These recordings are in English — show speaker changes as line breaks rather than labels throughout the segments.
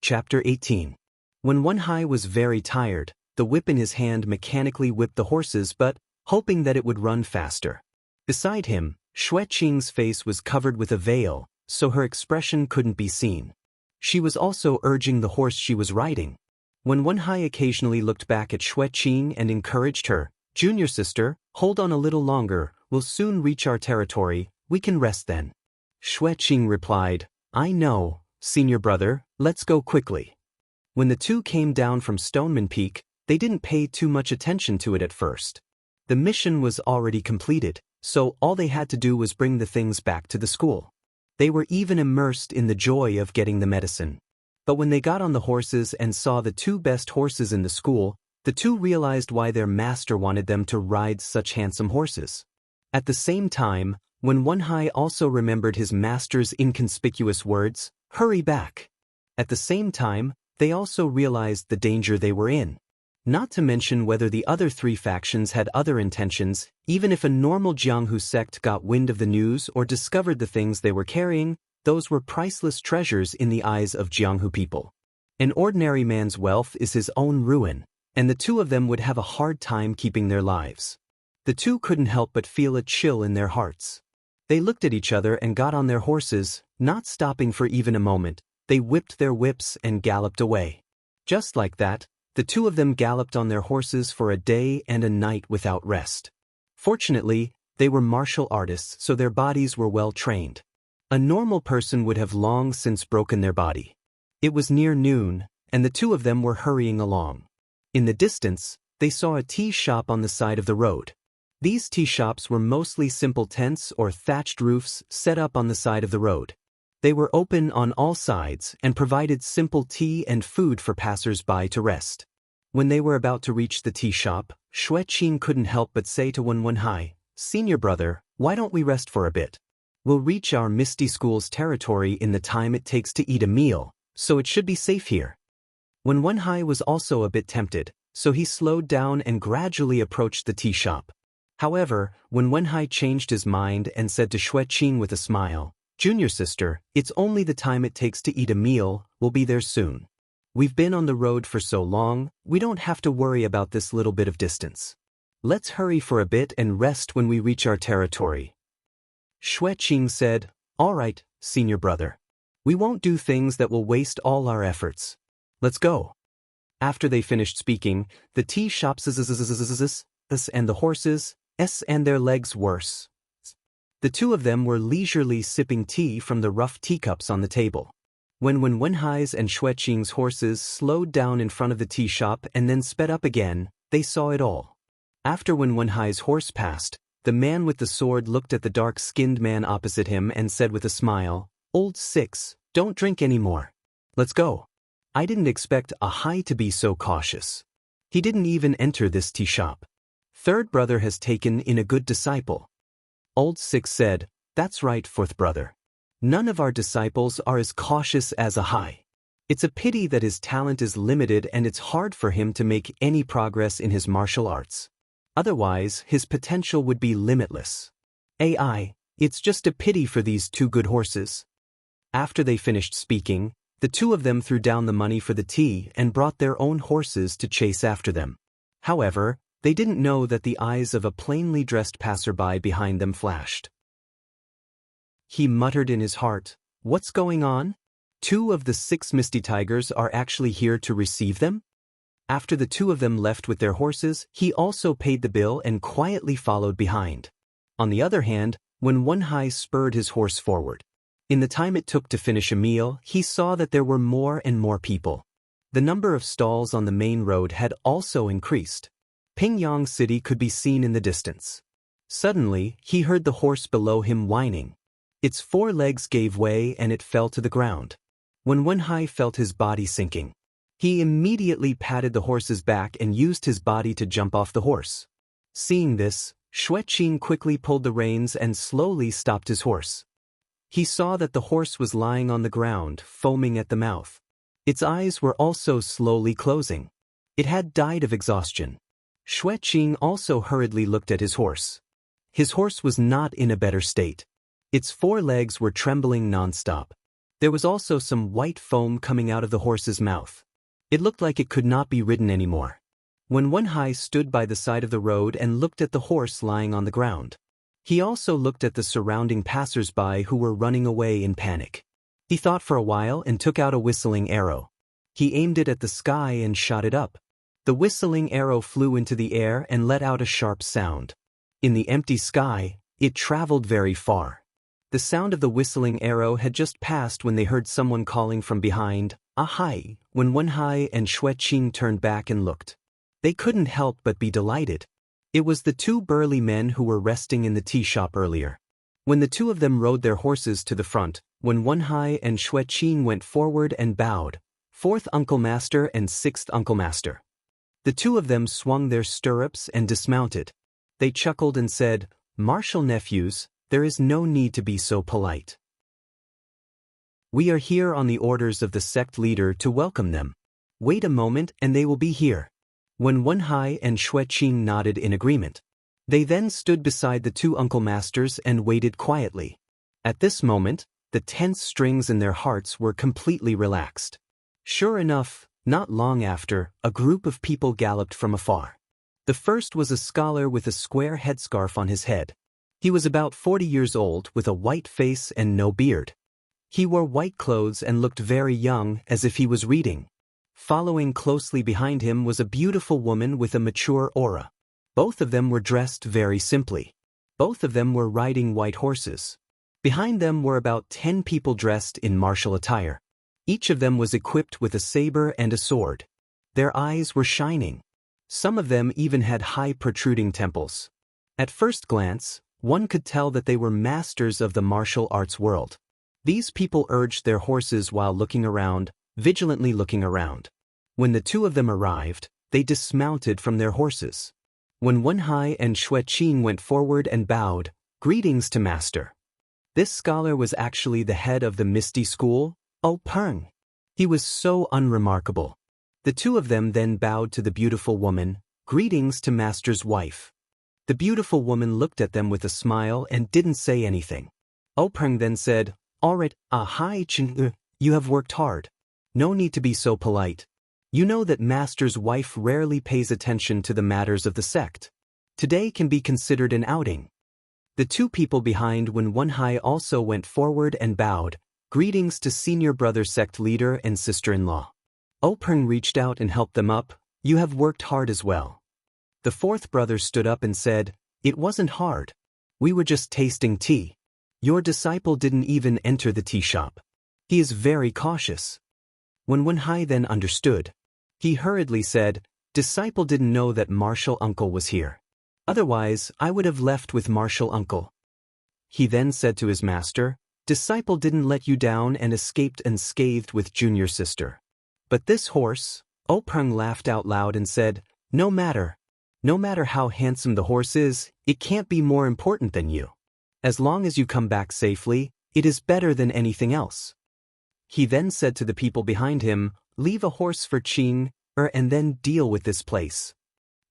Chapter 18. When Wenhai was very tired, the whip in his hand mechanically whipped the horses but, hoping that it would run faster. Beside him, Xueqing's face was covered with a veil, so her expression couldn't be seen. She was also urging the horse she was riding. When Wenhai occasionally looked back at Xueqing and encouraged her, "Junior sister, hold on a little longer, we'll soon reach our territory, we can rest then." Xueqing replied, "I know, senior brother, let's go quickly." When the two came down from Stoneman Peak, they didn't pay too much attention to it at first. The mission was already completed, so all they had to do was bring the things back to the school. They were even immersed in the joy of getting the medicine. But when they got on the horses and saw the two best horses in the school, the two realized why their master wanted them to ride such handsome horses. At the same time, when Wenhai also remembered his master's inconspicuous words, "Hurry back." At the same time, they also realized the danger they were in. Not to mention whether the other three factions had other intentions, even if a normal Jianghu sect got wind of the news or discovered the things they were carrying, those were priceless treasures in the eyes of Jianghu people. An ordinary man's wealth is his own ruin, and the two of them would have a hard time keeping their lives. The two couldn't help but feel a chill in their hearts. They looked at each other and got on their horses, not stopping for even a moment. They whipped their whips and galloped away. Just like that, the two of them galloped on their horses for a day and a night without rest. Fortunately, they were martial artists, so their bodies were well trained. A normal person would have long since broken their body. It was near noon, and the two of them were hurrying along. In the distance, they saw a tea shop on the side of the road. These tea shops were mostly simple tents or thatched roofs set up on the side of the road. They were open on all sides and provided simple tea and food for passers-by to rest. When they were about to reach the tea shop, Xueqing couldn't help but say to Wenhai, "Senior brother, why don't we rest for a bit? We'll reach our Misty School's territory in the time it takes to eat a meal, so it should be safe here." Wenhai was also a bit tempted, so he slowed down and gradually approached the tea shop. However, when Wenhai changed his mind and said to Xueqing with a smile, "Junior sister, it's only the time it takes to eat a meal, we'll be there soon. We've been on the road for so long, we don't have to worry about this little bit of distance. Let's hurry for a bit and rest when we reach our territory." Xueqing said, "All right, senior brother. We won't do things that will waste all our efforts. Let's go." After they finished speaking, the tea shops and the horses and their legs worse. The two of them were leisurely sipping tea from the rough teacups on the table. When Wenhai's and Xueqing's horses slowed down in front of the tea shop and then sped up again, they saw it all. After Wenhai's horse passed, the man with the sword looked at the dark-skinned man opposite him and said with a smile, "Old Six, don't drink anymore. Let's go." I didn't expect Ahai to be so cautious. He didn't even enter this tea shop. Third brother has taken in a good disciple. Old Six said, "That's right, fourth brother. None of our disciples are as cautious as Ahai. It's a pity that his talent is limited and it's hard for him to make any progress in his martial arts. Otherwise, his potential would be limitless. It's just a pity for these two good horses." After they finished speaking, the two of them threw down the money for the tea and brought their own horses to chase after them. However, they didn't know that the eyes of a plainly dressed passerby behind them flashed. He muttered in his heart, "What's going on? 2 of the 6 Misty Tigers are actually here to receive them?" After the two of them left with their horses, he also paid the bill and quietly followed behind. On the other hand, when Wenhai spurred his horse forward, in the time it took to finish a meal, he saw that there were more and more people. The number of stalls on the main road had also increased. Pingyang City could be seen in the distance. Suddenly, he heard the horse below him whining. Its 4 legs gave way and it fell to the ground. When Wenhai felt his body sinking, he immediately patted the horse's back and used his body to jump off the horse. Seeing this, Xueqing quickly pulled the reins and slowly stopped his horse. He saw that the horse was lying on the ground, foaming at the mouth. Its eyes were also slowly closing. It had died of exhaustion. Xueqing also hurriedly looked at his horse. His horse was not in a better state. Its 4 legs were trembling non-stop. There was also some white foam coming out of the horse's mouth. It looked like it could not be ridden anymore. When Wenhai stood by the side of the road and looked at the horse lying on the ground. He also looked at the surrounding passers-by who were running away in panic. He thought for a while and took out a whistling arrow. He aimed it at the sky and shot it up. The whistling arrow flew into the air and let out a sharp sound. In the empty sky, it traveled very far. The sound of the whistling arrow had just passed when they heard someone calling from behind, "Ahai!" When Wenhai and Xueqing turned back and looked. They couldn't help but be delighted. It was the two burly men who were resting in the tea shop earlier. When the two of them rode their horses to the front, when Wenhai and Xueqing went forward and bowed, "Fourth Uncle Master and Sixth Uncle Master." The two of them swung their stirrups and dismounted. They chuckled and said, "Martial nephews, there is no need to be so polite. We are here on the orders of the sect leader to welcome them. Wait a moment and they will be here." When Wenhai and Xueqing nodded in agreement. They then stood beside the two uncle masters and waited quietly. At this moment, the tense strings in their hearts were completely relaxed. Sure enough, not long after, a group of people galloped from afar. The first was a scholar with a square headscarf on his head. He was about 40 years old with a white face and no beard. He wore white clothes and looked very young, as if he was reading. Following closely behind him was a beautiful woman with a mature aura. Both of them were dressed very simply. Both of them were riding white horses. Behind them were about 10 people dressed in martial attire. Each of them was equipped with a saber and a sword. Their eyes were shining. Some of them even had high protruding temples. At first glance, one could tell that they were masters of the martial arts world. These people urged their horses while looking around, vigilantly looking around. When the two of them arrived, they dismounted from their horses. When Wenhai and Xueqing went forward and bowed, "Greetings to Master." This scholar was actually the head of the Misty School, Peng. He was so unremarkable. The two of them then bowed to the beautiful woman, "Greetings to Master's wife." The beautiful woman looked at them with a smile and didn't say anything. Peng then said, "Alright, Ahai Chen, you have worked hard. No need to be so polite. You know that Master's wife rarely pays attention to the matters of the sect. Today can be considered an outing." The two people behind when Wenhai also went forward and bowed, "Greetings to senior brother sect leader and sister-in-law." Peng reached out and helped them up, "You have worked hard as well." The fourth brother stood up and said, "It wasn't hard. We were just tasting tea. Your disciple didn't even enter the tea shop. He is very cautious." When Wenhai then understood, he hurriedly said, "Disciple didn't know that Martial Uncle was here. Otherwise, I would have left with Martial Uncle." He then said to his master, "Disciple didn't let you down and escaped unscathed with junior sister. But this horse," Peng laughed out loud and said, No matter how handsome the horse is, it can't be more important than you. As long as you come back safely, it is better than anything else." He then said to the people behind him, "Leave a horse for Qing, and then deal with this place."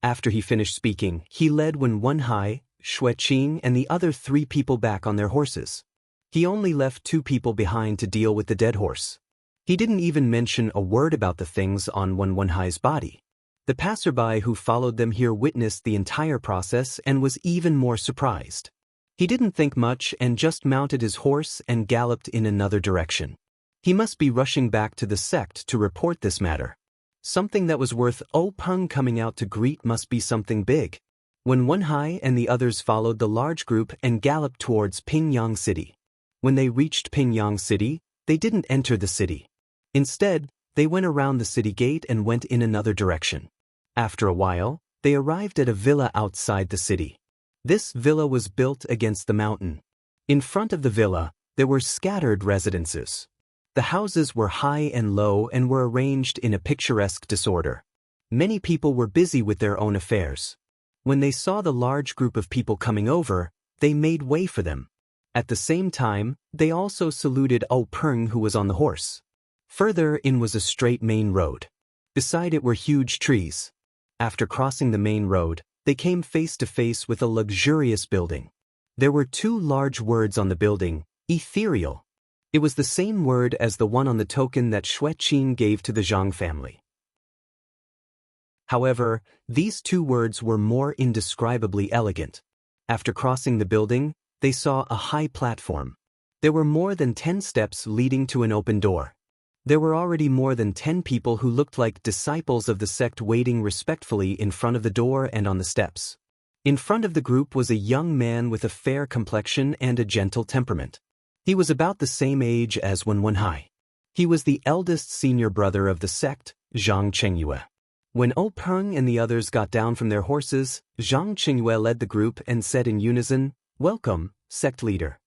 After he finished speaking, he led Wenhai, Xueqing and the other 3 people back on their horses. He only left 2 people behind to deal with the dead horse. He didn't even mention a word about the things on Wenhai's body. The passerby who followed them here witnessed the entire process and was even more surprised. He didn't think much and just mounted his horse and galloped in another direction. He must be rushing back to the sect to report this matter. Something that was worth Peng coming out to greet must be something big. When Wenhai and the others followed the large group and galloped towards Pingyang City. When they reached Pingyang City, they didn't enter the city. Instead, they went around the city gate and went in another direction. After a while, they arrived at a villa outside the city. This villa was built against the mountain. In front of the villa, there were scattered residences. The houses were high and low and were arranged in a picturesque disorder. Many people were busy with their own affairs. When they saw the large group of people coming over, they made way for them. At the same time, they also saluted Peng who was on the horse. Further in was a straight main road. Beside it were huge trees. After crossing the main road, they came face to face with a luxurious building. There were 2 large words on the building, "Ethereal." It was the same word as the one on the token that Xue Qing gave to the Zhang family. However, these two words were more indescribably elegant. After crossing the building, they saw a high platform. There were more than 10 steps leading to an open door. There were already more than 10 people who looked like disciples of the sect waiting respectfully in front of the door and on the steps. In front of the group was a young man with a fair complexion and a gentle temperament. He was about the same age as Wenhai. He was the eldest senior brother of the sect, Zhang Chengyue. When Peng and the others got down from their horses, Zhang Chengyue led the group and said in unison, "Welcome, sect leader."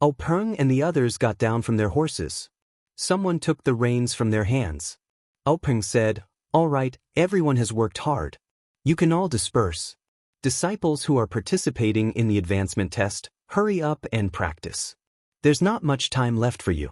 Peng and the others got down from their horses. Someone took the reins from their hands. Peng said, "All right, everyone has worked hard. You can all disperse. Disciples who are participating in the advancement test, hurry up and practice. There's not much time left for you."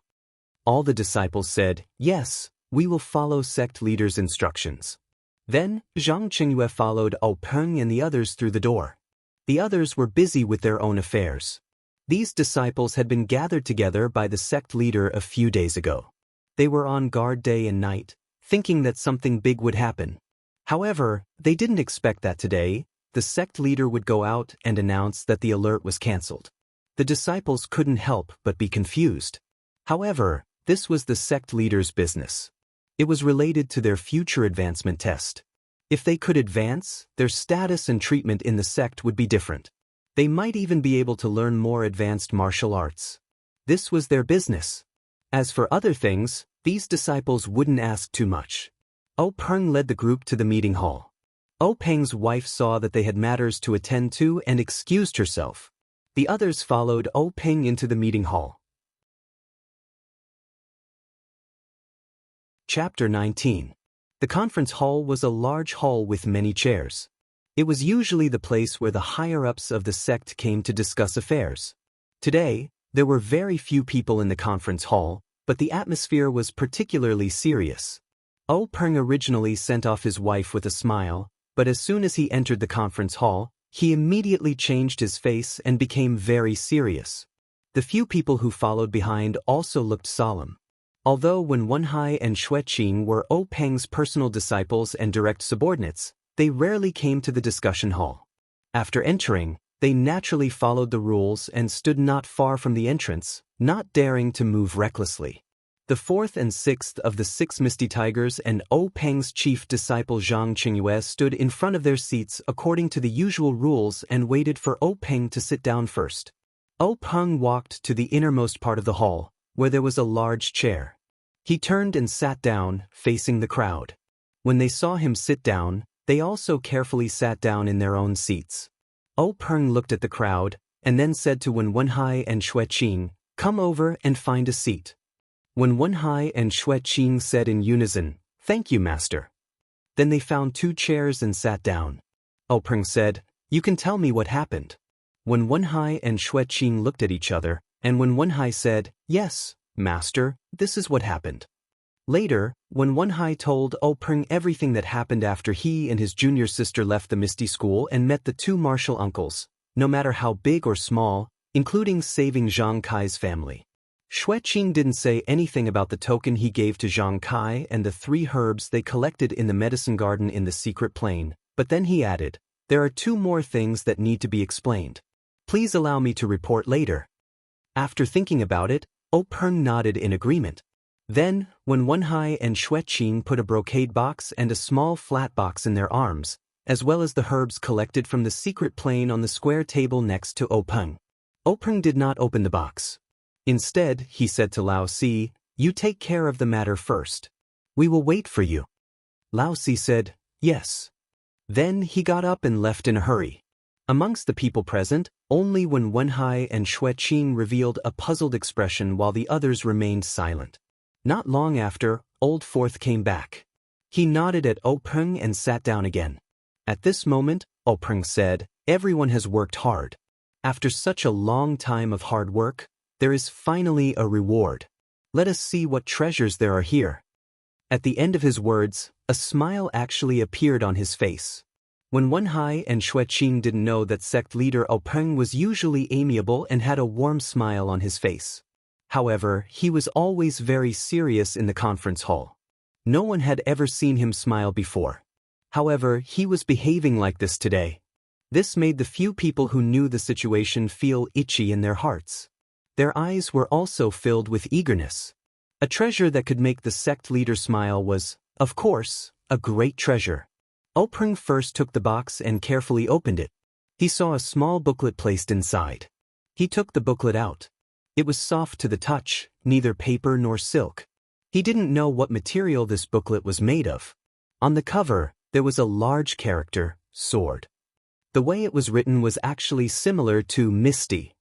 All the disciples said, "Yes, we will follow sect leader's instructions." Then, Zhang Chengyue followed Peng and the others through the door. The others were busy with their own affairs. These disciples had been gathered together by the sect leader a few days ago. They were on guard day and night, thinking that something big would happen. However, they didn't expect that today, the sect leader would go out and announce that the alert was cancelled. The disciples couldn't help but be confused. However, this was the sect leader's business. It was related to their future advancement test. If they could advance, their status and treatment in the sect would be different. They might even be able to learn more advanced martial arts. This was their business. As for other things, these disciples wouldn't ask too much. Peng led the group to the meeting hall. Peng's wife saw that they had matters to attend to and excused herself. The others followed Peng into the meeting hall. Chapter 19. The conference hall was a large hall with many chairs. It was usually the place where the higher-ups of the sect came to discuss affairs. Today, there were very few people in the conference hall, but the atmosphere was particularly serious. Peng originally sent off his wife with a smile, but as soon as he entered the conference hall, he immediately changed his face and became very serious. The few people who followed behind also looked solemn. Although Wenhai and Xue Qing were Peng's personal disciples and direct subordinates, they rarely came to the discussion hall. After entering, they naturally followed the rules and stood not far from the entrance, not daring to move recklessly. The fourth and sixth of the 6 Misty Tigers and Peng's chief disciple Zhang Chengyue stood in front of their seats according to the usual rules and waited for Peng to sit down first. Peng walked to the innermost part of the hall, where there was a large chair. He turned and sat down, facing the crowd. When they saw him sit down, they also carefully sat down in their own seats. Peng looked at the crowd, and then said to Wenhai and Xue Qing, "Come over and find a seat." Wenhai and Xue Qing said in unison, "Thank you, master." Then they found 2 chairs and sat down. Peng said, "You can tell me what happened." Wenhai and Xue Qing looked at each other, and Wenhai said, "Yes, master, this is what happened." Later, Wenhai told Peng everything that happened after he and his junior sister left the Misty School and met the 2 martial uncles, no matter how big or small, including saving Zhang Kai's family. Xue Qing didn't say anything about the token he gave to Zhang Kai and the 3 herbs they collected in the medicine garden in the secret plane, but then he added, "There are 2 more things that need to be explained. Please allow me to report later." After thinking about it, Peng nodded in agreement. Then, Wenhai and Xue Qing put a brocade box and a small flat box in their arms, as well as the herbs collected from the secret plane on the square table next to Peng. Peng did not open the box. Instead, he said to Lao Si, "You take care of the matter first. We will wait for you." Lao Si said, "Yes." Then he got up and left in a hurry. Amongst the people present, only Wenhai and Xue Qing revealed a puzzled expression while the others remained silent. Not long after, Old Fourth came back. He nodded at Peng and sat down again. At this moment, Peng said, "Everyone has worked hard. After such a long time of hard work, there is finally a reward. Let us see what treasures there are here." At the end of his words, a smile actually appeared on his face. Wenhai and Xue Qing didn't know that sect leader Peng was usually amiable and had a warm smile on his face. However, he was always very serious in the conference hall. No one had ever seen him smile before. However, he was behaving like this today. This made the few people who knew the situation feel itchy in their hearts. Their eyes were also filled with eagerness. A treasure that could make the sect leader smile was, of course, a great treasure. Oprung first took the box and carefully opened it. He saw a small booklet placed inside. He took the booklet out. It was soft to the touch, neither paper nor silk. He didn't know what material this booklet was made of. On the cover, there was a large character, sword. The way it was written was actually similar to Misty.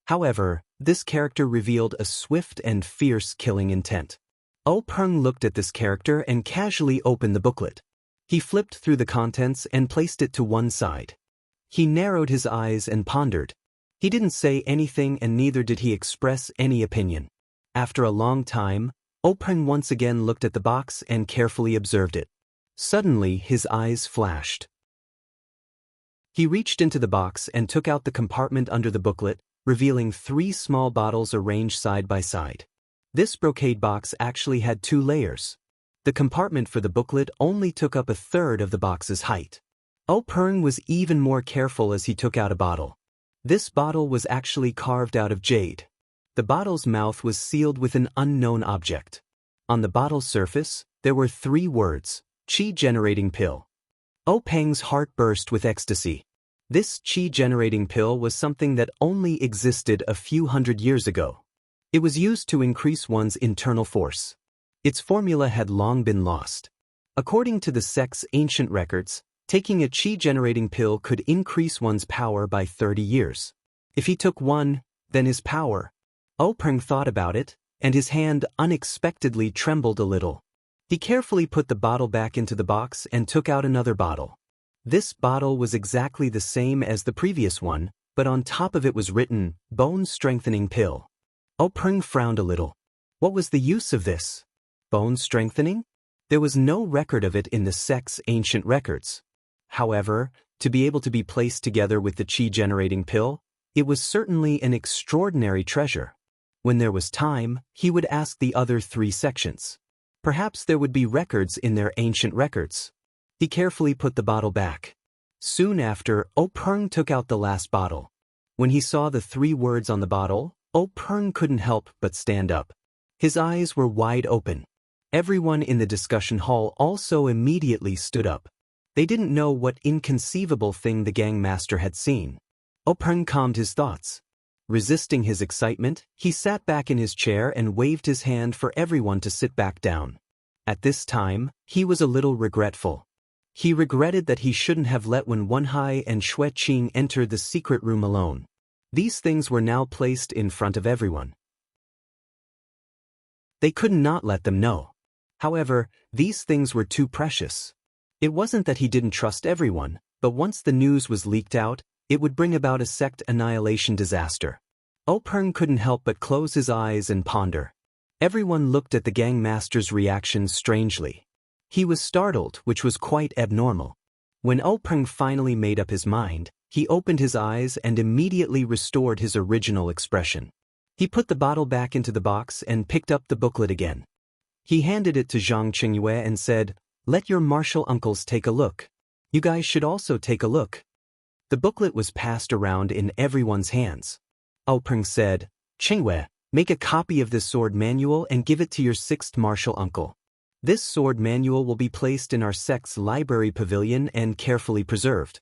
However, this character revealed a swift and fierce killing intent. Oprung looked at this character and casually opened the booklet. He flipped through the contents and placed it to one side. He narrowed his eyes and pondered. He didn't say anything and neither did he express any opinion. After a long time, Oprung once again looked at the box and carefully observed it. Suddenly, his eyes flashed. He reached into the box and took out the compartment under the booklet, revealing 3 small bottles arranged side by side. This brocade box actually had 2 layers. The compartment for the booklet only took up a third of the box's height. Oprung was even more careful as he took out a bottle. This bottle was actually carved out of jade. The bottle's mouth was sealed with an unknown object. On the bottle's surface, there were 3 words, Qi-generating pill. Oprung's heart burst with ecstasy. This Qi-generating pill was something that only existed a few hundred years ago. It was used to increase one's internal force. Its formula had long been lost. According to the sect's ancient records, taking a Qi-generating pill could increase one's power by 30 years. If he took one, then his power. Oprung thought about it, and his hand unexpectedly trembled a little. He carefully put the bottle back into the box and took out another bottle. This bottle was exactly the same as the previous one, but on top of it was written, Bone Strengthening Pill. Oprung frowned a little. What was the use of this? Bone strengthening? There was no record of it in the sect's ancient records. However, to be able to be placed together with the Qi-generating pill, it was certainly an extraordinary treasure. When there was time, he would ask the other 3 sections. Perhaps there would be records in their ancient records. He carefully put the bottle back. Soon after, Oprung took out the last bottle. When he saw the 3 words on the bottle, Oprung couldn't help but stand up. His eyes were wide open. Everyone in the discussion hall also immediately stood up. They didn't know what inconceivable thing the gang master had seen. Oprung calmed his thoughts. Resisting his excitement, he sat back in his chair and waved his hand for everyone to sit back down. At this time, he was a little regretful. He regretted that he shouldn't have let Wen Wenhai and Xue Qing enter the secret room alone. These things were now placed in front of everyone. They could not let them know. However, these things were too precious. It wasn't that he didn't trust everyone, but once the news was leaked out, it would bring about a sect annihilation disaster. Oprung couldn't help but close his eyes and ponder. Everyone looked at the gang master's reaction strangely. He was startled, which was quite abnormal. When Oprung finally made up his mind, he opened his eyes and immediately restored his original expression. He put the bottle back into the box and picked up the booklet again. He handed it to Zhang Qingyue and said, "Let your martial uncles take a look. You guys should also take a look." The booklet was passed around in everyone's hands. Oprung said, "Qingyue, make a copy of this sword manual and give it to your 6th martial uncle. This sword manual will be placed in our sect's library pavilion and carefully preserved."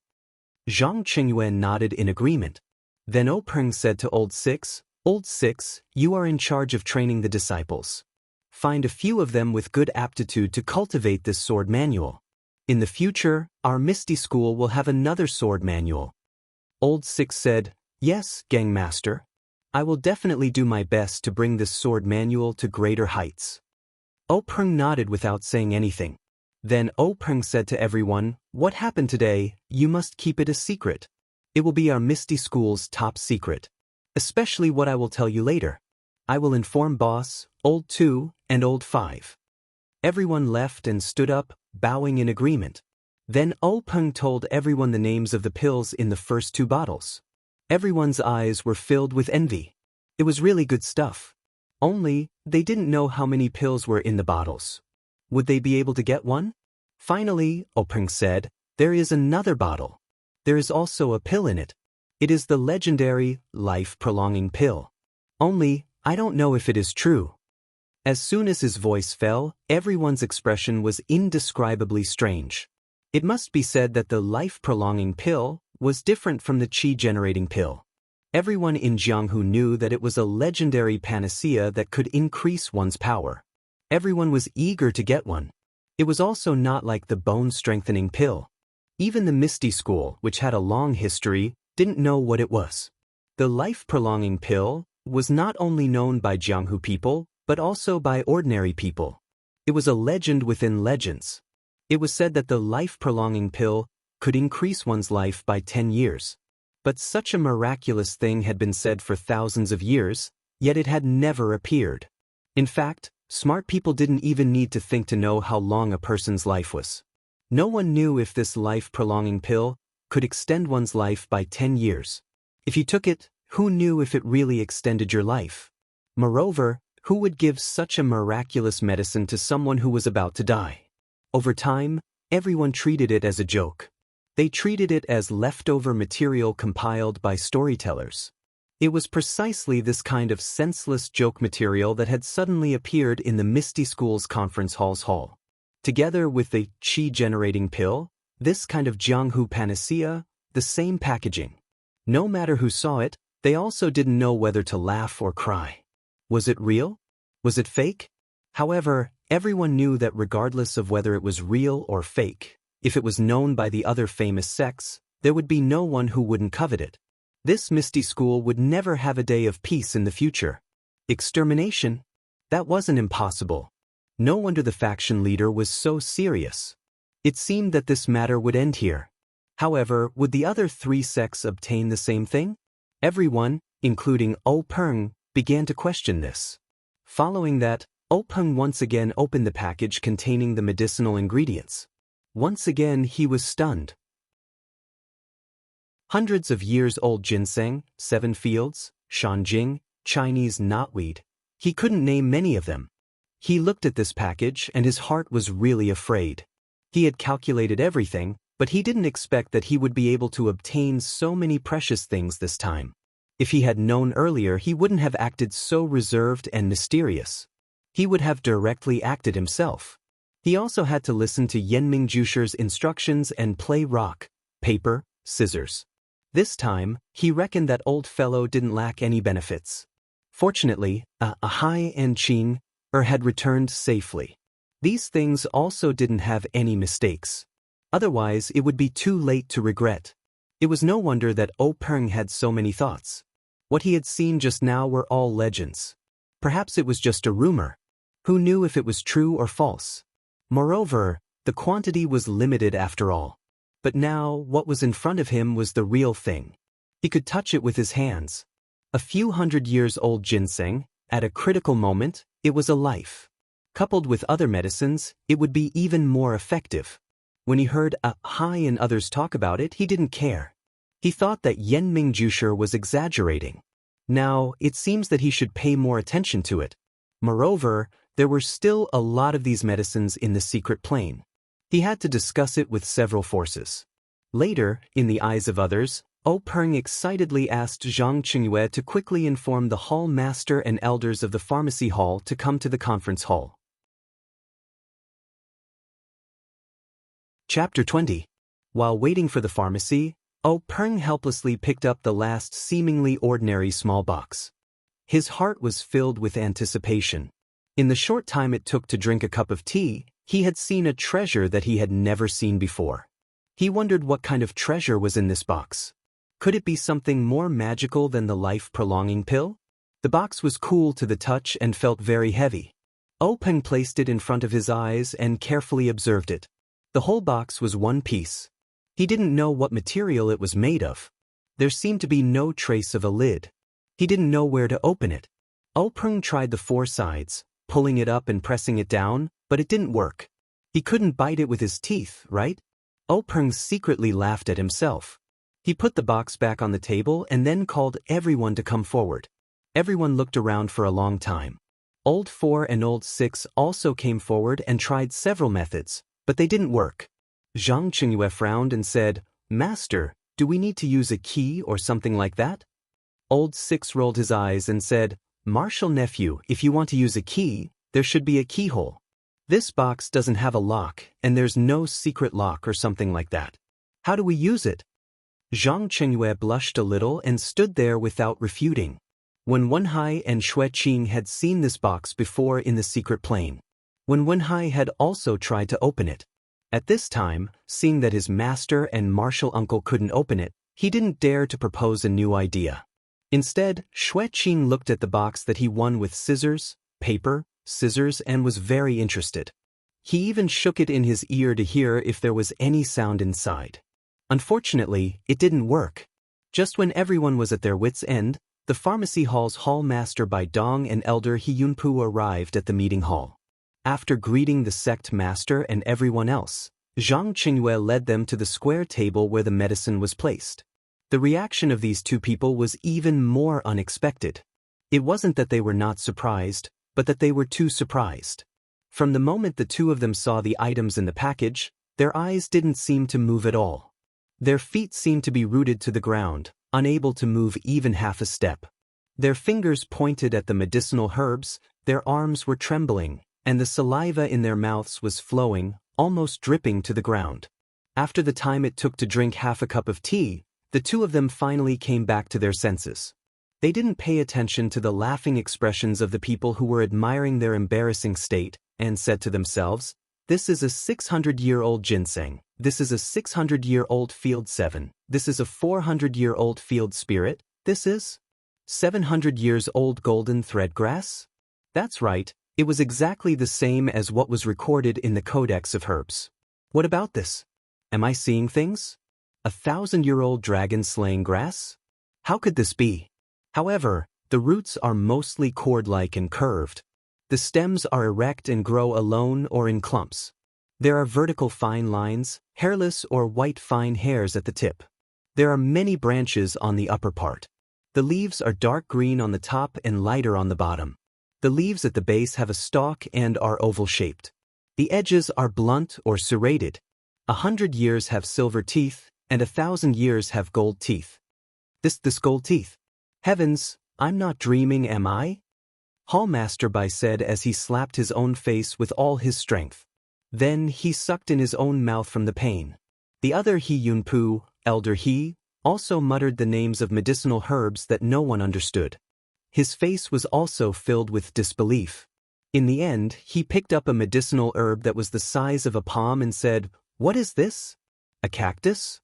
Zhang Qingyue nodded in agreement. Then Oprung said to Old Six, "Old Six, you are in charge of training the disciples. Find a few of them with good aptitude to cultivate this sword manual. In the future, our Misty School will have another sword manual." Old Six said, "Yes, Gang Master. I will definitely do my best to bring this sword manual to greater heights." Oprung nodded without saying anything. Then Oprung said to everyone, "What happened today, you must keep it a secret. It will be our Misty School's top secret. Especially what I will tell you later. I will inform Boss, Old 2, and Old 5. Everyone left and stood up, bowing in agreement. Then Oprung told everyone the names of the pills in the first 2 bottles. Everyone's eyes were filled with envy. It was really good stuff. Only, they didn't know how many pills were in the bottles. Would they be able to get one? Finally, Openg said, there is another bottle. There is also a pill in it. It is the legendary, life-prolonging pill. Only, I don't know if it is true. As soon as his voice fell, everyone's expression was indescribably strange. It must be said that the life-prolonging pill was different from the qi-generating pill. Everyone in Jianghu knew that it was a legendary panacea that could increase one's power. Everyone was eager to get one. It was also not like the bone-strengthening pill. Even the Misty School, which had a long history, didn't know what it was. The life-prolonging pill was not only known by Jianghu people, but also by ordinary people. It was a legend within legends. It was said that the life-prolonging pill could increase one's life by 10 years. But such a miraculous thing had been said for thousands of years, yet it had never appeared. In fact, smart people didn't even need to think to know how long a person's life was. No one knew if this life-prolonging pill could extend one's life by 10 years. If you took it, who knew if it really extended your life? Moreover, who would give such a miraculous medicine to someone who was about to die? Over time, everyone treated it as a joke. They treated it as leftover material compiled by storytellers. It was precisely this kind of senseless joke material that had suddenly appeared in the Misty School's conference hall's hall. Together with the qi-generating pill, this kind of Jianghu panacea, the same packaging. No matter who saw it, they also didn't know whether to laugh or cry. Was it real? Was it fake? However, everyone knew that regardless of whether it was real or fake, if it was known by the other famous sects, there would be no one who wouldn't covet it. This Misty School would never have a day of peace in the future. Extermination? That wasn't impossible. No wonder the faction leader was so serious. It seemed that this matter would end here. However, would the other three sects obtain the same thing? Everyone, including Openg, began to question this. Following that, Openg once again opened the package containing the medicinal ingredients. Once again he was stunned. Hundreds of years old ginseng, 7 fields, shanjing, Chinese knotweed. He couldn't name many of them. He looked at this package and his heart was really afraid. He had calculated everything, but he didn't expect that he would be able to obtain so many precious things this time. If he had known earlier, he wouldn't have acted so reserved and mysterious. He would have directly acted himself. He also had to listen to Yenming Jusher's instructions and play rock, paper, scissors. This time, he reckoned that old fellow didn't lack any benefits. Fortunately, a high-end Qing had returned safely. These things also didn't have any mistakes. Otherwise, it would be too late to regret. It was no wonder that Openg had so many thoughts. What he had seen just now were all legends. Perhaps it was just a rumor. Who knew if it was true or false? Moreover, the quantity was limited after all. But now, what was in front of him was the real thing. He could touch it with his hands. A few hundred years old ginseng, at a critical moment, it was a life. Coupled with other medicines, it would be even more effective. When he heard Hai and others talk about it, he didn't care. He thought that Yenming Jusher was exaggerating. Now, it seems that he should pay more attention to it. Moreover, there were still a lot of these medicines in the secret plane. He had to discuss it with several forces. Later, in the eyes of others, Openg excitedly asked Zhang Qingyue to quickly inform the hall master and elders of the pharmacy hall to come to the conference hall. Chapter 20. While waiting for the pharmacy, Openg helplessly picked up the last seemingly ordinary small box. His heart was filled with anticipation. In the short time it took to drink a cup of tea, he had seen a treasure that he had never seen before. He wondered what kind of treasure was in this box. Could it be something more magical than the life-prolonging pill? The box was cool to the touch and felt very heavy. Openg placed it in front of his eyes and carefully observed it. The whole box was one piece. He didn't know what material it was made of. There seemed to be no trace of a lid. He didn't know where to open it. Openg tried the 4 sides, pulling it up and pressing it down, but it didn't work. He couldn't bite it with his teeth, right? Openg secretly laughed at himself. He put the box back on the table and then called everyone to come forward. Everyone looked around for a long time. Old 4 and Old 6 also came forward and tried several methods, but they didn't work. Zhang Qingyue frowned and said, "Master, do we need to use a key or something like that?" Old 6 rolled his eyes and said, "Martial nephew, if you want to use a key, there should be a keyhole. This box doesn't have a lock, and there's no secret lock or something like that. How do we use it?" Zhang Qingyue blushed a little and stood there without refuting. When Wenhai and Xueqing had seen this box before in the secret plane. When Wenhai had also tried to open it. At this time, seeing that his master and martial uncle couldn't open it, he didn't dare to propose a new idea. Instead, Xueqing looked at the box that he won with scissors, paper, scissors, and was very interested. He even shook it in his ear to hear if there was any sound inside. Unfortunately, it didn't work. Just when everyone was at their wits' end, the pharmacy hall's hall master Bai Dong and Elder He Yunpu arrived at the meeting hall. After greeting the sect master and everyone else, Zhang Qingyue led them to the square table where the medicine was placed. The reaction of these two people was even more unexpected. It wasn't that they were not surprised, but that they were too surprised. From the moment the two of them saw the items in the package, their eyes didn't seem to move at all. Their feet seemed to be rooted to the ground, unable to move even half a step. Their fingers pointed at the medicinal herbs, their arms were trembling, and the saliva in their mouths was flowing, almost dripping to the ground. After the time it took to drink half a cup of tea, the two of them finally came back to their senses. They didn't pay attention to the laughing expressions of the people who were admiring their embarrassing state, and said to themselves, "This is a 600-year-old ginseng, this is a 600-year-old field 7, this is a 400-year-old field spirit, this is 700 years old golden thread grass?" That's right, it was exactly the same as what was recorded in the Codex of Herbs. What about this? Am I seeing things? 1,000-year-old dragon-slaying grass? How could this be? However, the roots are mostly cord-like and curved. The stems are erect and grow alone or in clumps. There are vertical fine lines, hairless or white fine hairs at the tip. There are many branches on the upper part. The leaves are dark green on the top and lighter on the bottom. The leaves at the base have a stalk and are oval-shaped. The edges are blunt or serrated. 100 years have silver teeth, and 1,000 years have gold teeth. This gold teeth. Heavens, I'm not dreaming, am I? Hallmaster Bai said as he slapped his own face with all his strength. Then he sucked in his own mouth from the pain. The other He Yunpu, Elder He, also muttered the names of medicinal herbs that no one understood. His face was also filled with disbelief. In the end, he picked up a medicinal herb that was the size of a palm and said, "What is this? A cactus?"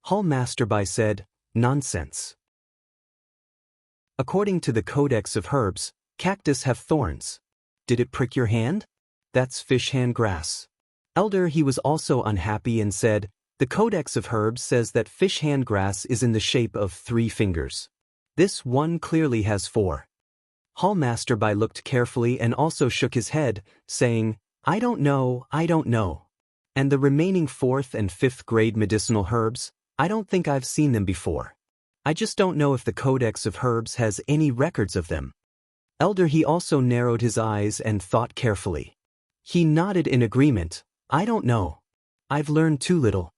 Hallmaster Bai said, "Nonsense. According to the Codex of Herbs, cactus have thorns. Did it prick your hand? That's fish hand grass." Elder He was also unhappy and said, "The Codex of Herbs says that fish hand grass is in the shape of 3 fingers. This one clearly has 4. Hallmaster Bai looked carefully and also shook his head, saying, I don't know. And the remaining 4th and 5th grade medicinal herbs, I don't think I've seen them before. I just don't know if the Codex of Herbs has any records of them." Elder He also narrowed his eyes and thought carefully. He nodded in agreement. "I don't know. I've learned too little.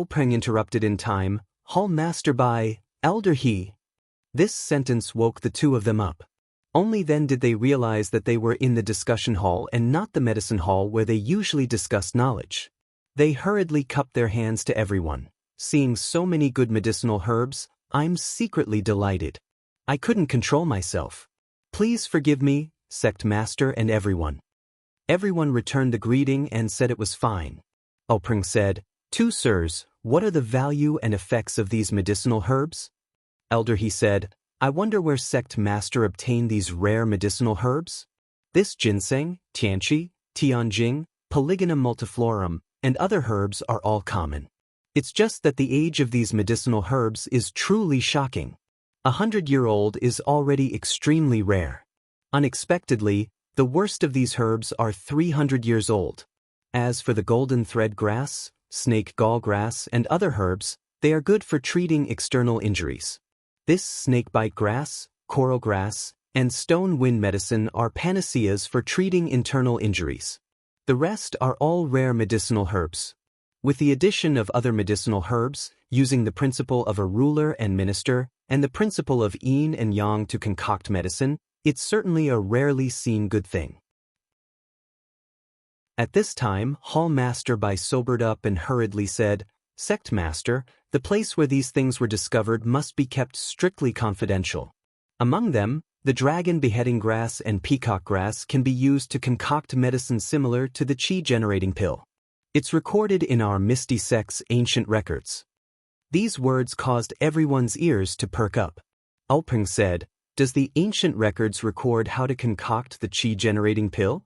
Peng interrupted in time. "Hallmaster Bai, Elder He." This sentence woke the two of them up. Only then did they realize that they were in the discussion hall and not the medicine hall where they usually discussed knowledge. They hurriedly cupped their hands to everyone. "Seeing so many good medicinal herbs, I'm secretly delighted. I couldn't control myself. Please forgive me, sect master and everyone." Everyone returned the greeting and said it was fine. Peng said, "Two sirs, what are the value and effects of these medicinal herbs?" Elder He said, "I wonder where sect master obtained these rare medicinal herbs? This ginseng, tianqi, tianjing, Polygonum multiflorum, and other herbs are all common. It's just that the age of these medicinal herbs is truly shocking. 100-year-old is already extremely rare. Unexpectedly, the worst of these herbs are 300 years old. As for the golden thread grass, snake gall grass, and other herbs, they are good for treating external injuries. This snakebite grass, coral grass, and stone wind medicine are panaceas for treating internal injuries. The rest are all rare medicinal herbs. With the addition of other medicinal herbs, using the principle of a ruler and minister, and the principle of yin and yang to concoct medicine, it's certainly a rarely seen good thing. At this time, Hall Master Bai sobered up and hurriedly said, "Sect Master, the place where these things were discovered must be kept strictly confidential. Among them, the dragon beheading grass and peacock grass can be used to concoct medicine similar to the qi-generating pill. It's recorded in our Misty Sect's ancient records." These words caused everyone's ears to perk up. Alpeng said, "Does the ancient records record how to concoct the qi-generating pill?"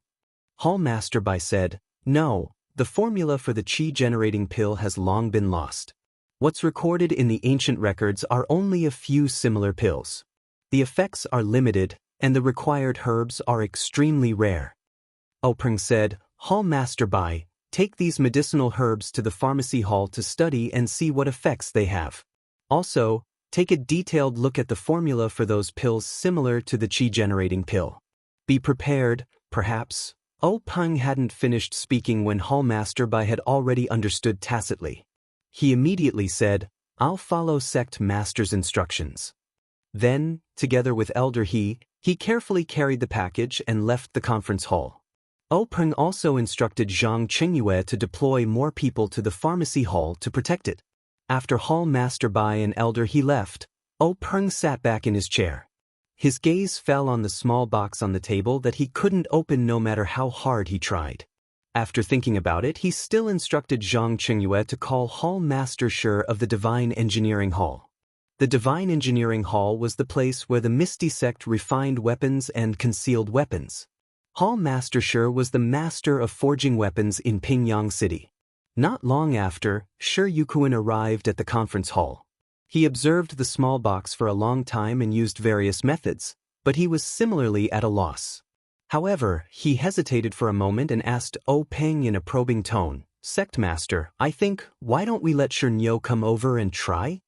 Hall Master Bai said, "No, the formula for the qi-generating pill has long been lost. What's recorded in the ancient records are only a few similar pills. The effects are limited, and the required herbs are extremely rare." Alpeng said, "Hall Master Bai, take these medicinal herbs to the pharmacy hall to study and see what effects they have. Also, take a detailed look at the formula for those pills similar to the qi-generating pill. Be prepared, perhaps." Alpeng hadn't finished speaking when Hall Master Bai had already understood tacitly. He immediately said, "I'll follow Sect Master's instructions." Then, together with Elder He carefully carried the package and left the conference hall. Alpeng also instructed Zhang Qingyue to deploy more people to the pharmacy hall to protect it. After Hall Master Bai and Elder He left, Alpeng sat back in his chair. His gaze fell on the small box on the table that he couldn't open no matter how hard he tried. After thinking about it, he still instructed Zhang Qingyue to call Hall Master Shi of the Divine Engineering Hall. The Divine Engineering Hall was the place where the Misty Sect refined weapons and concealed weapons. Hall Master Shi was the master of forging weapons in Pingyang City. Not long after, Shi Yukuan arrived at the conference hall. He observed the small box for a long time and used various methods, but he was similarly at a loss. However, he hesitated for a moment and asked Peng in a probing tone, "Sect Master, why don't we let Shi come over and try?"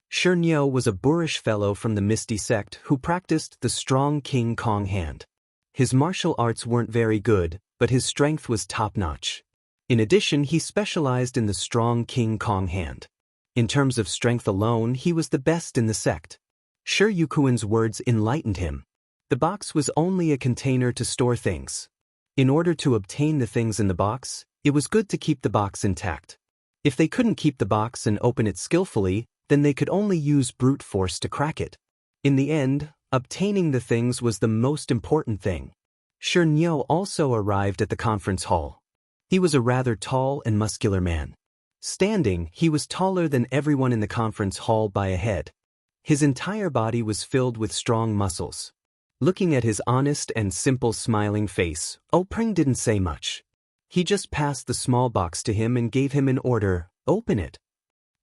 Shi was a boorish fellow from the Misty Sect who practiced the strong King Kong hand. His martial arts weren't very good, but his strength was top-notch. In addition, he specialized in the strong King Kong hand. In terms of strength alone, he was the best in the sect. Shi Yukuan's words enlightened him. The box was only a container to store things. In order to obtain the things in the box, it was good to keep the box intact. If they couldn't keep the box and open it skillfully, then they could only use brute force to crack it. In the end, obtaining the things was the most important thing. Shi also arrived at the conference hall. He was a rather tall and muscular man. Standing, he was taller than everyone in the conference hall by a head. His entire body was filled with strong muscles. Looking at his honest and simple smiling face, Peng didn't say much. He just passed the small box to him and gave him an order, "Open it."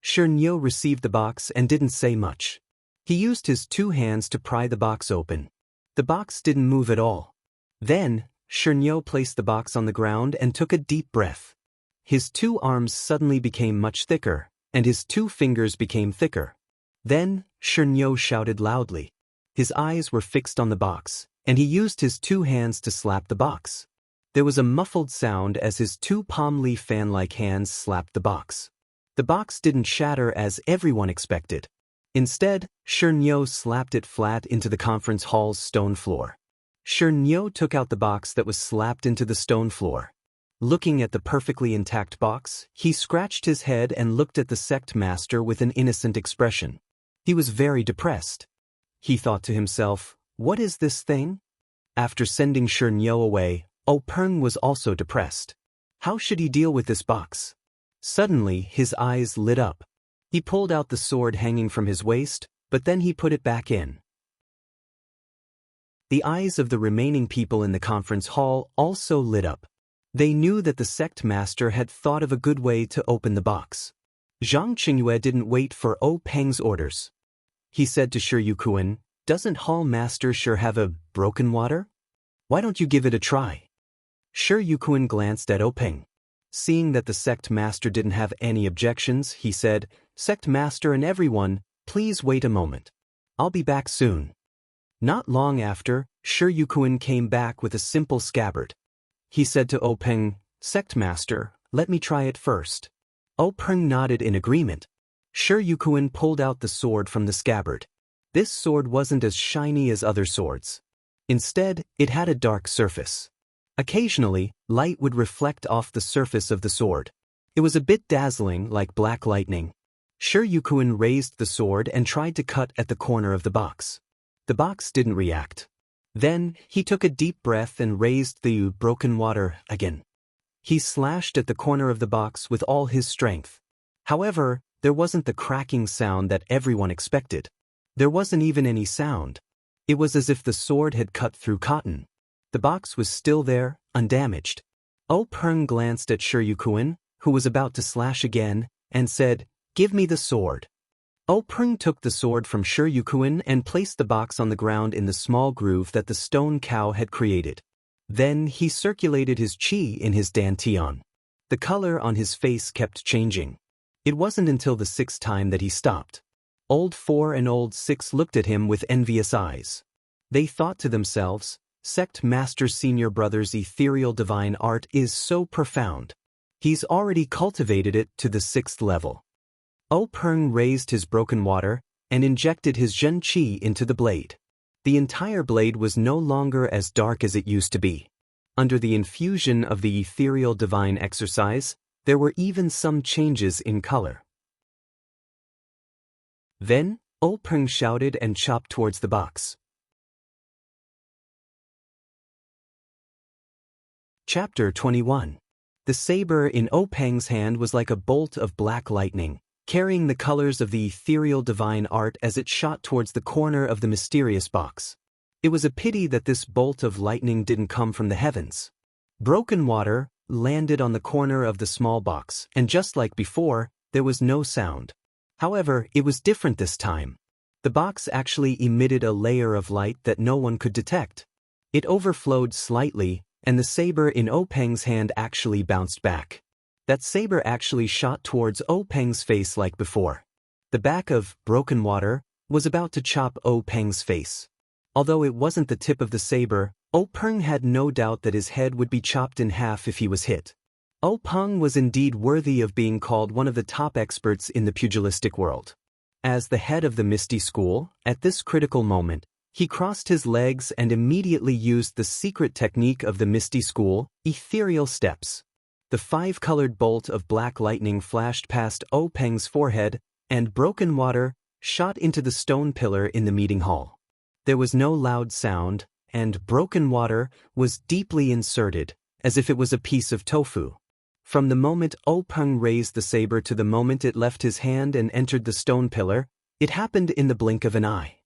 Shi received the box and didn't say much. He used his two hands to pry the box open. The box didn't move at all. Then, Shi placed the box on the ground and took a deep breath. His two arms suddenly became much thicker, and his two fingers became thicker. Then, Shi shouted loudly. His eyes were fixed on the box, and he used his two hands to slap the box. There was a muffled sound as his two palm leaf fan-like hands slapped the box. The box didn't shatter as everyone expected. Instead, Shi slapped it flat into the conference hall's stone floor. Shi took out the box that was slapped into the stone floor. Looking at the perfectly intact box, he scratched his head and looked at the sect master with an innocent expression. He was very depressed. He thought to himself, "What is this thing?" After sending Shi away, Peng was also depressed. How should he deal with this box? Suddenly, his eyes lit up. He pulled out the sword hanging from his waist, but then he put it back in. The eyes of the remaining people in the conference hall also lit up. They knew that the sect master had thought of a good way to open the box. Zhang Qingyue didn't wait for Peng's orders. He said to Shi Yukuan, "Doesn't Hall Master Shi have a broken water? Why don't you give it a try?" Shi Yukuan glanced at Peng. Seeing that the sect master didn't have any objections, he said, "Sect master and everyone, please wait a moment. I'll be back soon." Not long after, Shi Yukuan came back with a simple scabbard. He said to Peng, "Sect master, let me try it first." Peng nodded in agreement. Shi Yukuan pulled out the sword from the scabbard. This sword wasn't as shiny as other swords. Instead, it had a dark surface. Occasionally, light would reflect off the surface of the sword. It was a bit dazzling, like black lightning. Shi Yukuan raised the sword and tried to cut at the corner of the box. The box didn't react. Then, he took a deep breath and raised the broken water again. He slashed at the corner of the box with all his strength. However, there wasn't the cracking sound that everyone expected. There wasn't even any sound. It was as if the sword had cut through cotton. The box was still there, undamaged. Peng glanced at Shi Yukuan, who was about to slash again, and said, "Give me the sword." Peng took the sword from Shi Yukuan and placed the box on the ground in the small groove that the stone cow had created. Then he circulated his qi in his dantian. The color on his face kept changing. It wasn't until the sixth time that he stopped. Old 4 and Old 6 looked at him with envious eyes. They thought to themselves, "Sect Master Senior Brother's ethereal divine art is so profound. He's already cultivated it to the 6th level." Peng raised his broken water and injected his Zhen Qi into the blade. The entire blade was no longer as dark as it used to be. Under the infusion of the ethereal divine exercise, there were even some changes in color. Then, Peng shouted and chopped towards the box. Chapter 21. The saber in Peng's hand was like a bolt of black lightning, carrying the colors of the ethereal divine art as it shot towards the corner of the mysterious box. It was a pity that this bolt of lightning didn't come from the heavens. Broken water landed on the corner of the small box, and just like before, there was no sound. However, it was different this time. The box actually emitted a layer of light that no one could detect. It overflowed slightly, and the saber in Peng's hand actually bounced back. That saber actually shot towards Peng's face like before. The back of broken water was about to chop Peng's face. Although it wasn't the tip of the saber, Peng had no doubt that his head would be chopped in half if he was hit. Peng was indeed worthy of being called one of the top experts in the pugilistic world. As the head of the Misty School, at this critical moment, he crossed his legs and immediately used the secret technique of the Misty School, ethereal steps. The 5-colored bolt of black lightning flashed past Peng's forehead, and broken water shot into the stone pillar in the meeting hall. There was no loud sound, and broken water was deeply inserted, as if it was a piece of tofu. From the moment Peng raised the saber to the moment it left his hand and entered the stone pillar, it happened in the blink of an eye.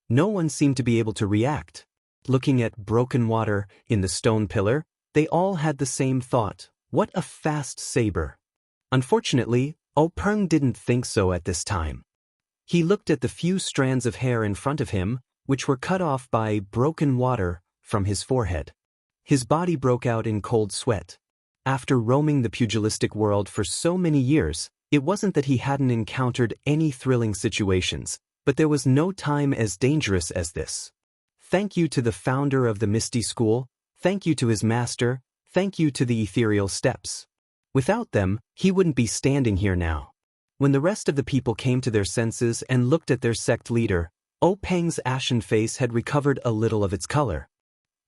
No one seemed to be able to react. Looking at broken water in the stone pillar, they all had the same thought. What a fast saber. Unfortunately, Peng didn't think so at this time. He looked at the few strands of hair in front of him, which were cut off by broken water from his forehead. His body broke out in cold sweat. After roaming the pugilistic world for so many years, it wasn't that he hadn't encountered any thrilling situations, but there was no time as dangerous as this. Thank you to the founder of the Misty School, thank you to his master, thank you to the ethereal steps. Without them, he wouldn't be standing here now. When the rest of the people came to their senses and looked at their sect leader, Peng's ashen face had recovered a little of its color.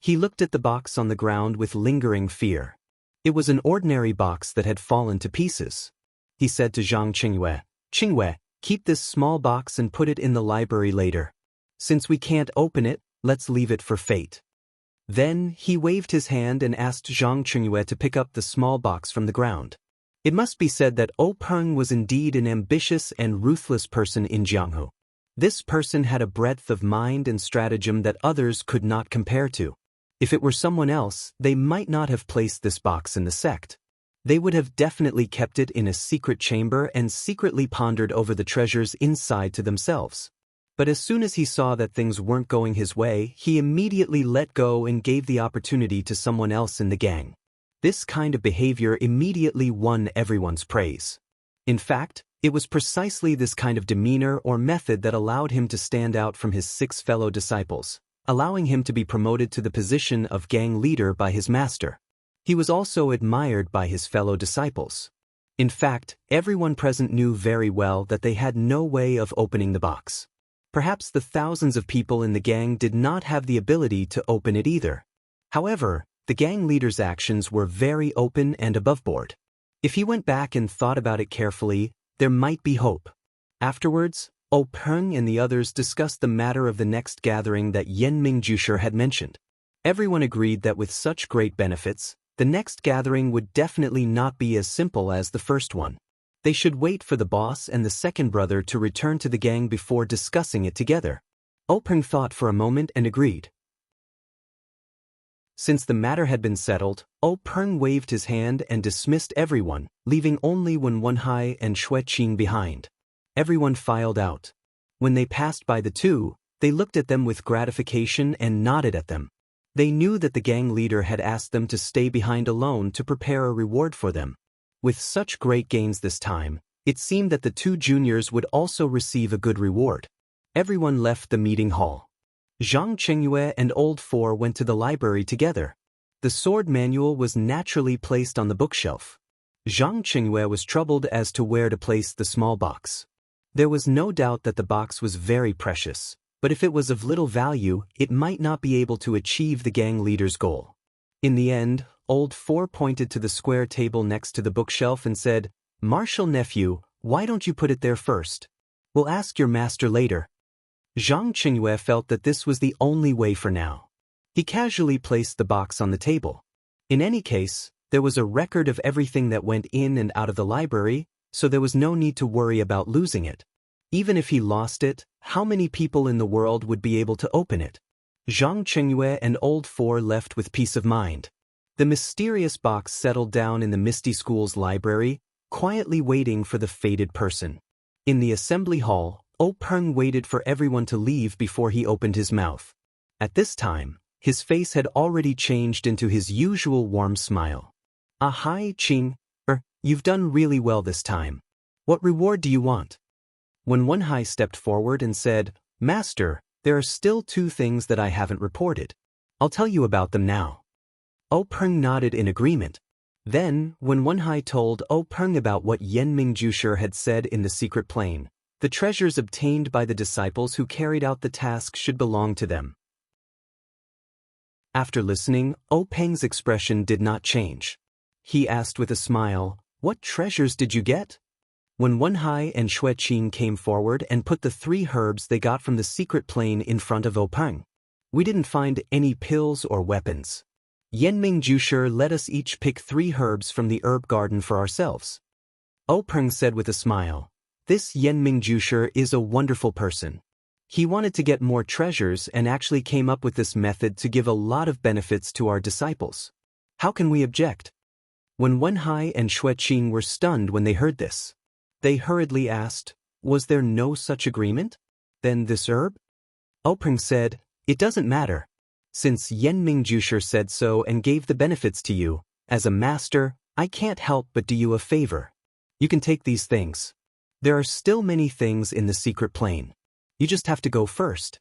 He looked at the box on the ground with lingering fear. It was an ordinary box that had fallen to pieces. He said to Zhang Qingyue, "Qingyue, keep this small box and put it in the library later. Since we can't open it, let's leave it for fate." Then he waved his hand and asked Zhang Qingyue to pick up the small box from the ground. It must be said that Peng was indeed an ambitious and ruthless person in Jianghu. This person had a breadth of mind and stratagem that others could not compare to. If it were someone else, they might not have placed this box in the sect. They would have definitely kept it in a secret chamber and secretly pondered over the treasures inside to themselves. But as soon as he saw that things weren't going his way, he immediately let go and gave the opportunity to someone else in the gang. This kind of behavior immediately won everyone's praise. In fact, it was precisely this kind of demeanor or method that allowed him to stand out from his 6 fellow disciples. allowing him to be promoted to the position of gang leader by his master. He was also admired by his fellow disciples. In fact, everyone present knew very well that they had no way of opening the box. Perhaps the thousands of people in the gang did not have the ability to open it either. However, the gang leader's actions were very open and aboveboard. If he went back and thought about it carefully, there might be hope. Afterwards, Peng and the others discussed the matter of the next gathering that Yenming Jusher had mentioned. Everyone agreed that with such great benefits, the next gathering would definitely not be as simple as the first one. They should wait for the boss and the second brother to return to the gang before discussing it together. Peng thought for a moment and agreed. Since the matter had been settled, Peng waved his hand and dismissed everyone, leaving only Wenhai and Xueqing behind. Everyone filed out. When they passed by the two, they looked at them with gratification and nodded at them. They knew that the gang leader had asked them to stay behind alone to prepare a reward for them. With such great gains this time, it seemed that the two juniors would also receive a good reward. Everyone left the meeting hall. Zhang Qingyue and Old Four went to the library together. The sword manual was naturally placed on the bookshelf. Zhang Qingyue was troubled as to where to place the small box. There was no doubt that the box was very precious, but if it was of little value, it might not be able to achieve the gang leader's goal. In the end, Old Four pointed to the square table next to the bookshelf and said, "Martial nephew, why don't you put it there first? We'll ask your master later." Zhang Qingyue felt that this was the only way for now. He casually placed the box on the table. In any case, there was a record of everything that went in and out of the library, so there was no need to worry about losing it. Even if he lost it, how many people in the world would be able to open it? Zhang Qingyue and Old Four left with peace of mind. The mysterious box settled down in the Misty School's library, quietly waiting for the fated person. In the assembly hall, Peng waited for everyone to leave before he opened his mouth. At this time, his face had already changed into his usual warm smile. "Hi, Qing. You've done really well this time. What reward do you want?" When Wenhai stepped forward and said, "Master, there are still two things that I haven't reported. I'll tell you about them now." Peng nodded in agreement. Then, when Wenhai told Peng about what Yenming Jusher had said in the secret plane, the treasures obtained by the disciples who carried out the task should belong to them. After listening, Peng's expression did not change. He asked with a smile, "What treasures did you get?" When Wenhai and Xueqing came forward and put the 3 herbs they got from the secret plane in front of Peng. "We didn't find any pills or weapons. Yenming Jusher let us each pick 3 herbs from the herb garden for ourselves." Peng said with a smile, "This Yenming Jusher is a wonderful person. He wanted to get more treasures and actually came up with this method to give a lot of benefits to our disciples. How can we object?" When Wenhai and Xueqing were stunned when they heard this. They hurriedly asked, "Was there no such agreement? Then this herb?" Peng said, "It doesn't matter. Since Yenming Jusher said so and gave the benefits to you, as a master, I can't help but do you a favor. You can take these things. There are still many things in the secret plane. You just have to go first."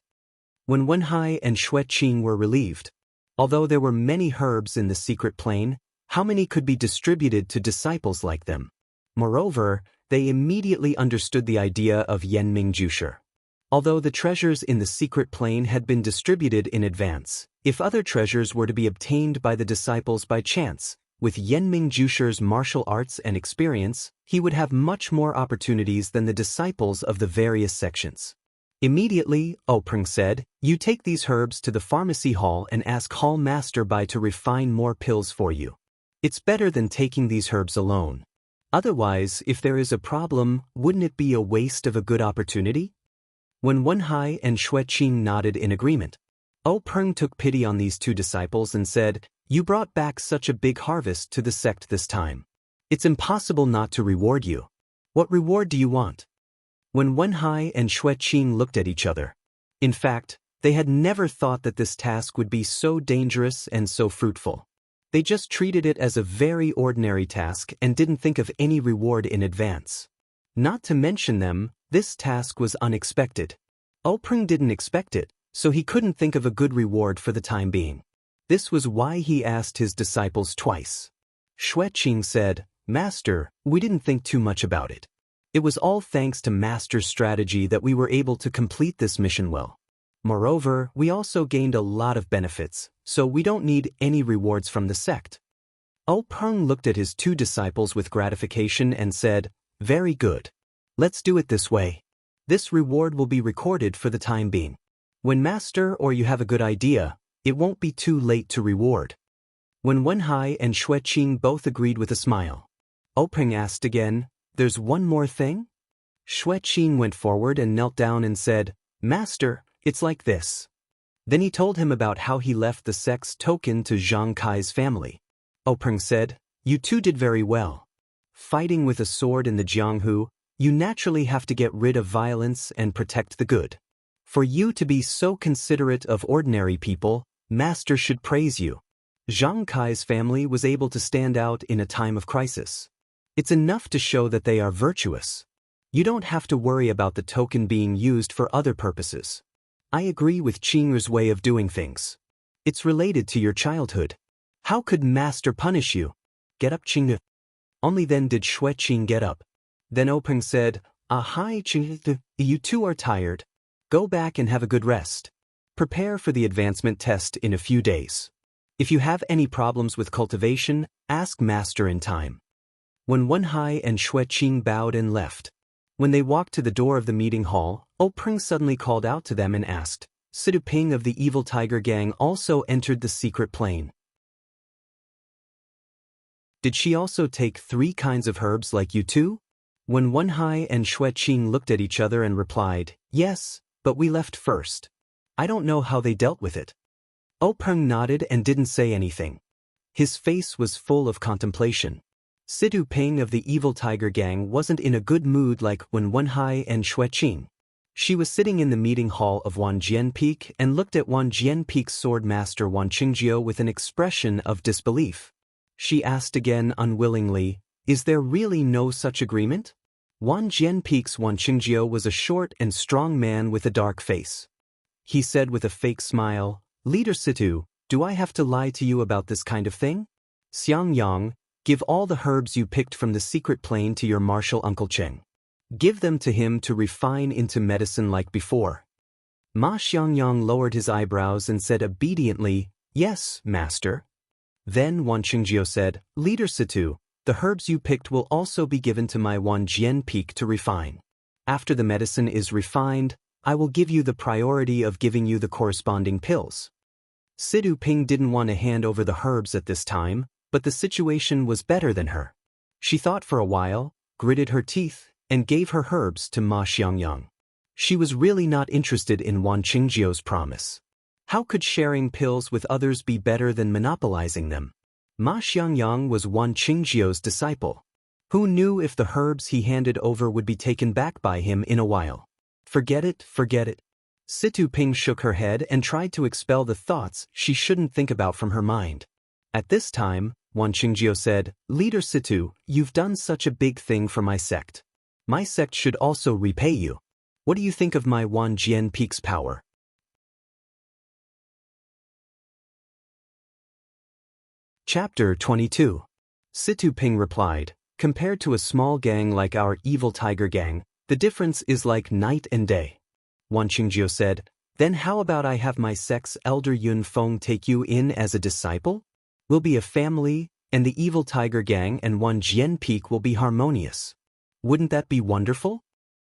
When Wenhai and Xueqing were relieved, although there were many herbs in the secret plane, how many could be distributed to disciples like them? Moreover, they immediately understood the idea of Yenming Jusher. Although the treasures in the secret plane had been distributed in advance, if other treasures were to be obtained by the disciples by chance, with Yenming Jusher's martial arts and experience, he would have much more opportunities than the disciples of the various sections. Immediately, Peng said, "You take these herbs to the pharmacy hall and ask Hall Master Bai to refine more pills for you. It's better than taking these herbs alone. Otherwise, if there is a problem, wouldn't it be a waste of a good opportunity?" When Wenhai and Xueqing nodded in agreement, Peng took pity on these 2 disciples and said, "You brought back such a big harvest to the sect this time. It's impossible not to reward you. What reward do you want?" When Wenhai and Xueqing looked at each other. In fact, they had never thought that this task would be so dangerous and so fruitful. They just treated it as a very ordinary task and didn't think of any reward in advance. Not to mention them, this task was unexpected. Peng didn't expect it, so he couldn't think of a good reward for the time being. This was why he asked his disciples twice. Xueqing said, "Master, we didn't think too much about it. It was all thanks to Master's strategy that we were able to complete this mission well. Moreover, we also gained a lot of benefits, so we don't need any rewards from the sect." Peng looked at his two disciples with gratification and said, "Very good. Let's do it this way. This reward will be recorded for the time being. When Master or you have a good idea, it won't be too late to reward." When Wenhai and Xueqing both agreed with a smile, Peng asked again, "There's one more thing?" Xueqing went forward and knelt down and said, "Master, it's like this." Then he told him about how he left the sect's token to Zhang Kai's family. Peng said, "You two did very well. Fighting with a sword in the Jianghu, you naturally have to get rid of violence and protect the good. For you to be so considerate of ordinary people, Master should praise you. Zhang Kai's family was able to stand out in a time of crisis. It's enough to show that they are virtuous. You don't have to worry about the token being used for other purposes. I agree with Qing's way of doing things. It's related to your childhood. How could Master punish you? Get up, Qing." Only then did Xueqing get up. Then Peng said, "Hi, Qing, you two are tired. Go back and have a good rest. Prepare for the advancement test in a few days. If you have any problems with cultivation, ask Master in time." When Wenhai and Xueqing bowed and left, when they walked to the door of the meeting hall, Peng suddenly called out to them and asked, "Sidu Ping of the Evil Tiger Gang also entered the secret plane. Did she also take 3 kinds of herbs like you two?" When Wenhai and Xueqing looked at each other and replied, "Yes, but we left first. I don't know how they dealt with it." Peng nodded and didn't say anything. His face was full of contemplation. Sidu Ping of the Evil Tiger Gang wasn't in a good mood like when Wenhai and Xueqing. She was sitting in the meeting hall of Wanjian Peak and looked at Wanjian Peak's sword master Wan Qingjio with an expression of disbelief. She asked again unwillingly, "Is there really no such agreement?" Wanjian Peak's Wan Qingjio was a short and strong man with a dark face. He said with a fake smile, "Leader Situ, do I have to lie to you about this kind of thing? Xiangyang, give all the herbs you picked from the secret plane to your martial Uncle Cheng. Give them to him to refine into medicine like before." Ma Xiangyang lowered his eyebrows and said obediently, "Yes, Master." Then Wan Qingjio said, "Leader Situ, the herbs you picked will also be given to my Wanjian Peak to refine. After the medicine is refined, I will give you the priority of giving you the corresponding pills." Sidu Ping didn't want to hand over the herbs at this time, but the situation was better than her. She thought for a while, gritted her teeth, and gave her herbs to Ma Xiangyang. She was really not interested in Wan Qingjio's promise. How could sharing pills with others be better than monopolizing them? Ma Xiangyang was Wan Qingjio's disciple. Who knew if the herbs he handed over would be taken back by him in a while? Forget it, forget it. Situ Ping shook her head and tried to expel the thoughts she shouldn't think about from her mind. At this time, Wan Qingjio said, "Leader Situ, you've done such a big thing for my sect. My sect should also repay you. What do you think of my Wanjian Peak's power?" Chapter 22. Situ Ping replied, "Compared to a small gang like our Evil Tiger Gang, the difference is like night and day." Wan Qingjio said, "Then how about I have my sect's elder Yun Feng take you in as a disciple? We'll be a family, and the Evil Tiger Gang and Wanjian Peak will be harmonious. Wouldn't that be wonderful?"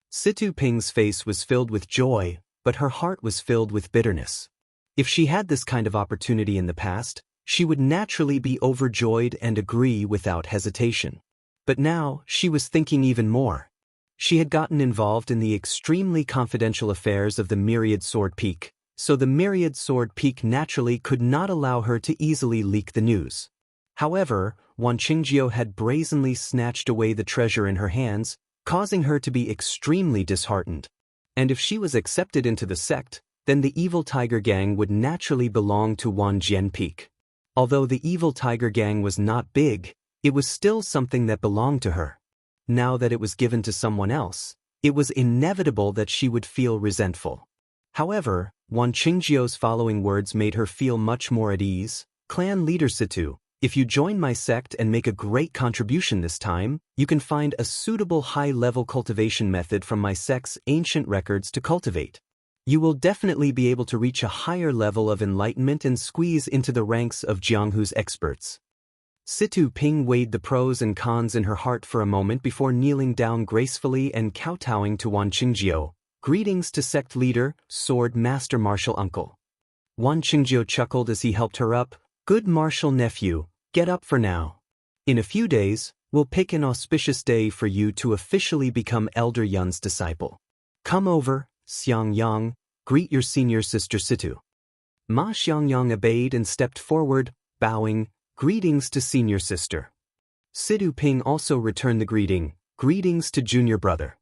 Situ Ping's face was filled with joy, but her heart was filled with bitterness. If she had this kind of opportunity in the past, she would naturally be overjoyed and agree without hesitation. But now, she was thinking even more. She had gotten involved in the extremely confidential affairs of the Myriad Sword Peak, so the Myriad Sword Peak naturally could not allow her to easily leak the news. However, Wan Qingjio had brazenly snatched away the treasure in her hands, causing her to be extremely disheartened. And if she was accepted into the sect, then the Evil Tiger Gang would naturally belong to Wanjian Peak. Although the Evil Tiger Gang was not big, it was still something that belonged to her. Now that it was given to someone else, it was inevitable that she would feel resentful. However, Wan Qingjiu's following words made her feel much more at ease. Clan leader Situ, if you join my sect and make a great contribution this time, you can find a suitable high-level cultivation method from my sect's ancient records to cultivate. You will definitely be able to reach a higher level of enlightenment and squeeze into the ranks of Jianghu's experts. Situ Ping weighed the pros and cons in her heart for a moment before kneeling down gracefully and kowtowing to Wan Qingjiu. Greetings to sect leader, sword master martial uncle. Wan Qingjiu chuckled as he helped her up. Good martial nephew, get up for now. In a few days, we'll pick an auspicious day for you to officially become Elder Yun's disciple. Come over, Xiangyang, greet your senior sister Situ. Ma Xiangyang obeyed and stepped forward, bowing, greetings to senior sister. Situ Ping also returned the greeting, greetings to junior brother.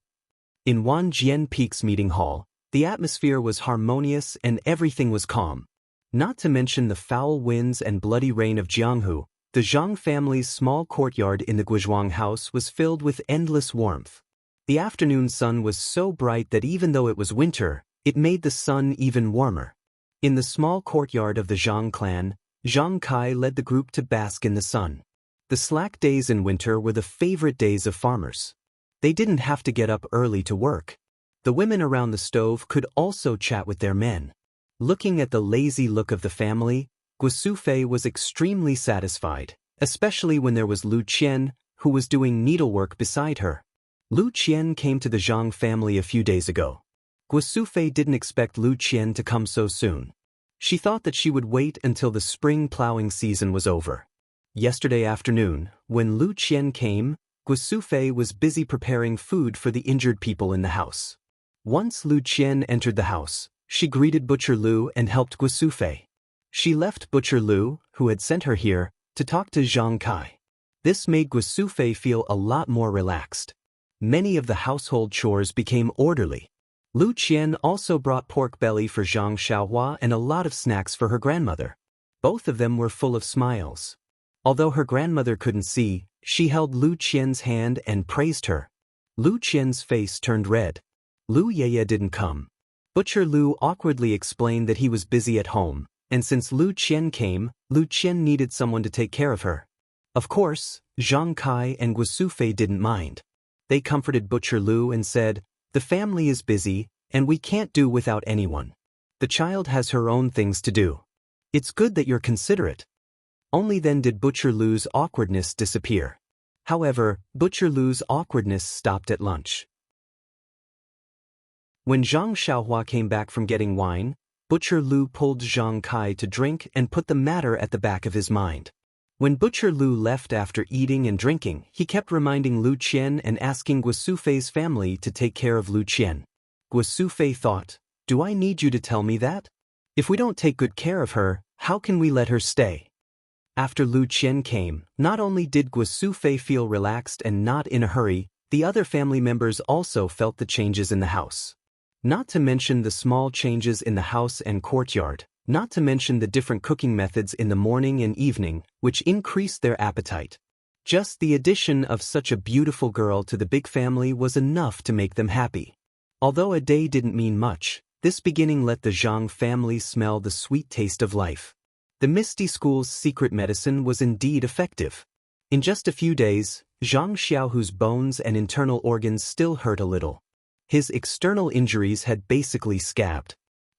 In Wan Jian Peak's meeting hall, the atmosphere was harmonious and everything was calm. Not to mention the foul winds and bloody rain of Jianghu, the Zhang family's small courtyard in the Guizhuang house was filled with endless warmth. The afternoon sun was so bright that even though it was winter, it made the sun even warmer. In the small courtyard of the Zhang clan, Zhang Kai led the group to bask in the sun. The slack days in winter were the favorite days of farmers. They didn't have to get up early to work. The women around the stove could also chat with their men. Looking at the lazy look of the family, Guosufei was extremely satisfied, especially when there was Lu Qian, who was doing needlework beside her. Lu Qian came to the Zhang family a few days ago. Guosufei didn't expect Lu Qian to come so soon. She thought that she would wait until the spring plowing season was over. Yesterday afternoon, when Lu Qian came, Guosufei was busy preparing food for the injured people in the house. Once Lu Qian entered the house, she greeted Butcher Lu and helped Guosufei. She left Butcher Lu, who had sent her here, to talk to Zhang Kai. This made Guosufei feel a lot more relaxed. Many of the household chores became orderly. Lu Qian also brought pork belly for Zhang Xiaohua and a lot of snacks for her grandmother. Both of them were full of smiles. Although her grandmother couldn't see, she held Lu Qian's hand and praised her. Lu Qian's face turned red. Lu Yeye didn't come. Butcher Lu awkwardly explained that he was busy at home, and since Lu Qian came, Lu Qian needed someone to take care of her. Of course, Zhang Kai and Guosufei didn't mind. They comforted Butcher Lu and said, "The family is busy, and we can't do without anyone. The child has her own things to do. It's good that you're considerate." Only then did Butcher Lu's awkwardness disappear. However, Butcher Lu's awkwardness stopped at lunch. When Zhang Xiaohua came back from getting wine, Butcher Lu pulled Zhang Kai to drink and put the matter at the back of his mind. When Butcher Lu left after eating and drinking, he kept reminding Lu Qian and asking Guosufei's family to take care of Lu Qian. Guosufei thought, "Do I need you to tell me that? If we don't take good care of her, how can we let her stay?" After Lu Qian came, not only did Guosufei feel relaxed and not in a hurry, the other family members also felt the changes in the house. Not to mention the small changes in the house and courtyard, not to mention the different cooking methods in the morning and evening, which increased their appetite. Just the addition of such a beautiful girl to the big family was enough to make them happy. Although a day didn't mean much, this beginning let the Zhang family smell the sweet taste of life. The Misty School's secret medicine was indeed effective. In just a few days, Zhang Xiaohu's bones and internal organs still hurt a little. His external injuries had basically scabbed.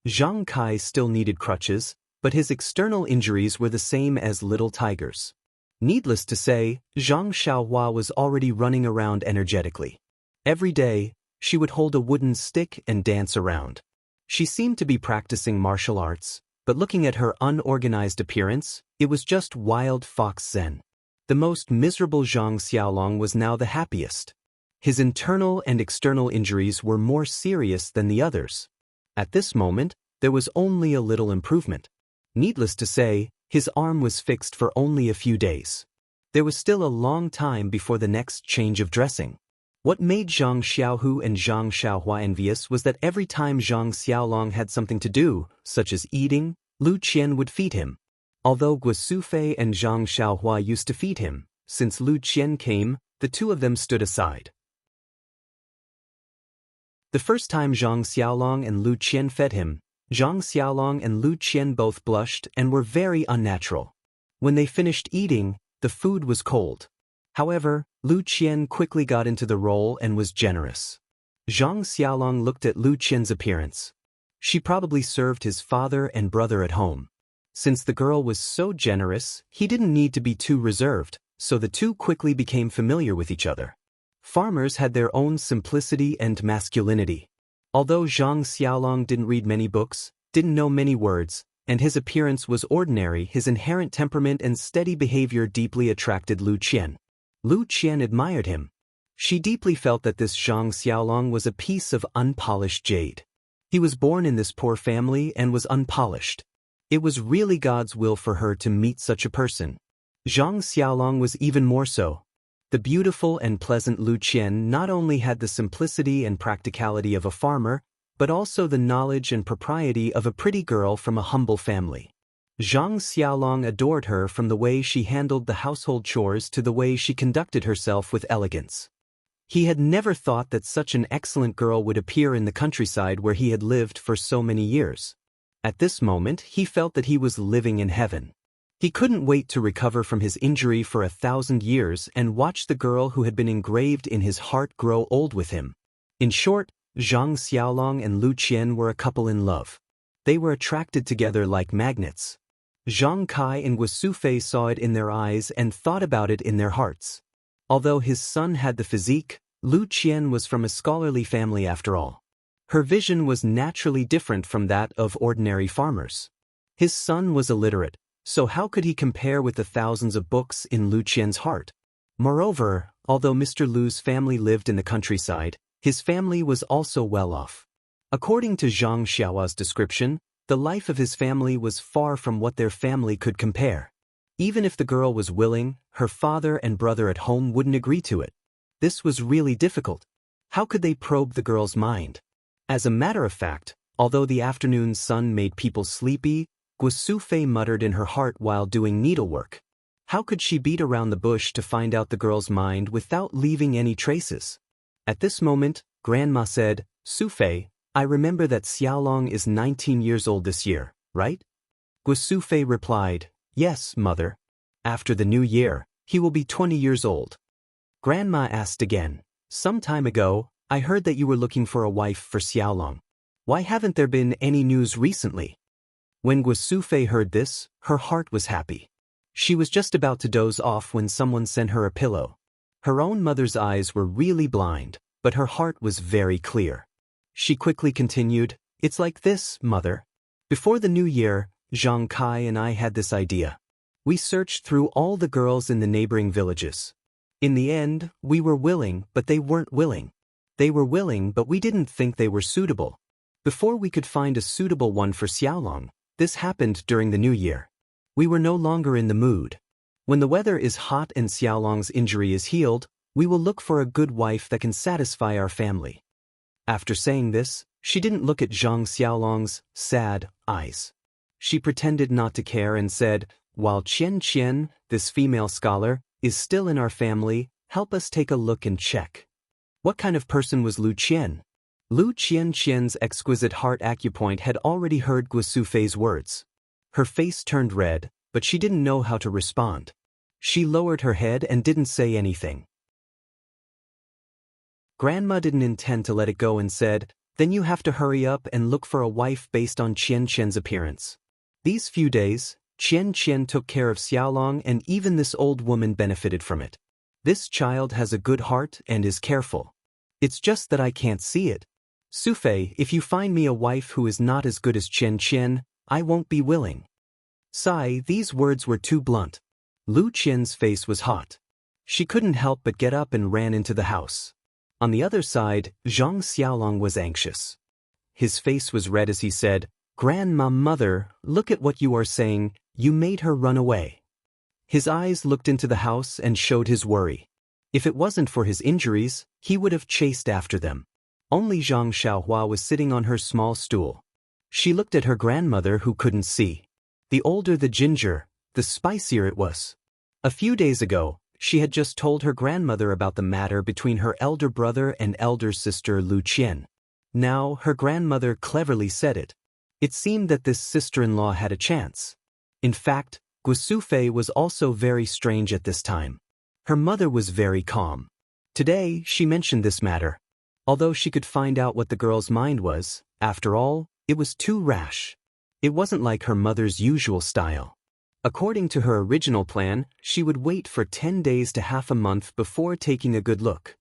Zhang Kai still needed crutches, but his external injuries were the same as little tigers. Needless to say, Zhang Xiaohua was already running around energetically. Every day, she would hold a wooden stick and dance around. She seemed to be practicing martial arts, but looking at her unorganized appearance, it was just wild fox zen. The most miserable Zhang Xiaolong was now the happiest. His internal and external injuries were more serious than the others. At this moment, there was only a little improvement. Needless to say, his arm was fixed for only a few days. There was still a long time before the next change of dressing. What made Zhang Xiaohu and Zhang Xiaohua envious was that every time Zhang Xiaolong had something to do, such as eating, Lu Qian would feed him. Although Guosufei and Zhang Xiaohua used to feed him, since Lu Qian came, the two of them stood aside. The first time Zhang Xiaolong and Lu Qian fed him, Zhang Xiaolong and Lu Qian both blushed and were very unnatural. When they finished eating, the food was cold. However, Lu Qian quickly got into the role and was generous. Zhang Xiaolong looked at Lu Qian's appearance. She probably served his father and brother at home. Since the girl was so generous, he didn't need to be too reserved, so the two quickly became familiar with each other. Farmers had their own simplicity and masculinity. Although Zhang Xiaolong didn't read many books, didn't know many words, and his appearance was ordinary, his inherent temperament and steady behavior deeply attracted Lu Qian. Lu Qian admired him. She deeply felt that this Zhang Xiaolong was a piece of unpolished jade. He was born in this poor family and was unpolished. It was really God's will for her to meet such a person. Zhang Xiaolong was even more so. The beautiful and pleasant Lu Qian not only had the simplicity and practicality of a farmer, but also the knowledge and propriety of a pretty girl from a humble family. Zhang Xiaolong adored her from the way she handled the household chores to the way she conducted herself with elegance. He had never thought that such an excellent girl would appear in the countryside where he had lived for so many years. At this moment, he felt that he was living in heaven. He couldn't wait to recover from his injury for 1,000 years and watch the girl who had been engraved in his heart grow old with him. In short, Zhang Xiaolong and Lu Qian were a couple in love. They were attracted together like magnets. Zhang Kai and Guosufei saw it in their eyes and thought about it in their hearts. Although his son had the physique, Lu Qian was from a scholarly family after all. Her vision was naturally different from that of ordinary farmers. His son was illiterate, so how could he compare with the thousands of books in Lu Qian's heart? Moreover, although Mr. Lu's family lived in the countryside, his family was also well off. According to Zhang Xiaohua's description, the life of his family was far from what their family could compare. Even if the girl was willing, her father and brother at home wouldn't agree to it. This was really difficult. How could they probe the girl's mind? As a matter of fact, although the afternoon sun made people sleepy, Guosufei muttered in her heart while doing needlework. How could she beat around the bush to find out the girl's mind without leaving any traces? At this moment, Grandma said, "Sufei, I remember that Xiaolong is 19 years old this year, right?" Guosufei replied, "Yes, mother. After the new year, he will be 20 years old." Grandma asked again, "Some time ago, I heard that you were looking for a wife for Xiaolong. Why haven't there been any news recently?" When Guosufei heard this, her heart was happy. She was just about to doze off when someone sent her a pillow. Her own mother's eyes were really blind, but her heart was very clear. She quickly continued, "It's like this, mother. Before the new year, Zhang Kai and I had this idea. We searched through all the girls in the neighboring villages. In the end, we were willing, but they weren't willing. They were willing, but we didn't think they were suitable. Before we could find a suitable one for Xiaolong, this happened during the new year. We were no longer in the mood. When the weather is hot and Xiaolong's injury is healed, we will look for a good wife that can satisfy our family." After saying this, she didn't look at Zhang Xiaolong's sad eyes. She pretended not to care and said, "While Qian Qian, this female scholar, is still in our family, help us take a look and check." What kind of person was Lu Qian? Lu Qian's exquisite heart acupoint had already heard Guosufei's words. Her face turned red, but she didn't know how to respond. She lowered her head and didn't say anything. Grandma didn't intend to let it go and said, "Then you have to hurry up and look for a wife based on Qian's appearance." These few days, Qian took care of Xiaolong and even this old woman benefited from it. This child has a good heart and is careful. It's just that I can't see it. Sufei, if you find me a wife who is not as good as Qian, I won't be willing. Sigh, these words were too blunt. Lu Qian's face was hot. She couldn't help but get up and ran into the house. On the other side, Zhang Xiaolong was anxious. His face was red as he said, "Grandma, mother, look at what you are saying, you made her run away." His eyes looked into the house and showed his worry. If it wasn't for his injuries, he would have chased after them. Only Zhang Xiaohua was sitting on her small stool. She looked at her grandmother who couldn't see. The older the ginger, the spicier it was. A few days ago, she had just told her grandmother about the matter between her elder brother and elder sister Lu Qian. Now, her grandmother cleverly said it. It seemed that this sister-in-law had a chance. In fact, Guosufei was also very strange at this time. Her mother was very calm. Today, she mentioned this matter. Although she could find out what the girl's mind was, after all, it was too rash. It wasn't like her mother's usual style. According to her original plan, she would wait for 10 days to half a month before taking a good look.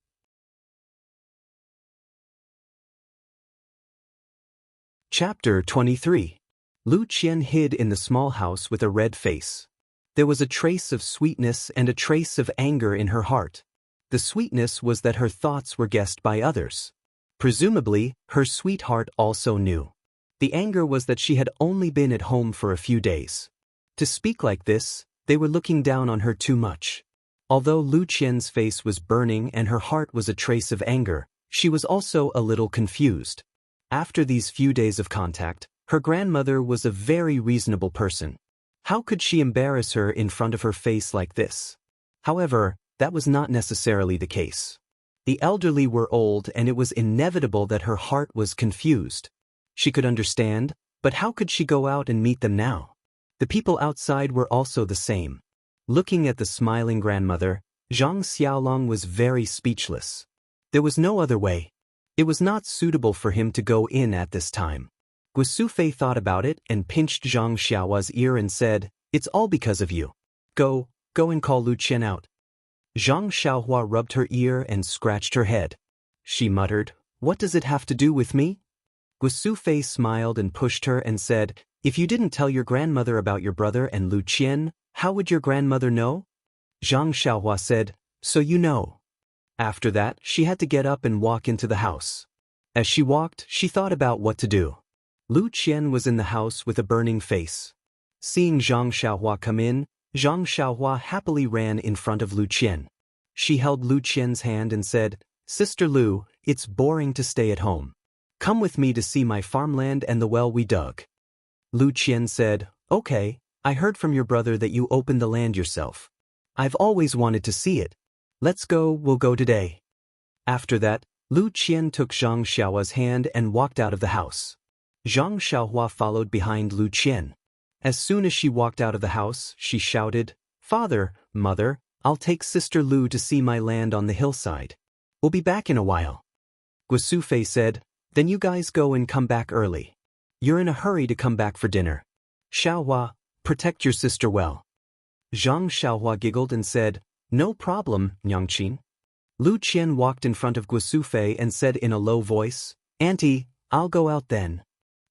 Chapter 23. Lu Qian hid in the small house with a red face. There was a trace of sweetness and a trace of anger in her heart. The sweetness was that her thoughts were guessed by others. Presumably, her sweetheart also knew. The anger was that she had only been at home for a few days. To speak like this, they were looking down on her too much. Although Lu Qian's face was burning and her heart was a trace of anger, she was also a little confused. After these few days of contact, her grandmother was a very reasonable person. How could she embarrass her in front of her face like this? However, that was not necessarily the case. The elderly were old and it was inevitable that her heart was confused. She could understand, but how could she go out and meet them now? The people outside were also the same. Looking at the smiling grandmother, Zhang Xiaolong was very speechless. There was no other way. It was not suitable for him to go in at this time. Guosufei thought about it and pinched Zhang Xiaohua's ear and said, "It's all because of you. Go and call Lu Qian out." Zhang Xiaohua rubbed her ear and scratched her head. She muttered, "What does it have to do with me?" Guosufei smiled and pushed her and said, "If you didn't tell your grandmother about your brother and Lu Qian, how would your grandmother know?" Zhang Xiaohua said, "So you know." After that, she had to get up and walk into the house. As she walked, she thought about what to do. Lu Qian was in the house with a burning face. Seeing Zhang Xiaohua come in, Zhang Xiaohua happily ran in front of Lu Qian. She held Lu Qian's hand and said, "Sister Lu, it's boring to stay at home. Come with me to see my farmland and the well we dug." Lu Qian said, "Okay, I heard from your brother that you opened the land yourself. I've always wanted to see it. We'll go today." After that, Lu Qian took Zhang Xiaohua's hand and walked out of the house. Zhang Xiaohua followed behind Lu Qian. As soon as she walked out of the house, she shouted, "Father, Mother, I'll take Sister Lu to see my land on the hillside. We'll be back in a while." Guosufei said, "Then you guys go and come back early. You're in a hurry to come back for dinner. Xiaohua, protect your sister well." Zhang Xiaohua giggled and said, "No problem, Nyangqin." Lu Qian walked in front of Guosufei and said in a low voice, "Auntie, I'll go out then."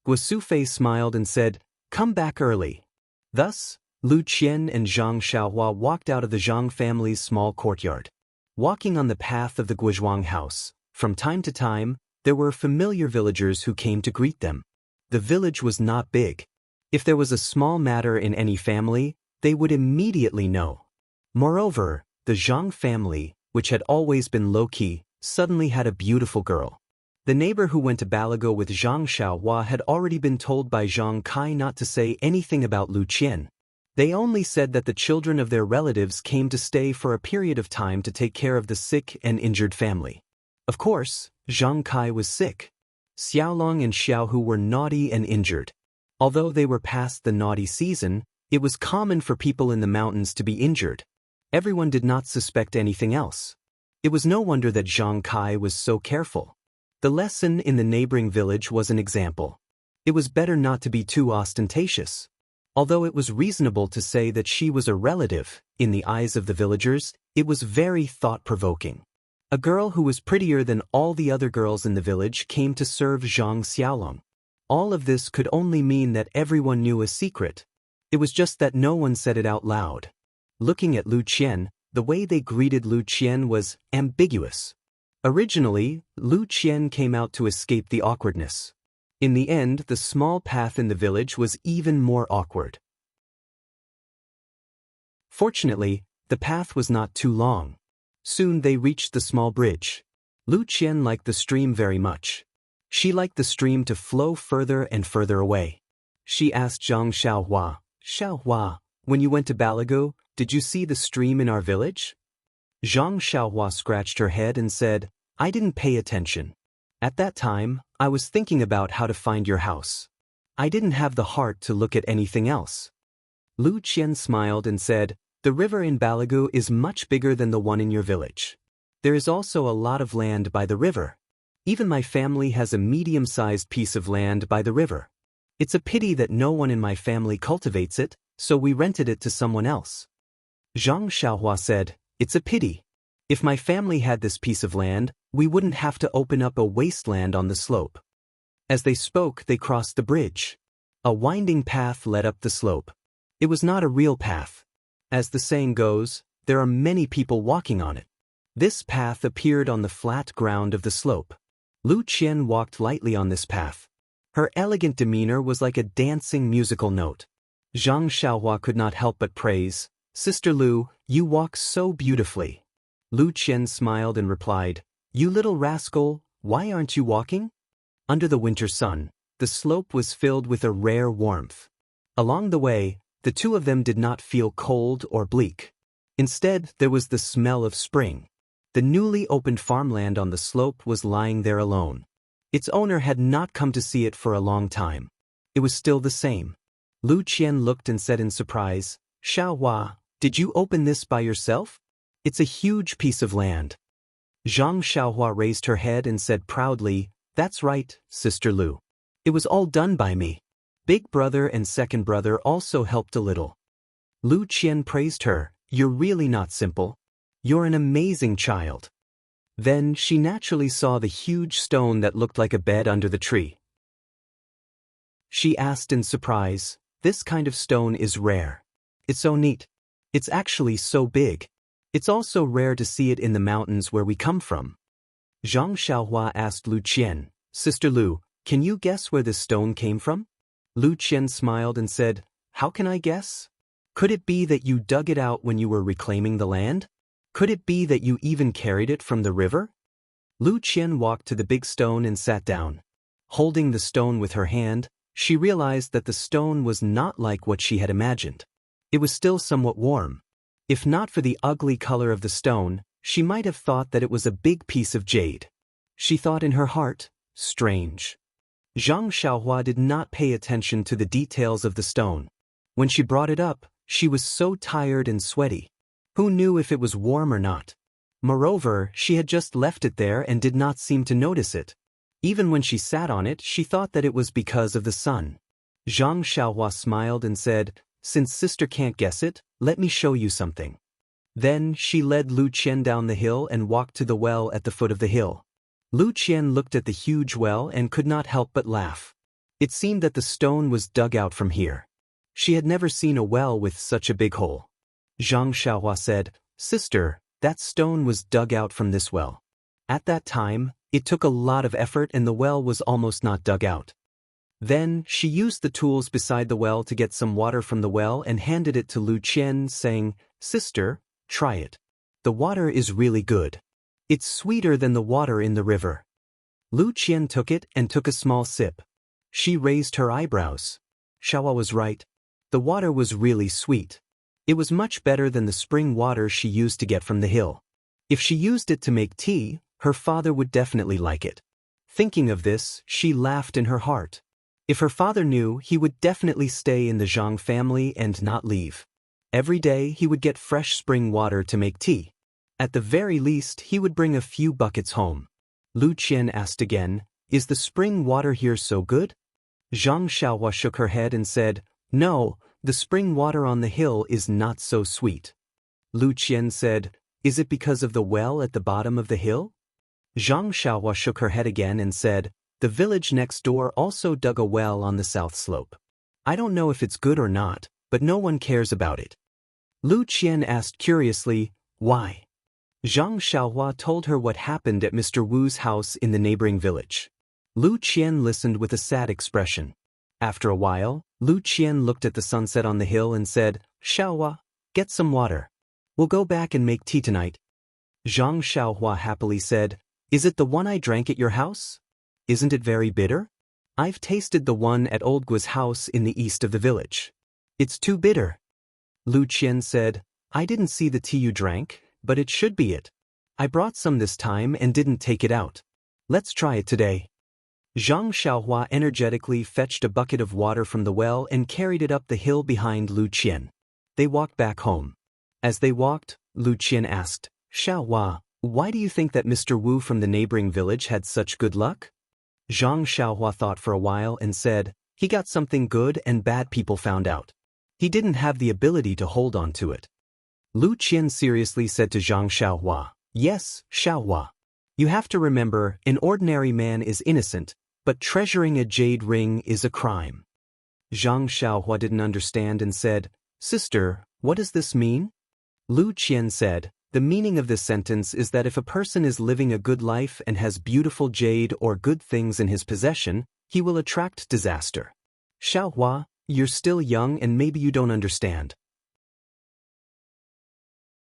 Guosufei smiled and said, "Come back early." Thus, Lu Qian and Zhang Xiaohua walked out of the Zhang family's small courtyard. Walking on the path of the Guozhuang house, from time to time, there were familiar villagers who came to greet them. The village was not big. If there was a small matter in any family, they would immediately know. Moreover, the Zhang family, which had always been low-key, suddenly had a beautiful girl. The neighbor who went to Balago with Zhang Xiaohua had already been told by Zhang Kai not to say anything about Lu Qian. They only said that the children of their relatives came to stay for a period of time to take care of the sick and injured family. Of course, Zhang Kai was sick. Xiaolong and Xiaohu were naughty and injured. Although they were past the naughty season, it was common for people in the mountains to be injured. Everyone did not suspect anything else. It was no wonder that Zhang Kai was so careful. The lesson in the neighboring village was an example. It was better not to be too ostentatious. Although it was reasonable to say that she was a relative, in the eyes of the villagers, it was very thought-provoking. A girl who was prettier than all the other girls in the village came to serve Zhang Xiaolong. All of this could only mean that everyone knew a secret. It was just that no one said it out loud. Looking at Lu Qian, the way they greeted Lu Qian was ambiguous. Originally, Lu Qian came out to escape the awkwardness. In the end, the small path in the village was even more awkward. Fortunately, the path was not too long. Soon they reached the small bridge. Lu Qian liked the stream very much. She liked the stream to flow further and further away. She asked Zhang Xiaohua, "Xiaohua, when you went to Balago, did you see the stream in our village?" Zhang Xiaohua scratched her head and said, "I didn't pay attention." At that time, I was thinking about how to find your house. I didn't have the heart to look at anything else. Lu Qian smiled and said, the river in Balagu is much bigger than the one in your village. There is also a lot of land by the river. Even my family has a medium-sized piece of land by the river. It's a pity that no one in my family cultivates it, so we rented it to someone else. Zhang Xiaohua said, it's a pity. If my family had this piece of land, we wouldn't have to open up a wasteland on the slope. As they spoke, they crossed the bridge. A winding path led up the slope. It was not a real path. As the saying goes, there are many people walking on it. This path appeared on the flat ground of the slope. Lu Qian walked lightly on this path. Her elegant demeanor was like a dancing musical note. Zhang Xiaohua could not help but praise, Sister Lu, you walk so beautifully. Lu Qian smiled and replied, you little rascal, why aren't you walking? Under the winter sun, the slope was filled with a rare warmth. Along the way, the two of them did not feel cold or bleak. Instead, there was the smell of spring. The newly opened farmland on the slope was lying there alone. Its owner had not come to see it for a long time. It was still the same. Lu Qian looked and said in surprise, Xiaohua, did you open this by yourself? It's a huge piece of land. Zhang Xiaohua raised her head and said proudly, that's right, Sister Lu. It was all done by me. Big brother and second brother also helped a little. Lu Qian praised her, you're really not simple. You're an amazing child. Then she naturally saw the huge stone that looked like a bed under the tree. She asked in surprise, this kind of stone is rare. It's so neat. It's actually so big. It's also rare to see it in the mountains where we come from. Zhang Xiaohua asked Lu Qian, Sister Lu, can you guess where this stone came from? Lu Qian smiled and said, how can I guess? Could it be that you dug it out when you were reclaiming the land? Could it be that you even carried it from the river? Lu Qian walked to the big stone and sat down. Holding the stone with her hand, she realized that the stone was not like what she had imagined. It was still somewhat warm. If not for the ugly color of the stone, she might have thought that it was a big piece of jade. She thought in her heart, strange. Zhang Xiaohua did not pay attention to the details of the stone. When she brought it up, she was so tired and sweaty. Who knew if it was warm or not? Moreover, she had just left it there and did not seem to notice it. Even when she sat on it, she thought that it was because of the sun. Zhang Xiaohua smiled and said, since sister can't guess it, let me show you something. Then she led Lu Qian down the hill and walked to the well at the foot of the hill. Lu Qian looked at the huge well and could not help but laugh. It seemed that the stone was dug out from here. She had never seen a well with such a big hole. Zhang Xiaohua said, Sister, that stone was dug out from this well. At that time, it took a lot of effort and the well was almost not dug out. Then, she used the tools beside the well to get some water from the well and handed it to Lu Qian, saying, Sister, try it. The water is really good. It's sweeter than the water in the river. Lu Qian took it and took a small sip. She raised her eyebrows. Xiaohua was right. The water was really sweet. It was much better than the spring water she used to get from the hill. If she used it to make tea, her father would definitely like it. Thinking of this, she laughed in her heart. If her father knew, he would definitely stay in the Zhang family and not leave. Every day he would get fresh spring water to make tea. At the very least, he would bring a few buckets home. Lu Qian asked again, is the spring water here so good? Zhang Xiaohua shook her head and said, no, the spring water on the hill is not so sweet. Lu Qian said, is it because of the well at the bottom of the hill? Zhang Xiaohua shook her head again and said, the village next door also dug a well on the south slope. I don't know if it's good or not, but no one cares about it. Lu Qian asked curiously, why? Zhang Xiaohua told her what happened at Mr. Wu's house in the neighboring village. Lu Qian listened with a sad expression. After a while, Lu Qian looked at the sunset on the hill and said, Xiaohua, get some water. We'll go back and make tea tonight. Zhang Xiaohua happily said, is it the one I drank at your house? Isn't it very bitter? I've tasted the one at Old Gua's house in the east of the village. It's too bitter. Lu Qian said, I didn't see the tea you drank, but it should be it. I brought some this time and didn't take it out. Let's try it today. Zhang Xiaohua energetically fetched a bucket of water from the well and carried it up the hill behind Lu Qian. They walked back home. As they walked, Lu Qian asked, Xiaohua, why do you think that Mr. Wu from the neighboring village had such good luck? Zhang Xiaohua thought for a while and said, he got something good and bad people found out. He didn't have the ability to hold on to it. Lu Qian seriously said to Zhang Xiaohua, yes, Xiaohua. You have to remember, an ordinary man is innocent, but treasuring a jade ring is a crime. Zhang Xiaohua didn't understand and said, Sister, what does this mean? Lu Qian said, the meaning of this sentence is that if a person is living a good life and has beautiful jade or good things in his possession, he will attract disaster. Xiaohua, you're still young and maybe you don't understand.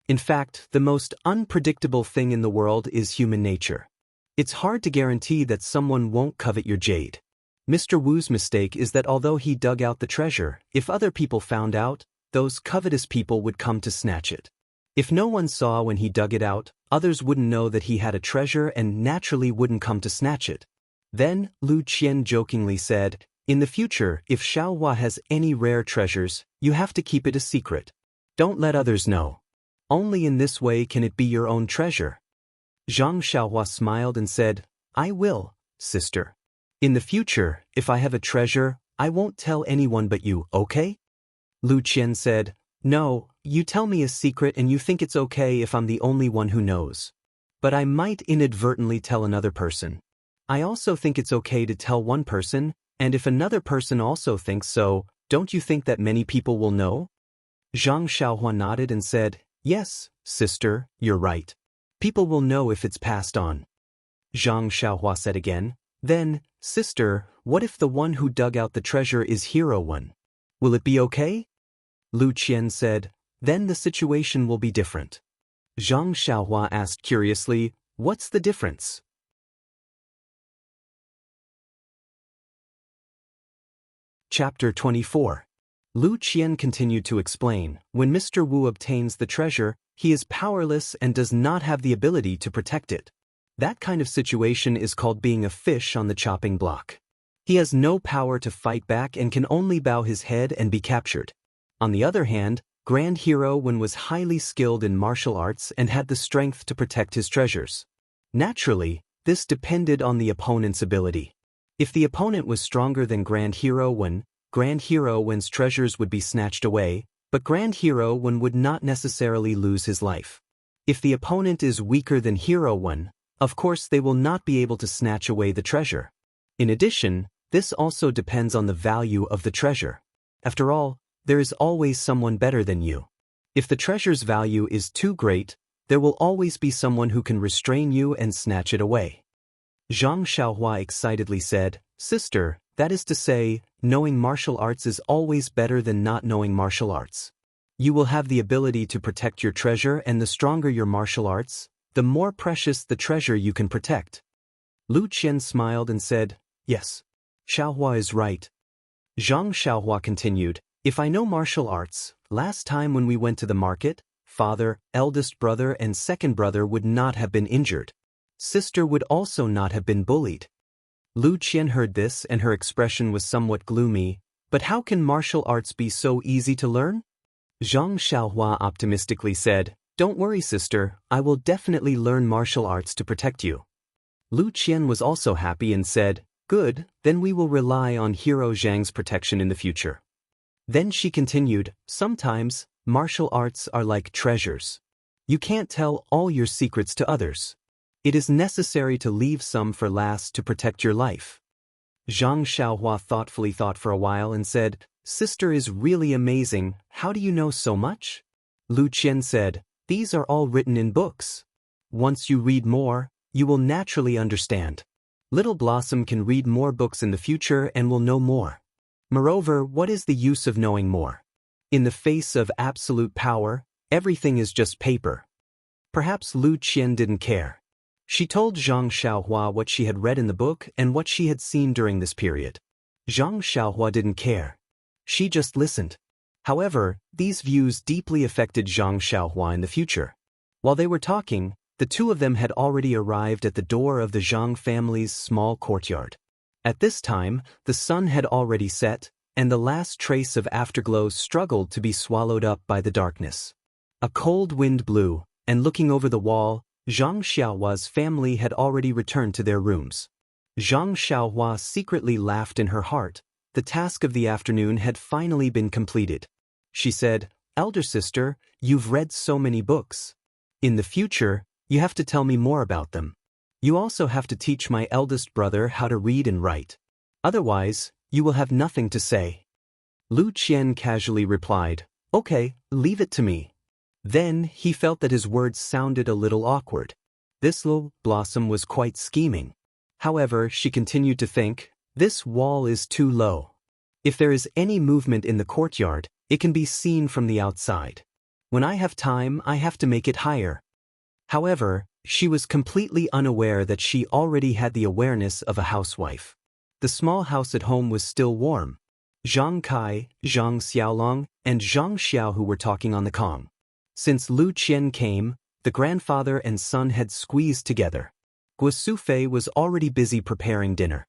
In fact, the most unpredictable thing in the world is human nature. It's hard to guarantee that someone won't covet your jade. Mr. Wu's mistake is that although he dug out the treasure, if other people found out, those covetous people would come to snatch it. If no one saw when he dug it out, others wouldn't know that he had a treasure and naturally wouldn't come to snatch it. Then, Lu Qian jokingly said, in the future, if Xiaohua has any rare treasures, you have to keep it a secret. Don't let others know. Only in this way can it be your own treasure. Zhang Xiaohua smiled and said, I will, sister. In the future, if I have a treasure, I won't tell anyone but you, okay? Lu Qian said, no, you tell me a secret and you think it's okay if I'm the only one who knows. But I might inadvertently tell another person. I also think it's okay to tell one person, and if another person also thinks so, don't you think that many people will know? Zhang Xiaohua nodded and said, yes, sister, you're right. People will know if it's passed on. Zhang Xiaohua said again, then, sister, what if the one who dug out the treasure is Hero One? Will it be okay? Lu Qian said, then the situation will be different. Zhang Xiaohua asked curiously, what's the difference? Chapter 24. Lu Qian continued to explain, when Mr. Wu obtains the treasure, he is powerless and does not have the ability to protect it. That kind of situation is called being a fish on the chopping block. He has no power to fight back and can only bow his head and be captured. On the other hand, Grand Hero Wen was highly skilled in martial arts and had the strength to protect his treasures. Naturally, this depended on the opponent's ability. If the opponent was stronger than Grand Hero Wen, Grand Hero Wen's treasures would be snatched away, but Grand Hero Wen would not necessarily lose his life. If the opponent is weaker than Hero Wen, of course they will not be able to snatch away the treasure. In addition, this also depends on the value of the treasure. After all, there is always someone better than you. If the treasure's value is too great, there will always be someone who can restrain you and snatch it away. Zhang Xiaohua excitedly said, sister, that is to say, knowing martial arts is always better than not knowing martial arts. You will have the ability to protect your treasure, and the stronger your martial arts, the more precious the treasure you can protect. Lu Qian smiled and said, yes, Xiaohua is right. Zhang Xiaohua continued, if I know martial arts, last time when we went to the market, father, eldest brother and second brother would not have been injured. Sister would also not have been bullied. Lu Qian heard this and her expression was somewhat gloomy, but how can martial arts be so easy to learn? Zhang Xiaohua optimistically said, don't worry sister, I will definitely learn martial arts to protect you. Lu Qian was also happy and said, good, then we will rely on Hero Zhang's protection in the future. Then she continued, sometimes, martial arts are like treasures. You can't tell all your secrets to others. It is necessary to leave some for last to protect your life. Zhang Xiaohua thoughtfully thought for a while and said, sister is really amazing, how do you know so much? Lu Qian said, these are all written in books. Once you read more, you will naturally understand. Little Blossom can read more books in the future and will know more. Moreover, what is the use of knowing more? In the face of absolute power, everything is just paper. Perhaps Lu Qian didn't care. She told Zhang Xiaohua what she had read in the book and what she had seen during this period. Zhang Xiaohua didn't care. She just listened. However, these views deeply affected Zhang Xiaohua in the future. While they were talking, The two of them had already arrived at the door of the Zhang family's small courtyard. At this time, the sun had already set, and the last trace of afterglow struggled to be swallowed up by the darkness. A cold wind blew, and looking over the wall, Zhang Xiaohua's family had already returned to their rooms. Zhang Xiaohua secretly laughed in her heart. The task of the afternoon had finally been completed. She said, "Elder sister, you've read so many books. In the future, you have to tell me more about them. You also have to teach my eldest brother how to read and write. Otherwise, you will have nothing to say." Lu Qian casually replied, "Okay, leave it to me." Then he felt that his words sounded a little awkward. This little blossom was quite scheming. However, she continued to think, this wall is too low. If there is any movement in the courtyard, it can be seen from the outside. When I have time, I have to make it higher. However, she was completely unaware that she already had the awareness of a housewife. The small house at home was still warm. Zhang Kai, Zhang Xiaolong, and Zhang Xiaohu were talking on the Kong. Since Lu Qian came, the grandfather and son had squeezed together. Guo Sufei was already busy preparing dinner.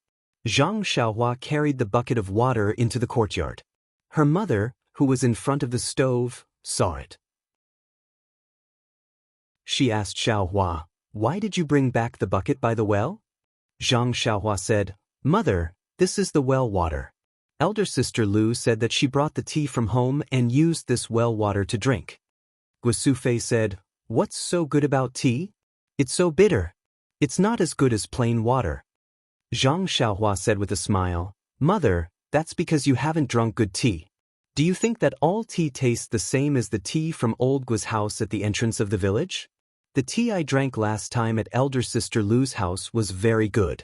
Zhang Xiaohua carried the bucket of water into the courtyard. Her mother, who was in front of the stove, saw it. She asked Xiaohua, "Why did you bring back the bucket by the well?" Zhang Xiaohua said, "Mother, this is the well water. Elder sister Lu said that she brought the tea from home and used this well water to drink." Guo Sufei said, "What's so good about tea? It's so bitter. It's not as good as plain water." Zhang Xiaohua said with a smile, "Mother, that's because you haven't drunk good tea. Do you think that all tea tastes the same as the tea from old Guo's house at the entrance of the village? The tea I drank last time at elder sister Lu's house was very good."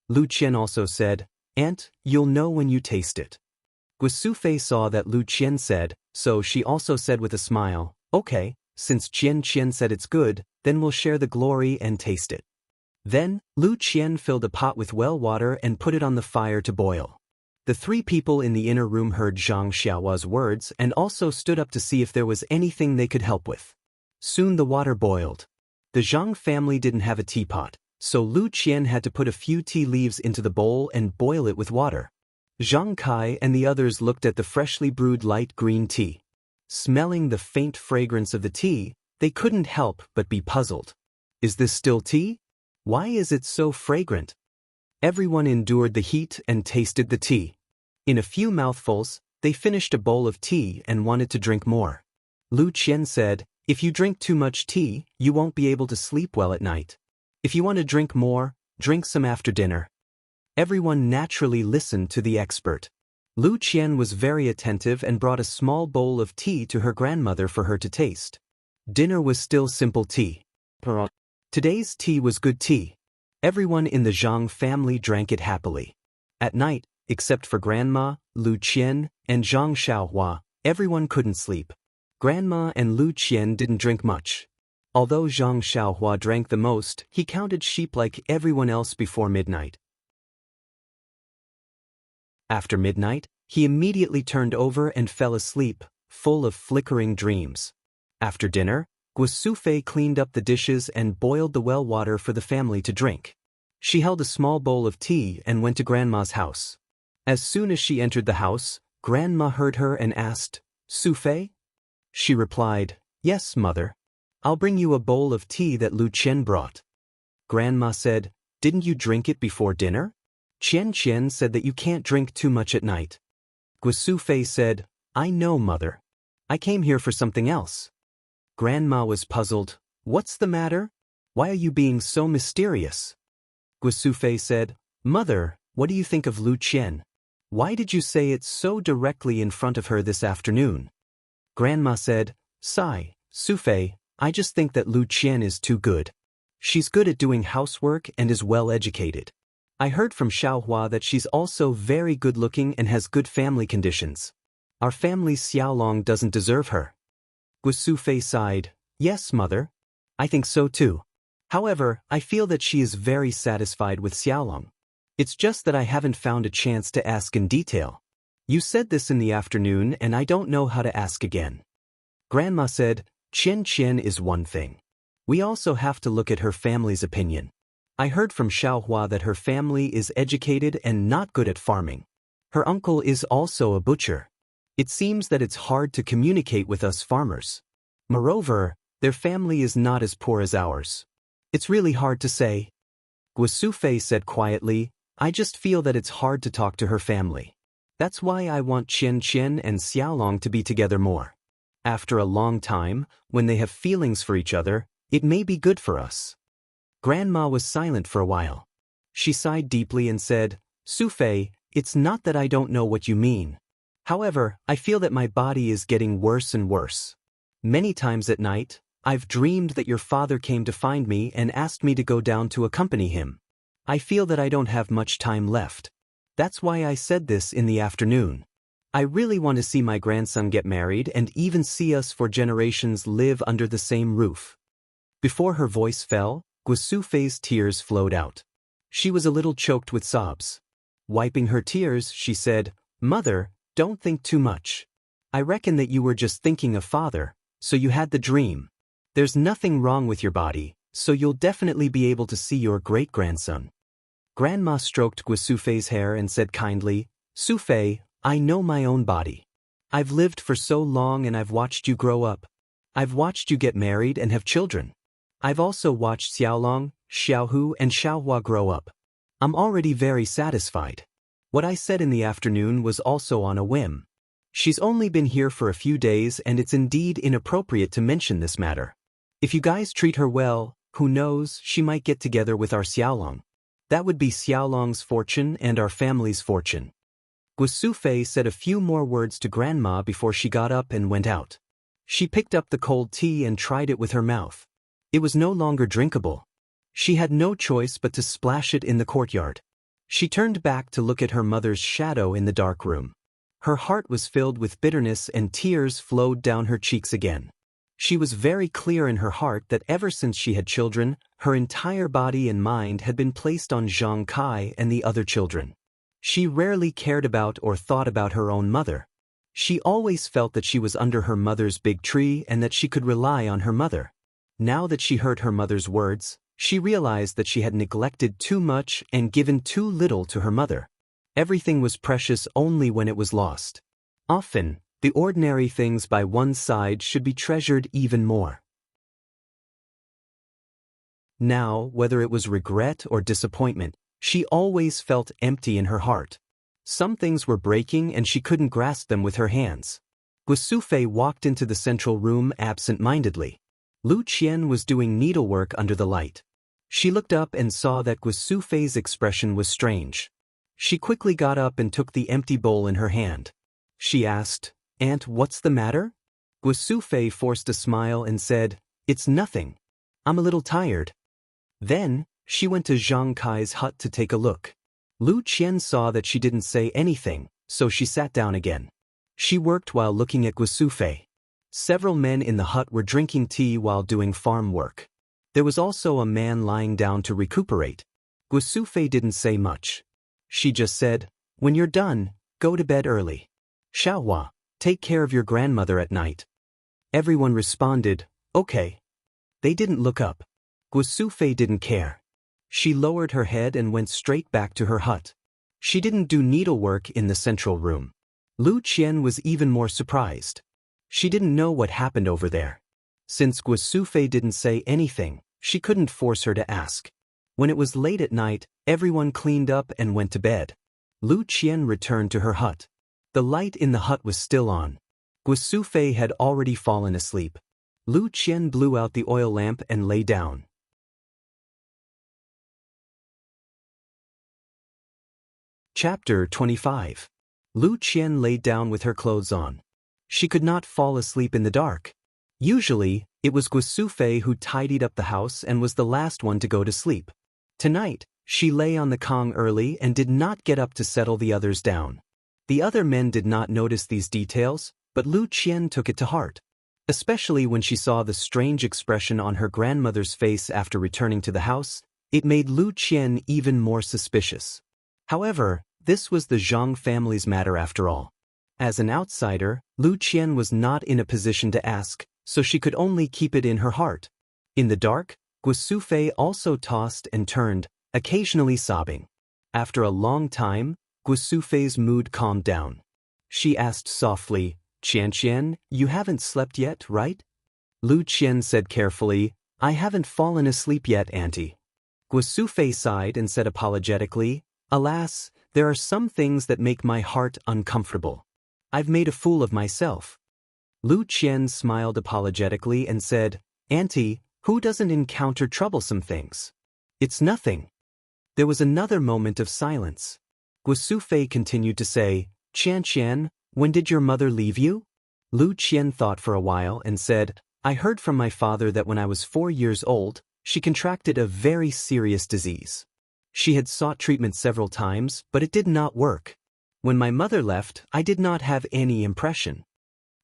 Lu Qian also said, "Aunt, you'll know when you taste it." Guo Sufei saw that Lu Qian said, so she also said with a smile, "Okay, since Qian said it's good, then we'll share the glory and taste it." Then, Lu Qian filled a pot with well water and put it on the fire to boil. The three people in the inner room heard Zhang Xiaohua's words and also stood up to see if there was anything they could help with. Soon the water boiled. The Zhang family didn't have a teapot, so Lu Qian had to put a few tea leaves into the bowl and boil it with water. Zhang Kai and the others looked at the freshly brewed light green tea. Smelling the faint fragrance of the tea, they couldn't help but be puzzled. Is this still tea? Why is it so fragrant? Everyone endured the heat and tasted the tea. In a few mouthfuls, they finished a bowl of tea and wanted to drink more. Lu Qian said, "If you drink too much tea, you won't be able to sleep well at night. If you want to drink more, drink some after dinner." Everyone naturally listened to the expert. Lu Qian was very attentive and brought a small bowl of tea to her grandmother for her to taste. Dinner was still simple tea. Today's tea was good tea. Everyone in the Zhang family drank it happily. At night, except for Grandma, Lu Qian, and Zhang Xiaohua, everyone couldn't sleep. Grandma and Lu Qian didn't drink much. Although Zhang Xiaohua drank the most, he counted sheep like everyone else before midnight. After midnight, he immediately turned over and fell asleep, full of flickering dreams. After dinner, Guo Sufei cleaned up the dishes and boiled the well water for the family to drink. She held a small bowl of tea and went to Grandma's house. As soon as she entered the house, Grandma heard her and asked, "Sufei?" She replied, "Yes, mother. I'll bring you a bowl of tea that Lu Qian brought." Grandma said, "Didn't you drink it before dinner? Qian said that you can't drink too much at night." Guo Sufei said, "I know, mother. I came here for something else." Grandma was puzzled. "What's the matter? Why are you being so mysterious?" Guo Sufei said, "Mother, what do you think of Lu Qian? Why did you say it so directly in front of her this afternoon?" Grandma said, Sufei, I just think that Lu Qian is too good. She's good at doing housework and is well educated. I heard from Xiaohua that she's also very good looking and has good family conditions. Our family's Xiaolong doesn't deserve her." Guo Sufei sighed, "Yes, mother. I think so too. However, I feel that she is very satisfied with Xiaolong. It's just that I haven't found a chance to ask in detail. You said this in the afternoon and I don't know how to ask again." Grandma said, Qian is one thing. We also have to look at her family's opinion. I heard from Xiaohua that her family is educated and not good at farming. Her uncle is also a butcher. It seems that it's hard to communicate with us farmers. Moreover, their family is not as poor as ours. It's really hard to say. Guosufei said quietly, I just feel that it's hard to talk to her family. That's why I want Qian Qian and Xiaolong to be together more. After a long time, when they have feelings for each other, it may be good for us. Grandma was silent for a while. She sighed deeply and said, Sufei, it's not that I don't know what you mean. However, I feel that my body is getting worse and worse. Many times at night, I've dreamed that your father came to find me and asked me to go down to accompany him. I feel that I don't have much time left. That's why I said this in the afternoon. I really want to see my grandson get married and even see us for generations live under the same roof. Before her voice fell, Guosufei's tears flowed out. She was a little choked with sobs. Wiping her tears, she said, Mother, don't think too much. I reckon that you were just thinking of father, so you had the dream. There's nothing wrong with your body, so you'll definitely be able to see your great-grandson. Grandma stroked Guosufei's hair and said kindly, Sufei, I know my own body. I've lived for so long and I've watched you grow up. I've watched you get married and have children. I've also watched Xiaolong, Xiaohu and Xiaohua grow up. I'm already very satisfied. What I said in the afternoon was also on a whim. She's only been here for a few days and it's indeed inappropriate to mention this matter. If you guys treat her well, who knows, she might get together with our Xiaolong. That would be Xiaolong's fortune and our family's fortune. Guosufei said a few more words to Grandma before she got up and went out. She picked up the cold tea and tried it with her mouth. It was no longer drinkable. She had no choice but to splash it in the courtyard. She turned back to look at her mother's shadow in the dark room. Her heart was filled with bitterness and tears flowed down her cheeks again. She was very clear in her heart that ever since she had children, her entire body and mind had been placed on Zhang Kai and the other children. She rarely cared about or thought about her own mother. She always felt that she was under her mother's big tree and that she could rely on her mother. Now that she heard her mother's words, she realized that she had neglected too much and given too little to her mother. Everything was precious only when it was lost. Often, the ordinary things by one's side should be treasured even more. Now, whether it was regret or disappointment, she always felt empty in her heart. Some things were breaking and she couldn't grasp them with her hands. Guosufei walked into the central room absent-mindedly. Lu Qian was doing needlework under the light. She looked up and saw that Guosufei's expression was strange. She quickly got up and took the empty bowl in her hand. She asked, Aunt, what's the matter? Guosufei forced a smile and said, It's nothing. I'm a little tired. Then, she went to Zhang Kai's hut to take a look. Lu Qian saw that she didn't say anything, so she sat down again. She worked while looking at Guosufei. Several men in the hut were drinking tea while doing farm work. There was also a man lying down to recuperate. Guosufei didn't say much. She just said, When you're done, go to bed early. Xiaohua, take care of your grandmother at night. Everyone responded, Okay. They didn't look up. Guosufei didn't care. She lowered her head and went straight back to her hut. She didn't do needlework in the central room. Lu Qian was even more surprised. She didn't know what happened over there. Since Guosufei didn't say anything, she couldn't force her to ask. When it was late at night, everyone cleaned up and went to bed. Lu Qian returned to her hut. The light in the hut was still on. Guosufei had already fallen asleep. Lu Qian blew out the oil lamp and lay down. Chapter 25. Lu Qian lay down with her clothes on. She could not fall asleep in the dark. Usually, it was Guosufei who tidied up the house and was the last one to go to sleep. Tonight, she lay on the Kong early and did not get up to settle the others down. The other men did not notice these details, but Lu Qian took it to heart. Especially when she saw the strange expression on her grandmother's face after returning to the house, it made Lu Qian even more suspicious. However, this was the Zhang family's matter after all. As an outsider, Lu Qian was not in a position to ask, so she could only keep it in her heart. In the dark, Guosufei also tossed and turned, occasionally sobbing. After a long time, Guosufei's mood calmed down. She asked softly, "Qian, you haven't slept yet, right?" Lu Qian said carefully, "I haven't fallen asleep yet, auntie." Guosufei sighed and said apologetically, "Alas, there are some things that make my heart uncomfortable. I've made a fool of myself." Lu Qian smiled apologetically and said, "Auntie, who doesn't encounter troublesome things? It's nothing." There was another moment of silence. Guosufei continued to say, "Qian, when did your mother leave you?" Lu Qian thought for a while and said, "I heard from my father that when I was 4 years old, she contracted a very serious disease. She had sought treatment several times, but it did not work. When my mother left, I did not have any impression."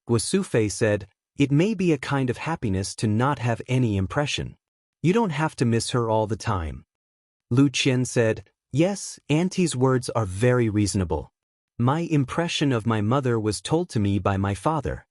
Guosufei said, "It may be a kind of happiness to not have any impression. You don't have to miss her all the time." Lu Qian said, "Yes, auntie's words are very reasonable. My impression of my mother was told to me by my father.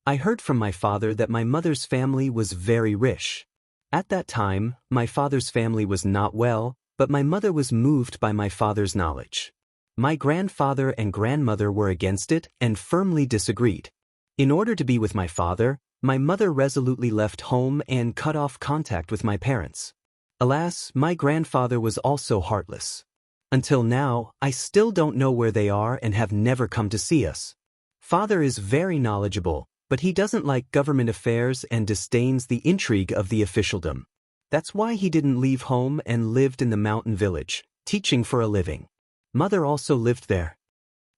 I heard from my father that my mother's family was very rich. At that time, my father's family was not well, but my mother was moved by my father's knowledge. My grandfather and grandmother were against it and firmly disagreed. In order to be with my father, my mother resolutely left home and cut off contact with my parents. Alas, my grandfather was also heartless. Until now, I still don't know where they are and have never come to see us. Father is very knowledgeable, but he doesn't like government affairs and disdains the intrigue of the officialdom. That's why he didn't leave home and lived in the mountain village, teaching for a living. Mother also lived there."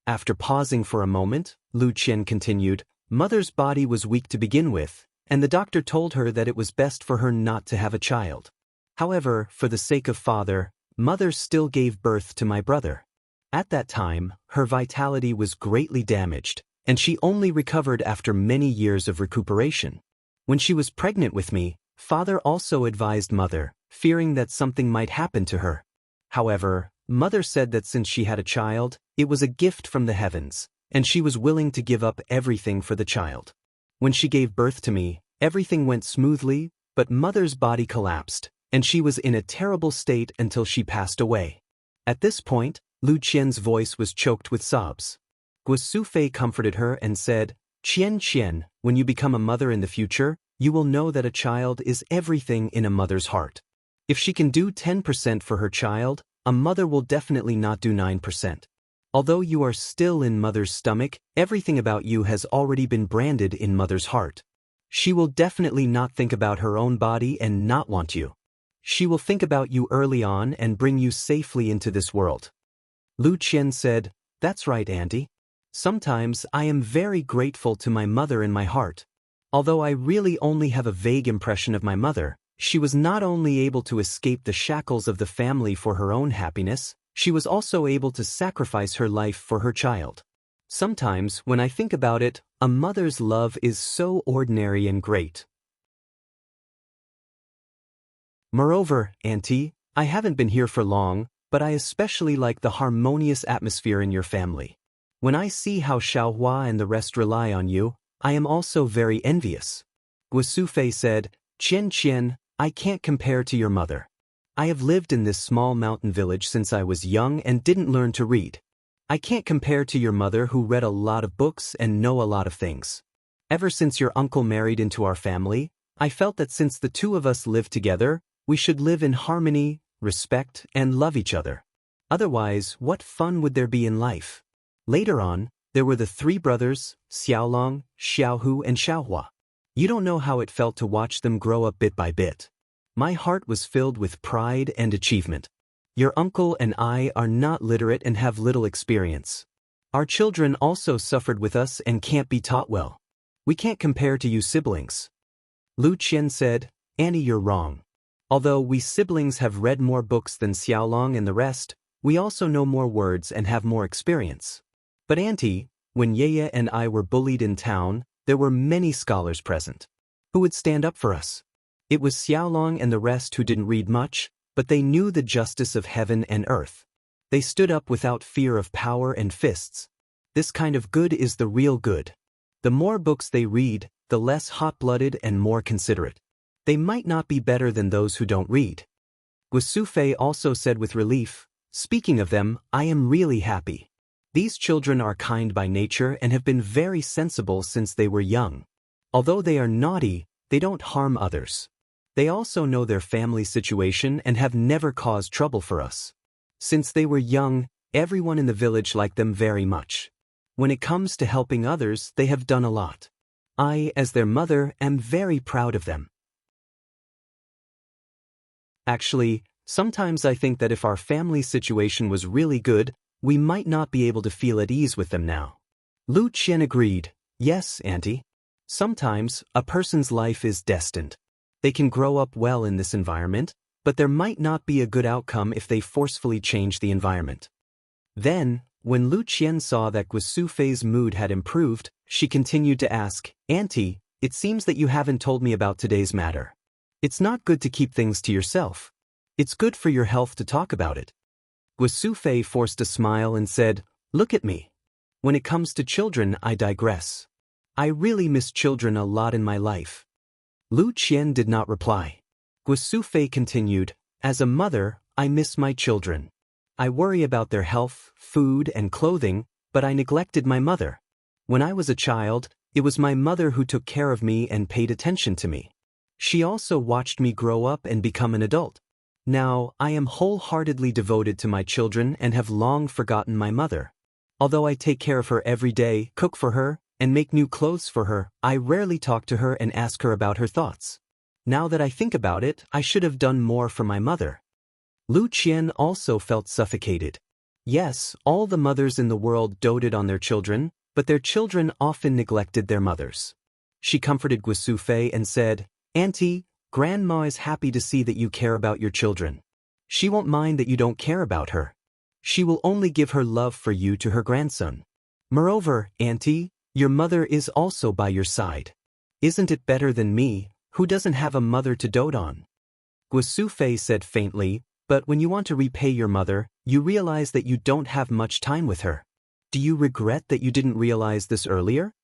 After pausing for a moment, Lu Qian continued, "Mother's body was weak to begin with, and the doctor told her that it was best for her not to have a child. However, for the sake of father, Mother still gave birth to my brother. At that time, her vitality was greatly damaged, and she only recovered after many years of recuperation. When she was pregnant with me, Father also advised Mother, fearing that something might happen to her. However, Mother said that since she had a child, it was a gift from the heavens, and she was willing to give up everything for the child. When she gave birth to me, everything went smoothly, but Mother's body collapsed, and she was in a terrible state until she passed away." At this point, Lu Qian's voice was choked with sobs. Guosufei comforted her and said, "Qian, when you become a mother in the future, you will know that a child is everything in a mother's heart. If she can do 10% for her child, a mother will definitely not do 9%. Although you are still in mother's stomach, everything about you has already been branded in mother's heart. She will definitely not think about her own body and not want you. She will think about you early on and bring you safely into this world." Lu Qian said, "That's right, auntie. Sometimes I am very grateful to my mother in my heart. Although I really only have a vague impression of my mother, she was not only able to escape the shackles of the family for her own happiness, she was also able to sacrifice her life for her child. Sometimes, when I think about it, a mother's love is so ordinary and great. Moreover, auntie, I haven't been here for long, but I especially like the harmonious atmosphere in your family. When I see how Xiaohua and the rest rely on you, I am also very envious." Guosufei said, "Qian, I can't compare to your mother. I have lived in this small mountain village since I was young and didn't learn to read. I can't compare to your mother who read a lot of books and know a lot of things. Ever since your uncle married into our family, I felt that since the two of us live together, we should live in harmony, respect, and love each other. Otherwise, what fun would there be in life?" Later on, there were the 3 brothers, Xiaolong, Xiaohu, and Xiaohua. You don't know how it felt to watch them grow up bit by bit. My heart was filled with pride and achievement. Your uncle and I are not literate and have little experience. Our children also suffered with us and can't be taught well. We can't compare to you siblings." Lu Qian said, "Annie, you're wrong. Although we siblings have read more books than Xiaolong and the rest, we also know more words and have more experience. But auntie, when Yeye and I were bullied in town, there were many scholars present. Who would stand up for us? It was Xiaolong and the rest who didn't read much, but they knew the justice of heaven and earth. They stood up without fear of power and fists. This kind of good is the real good. The more books they read, the less hot-blooded and more considerate. They might not be better than those who don't read. Guosufei also said with relief, "Speaking of them, I am really happy. These children are kind by nature and have been very sensible since they were young. Although they are naughty, they don't harm others. They also know their family situation and have never caused trouble for us. Since they were young, everyone in the village liked them very much. When it comes to helping others, they have done a lot. I, as their mother, am very proud of them. Actually, sometimes I think that if our family situation was really good, we might not be able to feel at ease with them now." Lu Qian agreed. "Yes, Auntie. Sometimes, a person's life is destined. They can grow up well in this environment, but there might not be a good outcome if they forcefully change the environment." Then, when Lu Qian saw that Guosufei's mood had improved, she continued to ask, "Auntie, it seems that you haven't told me about today's matter. It's not good to keep things to yourself. It's good for your health to talk about it." Guosufei forced a smile and said, "Look at me. When it comes to children, I digress. I really miss children a lot in my life." Lu Qian did not reply. Guosufei continued, "As a mother, I miss my children. I worry about their health, food, and clothing, but I neglected my mother. When I was a child, it was my mother who took care of me and paid attention to me. She also watched me grow up and become an adult. Now, I am wholeheartedly devoted to my children and have long forgotten my mother. Although I take care of her every day, cook for her, and make new clothes for her, I rarely talk to her and ask her about her thoughts. Now that I think about it, I should have done more for my mother." Lu Qian also felt suffocated. Yes, all the mothers in the world doted on their children, but their children often neglected their mothers. She comforted Guosufei and said, "Auntie, Grandma is happy to see that you care about your children. She won't mind that you don't care about her. She will only give her love for you to her grandson. Moreover, Auntie, your mother is also by your side. Isn't it better than me, who doesn't have a mother to dote on?" Guosufei said faintly, "But when you want to repay your mother, you realize that you don't have much time with her. Do you regret that you didn't realize this earlier?"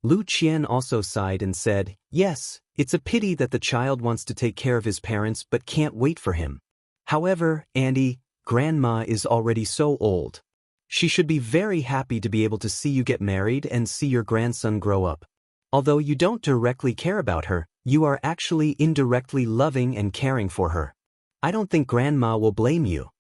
Lu Qian also sighed and said, "Yes, it's a pity that the child wants to take care of his parents but can't wait for him. However, Auntie, Grandma is already so old. She should be very happy to be able to see you get married and see your grandson grow up. Although you don't directly care about her, you are actually indirectly loving and caring for her. I don't think Grandma will blame you."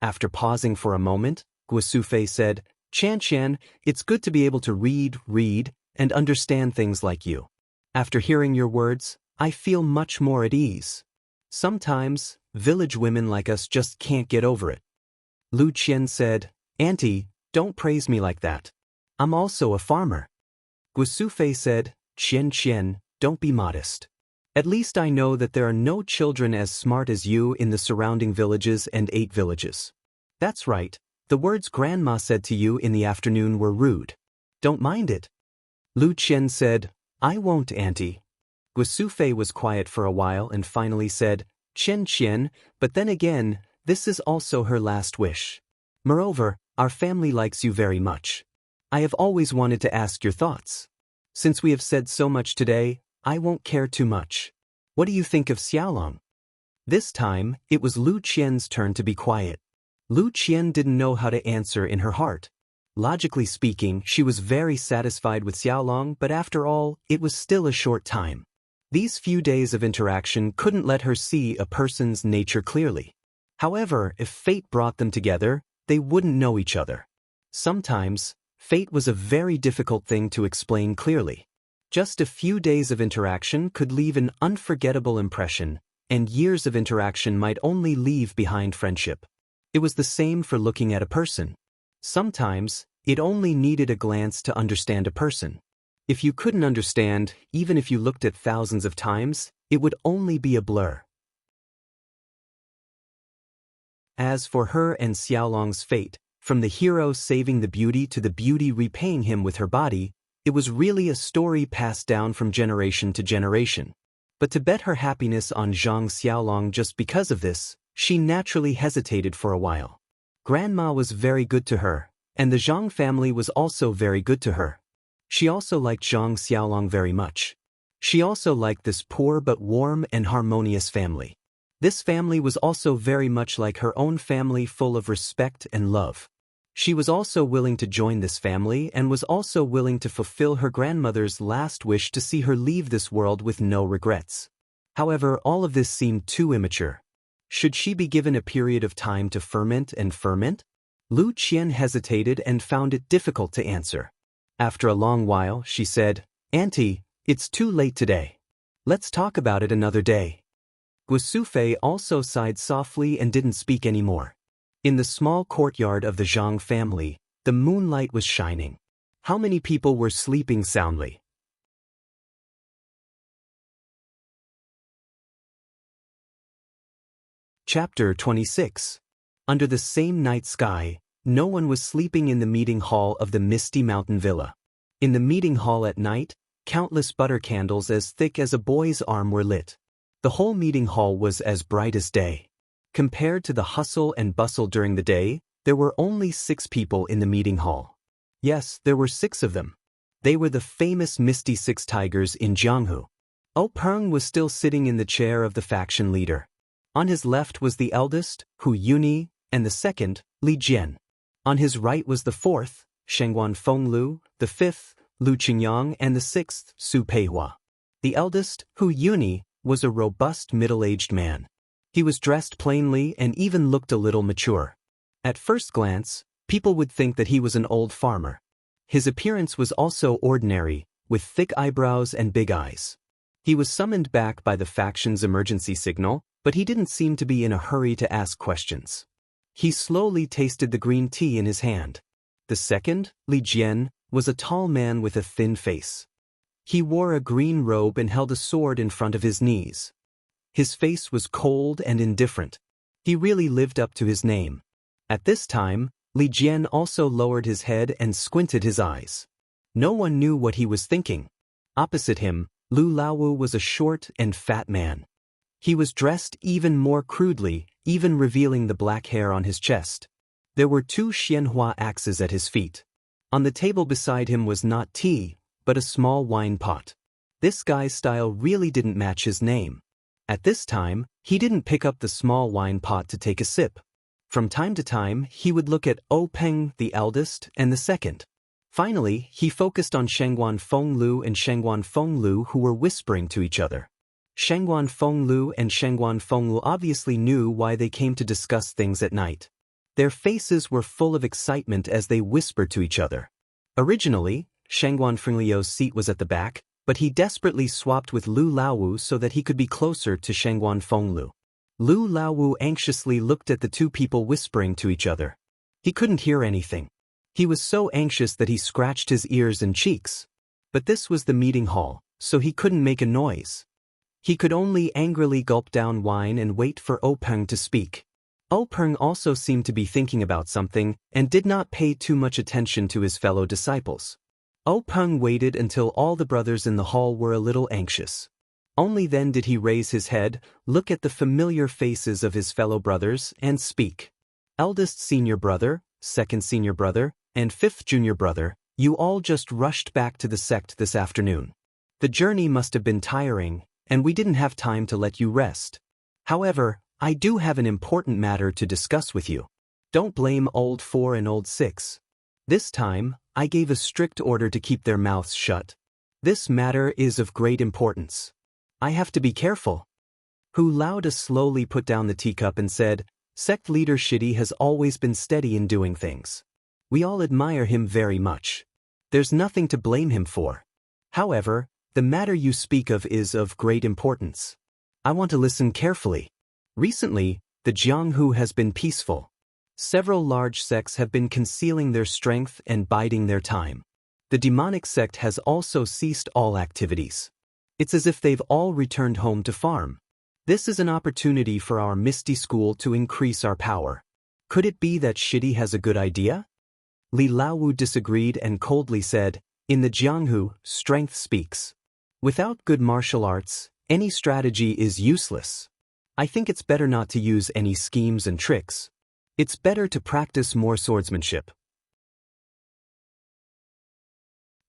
After pausing for a moment, Guosufei said, "Qian, it's good to be able to read, and understand things like you. After hearing your words, I feel much more at ease. Sometimes, village women like us just can't get over it." Lu Qian said, "Auntie, don't praise me like that. I'm also a farmer." Guosufei said, Qian, don't be modest. At least I know that there are no children as smart as you in the surrounding villages and 8 villages. That's right, the words Grandma said to you in the afternoon were rude. Don't mind it." Lu Qian said, "I won't, Auntie." Guosufei was quiet for a while and finally said, Qian, but then again, this is also her last wish. Moreover, our family likes you very much. I have always wanted to ask your thoughts. Since we have said so much today, I won't care too much. What do you think of Xiaolong?" This time, it was Lu Qian's turn to be quiet. Lu Qian didn't know how to answer in her heart. Logically speaking, she was very satisfied with Xiaolong, but after all, it was still a short time. These few days of interaction couldn't let her see a person's nature clearly. However, if fate brought them together, they wouldn't know each other. Sometimes, fate was a very difficult thing to explain clearly. Just a few days of interaction could leave an unforgettable impression, and years of interaction might only leave behind friendship. It was the same for looking at a person. Sometimes, it only needed a glance to understand a person. If you couldn't understand, even if you looked at thousands of times, it would only be a blur. As for her and Xiaolong's fate, from the hero saving the beauty to the beauty repaying him with her body, it was really a story passed down from generation to generation. But to bet her happiness on Zhang Xiaolong just because of this, she naturally hesitated for a while. Grandma was very good to her, and the Zhang family was also very good to her. She also liked Zhang Xiaolong very much. She also liked this poor but warm and harmonious family. This family was also very much like her own family, full of respect and love. She was also willing to join this family and was also willing to fulfill her grandmother's last wish to see her leave this world with no regrets. However, all of this seemed too immature. Should she be given a period of time to ferment and ferment? Lu Qian hesitated and found it difficult to answer. After a long while, she said, "Auntie, it's too late today. Let's talk about it another day." Guosufei also sighed softly and didn't speak anymore. In the small courtyard of the Zhang family, the moonlight was shining. How many people were sleeping soundly? Chapter 26. Under the same night sky, no one was sleeping in the meeting hall of the Misty Mountain Villa. In the meeting hall at night, countless butter candles as thick as a boy's arm were lit. The whole meeting hall was as bright as day. Compared to the hustle and bustle during the day, there were only 6 people in the meeting hall. Yes, there were 6 of them. They were the famous Misty Six Tigers in Jianghu. Peng was still sitting in the chair of the faction leader. On his left was the eldest, Hu Yuni, and the second, Li Jian. On his right was the fourth, Shengguan Fenglu, the fifth, Lu Qingyang, and the sixth, Su Peihua. The eldest, Hu Yuni, was a robust middle-aged man. He was dressed plainly and even looked a little mature. At first glance, people would think that he was an old farmer. His appearance was also ordinary, with thick eyebrows and big eyes. He was summoned back by the faction's emergency signal, but he didn't seem to be in a hurry to ask questions. He slowly tasted the green tea in his hand. The second, Li Jian, was a tall man with a thin face. He wore a green robe and held a sword in front of his knees. His face was cold and indifferent. He really lived up to his name. At this time, Li Jian also lowered his head and squinted his eyes. No one knew what he was thinking. Opposite him, Lu Laowu was a short and fat man. He was dressed even more crudely, even revealing the black hair on his chest. There were 2 xianhua axes at his feet. On the table beside him was not tea, but a small wine pot. This guy's style really didn't match his name. At this time, he didn't pick up the small wine pot to take a sip. From time to time, he would look at Peng, the eldest, and the second. Finally, he focused on Shengguan Fenglu and Shengguan Fenglu, who were whispering to each other. Shengguan Fenglu and Shengguan Fenglu obviously knew why they came to discuss things at night. Their faces were full of excitement as they whispered to each other. Originally, Shengguan Fenglu's seat was at the back, but he desperately swapped with Lu Laowu so that he could be closer to Shengguan Fenglu. Lu Laowu anxiously looked at the 2 people whispering to each other. He couldn't hear anything. He was so anxious that he scratched his ears and cheeks. But this was the meeting hall, so he couldn't make a noise. He could only angrily gulp down wine and wait for Peng to speak. Peng also seemed to be thinking about something and did not pay too much attention to his fellow disciples. Peng waited until all the brothers in the hall were a little anxious. Only then did he raise his head, look at the familiar faces of his fellow brothers, and speak. "Eldest senior brother, second senior brother, and fifth junior brother, you all just rushed back to the sect this afternoon. The journey must have been tiring, and we didn't have time to let you rest. However, I do have an important matter to discuss with you. Don't blame old 4 and old 6. This time, I gave a strict order to keep their mouths shut. This matter is of great importance. I have to be careful." Hu Laoda slowly put down the teacup and said, "Sect leader Shidi has always been steady in doing things. We all admire him very much. There's nothing to blame him for. However, the matter you speak of is of great importance. I want to listen carefully. Recently, the Jianghu has been peaceful. Several large sects have been concealing their strength and biding their time. The demonic sect has also ceased all activities. It's as if they've all returned home to farm. This is an opportunity for our Misty School to increase our power. Could it be that Shidi has a good idea?" Li Laowu disagreed and coldly said, "In the Jianghu, strength speaks. Without good martial arts, any strategy is useless. I think it's better not to use any schemes and tricks. It's better to practice more swordsmanship."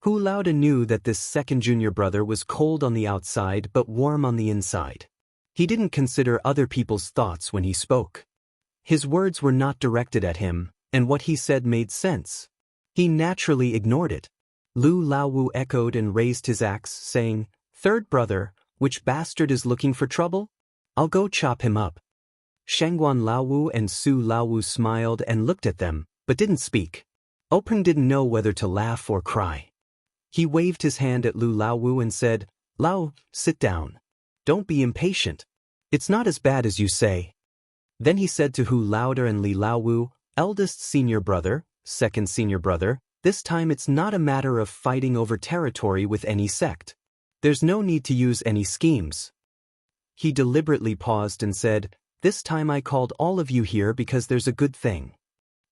Hu Laoda knew that this second junior brother was cold on the outside but warm on the inside. He didn't consider other people's thoughts when he spoke. His words were not directed at him, and what he said made sense. He naturally ignored it. Lu Laowu echoed and raised his axe, saying, "Third brother, which bastard is looking for trouble? I'll go chop him up." Shangguan Laowu and Su Laowu smiled and looked at them, but didn't speak. Openg didn't know whether to laugh or cry. He waved his hand at Lu Laowu and said, "Lao, sit down. Don't be impatient. It's not as bad as you say." Then he said to Hu Laoda and Li Laowu, "Eldest senior brother, second senior brother, this time it's not a matter of fighting over territory with any sect. There's no need to use any schemes." He deliberately paused and said, "This time I called all of you here because there's a good thing."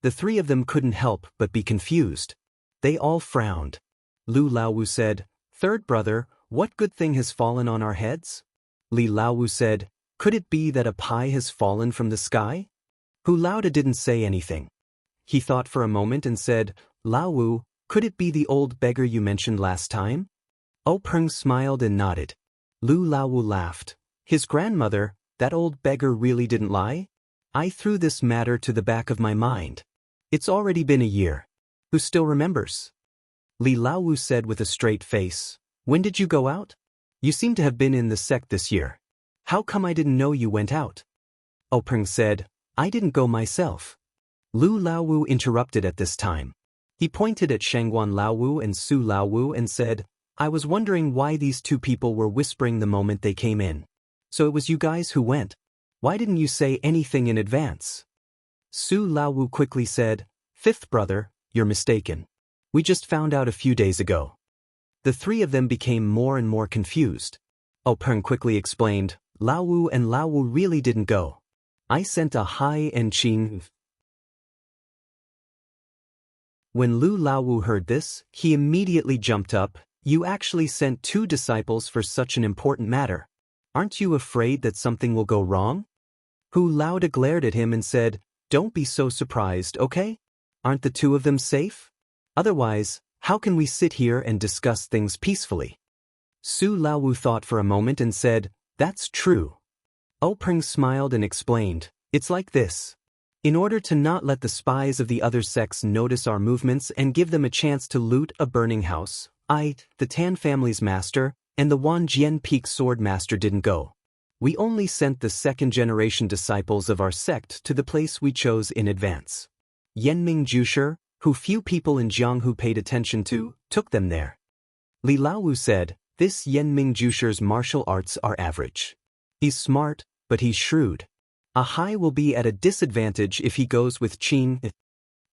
The three of them couldn't help but be confused. They all frowned. Lu Laowu said, "Third brother, what good thing has fallen on our heads?" Li Laowu said, "Could it be that a pie has fallen from the sky?" Hu Laoda didn't say anything. He thought for a moment and said, "Laowu, could it be the old beggar you mentioned last time?" Openg smiled and nodded. Lu Laowu laughed. "His grandmother, that old beggar really didn't lie? I threw this matter to the back of my mind. It's already been a year. Who still remembers?" Li Laowu said with a straight face, "When did you go out? You seem to have been in the sect this year. How come I didn't know you went out?" Openg said, "I didn't go myself." Lu Laowu interrupted at this time. He pointed at Shangguan Laowu and Su Laowu and said, "I was wondering why these two people were whispering the moment they came in. So it was you guys who went. Why didn't you say anything in advance?" Su Laowu quickly said, "Fifth brother, you're mistaken. We just found out a few days ago." The three of them became more and more confused. Openg quickly explained, "Laowu and Laowu really didn't go. I sent a Hai and Qing." When Lu Laowu heard this, he immediately jumped up. "You actually sent two disciples for such an important matter. Aren't you afraid that something will go wrong?" Hu Laoda glared at him and said, "Don't be so surprised, okay? Aren't the two of them safe? Otherwise, how can we sit here and discuss things peacefully?" Su Laowu thought for a moment and said, "That's true." Openg smiled and explained, "It's like this. In order to not let the spies of the other sects notice our movements and give them a chance to loot a burning house, I, the Tan family's master, and the Wanjian Peak sword master didn't go. We only sent the second-generation disciples of our sect to the place we chose in advance. Yenming Jusher, who few people in Jianghu paid attention to, took them there." Li Laowu said, "This Yenming Jusher's martial arts are average. He's smart, but he's shrewd. A Hai will be at a disadvantage if he goes with Qin."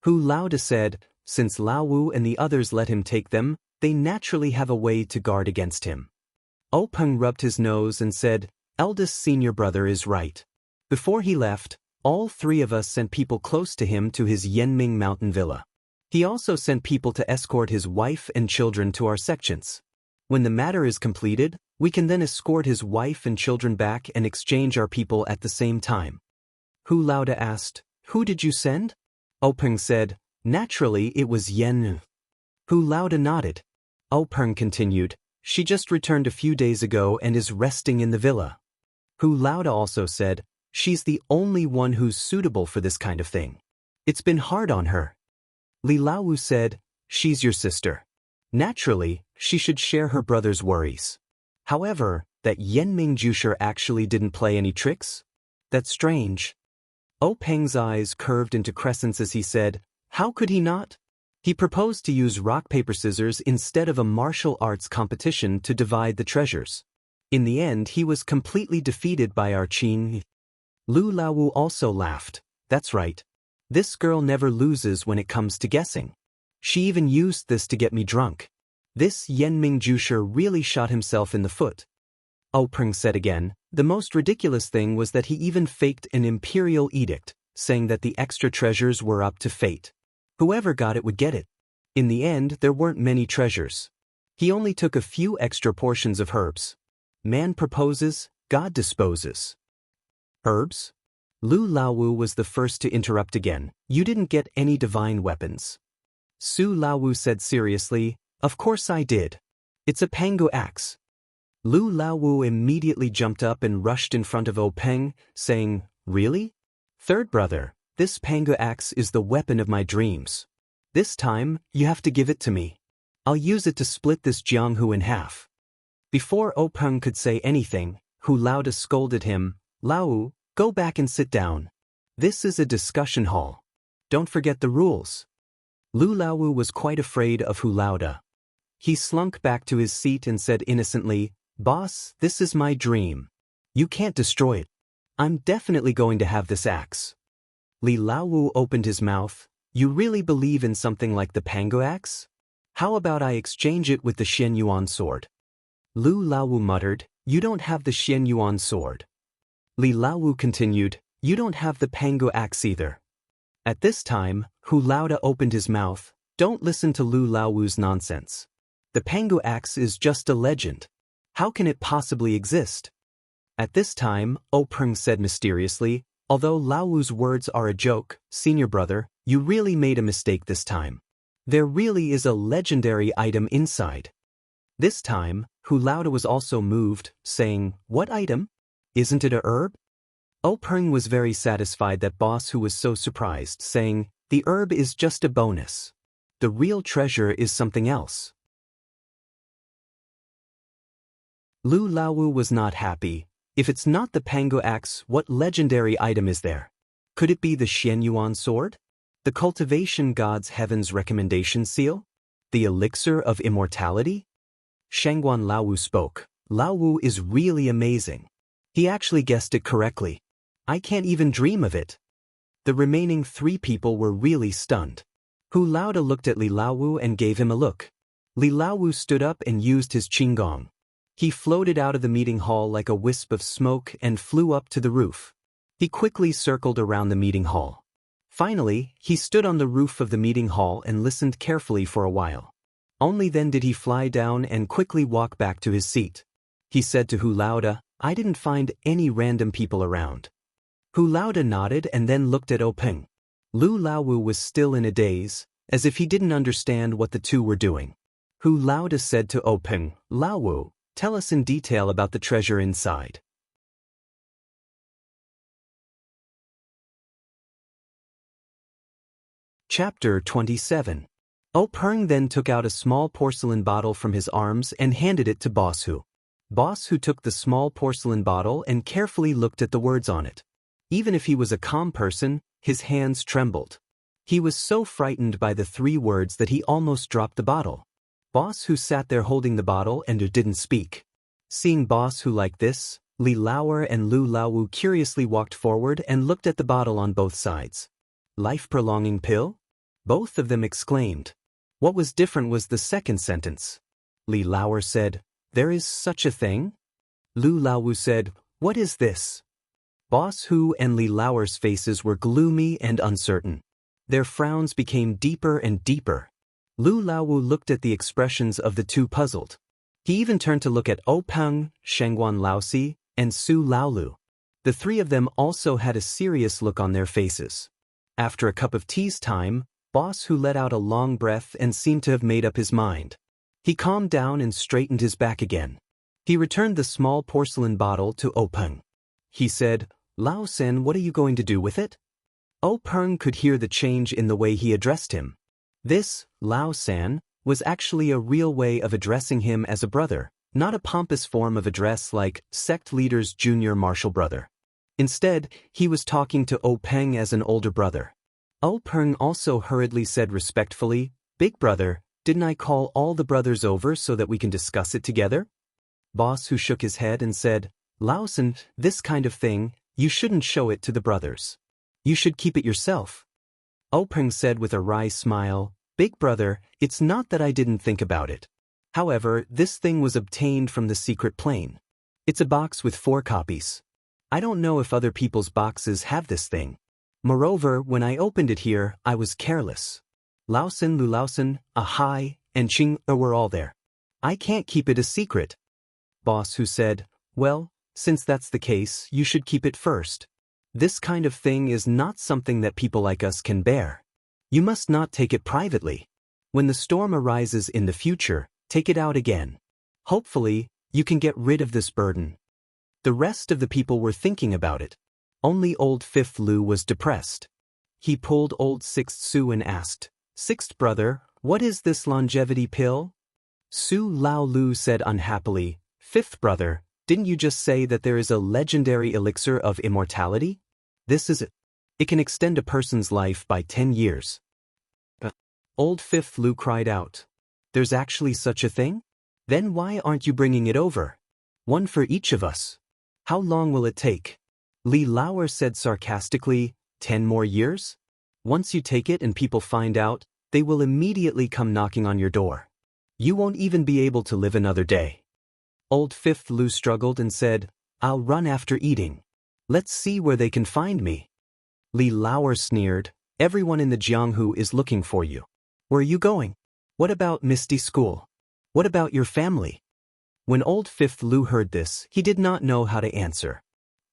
Hu Laoda said, "Since Laowu and the others let him take them, they naturally have a way to guard against him." Openg rubbed his nose and said, "Eldest senior brother is right. Before he left, all three of us sent people close to him to his Yenming mountain villa. He also sent people to escort his wife and children to our sections. When the matter is completed, we can then escort his wife and children back and exchange our people at the same time." Hu Laoda asked, "Who did you send?" Openg said, "Naturally it was Yen." Hu Laoda nodded. Openg continued, "She just returned a few days ago and is resting in the villa." Hu Laoda also said, "She's the only one who's suitable for this kind of thing. It's been hard on her." Li Laowu said, "She's your sister. Naturally, she should share her brother's worries. However, that Yenming Jusher actually didn't play any tricks? That's strange." Openg's eyes curved into crescents as he said, "How could he not? He proposed to use rock paper scissors instead of a martial arts competition to divide the treasures. In the end, he was completely defeated by our Qin." Lu Laowu also laughed. "That's right. This girl never loses when it comes to guessing. She even used this to get me drunk. This Yenming Jusher really shot himself in the foot." Openg said again, "The most ridiculous thing was that he even faked an imperial edict, saying that the extra treasures were up to fate. Whoever got it would get it. In the end, there weren't many treasures. He only took a few extra portions of herbs. Man proposes, God disposes." "Herbs?" Lu Laowu was the first to interrupt again. "You didn't get any divine weapons." Su Laowu said seriously, Of course I did. It's a pango axe. Lu Laowu immediately jumped up and rushed in front of Peng, saying, "Really? Third brother, this pango axe is the weapon of my dreams. This time, you have to give it to me. I'll use it to split this Jianghu in half." Before Peng could say anything, Hu Laoda scolded him, "Lao, go back and sit down. This is a discussion hall. Don't forget the rules." Lu Laowu was quite afraid of Hu Laoda. He slunk back to his seat and said innocently, "Boss, this is my dream. You can't destroy it. I'm definitely going to have this axe." Li Laowu opened his mouth. "You really believe in something like the pango axe? How about I exchange it with the Xian Yuan sword?" Lu Laowu muttered, "You don't have the Xian Yuan sword." Li Laowu continued, "You don't have the pango axe either." At this time, Hu Laoda opened his mouth. "Don't listen to Lu Laowu's nonsense. The pango axe is just a legend. How can it possibly exist?" At this time, Peng said mysteriously, "Although Laowu's words are a joke, senior brother, you really made a mistake this time. There really is a legendary item inside." This time, Hu Laoda was also moved, saying, "What item? Isn't it a herb?" Peng was very satisfied that boss who was so surprised, saying, "The herb is just a bonus. The real treasure is something else." Lu Laowu was not happy. If it's not the pango axe, what legendary item is there? Could it be the Xian Yuan sword? The Cultivation God's Heaven's recommendation seal? The elixir of immortality? Shangguan Laowu spoke. "Laowu is really amazing. He actually guessed it correctly. I can't even dream of it." The remaining 3 people were really stunned. Hu Laoda looked at Li Laowu and gave him a look. Li Laowu stood up and used his qinggong. He floated out of the meeting hall like a wisp of smoke and flew up to the roof. He quickly circled around the meeting hall. Finally, he stood on the roof of the meeting hall and listened carefully for a while. Only then did he fly down and quickly walk back to his seat. He said to Hu Laoda, "I didn't find any random people around." Hu Laoda nodded and then looked at Peng. Lu Laowu was still in a daze, as if he didn't understand what the two were doing. Hu Laoda said to Peng, "Laowu, tell us in detail about the treasure inside." Chapter 27. Peng then took out a small porcelain bottle from his arms and handed it to Boss Hu. Boss Hu took the small porcelain bottle and carefully looked at the words on it. Even if he was a calm person, his hands trembled. He was so frightened by the 3 words that he almost dropped the bottle. Boss Hu sat there holding the bottle and didn't speak. Seeing Boss Hu like this, Li Laower and Lu Laowu curiously walked forward and looked at the bottle on both sides. "Life-prolonging pill?" Both of them exclaimed. What was different was the second sentence. Li Laower said, "There is such a thing?" Lu Laowu said, "What is this?" Boss Hu and Li Laower's faces were gloomy and uncertain. Their frowns became deeper and deeper. Lu Laowu looked at the expressions of the 2 puzzled. He even turned to look at Peng, Shangguan Laosi, and Su Laolu. The 3 of them also had a serious look on their faces. After a cup of tea's time, Boss Hu let out a long breath and seemed to have made up his mind. He calmed down and straightened his back again. He returned the small porcelain bottle to Peng. He said, "Lao Sen, what are you going to do with it?" Peng could hear the change in the way he addressed him. This, Lao San, was actually a real way of addressing him as a brother, not a pompous form of address like sect leader's junior martial brother. Instead, he was talking to Peng as an older brother. Peng also hurriedly said respectfully, "Big brother, didn't I call all the brothers over so that we can discuss it together?" Boss Hu shook his head and said, "Laosen, this kind of thing, you shouldn't show it to the brothers. You should keep it yourself." Peng said with a wry smile, "Big brother, it's not that I didn't think about it. However, this thing was obtained from the secret plane. It's a box with 4 copies. I don't know if other people's boxes have this thing. Moreover, when I opened it here, I was careless. Laosen, Lu Laosen, Ahai, and Ching were all there. I can't keep it a secret." Boss Hu said, "Well, since that's the case, you should keep it first. This kind of thing is not something that people like us can bear. You must not take it privately." When the storm arises in the future, take it out again. Hopefully, you can get rid of this burden. The rest of the people were thinking about it. Only old Fifth Lu was depressed. He pulled old Sixth Su and asked, "Sixth brother, what is this longevity pill?" Su Lao Lu said unhappily, "Fifth brother, didn't you just say that there is a legendary elixir of immortality? This is it. It can extend a person's life by 10 years. Old Fifth Lu cried out, "There's actually such a thing? Then why aren't you bringing it over? One for each of us. How long will it take?" Li Lauer said sarcastically, 10 more years? Once you take it and people find out, they will immediately come knocking on your door. You won't even be able to live another day. Old Fifth Lu struggled and said, "I'll run after eating. Let's see where they can find me." Li Lauer sneered, "Everyone in the Jianghu is looking for you. Where are you going? What about Misty School? What about your family?" When old Fifth Lu heard this, he did not know how to answer.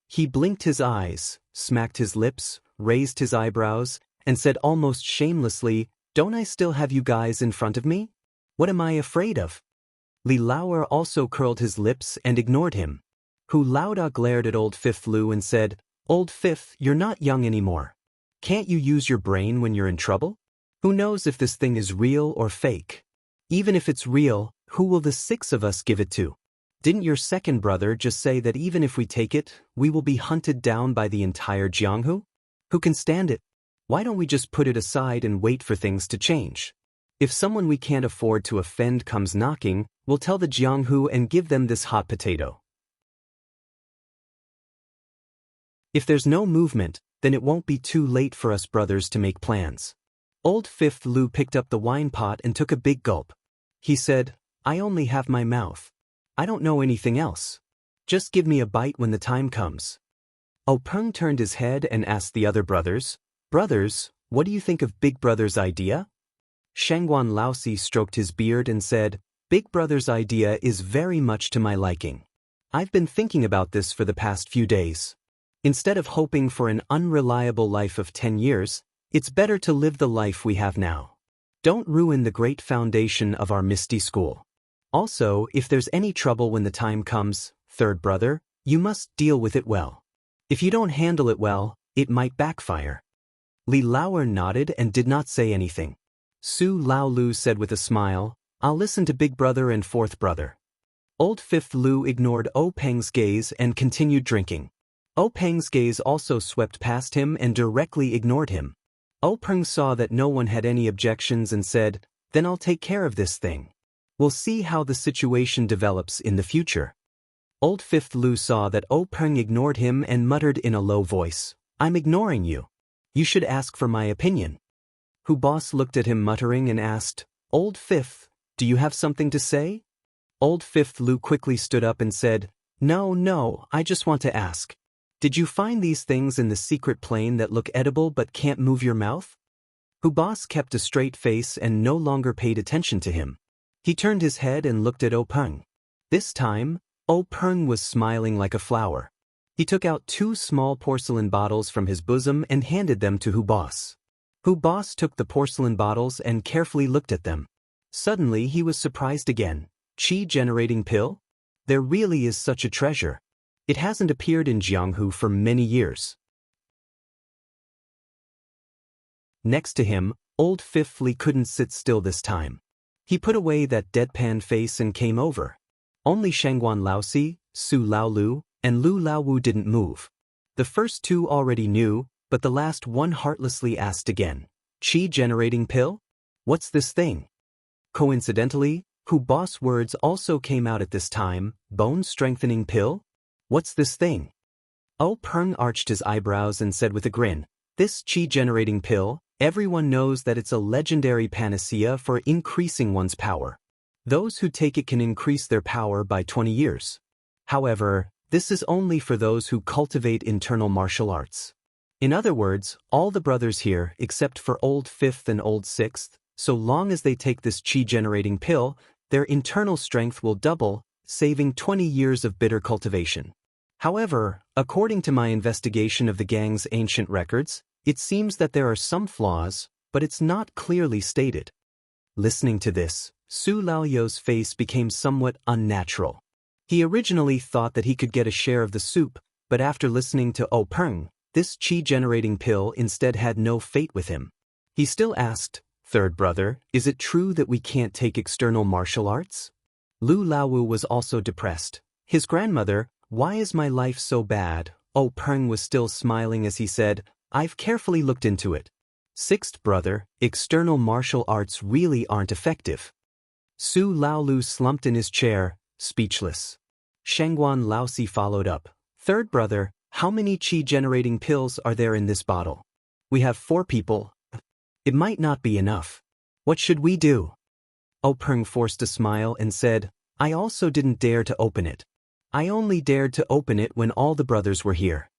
He blinked his eyes, smacked his lips, raised his eyebrows, and said almost shamelessly, "Don't I still have you guys in front of me? What am I afraid of?" Li Lauer also curled his lips and ignored him. Hu Laoda glared at old Fifth Lu and said, "Old Fifth, you're not young anymore. Can't you use your brain when you're in trouble? Who knows if this thing is real or fake? Even if it's real, who will the 6 of us give it to? Didn't your second brother just say that even if we take it, we will be hunted down by the entire Jianghu? Who can stand it? Why don't we just put it aside and wait for things to change? If someone we can't afford to offend comes knocking, we'll tell the Jianghu and give them this hot potato. If there's no movement, then it won't be too late for us brothers to make plans." Old Fifth Lu picked up the wine pot and took a big gulp. He said, "I only have my mouth. I don't know anything else. Just give me a bite when the time comes." Peng turned his head and asked the other brothers, "Brothers, what do you think of Big Brother's idea?" Shangguan Laosi stroked his beard and said, "Big Brother's idea is very much to my liking. I've been thinking about this for the past few days. Instead of hoping for an unreliable life of 10 years, it's better to live the life we have now. Don't ruin the great foundation of our Misty School. Also, if there's any trouble when the time comes, third brother, you must deal with it well. If you don't handle it well, it might backfire." Li Lauer nodded and did not say anything. Su Lao Lu said with a smile, "I'll listen to Big Brother and Fourth Brother." Old Fifth Lu ignored Peng's gaze and continued drinking. Peng's gaze also swept past him and directly ignored him. Peng saw that no one had any objections and said, "Then I'll take care of this thing. We'll see how the situation develops in the future." Old Fifth Lu saw that Peng ignored him and muttered in a low voice, "I'm ignoring you. You should ask for my opinion." Hu Boss looked at him muttering and asked, "Old Fifth, do you have something to say?" Old Fifth Lu quickly stood up and said, No, I just want to ask. Did you find these things in the secret plane that look edible but can't move your mouth?" Hu Boss kept a straight face and no longer paid attention to him. He turned his head and looked at Peng. This time, Peng was smiling like a flower. He took out 2 small porcelain bottles from his bosom and handed them to Hu Boss. Hu Boss took the porcelain bottles and carefully looked at them. Suddenly he was surprised again. Qi-generating pill? There really is such a treasure. It hasn't appeared in Jianghu for many years. Next to him, old Fifth Li couldn't sit still this time. He put away that deadpan face and came over. Only Shangguan Laosi, Su Lao Lu, and Lu Laowu didn't move. The first 2 already knew, but the last one heartlessly asked again, "Qi-generating pill? What's this thing?" Coincidentally, Hu Boss' words also came out at this time, "Bone-strengthening pill? What's this thing?" Peng arched his eyebrows and said with a grin, "This Qi-generating pill, everyone knows that it's a legendary panacea for increasing one's power. Those who take it can increase their power by 20 years. However, this is only for those who cultivate internal martial arts. In other words, all the brothers here, except for old Fifth and old Sixth, so long as they take this Qi-generating pill, their internal strength will double, saving 20 years of bitter cultivation. However, according to my investigation of the gang's ancient records, it seems that there are some flaws, but it's not clearly stated." Listening to this, Su Laoyo's face became somewhat unnatural. He originally thought that he could get a share of the soup, but after listening to Oh Peng, this qi-generating pill instead had no fate with him. He still asked, "Third brother, is it true that we can't take external martial arts?" Lu Laowu was also depressed. His grandmother, "Why is my life so bad?" Oh Peng was still smiling as he said, "I've carefully looked into it. Sixth brother, external martial arts really aren't effective." Su Laolu slumped in his chair, speechless. Shengguan Laosi followed up, "Third brother, how many qi-generating pills are there in this bottle? We have 4 people. It might not be enough. What should we do?" Oh Peng forced a smile and said, "I also didn't dare to open it. I only dared to open it when all the brothers were here."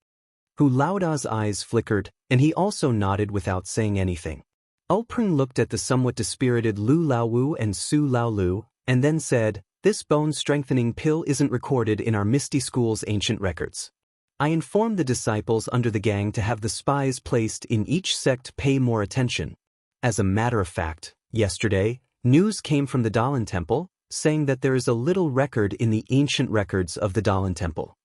Hu Laoda's eyes flickered, and he also nodded without saying anything. Oh Peng looked at the somewhat dispirited Lu Laowu and Su Laolu, and then said, "This bone-strengthening pill isn't recorded in our Misty School's ancient records. I informed the disciples under the gang to have the spies placed in each sect pay more attention. As a matter of fact, yesterday, news came from the Dalan Temple, saying that there is a little record in the ancient records of the Dalan Temple."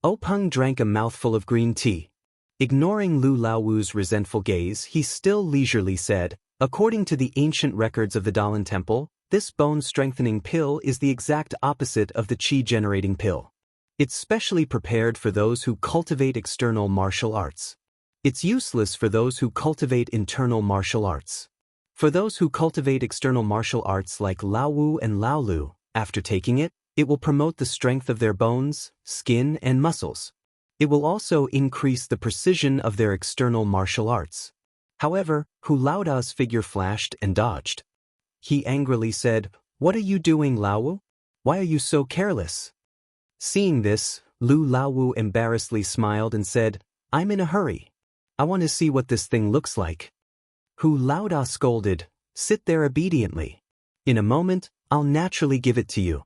Oh Peng drank a mouthful of green tea. Ignoring Lu Laowu's resentful gaze, he still leisurely said, "According to the ancient records of the Dalan Temple, this bone-strengthening pill is the exact opposite of the qi-generating pill. It's specially prepared for those who cultivate external martial arts. It's useless for those who cultivate internal martial arts. For those who cultivate external martial arts like Laowu and Laolu, after taking it, it will promote the strength of their bones, skin, and muscles. It will also increase the precision of their external martial arts." However, Hu Laoda's figure flashed and dodged. He angrily said, "What are you doing, Laowu? Why are you so careless?" Seeing this, Lu Laowu embarrassedly smiled and said, "I'm in a hurry. I want to see what this thing looks like." Hu Laoda scolded, "Sit there obediently. In a moment, I'll naturally give it to you."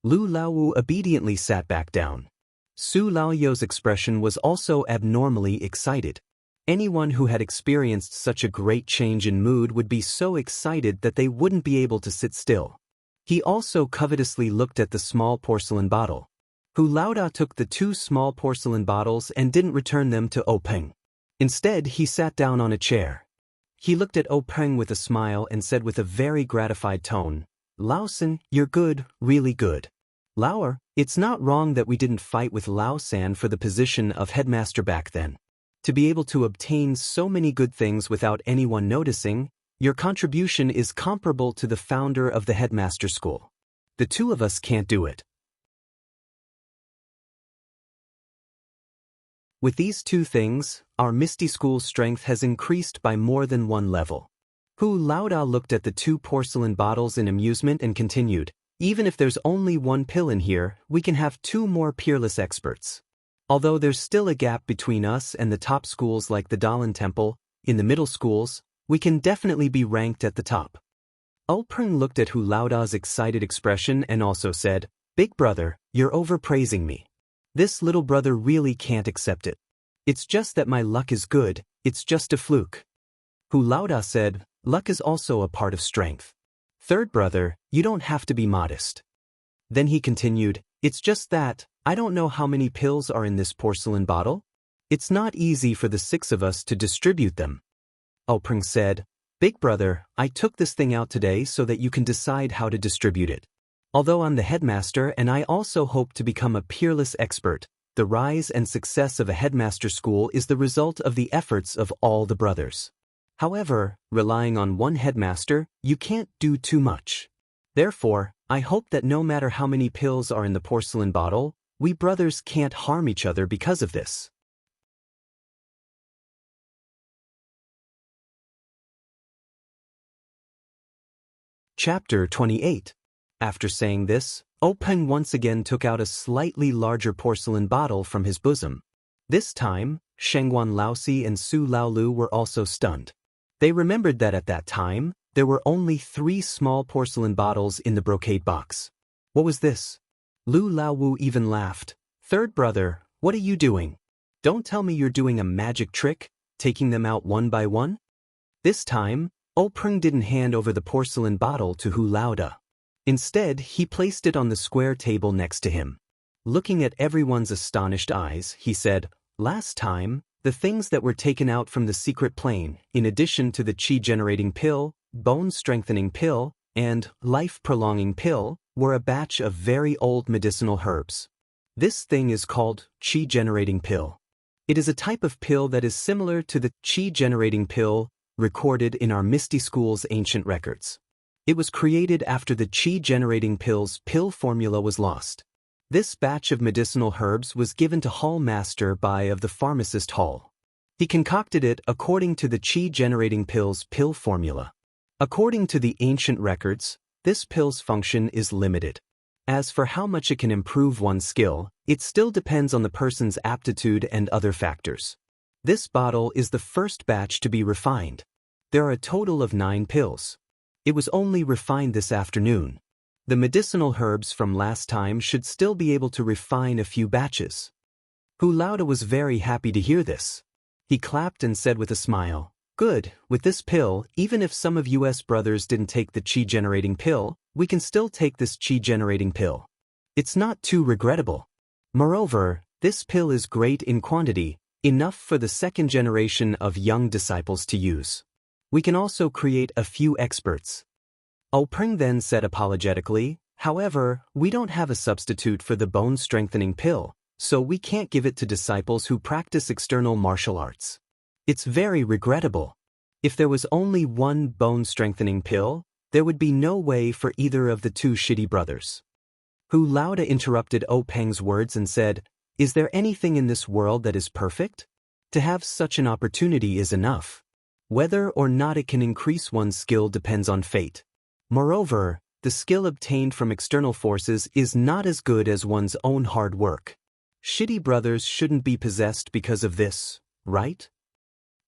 Lu Laowu obediently sat back down. Su Laoyo's expression was also abnormally excited. Anyone who had experienced such a great change in mood would be so excited that they wouldn't be able to sit still. He also covetously looked at the small porcelain bottle. Hu Laoda took the 2 small porcelain bottles and didn't return them to Oh Peng. Instead, he sat down on a chair. He looked at Oh Peng with a smile and said with a very gratified tone, "Laosan, you're good, really good. Laoer, it's not wrong that we didn't fight with Laosan for the position of headmaster back then. To be able to obtain so many good things without anyone noticing, your contribution is comparable to the founder of the headmaster school. The 2 of us can't do it." With these 2 things, our Misty School's strength has increased by more than 1 level. Hu Laoda looked at the 2 porcelain bottles in amusement and continued, "Even if there's only 1 pill in here, we can have 2 more peerless experts. Although there's still a gap between us and the top schools like the Dalan Temple, in the middle schools, we can definitely be ranked at the top." Oh Peng looked at Hu Laoda's excited expression and also said, "Big brother, you're overpraising me. This little brother really can't accept it. It's just that my luck is good, it's just a fluke." Hu Laoda said, "Luck is also a part of strength. Third brother, you don't have to be modest." Then he continued, "It's just that, I don't know how many pills are in this porcelain bottle. It's not easy for the 6 of us to distribute them." Oh Peng said, "Big brother, I took this thing out today so that you can decide how to distribute it. Although I'm the headmaster and I also hope to become a peerless expert, the rise and success of a headmaster school is the result of the efforts of all the brothers. However, relying on one headmaster, you can't do too much. Therefore, I hope that no matter how many pills are in the porcelain bottle, we brothers can't harm each other because of this." Chapter 28. After saying this, Oh Peng once again took out a slightly larger porcelain bottle from his bosom. This time, Shengguan Laosi and Su Laolu were also stunned. They remembered that at that time, there were only 3 small porcelain bottles in the brocade box. What was this? Lu Laowu even laughed. "Third brother, what are you doing? Don't tell me you're doing a magic trick, taking them out one by one?" This time, Peng didn't hand over the porcelain bottle to Hu Laoda. Instead, he placed it on the square table next to him. Looking at everyone's astonished eyes, he said, "Last time, the things that were taken out from the secret plane, in addition to the qi-generating pill, bone-strengthening pill, and life-prolonging pill, were a batch of very old medicinal herbs. This thing is called qi-generating pill. It is a type of pill that is similar to the qi-generating pill recorded in our Misty School's ancient records. It was created after the qi-generating pill's pill formula was lost. This batch of medicinal herbs was given to Hall Master of the pharmacist Hall. He concocted it according to the qi-generating pill's pill formula. According to the ancient records, this pill's function is limited. As for how much it can improve one's skill, it still depends on the person's aptitude and other factors. This bottle is the first batch to be refined. There are a total of 9 pills. It was only refined this afternoon. The medicinal herbs from last time should still be able to refine a few batches." Hu Laoda was very happy to hear this. He clapped and said with a smile, "Good, with this pill, even if some of US brothers didn't take the qi-generating pill, we can still take this qi-generating pill. It's not too regrettable. Moreover, this pill is great in quantity, enough for the second generation of young disciples to use. We can also create a few experts." Peng then said apologetically, "However, we don't have a substitute for the bone-strengthening pill, so we can't give it to disciples who practice external martial arts. It's very regrettable. If there was only one bone-strengthening pill, there would be no way for either of the two shitty brothers." Hu Laoda interrupted Peng's words and said, "Is there anything in this world that is perfect? To have such an opportunity is enough. Whether or not it can increase one's skill depends on fate. Moreover, the skill obtained from external forces is not as good as one's own hard work. Shitty brothers shouldn't be possessed because of this, right?"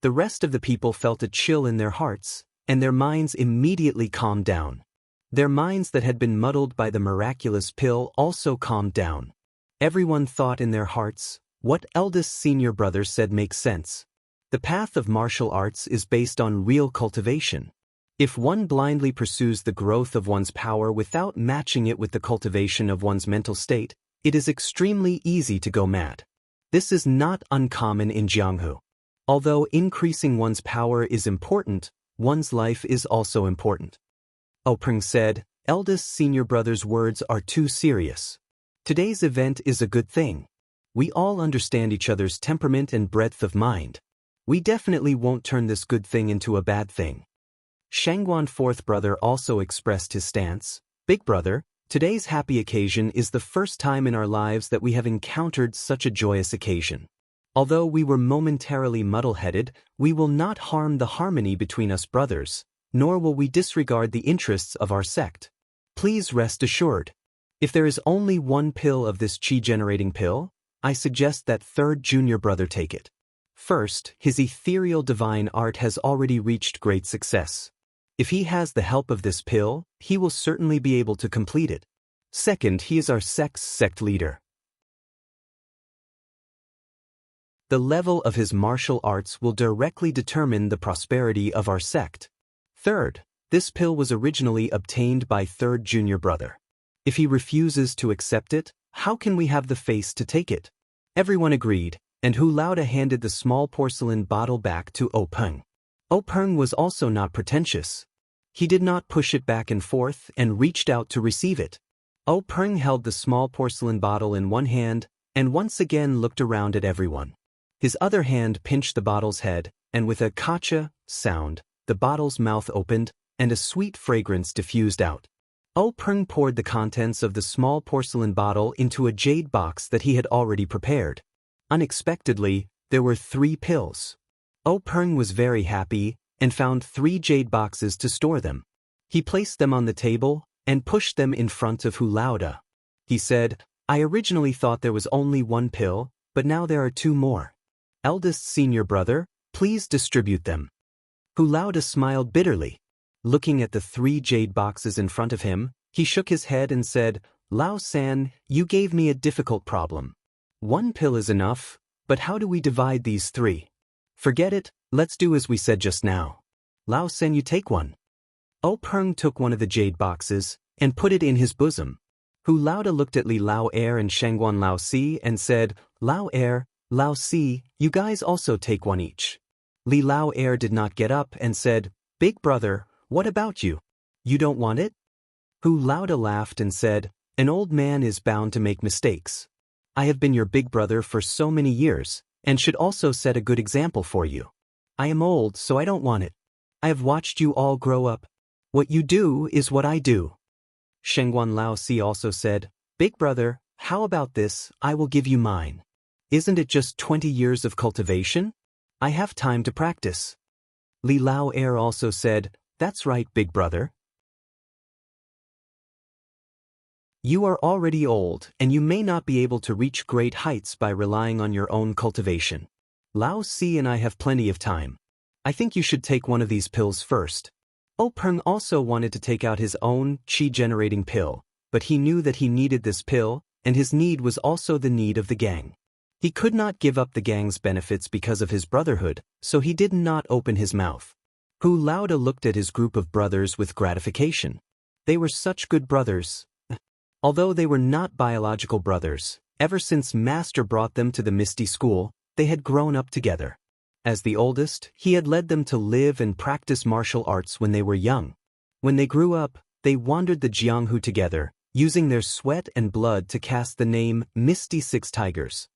The rest of the people felt a chill in their hearts, and their minds immediately calmed down. Their minds that had been muddled by the miraculous pill also calmed down. Everyone thought in their hearts, "What eldest senior brother said makes sense. The path of martial arts is based on real cultivation. If one blindly pursues the growth of one's power without matching it with the cultivation of one's mental state, it is extremely easy to go mad. This is not uncommon in Jianghu. Although increasing one's power is important, one's life is also important." Peng said, "Eldest senior brother's words are too serious. Today's event is a good thing. We all understand each other's temperament and breadth of mind. We definitely won't turn this good thing into a bad thing." Shangguan fourth brother also expressed his stance. "Big brother, today's happy occasion is the first time in our lives that we have encountered such a joyous occasion. Although we were momentarily muddle-headed, we will not harm the harmony between us brothers, nor will we disregard the interests of our sect. Please rest assured. If there is only one pill of this qi-generating pill, I suggest that third junior brother take it. First, his ethereal divine art has already reached great success. If he has the help of this pill, he will certainly be able to complete it. Second, he is our sect's sect leader. The level of his martial arts will directly determine the prosperity of our sect. Third, this pill was originally obtained by third junior brother. If he refuses to accept it, how can we have the face to take it?" Everyone agreed, and Hu Laoda handed the small porcelain bottle back to Peng. Peng was also not pretentious. He did not push it back and forth and reached out to receive it. Peng held the small porcelain bottle in one hand and once again looked around at everyone. His other hand pinched the bottle's head, and with a kacha sound, the bottle's mouth opened, and a sweet fragrance diffused out. Peng poured the contents of the small porcelain bottle into a jade box that he had already prepared. Unexpectedly, there were 3 pills. Peng was very happy and found 3 jade boxes to store them. He placed them on the table and pushed them in front of Hu Laoda. He said, "I originally thought there was only 1 pill, but now there are 2 more. Eldest senior brother, please distribute them." Hu Laoda smiled bitterly. Looking at the 3 jade boxes in front of him, he shook his head and said, "Lao San, you gave me a difficult problem. 1 pill is enough, but how do we divide these 3? Forget it, let's do as we said just now." Lao Sen, you take one. O Peng took one of the jade boxes and put it in his bosom. Hu Laoda looked at Li Lao Er and Shangguan Lao Si and said, Lao Er, Lao Si, you guys also take one each. Li Lao Er did not get up and said, Big brother, what about you? You don't want it? Hu Laoda laughed and said, An old man is bound to make mistakes. I have been your big brother for so many years, and should also set a good example for you. I am old, so I don't want it. I have watched you all grow up. What you do is what I do. Shengguan Lao Si also said, Big brother, how about this, I will give you mine. Isn't it just 20 years of cultivation? I have time to practice. Li Lao Er also said, That's right, big brother. You are already old, and you may not be able to reach great heights by relying on your own cultivation. Lao Si and I have plenty of time. I think you should take one of these pills first. O Peng also wanted to take out his own qi-generating pill, but he knew that he needed this pill, and his need was also the need of the gang. He could not give up the gang's benefits because of his brotherhood, so he did not open his mouth. Hu Laoda looked at his group of brothers with gratification. They were such good brothers. Although they were not biological brothers, ever since Master brought them to the Misty School, they had grown up together. As the oldest, he had led them to live and practice martial arts when they were young. When they grew up, they wandered the Jianghu together, using their sweat and blood to cast the name Misty Six Tigers.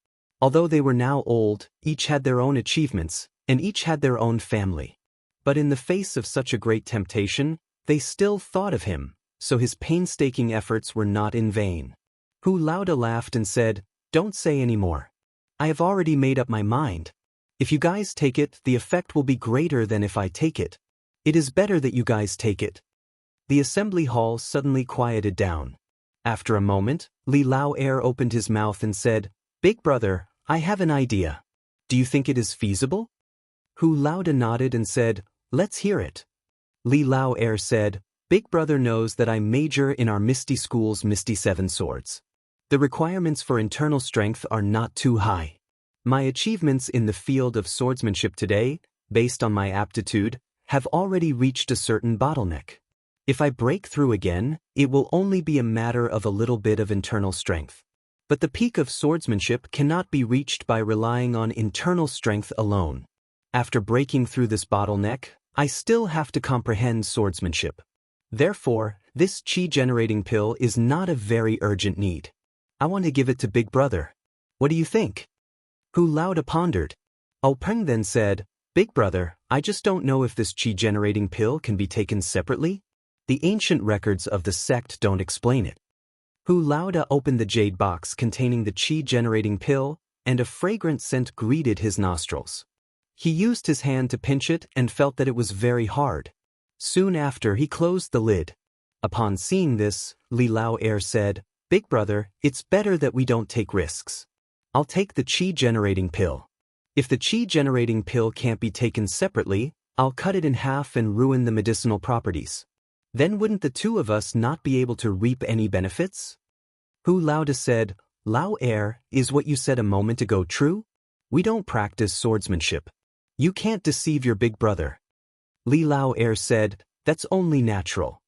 Although they were now old, each had their own achievements, and each had their own family. But in the face of such a great temptation, they still thought of him, so his painstaking efforts were not in vain. Hu Laoda laughed and said, Don't say any more. I have already made up my mind. If you guys take it, the effect will be greater than if I take it. It is better that you guys take it. The assembly hall suddenly quieted down. After a moment, Li Lao Er opened his mouth and said, Big brother, I have an idea. Do you think it is feasible? Hu Laoda nodded and said, Let's hear it. Li Lao Er said, Big brother knows that I major in our Misty School's Misty Seven Swords. The requirements for internal strength are not too high. My achievements in the field of swordsmanship today, based on my aptitude, have already reached a certain bottleneck. If I break through again, it will only be a matter of a little bit of internal strength. But the peak of swordsmanship cannot be reached by relying on internal strength alone. After breaking through this bottleneck, I still have to comprehend swordsmanship. Therefore, this qi-generating pill is not a very urgent need. I want to give it to Big Brother. What do you think? Hu Laoda pondered. O Peng then said, Big brother, I just don't know if this qi-generating pill can be taken separately. The ancient records of the sect don't explain it. Hu Laoda opened the jade box containing the qi-generating pill, and a fragrant scent greeted his nostrils. He used his hand to pinch it and felt that it was very hard. Soon after, he closed the lid. Upon seeing this, Li Lao Er said, Big brother, it's better that we don't take risks. I'll take the qi-generating pill. If the qi-generating pill can't be taken separately, I'll cut it in half and ruin the medicinal properties. Then wouldn't the two of us not be able to reap any benefits? Hu Laoda said, Lao Er, is what you said a moment ago true? We don't practice swordsmanship. You can't deceive your big brother. Li Lao Er said, That's only natural.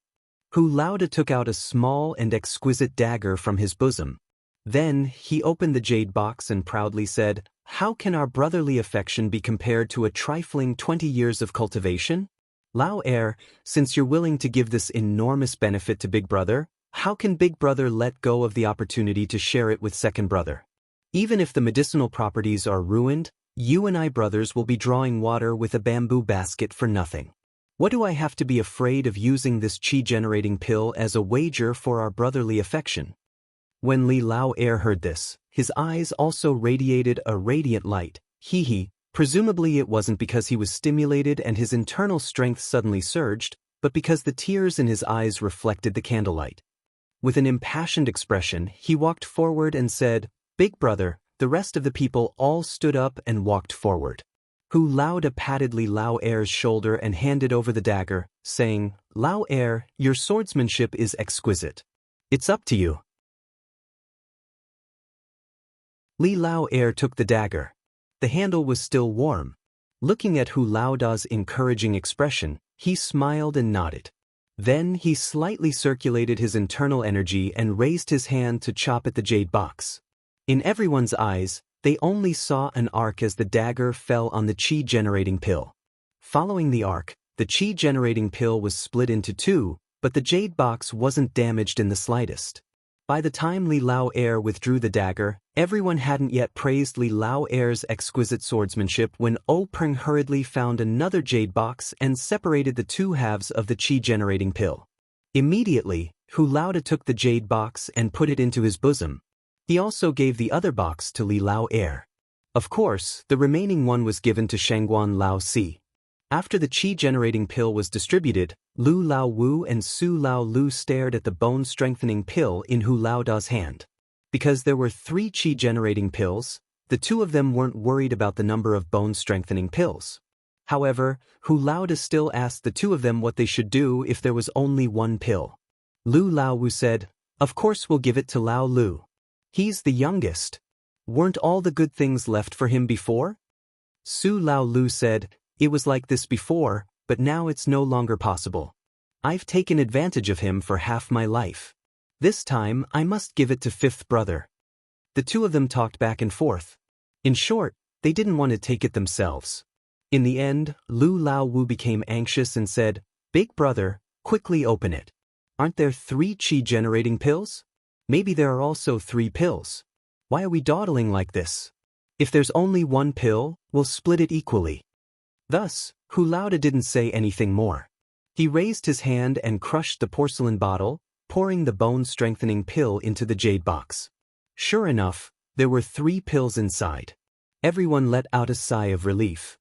Hu Laoda took out a small and exquisite dagger from his bosom. Then, he opened the jade box and proudly said, How can our brotherly affection be compared to a trifling 20 years of cultivation? Lao Er, since you're willing to give this enormous benefit to Big Brother, how can Big Brother let go of the opportunity to share it with Second Brother? Even if the medicinal properties are ruined, you and I brothers will be drawing water with a bamboo basket for nothing. What do I have to be afraid of using this qi-generating pill as a wager for our brotherly affection? When Li Lao Er heard this, his eyes also radiated a radiant light. Presumably it wasn't because he was stimulated and his internal strength suddenly surged, but because the tears in his eyes reflected the candlelight. With an impassioned expression, he walked forward and said, Big brother. The rest of the people all stood up and walked forward. Hu Laoda patted Li Lao Er's shoulder and handed over the dagger, saying, Lao Er, your swordsmanship is exquisite. It's up to you. Li Lao Er took the dagger. The handle was still warm. Looking at Hu Laoda's encouraging expression, He smiled and nodded. Then he slightly circulated his internal energy and raised his hand to chop at the jade box. In everyone's eyes, they only saw an arc as the dagger fell on the chi-generating pill. Following the arc, the chi-generating pill was split into two, but the jade box wasn't damaged in the slightest. By the time Li Lao Air withdrew the dagger, everyone hadn't yet praised Li Lao Air's exquisite swordsmanship when Peng hurriedly found another jade box and separated the two halves of the chi-generating pill. Immediately, Hu Laoda took the jade box and put it into his bosom. He also gave the other box to Li Lao Air. Of course, the remaining one was given to Shangguan Lao Si. After the chi-generating pill was distributed, Lu Lao Wu and Su Lao Lu stared at the bone-strengthening pill in Hu Laoda's hand. Because there were 3 chi-generating pills, the two of them weren't worried about the number of bone-strengthening pills. However, Hu Laoda still asked the two of them what they should do if there was only one pill. Lu Lao Wu said, "Of course we'll give it to Lao Lu. He's the youngest. Weren't all the good things left for him before?" Su Lao Lu said, "It was like this before, but now it's no longer possible. I've taken advantage of him for half my life. This time I must give it to fifth brother." The two of them talked back and forth. In short, they didn't want to take it themselves. In the end, Lu Lao Wu became anxious and said, "Big brother, quickly open it. Aren't there 3 chi-generating pills? Maybe there are also 3 pills. Why are we dawdling like this? If there's only one pill, we'll split it equally." Thus, Hu Laoda didn't say anything more. He raised his hand and crushed the porcelain bottle, pouring the bone-strengthening pill into the jade box. Sure enough, there were 3 pills inside. Everyone let out a sigh of relief.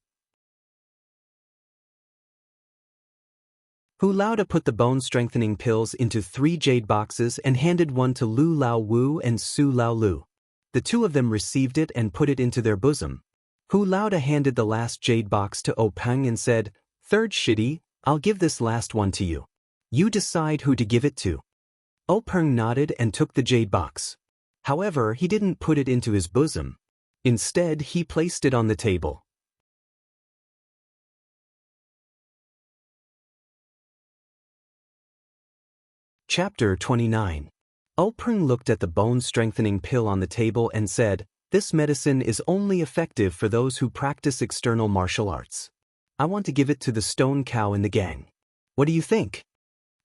Hu Laoda put the bone-strengthening pills into 3 jade boxes and handed one to Lu Lao Wu and Su Lao Lu. The two of them received it and put it into their bosom. Hu Laoda handed the last jade box to Peng and said, "Third shitty, I'll give this last one to you. You decide who to give it to." Peng nodded and took the jade box. However, he didn't put it into his bosom. Instead, he placed it on the table. Chapter 29. Peng looked at the bone-strengthening pill on the table and said, "This medicine is only effective for those who practice external martial arts. I want to give it to the stone cow in the gang. What do you think?"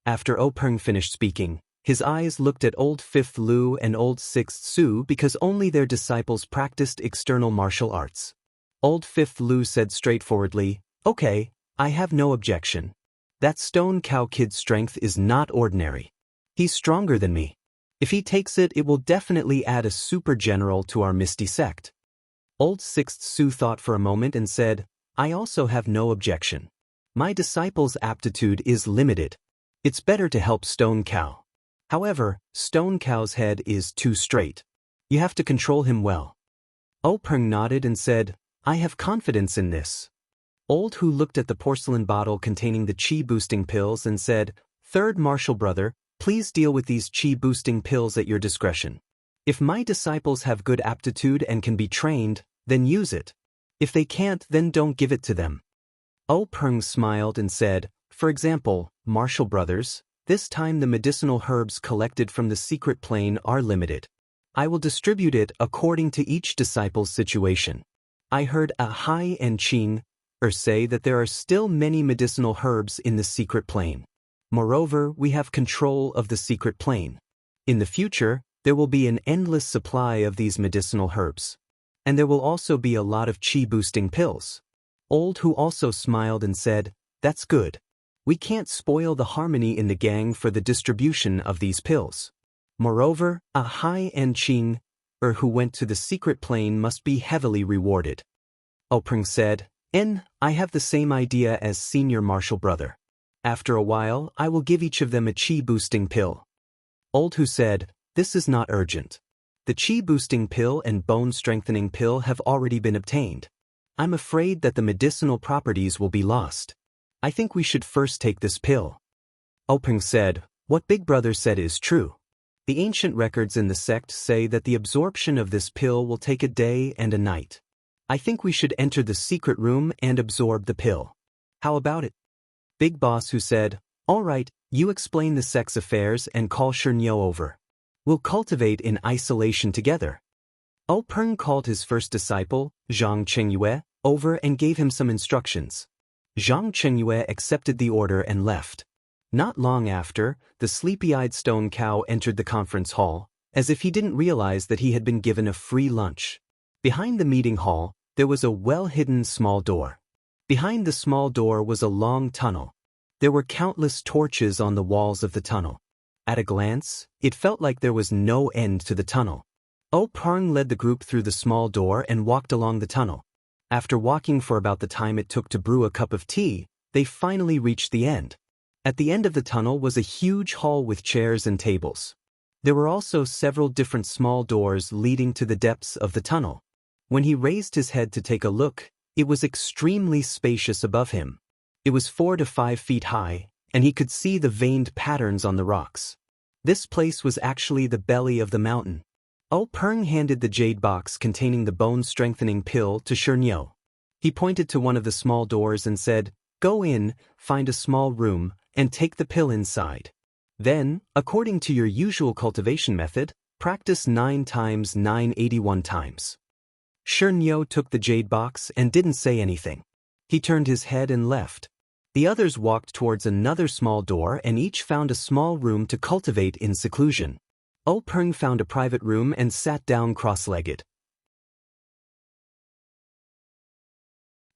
After Peng finished speaking, his eyes looked at old 5th Lu and old 6th Su because only their disciples practiced external martial arts. Old 5th Lu said straightforwardly, "Okay, I have no objection. That stone cow kid's strength is not ordinary. He's stronger than me. If he takes it, it will definitely add a super general to our Misty sect." Old 6th Su thought for a moment and said, "I also have no objection. My disciple's aptitude is limited. It's better to help Stone Cow. However, Stone Cow's head is too straight. You have to control him well." Peng nodded and said, "I have confidence in this." Old Hu looked at the porcelain bottle containing the chi-boosting pills and said, "Third martial brother, please deal with these chi-boosting pills at your discretion. If my disciples have good aptitude and can be trained, then use it. If they can't, then don't give it to them." Peng smiled and said, "For example, martial brothers, this time the medicinal herbs collected from the secret plane are limited. I will distribute it according to each disciple's situation. I heard a Hai and Qing say that there are still many medicinal herbs in the secret plane. Moreover, we have control of the secret plane. In the future, there will be an endless supply of these medicinal herbs. And there will also be a lot of chi-boosting pills." Old Hu also smiled and said, "That's good. We can't spoil the harmony in the gang for the distribution of these pills. Moreover, a Hai and Qing who went to the secret plane must be heavily rewarded." Peng said, I have the same idea as senior martial brother. After a while, I will give each of them a chi-boosting pill." Old Hu said, "This is not urgent. The chi-boosting pill and bone-strengthening pill have already been obtained. I'm afraid that the medicinal properties will be lost. I think we should first take this pill." Peng said, "What Big Brother said is true. The ancient records in the sect say that the absorption of this pill will take a day and a night. I think we should enter the secret room and absorb the pill. How about it?" Big Boss who said, "All right, you explain the sex affairs and call Shernyo over. We'll cultivate in isolation together." Peng called his first disciple, Zhang Chengyue, over and gave him some instructions. Zhang Chengyue accepted the order and left. Not long after, the sleepy-eyed stone cow entered the conference hall, as if he didn't realize that he had been given a free lunch. Behind the meeting hall, there was a well-hidden small door. Behind the small door was a long tunnel. There were countless torches on the walls of the tunnel. At a glance, it felt like there was no end to the tunnel. Peng led the group through the small door and walked along the tunnel. After walking for about the time it took to brew a cup of tea, they finally reached the end. At the end of the tunnel was a huge hall with chairs and tables. There were also several different small doors leading to the depths of the tunnel. When he raised his head to take a look, it was extremely spacious above him. It was 4 to 5 feet high, and he could see the veined patterns on the rocks. This place was actually the belly of the mountain. Peng handed the jade box containing the bone-strengthening pill to Shernyo. He pointed to one of the small doors and said, "Go in, find a small room, and take the pill inside. Then, according to your usual cultivation method, practice 9 times 981 times." Shernyo took the jade box and didn't say anything. He turned his head and left. The others walked towards another small door and each found a small room to cultivate in seclusion. Peng found a private room and sat down cross-legged.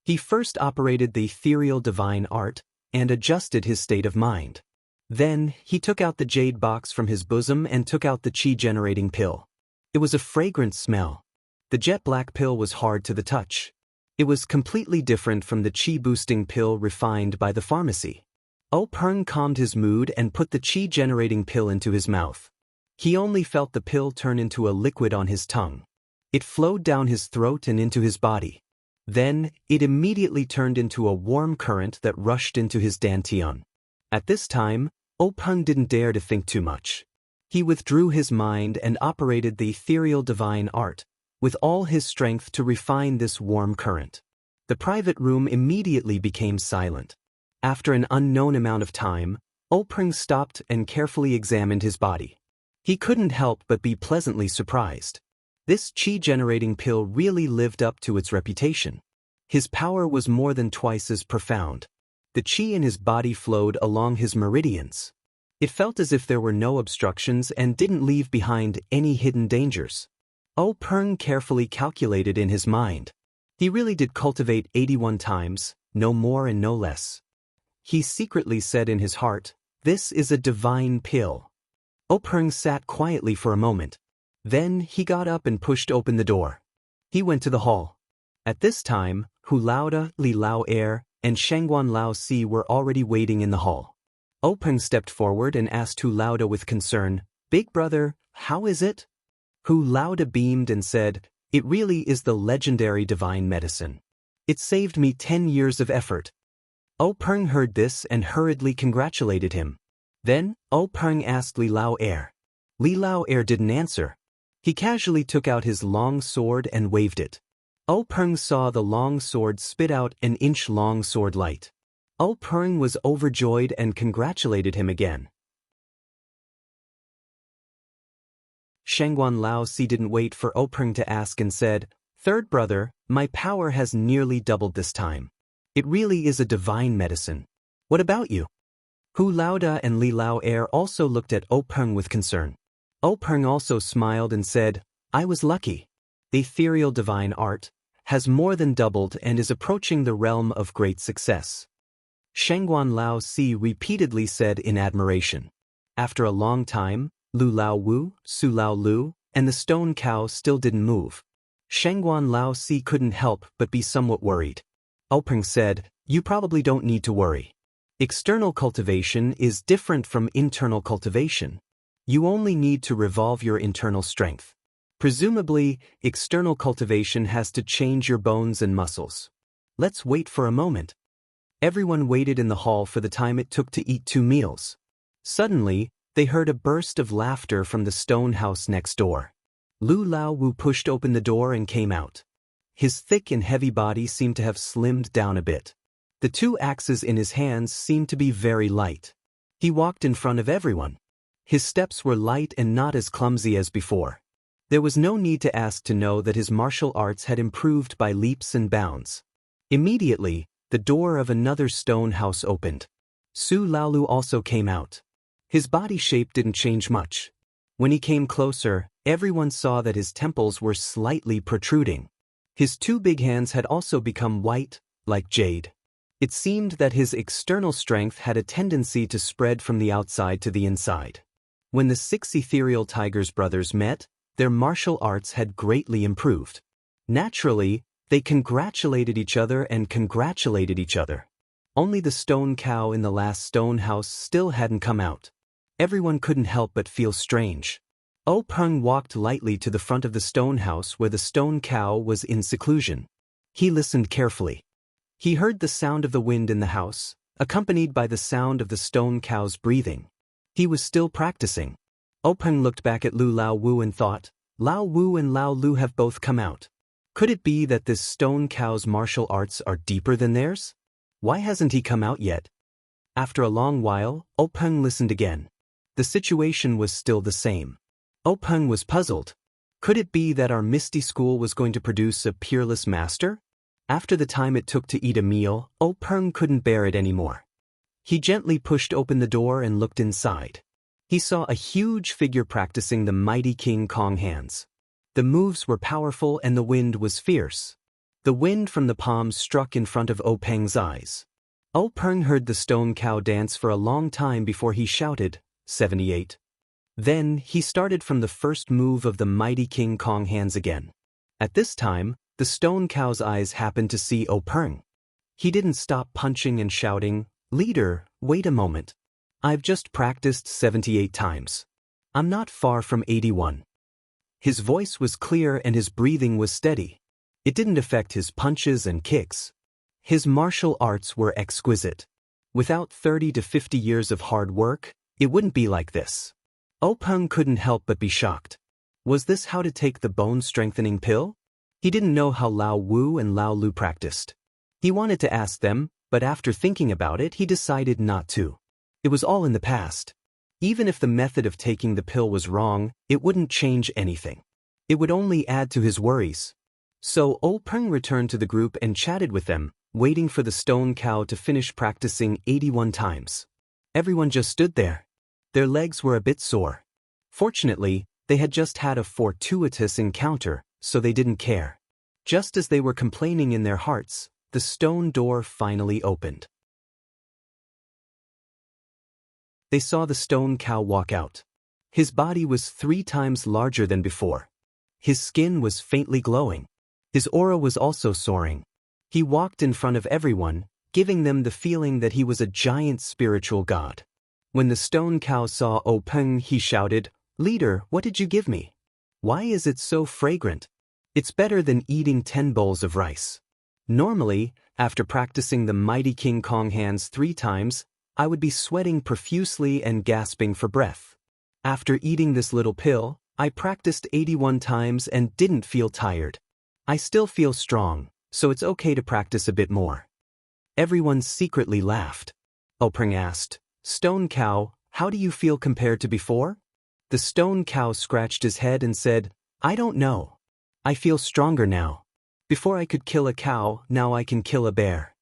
He first operated the ethereal divine art and adjusted his state of mind. Then, he took out the jade box from his bosom and took out the chi-generating pill. It was a fragrant smell. The jet-black pill was hard to the touch. It was completely different from the chi-boosting pill refined by the pharmacy. Peng calmed his mood and put the chi-generating pill into his mouth. He only felt the pill turn into a liquid on his tongue. It flowed down his throat and into his body. Then, it immediately turned into a warm current that rushed into his dantian. At this time, Peng didn't dare to think too much. He withdrew his mind and operated the ethereal divine art, with all his strength to refine this warm current. The private room immediately became silent. After an unknown amount of time, Peng stopped and carefully examined his body. He couldn't help but be pleasantly surprised. This chi-generating pill really lived up to its reputation. His power was more than twice as profound. The chi in his body flowed along his meridians. It felt as if there were no obstructions and didn't leave behind any hidden dangers. Peng carefully calculated in his mind. He really did cultivate 81 times, no more and no less. He secretly said in his heart, "This is a divine pill." Peng sat quietly for a moment. Then he got up and pushed open the door. He went to the hall. At this time, Hu Laoda, Li Lao Er, and Shangguan Lao Si were already waiting in the hall. Peng stepped forward and asked Hu Laoda with concern, "Big brother, how is it?" Hu Laoda beamed and said, "It really is the legendary divine medicine. It saved me 10 years of effort." Peng heard this and hurriedly congratulated him. Then, Peng asked Li Lao Er. Li Lao Er didn't answer. He casually took out his long sword and waved it. Peng saw the long sword spit out an inch-long sword light. Peng was overjoyed and congratulated him again. Shangguan Lao Si didn't wait for Peng to ask and said, "Third brother, my power has nearly doubled this time. It really is a divine medicine. What about you?" Hu Laoda and Li Lao Er also looked at Peng with concern. Peng also smiled and said, "I was lucky. The ethereal divine art has more than doubled and is approaching the realm of great success." Shangguan Lao Si repeatedly said in admiration. After a long time, Lu Lao Wu, Su Lao Lu, and the stone cow still didn't move. Shangguan Lao Si couldn't help but be somewhat worried. Peng said, "You probably don't need to worry. External cultivation is different from internal cultivation. You only need to revolve your internal strength. Presumably, external cultivation has to change your bones and muscles. Let's wait for a moment." Everyone waited in the hall for the time it took to eat 2 meals. Suddenly, they heard a burst of laughter from the stone house next door. Lu Lao Wu pushed open the door and came out. His thick and heavy body seemed to have slimmed down a bit. The two axes in his hands seemed to be very light. He walked in front of everyone. His steps were light and not as clumsy as before. There was no need to ask to know that his martial arts had improved by leaps and bounds. Immediately, the door of another stone house opened. Su Laolu also came out. His body shape didn't change much. When he came closer, everyone saw that his temples were slightly protruding. His two big hands had also become white, like jade. It seemed that his external strength had a tendency to spread from the outside to the inside. When the 6 ethereal tigers brothers met, their martial arts had greatly improved. Naturally, they congratulated each other and congratulated each other. Only the stone cow in the last stone house still hadn't come out. Everyone couldn't help but feel strange. O Peng walked lightly to the front of the stone house where the stone cow was in seclusion. He listened carefully. He heard the sound of the wind in the house, accompanied by the sound of the stone cow's breathing. He was still practicing. O Peng looked back at Lu Lao Wu and thought, Lao Wu and Lao Lu have both come out. Could it be that this stone cow's martial arts are deeper than theirs? Why hasn't he come out yet? After a long while, O Peng listened again. The situation was still the same. O Peng was puzzled. Could it be that our Misty School was going to produce a peerless master? After the time it took to eat a meal, O Peng couldn't bear it anymore. He gently pushed open the door and looked inside. He saw a huge figure practicing the mighty King Kong hands. The moves were powerful and the wind was fierce. The wind from the palms struck in front of O Peng's eyes. O Peng heard the stone cow dance for a long time before he shouted, 78. Then, he started from the first move of the mighty King Kong hands again. At this time, the stone cow's eyes happened to see O Peng. He didn't stop punching and shouting, Leader, wait a moment. I've just practiced 78 times. I'm not far from 81. His voice was clear and his breathing was steady. It didn't affect his punches and kicks. His martial arts were exquisite. Without 30 to 50 years of hard work, it wouldn't be like this. O Peng couldn't help but be shocked. Was this how to take the bone-strengthening pill? He didn't know how Lao Wu and Lao Lu practiced. He wanted to ask them, but after thinking about it, he decided not to. It was all in the past. Even if the method of taking the pill was wrong, it wouldn't change anything. It would only add to his worries. So O Peng returned to the group and chatted with them, waiting for the stone cow to finish practicing 81 times. Everyone just stood there. Their legs were a bit sore. Fortunately, they had just had a fortuitous encounter, so they didn't care. Just as they were complaining in their hearts, the stone door finally opened. They saw the stone cow walk out. His body was 3 times larger than before. His skin was faintly glowing. His aura was also soaring. He walked in front of everyone, giving them the feeling that he was a giant spiritual god. When the stone cow saw O Peng, he shouted, Leader, what did you give me? Why is it so fragrant? It's better than eating 10 bowls of rice. Normally, after practicing the mighty King Kong hands 3 times, I would be sweating profusely and gasping for breath. After eating this little pill, I practiced 81 times and didn't feel tired. I still feel strong, so it's okay to practice a bit more. Everyone secretly laughed. O Peng asked, Stone cow, how do you feel compared to before? The stone cow scratched his head and said, I don't know. I feel stronger now. Before I could kill a cow, now I can kill a bear.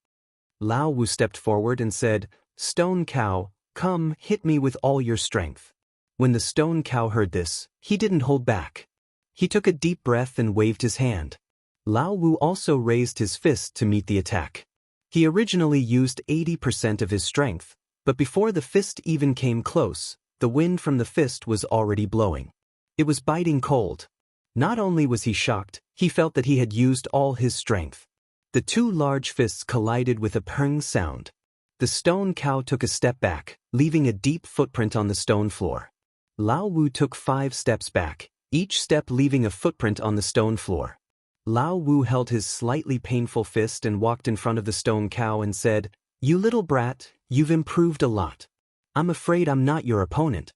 Lao Wu stepped forward and said, Stone cow, come, hit me with all your strength. When the stone cow heard this, he didn't hold back. He took a deep breath and waved his hand. Lao Wu also raised his fist to meet the attack. He originally used 80% of his strength, but before the fist even came close, the wind from the fist was already blowing. It was biting cold. Not only was he shocked, he felt that he had used all his strength. The 2 large fists collided with a peng sound. The stone cow took a step back, leaving a deep footprint on the stone floor. Lao Wu took 5 steps back, each step leaving a footprint on the stone floor. Lao Wu held his slightly painful fist and walked in front of the stone cow and said, You little brat, you've improved a lot. I'm afraid I'm not your opponent.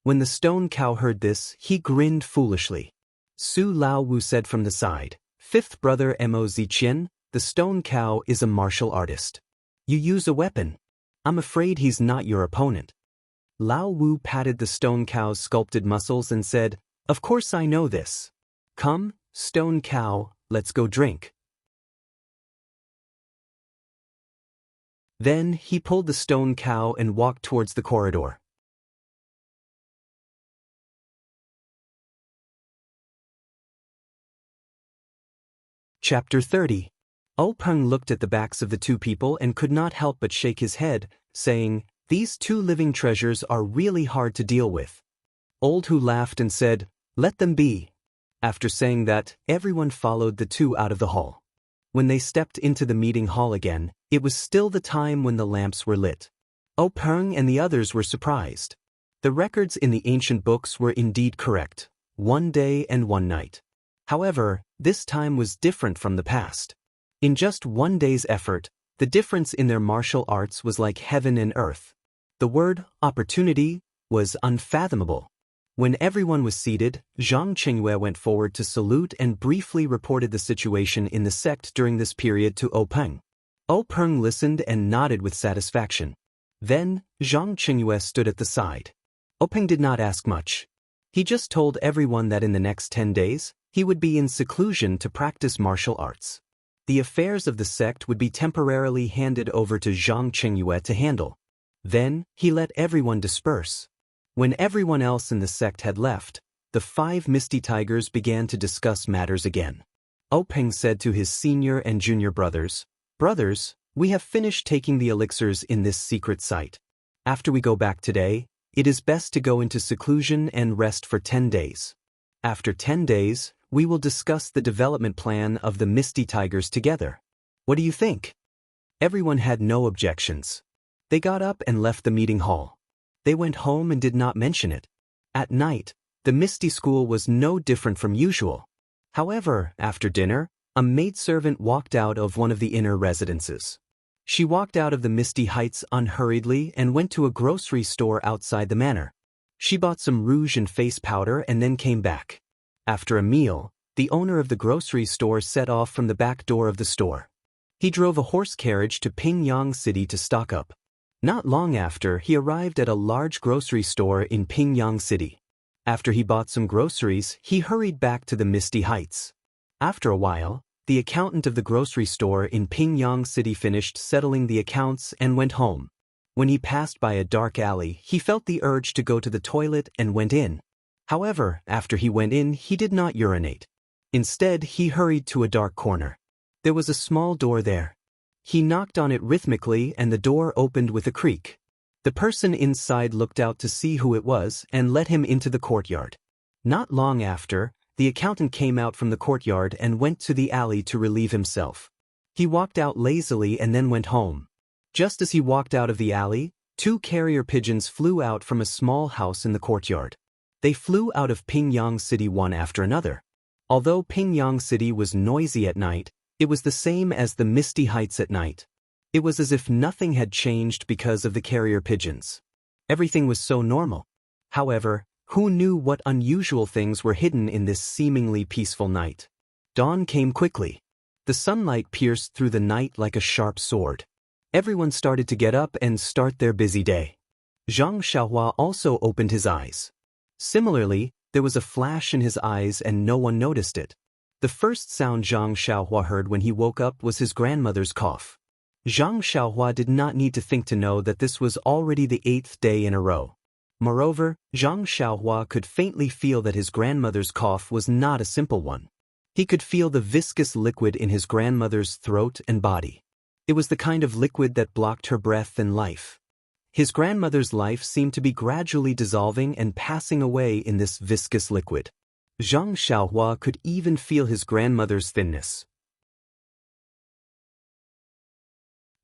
When the stone cow heard this, he grinned foolishly. Su Lao Wu said from the side, 5th brother Mo Ziqian, the stone cow is a martial artist. You use a weapon. I'm afraid he's not your opponent. Lao Wu patted the stone cow's sculpted muscles and said, Of course I know this. Come, stone cow, let's go drink. Then he pulled the stone cow and walked towards the corridor. Chapter 30. Peng looked at the backs of the two people and could not help but shake his head, saying, These two living treasures are really hard to deal with. Old Hu laughed and said, Let them be. After saying that, everyone followed the two out of the hall. When they stepped into the meeting hall again, it was still the time when the lamps were lit. Peng and the others were surprised. The records in the ancient books were indeed correct, 1 day and 1 night. However, this time was different from the past. In just 1 day's effort, the difference in their martial arts was like heaven and earth. The word, opportunity, was unfathomable. When everyone was seated, Zhang Qingyue went forward to salute and briefly reported the situation in the sect during this period to Peng. Peng listened and nodded with satisfaction. Then, Zhang Qingyue stood at the side. Peng did not ask much. He just told everyone that in the next 10 days, he would be in seclusion to practice martial arts. The affairs of the sect would be temporarily handed over to Zhang Qingyue to handle. Then, he let everyone disperse. When everyone else in the sect had left, the 5 Misty Tigers began to discuss matters again. Peng said to his senior and junior brothers, Brothers, we have finished taking the elixirs in this secret site. After we go back today, it is best to go into seclusion and rest for 10 days. After 10 days, we will discuss the development plan of the Misty Tigers together. What do you think? Everyone had no objections. They got up and left the meeting hall. They went home and did not mention it. At night, the Misty School was no different from usual. However, after dinner, a maidservant walked out of one of the inner residences. She walked out of the Misty Heights unhurriedly and went to a grocery store outside the manor. She bought some rouge and face powder and then came back. After a meal, the owner of the grocery store set off from the back door of the store. He drove a horse carriage to Pingyang City to stock up. Not long after, he arrived at a large grocery store in Pingyang City. After he bought some groceries, he hurried back to the Misty Heights. After a while, the accountant of the grocery store in Pingyang City finished settling the accounts and went home. When he passed by a dark alley, he felt the urge to go to the toilet and went in. However, after he went in, he did not urinate. Instead, he hurried to a dark corner. There was a small door there. He knocked on it rhythmically and the door opened with a creak. The person inside looked out to see who it was and let him into the courtyard. Not long after, the accountant came out from the courtyard and went to the alley to relieve himself. He walked out lazily and then went home. Just as he walked out of the alley, 2 carrier pigeons flew out from a small house in the courtyard. They flew out of Pingyang City one after another. Although Pingyang City was noisy at night, it was the same as the Misty Heights at night. It was as if nothing had changed because of the carrier pigeons. Everything was so normal. However, who knew what unusual things were hidden in this seemingly peaceful night? Dawn came quickly. The sunlight pierced through the night like a sharp sword. Everyone started to get up and start their busy day. Zhang Xiaohua also opened his eyes. Similarly, there was a flash in his eyes and no one noticed it. The first sound Zhang Xiaohua heard when he woke up was his grandmother's cough. Zhang Xiaohua did not need to think to know that this was already the 8th day in a row. Moreover, Zhang Xiaohua could faintly feel that his grandmother's cough was not a simple one. He could feel the viscous liquid in his grandmother's throat and body. It was the kind of liquid that blocked her breath and life. His grandmother's life seemed to be gradually dissolving and passing away in this viscous liquid. Zhang Xiaohua could even feel his grandmother's thinness.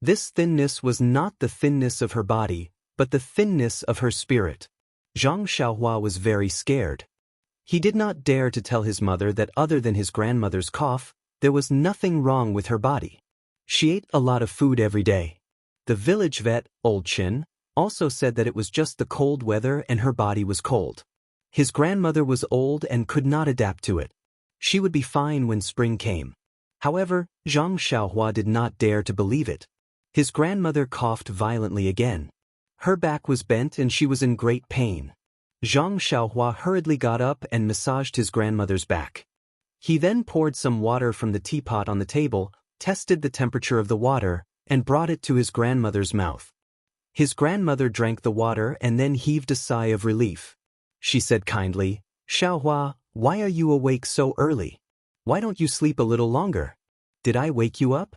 This thinness was not the thinness of her body, but the thinness of her spirit. Zhang Xiaohua was very scared. He did not dare to tell his mother that other than his grandmother's cough, there was nothing wrong with her body. She ate a lot of food every day. The village vet, Old Chin, also said that it was just the cold weather and her body was cold. His grandmother was old and could not adapt to it. She would be fine when spring came. However, Zhang Xiaohua did not dare to believe it. His grandmother coughed violently again. Her back was bent and she was in great pain. Zhang Xiaohua hurriedly got up and massaged his grandmother's back. He then poured some water from the teapot on the table, tested the temperature of the water, and brought it to his grandmother's mouth. His grandmother drank the water and then heaved a sigh of relief. She said kindly, "Xiaohua, why are you awake so early? Why don't you sleep a little longer? Did I wake you up?"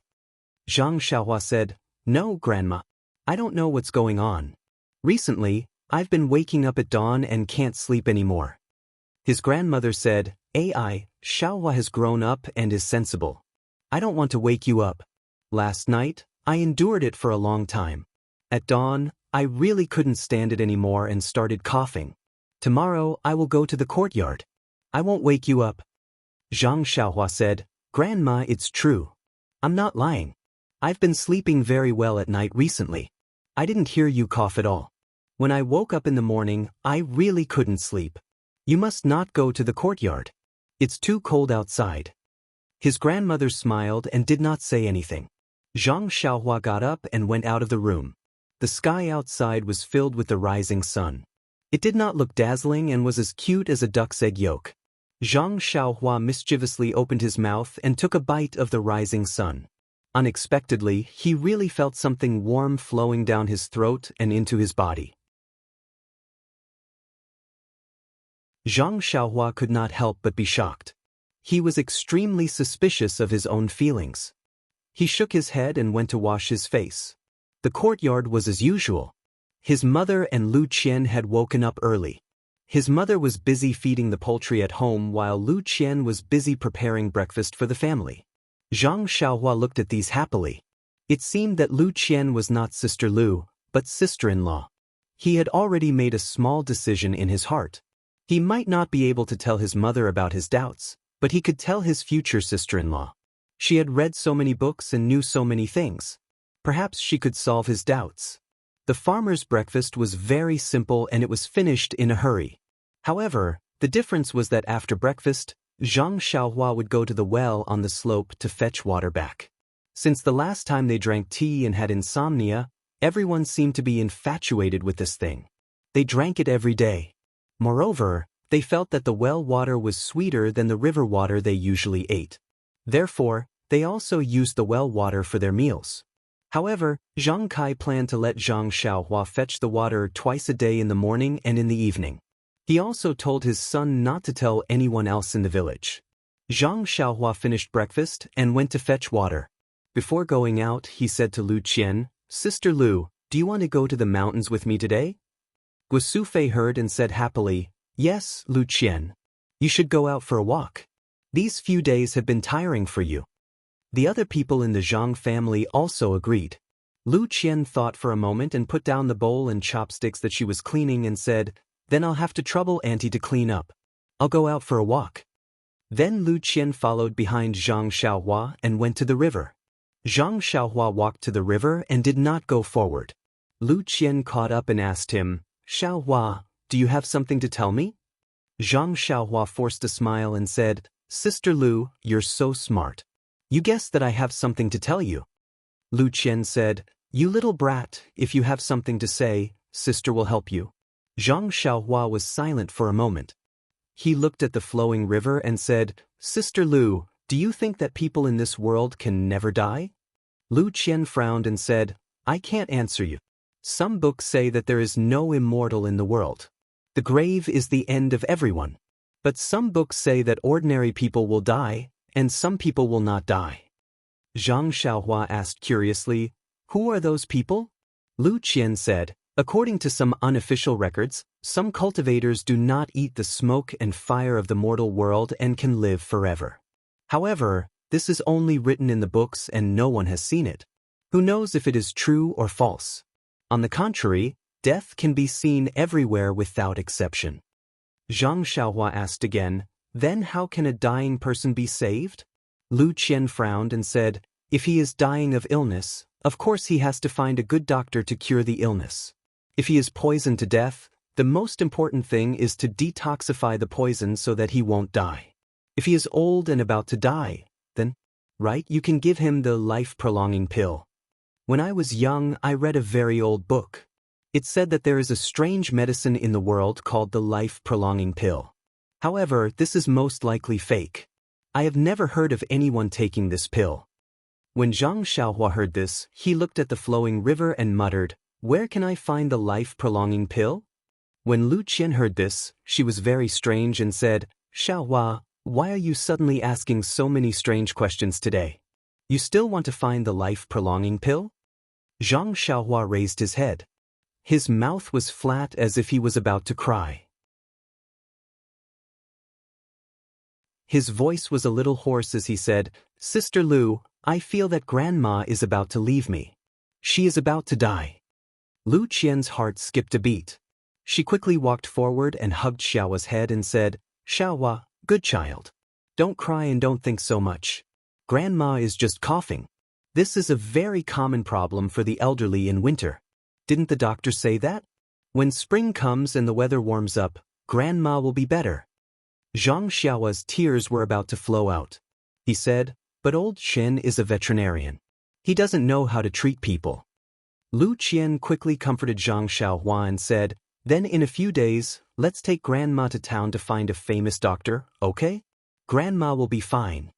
Zhang Xiaohua said, "No, Grandma. I don't know what's going on. Recently, I've been waking up at dawn and can't sleep anymore." His grandmother said, "Ai, Xiaohua has grown up and is sensible. I don't want to wake you up. Last night, I endured it for a long time. At dawn, I really couldn't stand it anymore and started coughing. Tomorrow, I will go to the courtyard. I won't wake you up." Zhang Xiaohua said, "Grandma, it's true. I'm not lying. I've been sleeping very well at night recently. I didn't hear you cough at all. When I woke up in the morning, I really couldn't sleep. You must not go to the courtyard. It's too cold outside." His grandmother smiled and did not say anything. Zhang Xiaohua got up and went out of the room. The sky outside was filled with the rising sun. It did not look dazzling and was as cute as a duck's egg yolk. Zhang Xiaohua mischievously opened his mouth and took a bite of the rising sun. Unexpectedly, he really felt something warm flowing down his throat and into his body. Zhang Xiaohua could not help but be shocked. He was extremely suspicious of his own feelings. He shook his head and went to wash his face. The courtyard was as usual. His mother and Lu Qian had woken up early. His mother was busy feeding the poultry at home while Lu Qian was busy preparing breakfast for the family. Zhang Xiaohua looked at these happily. It seemed that Lu Qian was not Sister Lu, but sister-in-law. He had already made a small decision in his heart. He might not be able to tell his mother about his doubts, but he could tell his future sister-in-law. She had read so many books and knew so many things. Perhaps she could solve his doubts. The farmer's breakfast was very simple and it was finished in a hurry. However, the difference was that after breakfast, Zhang Xiaohua would go to the well on the slope to fetch water back. Since the last time they drank tea and had insomnia, everyone seemed to be infatuated with this thing. They drank it every day. Moreover, they felt that the well water was sweeter than the river water they usually ate. Therefore, they also used the well water for their meals. However, Zhang Kai planned to let Zhang Xiaohua fetch the water twice a day in the morning and in the evening. He also told his son not to tell anyone else in the village. Zhang Xiaohua finished breakfast and went to fetch water. Before going out, he said to Lu Qian, "Sister Lu, do you want to go to the mountains with me today?" Guo Sufei heard and said happily, "Yes, Lu Qian. You should go out for a walk. These few days have been tiring for you." The other people in the Zhang family also agreed. Lu Qian thought for a moment and put down the bowl and chopsticks that she was cleaning and said, "Then I'll have to trouble Auntie to clean up. I'll go out for a walk." Then Lu Qian followed behind Zhang Xiaohua and went to the river. Zhang Xiaohua walked to the river and did not go forward. Lu Qian caught up and asked him, "Xiaohua, do you have something to tell me?" Zhang Xiaohua forced a smile and said, "Sister Lu, you're so smart. You guessed that I have something to tell you." Lu Qian said, "You little brat, if you have something to say, sister will help you." Zhang Xiaohua was silent for a moment. He looked at the flowing river and said, "Sister Lu, do you think that people in this world can never die?" Lu Qian frowned and said, "I can't answer you. Some books say that there is no immortal in the world. The grave is the end of everyone. But some books say that ordinary people will die, and some people will not die." Zhang Xiaohua asked curiously, "Who are those people?" Lu Qian said, "According to some unofficial records, some cultivators do not eat the smoke and fire of the mortal world and can live forever. However, this is only written in the books and no one has seen it. Who knows if it is true or false? On the contrary, death can be seen everywhere without exception." Zhang Xiaohua asked again, "Then how can a dying person be saved?" Lu Qian frowned and said, "If he is dying of illness, of course he has to find a good doctor to cure the illness. If he is poisoned to death, the most important thing is to detoxify the poison so that he won't die. If he is old and about to die, then, right, you can give him the life-prolonging pill. When I was young, I read a very old book. It said that there is a strange medicine in the world called the life-prolonging pill. However, this is most likely fake. I have never heard of anyone taking this pill. When Zhang Xiaohua heard this, he looked at the flowing river and muttered, "Where can I find the life-prolonging pill?" When Lu Qian heard this, she was very strange and said, "Xiaohua, why are you suddenly asking so many strange questions today? You still want to find the life-prolonging pill?" Zhang Xiaohua raised his head. His mouth was flat as if he was about to cry. His voice was a little hoarse as he said, "Sister Lu, I feel that Grandma is about to leave me. She is about to die." Lu Qian's heart skipped a beat. She quickly walked forward and hugged Xiaohua's head and said, "Xiaohua, good child. Don't cry and don't think so much. Grandma is just coughing. This is a very common problem for the elderly in winter. Didn't the doctor say that? When spring comes and the weather warms up, Grandma will be better." Zhang Xiaohua's tears were about to flow out. He said, "But old Shen is a veterinarian. He doesn't know how to treat people." Lu Qian quickly comforted Zhang Xiaohua and said, "Then in a few days, let's take Grandma to town to find a famous doctor, okay? Grandma will be fine."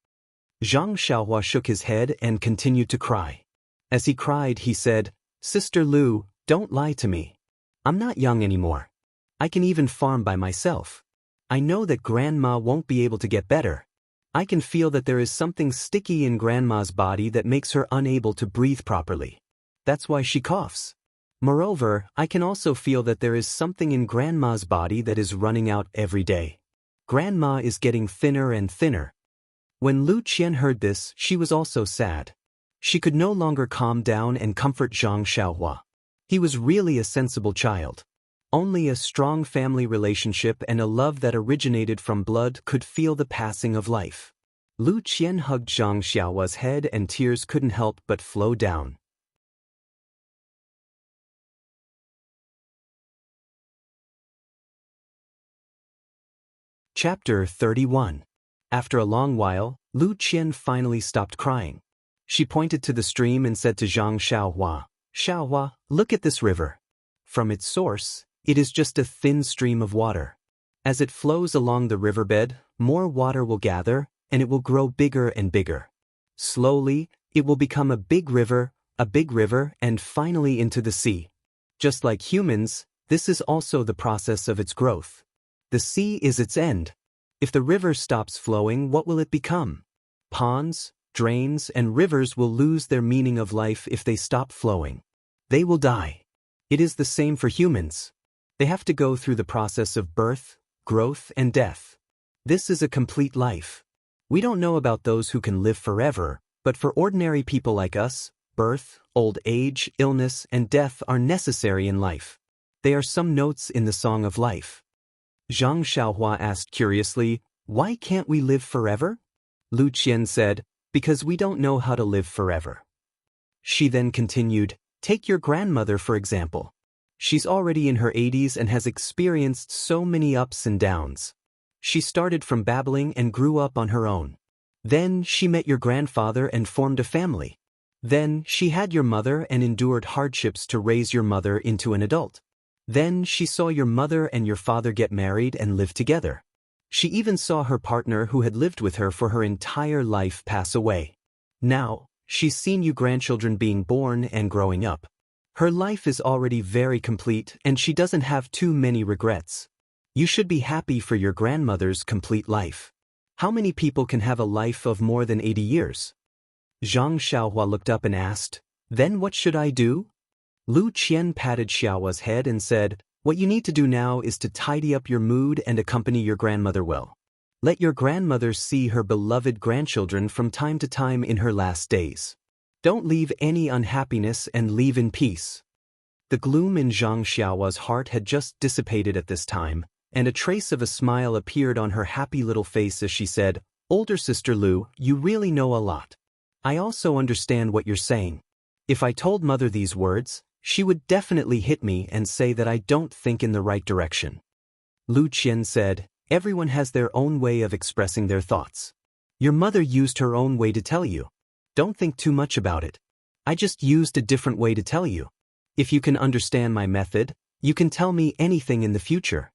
Zhang Xiaohua shook his head and continued to cry. As he cried, he said, "Sister Lu, don't lie to me. I'm not young anymore. I can even farm by myself. I know that Grandma won't be able to get better. I can feel that there is something sticky in Grandma's body that makes her unable to breathe properly. That's why she coughs. Moreover, I can also feel that there is something in Grandma's body that is running out every day. Grandma is getting thinner and thinner." When Lu Qian heard this, she was also sad. She could no longer calm down and comfort Zhang Xiaohua. He was really a sensible child. Only a strong family relationship and a love that originated from blood could feel the passing of life. Lu Qian hugged Zhang Xiaohua's head and tears couldn't help but flow down. Chapter 31. After a long while, Lu Qian finally stopped crying. She pointed to the stream and said to Zhang Xiaohua, "Xiaohua, look at this river. From its source, it is just a thin stream of water. As it flows along the riverbed, more water will gather, and it will grow bigger and bigger. Slowly, it will become a big river, and finally into the sea. Just like humans, this is also the process of its growth. The sea is its end. If the river stops flowing, what will it become? Ponds, drains, and rivers will lose their meaning of life if they stop flowing. They will die. It is the same for humans. They have to go through the process of birth, growth, and death. This is a complete life. We don't know about those who can live forever, but for ordinary people like us, birth, old age, illness, and death are necessary in life. They are some notes in the song of life." Zhang Xiaohua asked curiously, "Why can't we live forever?" Lu Qian said, "Because we don't know how to live forever." She then continued, "Take your grandmother for example. She's already in her 80s and has experienced so many ups and downs. She started from babbling and grew up on her own. Then she met your grandfather and formed a family. Then she had your mother and endured hardships to raise your mother into an adult. Then she saw your mother and your father get married and live together. She even saw her partner who had lived with her for her entire life pass away. Now, she's seen you grandchildren being born and growing up. Her life is already very complete and she doesn't have too many regrets. You should be happy for your grandmother's complete life. How many people can have a life of more than 80 years? Zhang Xiaohua looked up and asked, "Then what should I do?" Lu Qian patted Xiaohua's head and said, "What you need to do now is to tidy up your mood and accompany your grandmother well. Let your grandmother see her beloved grandchildren from time to time in her last days. Don't leave any unhappiness and leave in peace." The gloom in Zhang Xiaohua's heart had just dissipated at this time, and a trace of a smile appeared on her happy little face as she said, "Older sister Lu, you really know a lot. I also understand what you're saying. If I told Mother these words, she would definitely hit me and say that I don't think in the right direction." Lu Qian said, "Everyone has their own way of expressing their thoughts. Your mother used her own way to tell you. Don't think too much about it. I just used a different way to tell you. If you can understand my method, you can tell me anything in the future.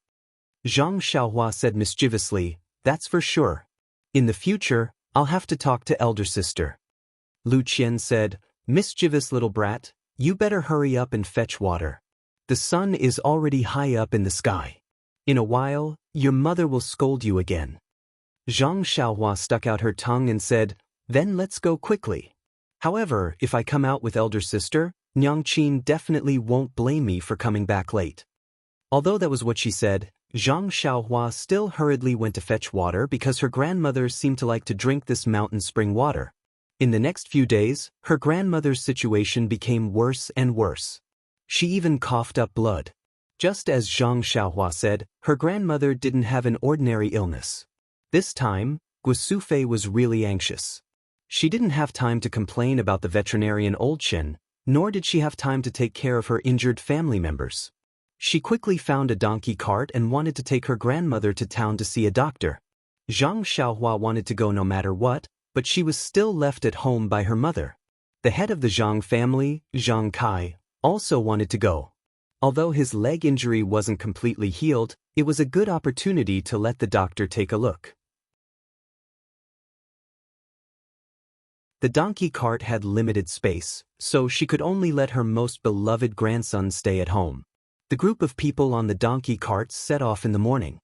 Zhang Xiaohua said mischievously, that's for sure. In the future, I'll have to talk to elder sister. Lu Qian said, mischievous little brat, you better hurry up and fetch water. The sun is already high up in the sky. In a while, your mother will scold you again. Zhang Xiaohua stuck out her tongue and said, then let's go quickly. However, if I come out with elder sister, Nyangqin definitely won't blame me for coming back late. Although that was what she said, Zhang Xiaohua still hurriedly went to fetch water because her grandmother seemed to like to drink this mountain spring water. In the next few days, her grandmother's situation became worse and worse. She even coughed up blood. Just as Zhang Xiaohua said, her grandmother didn't have an ordinary illness. This time, Guosufei was really anxious. She didn't have time to complain about the veterinarian Old Chen, nor did she have time to take care of her injured family members. She quickly found a donkey cart and wanted to take her grandmother to town to see a doctor. Zhang Xiaohua wanted to go no matter what, but she was still left at home by her mother. The head of the Jiang family, Zhang Kai, also wanted to go. Although his leg injury wasn't completely healed, it was a good opportunity to let the doctor take a look. The donkey cart had limited space, so she could only let her most beloved grandson stay at home. The group of people on the donkey cart set off in the morning.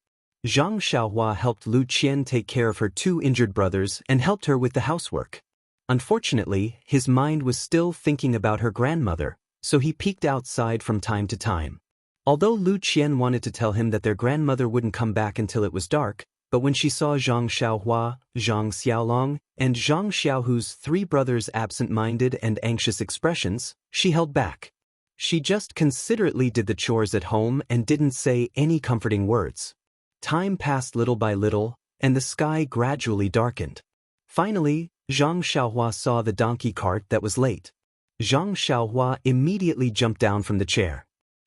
Zhang Xiaohua helped Lu Qian take care of her two injured brothers and helped her with the housework. Unfortunately, his mind was still thinking about her grandmother, so he peeked outside from time to time. Although Lu Qian wanted to tell him that their grandmother wouldn't come back until it was dark, but when she saw Zhang Xiaohua, Zhang Xiaolong, and Zhang Xiaohu's three brothers' absent-minded and anxious expressions, she held back. She just considerately did the chores at home and didn't say any comforting words. Time passed little by little, and the sky gradually darkened. Finally, Zhang Xiaohua saw the donkey cart that was late. Zhang Xiaohua immediately jumped down from the chair.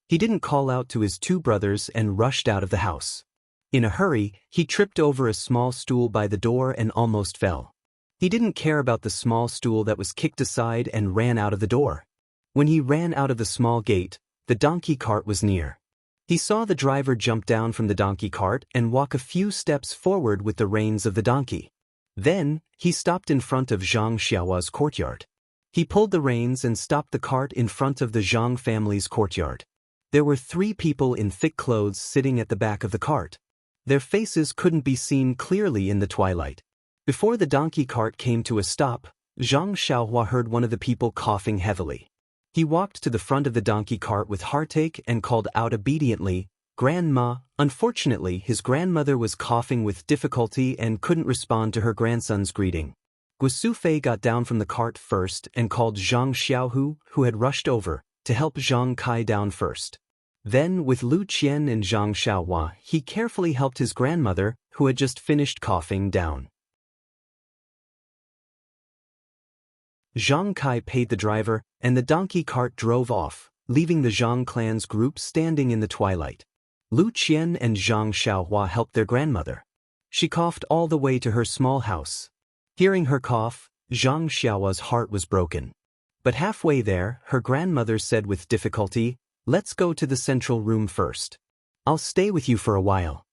He didn't call out to his two brothers and rushed out of the house. In a hurry, he tripped over a small stool by the door and almost fell. He didn't care about the small stool that was kicked aside and ran out of the door. When he ran out of the small gate, the donkey cart was near. He saw the driver jump down from the donkey cart and walk a few steps forward with the reins of the donkey. Then, he stopped in front of Zhang Xiaohua's courtyard. He pulled the reins and stopped the cart in front of the Zhang family's courtyard. There were three people in thick clothes sitting at the back of the cart. Their faces couldn't be seen clearly in the twilight. Before the donkey cart came to a stop, Zhang Xiaohua heard one of the people coughing heavily. He walked to the front of the donkey cart with heartache and called out obediently, "Grandma." Unfortunately, his grandmother was coughing with difficulty and couldn't respond to her grandson's greeting. Guosufei got down from the cart first and called Zhang Xiaohu, who had rushed over, to help Zhang Kai down first. Then, with Lu Qian and Zhang Xiaohua, he carefully helped his grandmother, who had just finished coughing, down. Zhang Kai paid the driver, and the donkey cart drove off, leaving the Zhang clan's group standing in the twilight. Lu Qian and Zhang Xiaohua helped their grandmother. She coughed all the way to her small house. Hearing her cough, Zhang Xiaohua's heart was broken. But halfway there, her grandmother said with difficulty, "Let's go to the central room first. I'll stay with you for a while."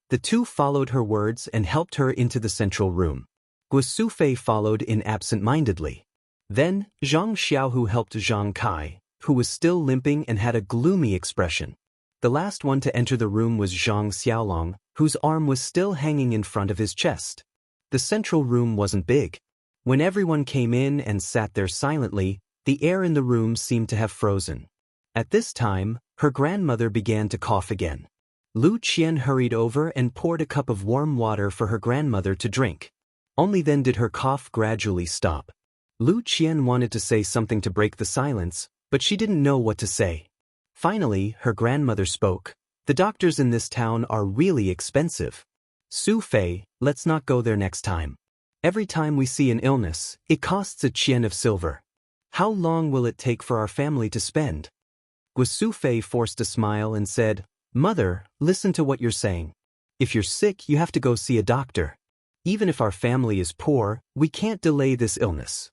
The two followed her words and helped her into the central room. Guosufei followed in absent-mindedly. Then, Zhang Xiaohu helped Zhang Kai, who was still limping and had a gloomy expression. The last one to enter the room was Zhang Xiaolong, whose arm was still hanging in front of his chest. The central room wasn't big. When everyone came in and sat there silently, the air in the room seemed to have frozen. At this time, her grandmother began to cough again. Lu Qian hurried over and poured a cup of warm water for her grandmother to drink. Only then did her cough gradually stop. Lu Qian wanted to say something to break the silence, but she didn't know what to say. Finally, her grandmother spoke. "The doctors in this town are really expensive. Su Fei, let's not go there next time. Every time we see an illness, it costs a qian of silver. How long will it take for our family to spend?" Guosufei forced a smile and said, "Mother, listen to what you're saying. If you're sick, you have to go see a doctor. Even if our family is poor, we can't delay this illness."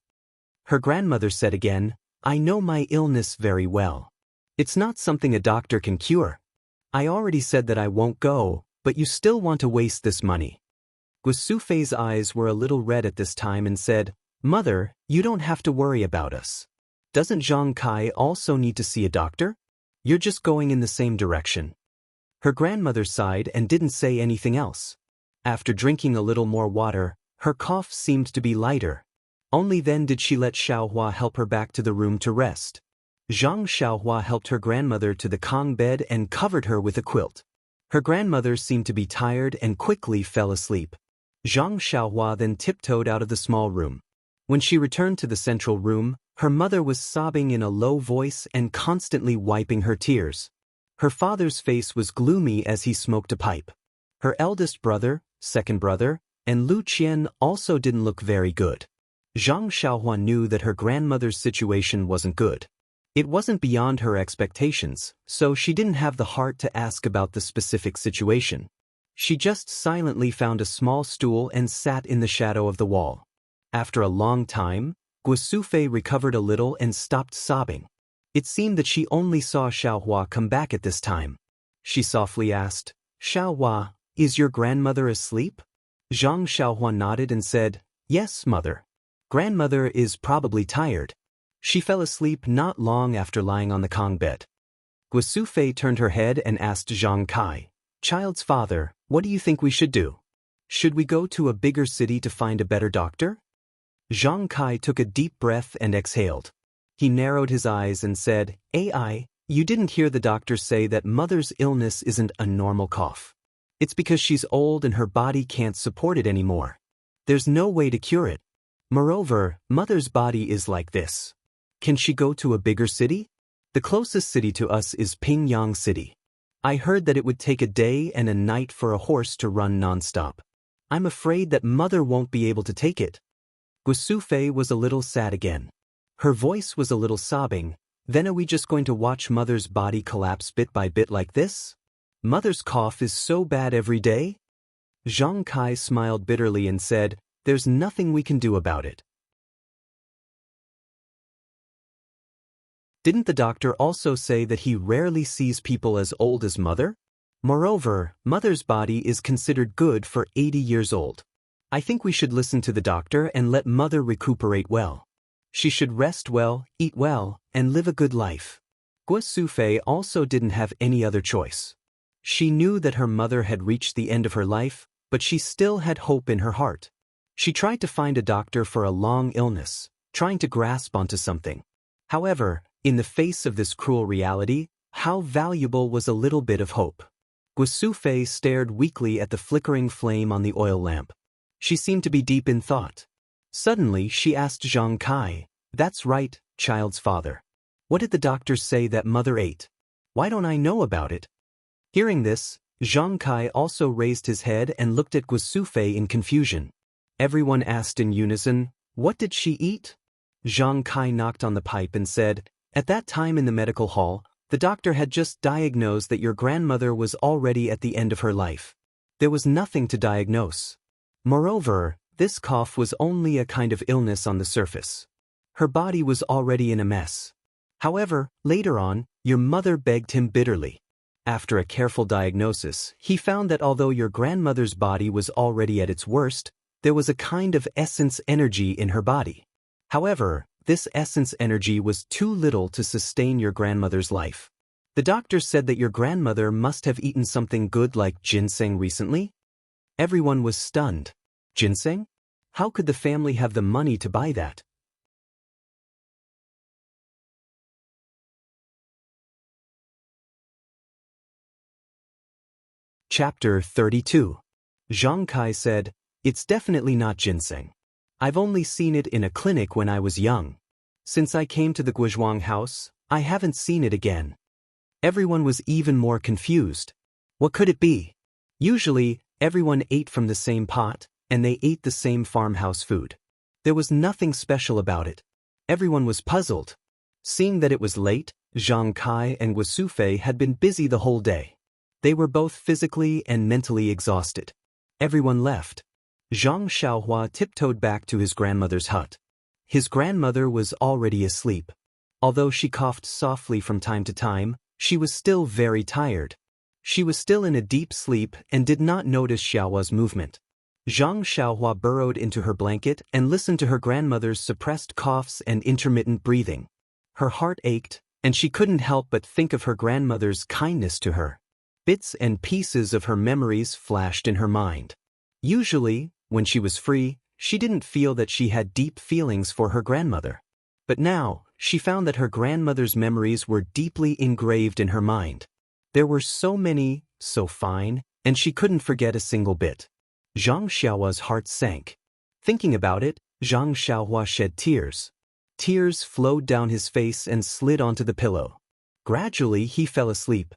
Her grandmother said again, I know my illness very well. It's not something a doctor can cure. I already said that I won't go, but you still want to waste this money. Guosufei's eyes were a little red at this time and said, Mother, you don't have to worry about us. Doesn't Zhang Kai also need to see a doctor? You're just going in the same direction. Her grandmother sighed and didn't say anything else. After drinking a little more water, her cough seemed to be lighter. Only then did she let Xiaohua help her back to the room to rest. Zhang Xiaohua helped her grandmother to the Kong bed and covered her with a quilt. Her grandmother seemed to be tired and quickly fell asleep. Zhang Xiaohua then tiptoed out of the small room. When she returned to the central room, her mother was sobbing in a low voice and constantly wiping her tears. Her father's face was gloomy as he smoked a pipe. Her eldest brother, second brother, and Lu Qian also didn't look very good. Zhang Xiaohua knew that her grandmother's situation wasn't good. It wasn't beyond her expectations, so she didn't have the heart to ask about the specific situation. She just silently found a small stool and sat in the shadow of the wall. After a long time, Guosufei recovered a little and stopped sobbing. It seemed that she only saw Xiaohua come back at this time. She softly asked, Xiaohua, is your grandmother asleep? Zhang Xiaohua nodded and said, Yes, mother. Grandmother is probably tired. She fell asleep not long after lying on the Kong bed. Guosufei turned her head and asked Zhang Kai, Child's father, what do you think we should do? Should we go to a bigger city to find a better doctor? Zhang Kai took a deep breath and exhaled. He narrowed his eyes and said, AI, you didn't hear the doctor say that mother's illness isn't a normal cough. It's because she's old and her body can't support it anymore. There's no way to cure it. Moreover, mother's body is like this. Can she go to a bigger city? The closest city to us is Pingyang City. I heard that it would take a day and a night for a horse to run non-stop. I'm afraid that mother won't be able to take it. Guosufei was a little sad again. Her voice was a little sobbing. Then are we just going to watch mother's body collapse bit by bit like this? Mother's cough is so bad every day? Zhang Kai smiled bitterly and said, There's nothing we can do about it. Didn't the doctor also say that he rarely sees people as old as mother? Moreover, mother's body is considered good for 80 years old. I think we should listen to the doctor and let mother recuperate well. She should rest well, eat well, and live a good life. Guosufei also didn't have any other choice. She knew that her mother had reached the end of her life, but she still had hope in her heart. She tried to find a doctor for a long illness, trying to grasp onto something. However, in the face of this cruel reality, how valuable was a little bit of hope? Guosufei stared weakly at the flickering flame on the oil lamp. She seemed to be deep in thought. Suddenly, she asked Zhang Kai, That's right, child's father. What did the doctors say that mother ate? Why don't I know about it? Hearing this, Zhang Kai also raised his head and looked at Guosufei in confusion. Everyone asked in unison, What did she eat? Zhang Kai knocked on the pipe and said, At that time in the medical hall, the doctor had just diagnosed that your grandmother was already at the end of her life. There was nothing to diagnose. Moreover, this cough was only a kind of illness on the surface. Her body was already in a mess. However, later on, your mother begged him bitterly. After a careful diagnosis, he found that although your grandmother's body was already at its worst, there was a kind of essence energy in her body. However, this essence energy was too little to sustain your grandmother's life. The doctor said that your grandmother must have eaten something good like ginseng recently. Everyone was stunned. Ginseng? How could the family have the money to buy that? Chapter 32. Zhang Kai said, It's definitely not ginseng. I've only seen it in a clinic when I was young. Since I came to the Guizhuang house, I haven't seen it again. Everyone was even more confused. What could it be? Usually, everyone ate from the same pot, and they ate the same farmhouse food. There was nothing special about it. Everyone was puzzled. Seeing that it was late, Zhang Kai and Guosufei had been busy the whole day. They were both physically and mentally exhausted. Everyone left. Zhang Xiaohua tiptoed back to his grandmother's hut. his grandmother was already asleep. Although she coughed softly from time to time, she was still very tired. She was still in a deep sleep and did not notice Xiaohua's movement. Zhang Xiaohua burrowed into her blanket and listened to her grandmother's suppressed coughs and intermittent breathing. Her heart ached, and she couldn't help but think of her grandmother's kindness to her. Bits and pieces of her memories flashed in her mind. Usually, when she was free, she didn't feel that she had deep feelings for her grandmother. But now, she found that her grandmother's memories were deeply engraved in her mind. There were so many, so fine, and she couldn't forget a single bit. Zhang Xiaohua's heart sank. Thinking about it, Zhang Xiaohua shed tears. Tears flowed down his face and slid onto the pillow. Gradually, he fell asleep.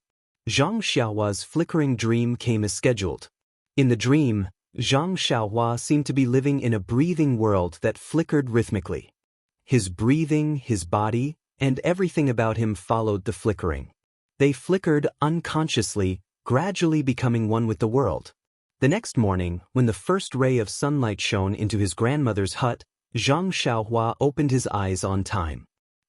Zhang Xiaohua's flickering dream came as scheduled. In the dream, Zhang Xiaohua seemed to be living in a breathing world that flickered rhythmically. His breathing, his body, and everything about him followed the flickering. They flickered unconsciously, gradually becoming one with the world. The next morning, when the first ray of sunlight shone into his grandmother's hut, Zhang Xiaohua opened his eyes on time.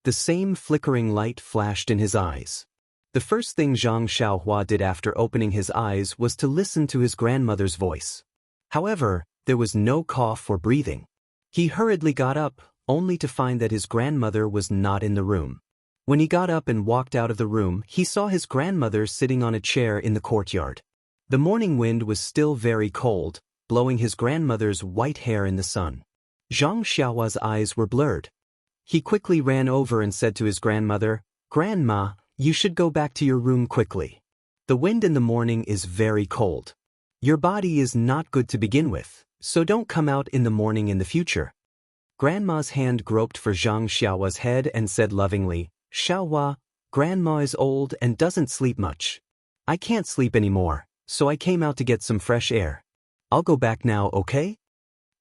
The same flickering light flashed in his eyes. The first thing Zhang Xiaohua did after opening his eyes was to listen to his grandmother's voice. However, there was no cough or breathing. He hurriedly got up, only to find that his grandmother was not in the room. When he got up and walked out of the room, he saw his grandmother sitting on a chair in the courtyard. The morning wind was still very cold, blowing his grandmother's white hair in the sun. Zhang Xiaohua's eyes were blurred. He quickly ran over and said to his grandmother, "Grandma, you should go back to your room quickly. The wind in the morning is very cold. Your body is not good to begin with, so don't come out in the morning in the future." Grandma's hand groped for Zhang Xiaohua's head and said lovingly, "Xiaohua, Grandma is old and doesn't sleep much. I can't sleep anymore, so I came out to get some fresh air. I'll go back now, okay?"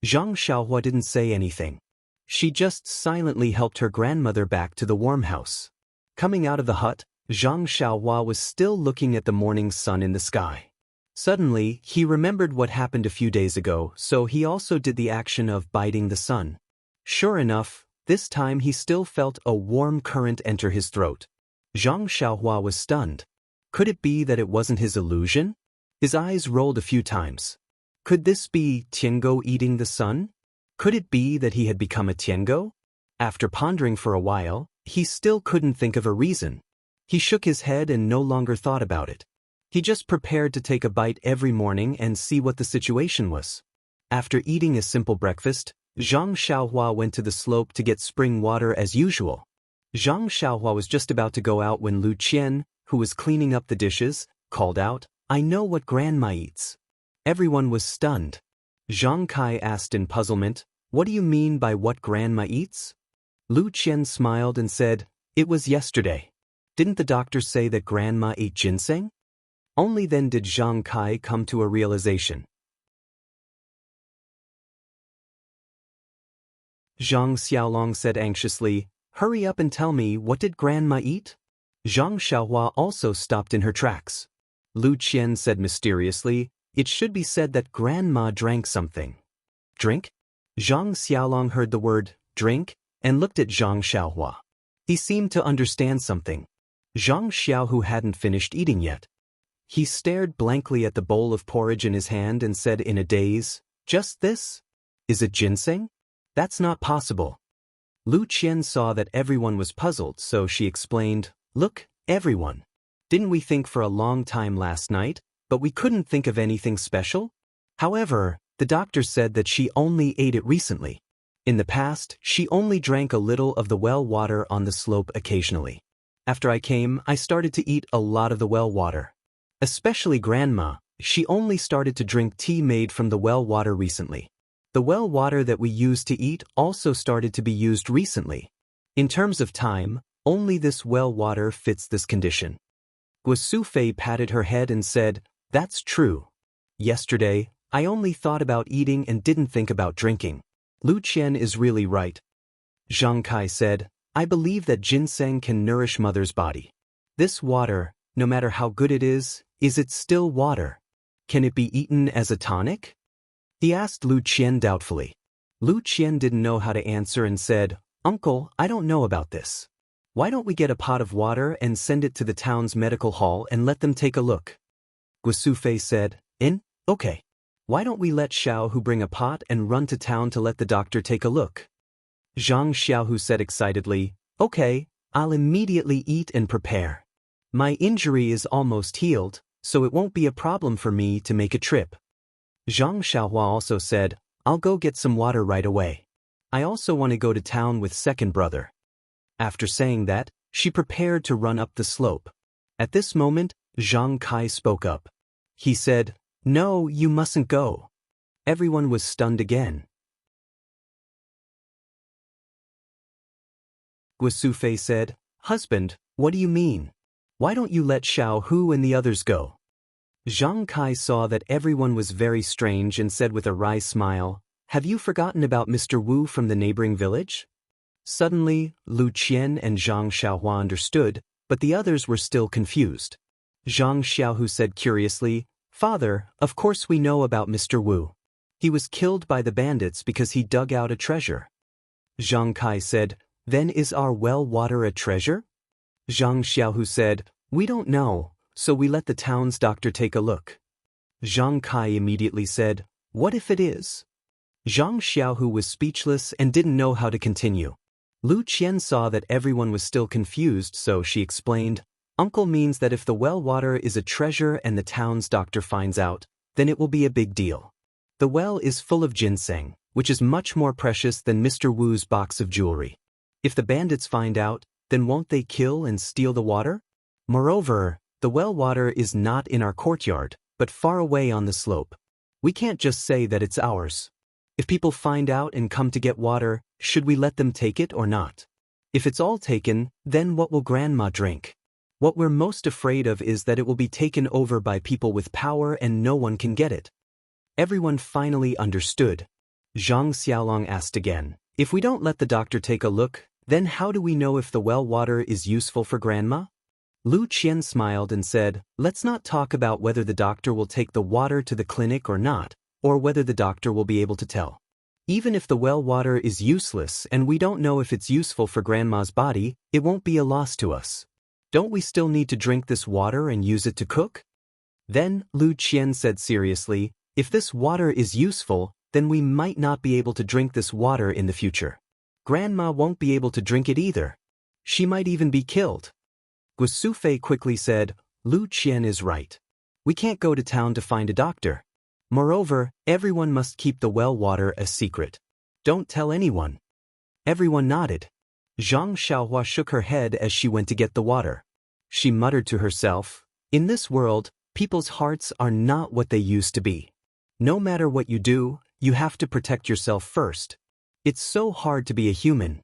Zhang Xiaohua didn't say anything. She just silently helped her grandmother back to the warm house. Coming out of the hut, Zhang Xiaohua was still looking at the morning sun in the sky. Suddenly, he remembered what happened a few days ago, so he also did the action of biting the sun. Sure enough, this time he still felt a warm current enter his throat. Zhang Xiaohua was stunned. Could it be that it wasn't his illusion? His eyes rolled a few times. Could this be Tiango eating the sun? Could it be that he had become a Tiango? After pondering for a while, he still couldn't think of a reason. He shook his head and no longer thought about it. He just prepared to take a bite every morning and see what the situation was. After eating a simple breakfast, Zhang Xiaohua went to the slope to get spring water as usual. Zhang Xiaohua was just about to go out when Lu Qian, who was cleaning up the dishes, called out, "I know what Grandma eats." Everyone was stunned. Zhang Kai asked in puzzlement, "What do you mean by what Grandma eats?" Lu Qian smiled and said, "It was yesterday. Didn't the doctor say that Grandma ate ginseng?" Only then did Zhang Kai come to a realization. Zhang Xiaolong said anxiously, "Hurry up and tell me, what did Grandma eat?" Zhang Xiaohua also stopped in her tracks. Lu Qian said mysteriously, "It should be said that Grandma drank something." "Drink?" Zhang Xiaolong heard the word, "drink," and looked at Zhang Xiaohua. He seemed to understand something. Zhang Xiaohu hadn't finished eating yet. He stared blankly at the bowl of porridge in his hand and said in a daze, "Just this? Is it ginseng? That's not possible." Lu Qian saw that everyone was puzzled, so she explained, "Look, everyone. Didn't we think for a long time last night, but we couldn't think of anything special? However, the doctor said that she only ate it recently. In the past, she only drank a little of the well water on the slope occasionally. After I came, I started to eat a lot of the well water. Especially Grandma, she only started to drink tea made from the well water recently. The well water that we used to eat also started to be used recently. In terms of time, only this well water fits this condition." Guo Sufei patted her head and said, "That's true. Yesterday, I only thought about eating and didn't think about drinking. Lu Qian is really right." Zhang Kai said, "I believe that ginseng can nourish Mother's body. This water, no matter how good it is it still water? Can it be eaten as a tonic?" He asked Lu Qian doubtfully. Lu Qian didn't know how to answer and said, "Uncle, I don't know about this. Why don't we get a pot of water and send it to the town's medical hall and let them take a look?" Guosufei said, Okay. Why don't we let Xiaohu bring a pot and run to town to let the doctor take a look?" Zhang Xiaohu said excitedly, "Okay, I'll immediately eat and prepare. My injury is almost healed, so it won't be a problem for me to make a trip." Zhang Xiaohua also said, "I'll go get some water right away. I also want to go to town with second brother." After saying that, she prepared to run up the slope. At this moment, Zhang Kai spoke up. He said, "No, you mustn't go." Everyone was stunned again. Guosufei said, "Husband, what do you mean? Why don't you let Xiaohu and the others go?" Zhang Kai saw that everyone was very strange and said with a wry smile, "Have you forgotten about Mr. Wu from the neighboring village?" Suddenly, Lu Qian and Zhang Xiaohua understood, but the others were still confused. Zhang Xiaohu said curiously, "Father, of course we know about Mr. Wu. He was killed by the bandits because he dug out a treasure." Zhang Kai said, "Then is our well water a treasure?" Zhang Xiaohu said, "We don't know, so we let the town's doctor take a look." Zhang Kai immediately said, "What if it is?" Zhang Xiaohu was speechless and didn't know how to continue. Lu Qian saw that everyone was still confused, so she explained, "Uncle means that if the well water is a treasure and the town's doctor finds out, then it will be a big deal. The well is full of ginseng, which is much more precious than Mr. Wu's box of jewelry. If the bandits find out, then won't they kill and steal the water? Moreover, the well water is not in our courtyard, but far away on the slope. We can't just say that it's ours. If people find out and come to get water, should we let them take it or not? If it's all taken, then what will Grandma drink? What we're most afraid of is that it will be taken over by people with power and no one can get it." Everyone finally understood. Zhang Xiaolong asked again, "If we don't let the doctor take a look, then how do we know if the well water is useful for Grandma?" Lu Qian smiled and said, "Let's not talk about whether the doctor will take the water to the clinic or not, or whether the doctor will be able to tell. Even if the well water is useless and we don't know if it's useful for Grandma's body, it won't be a loss to us. Don't we still need to drink this water and use it to cook?" Then, Lu Qian said seriously, "If this water is useful, then we might not be able to drink this water in the future. Grandma won't be able to drink it either. She might even be killed." Guosufei quickly said, "Lu Qian is right. We can't go to town to find a doctor. Moreover, everyone must keep the well water a secret. Don't tell anyone." Everyone nodded. Zhang Xiaohua shook her head as she went to get the water. She muttered to herself, "In this world, people's hearts are not what they used to be. No matter what you do, you have to protect yourself first. It's so hard to be a human."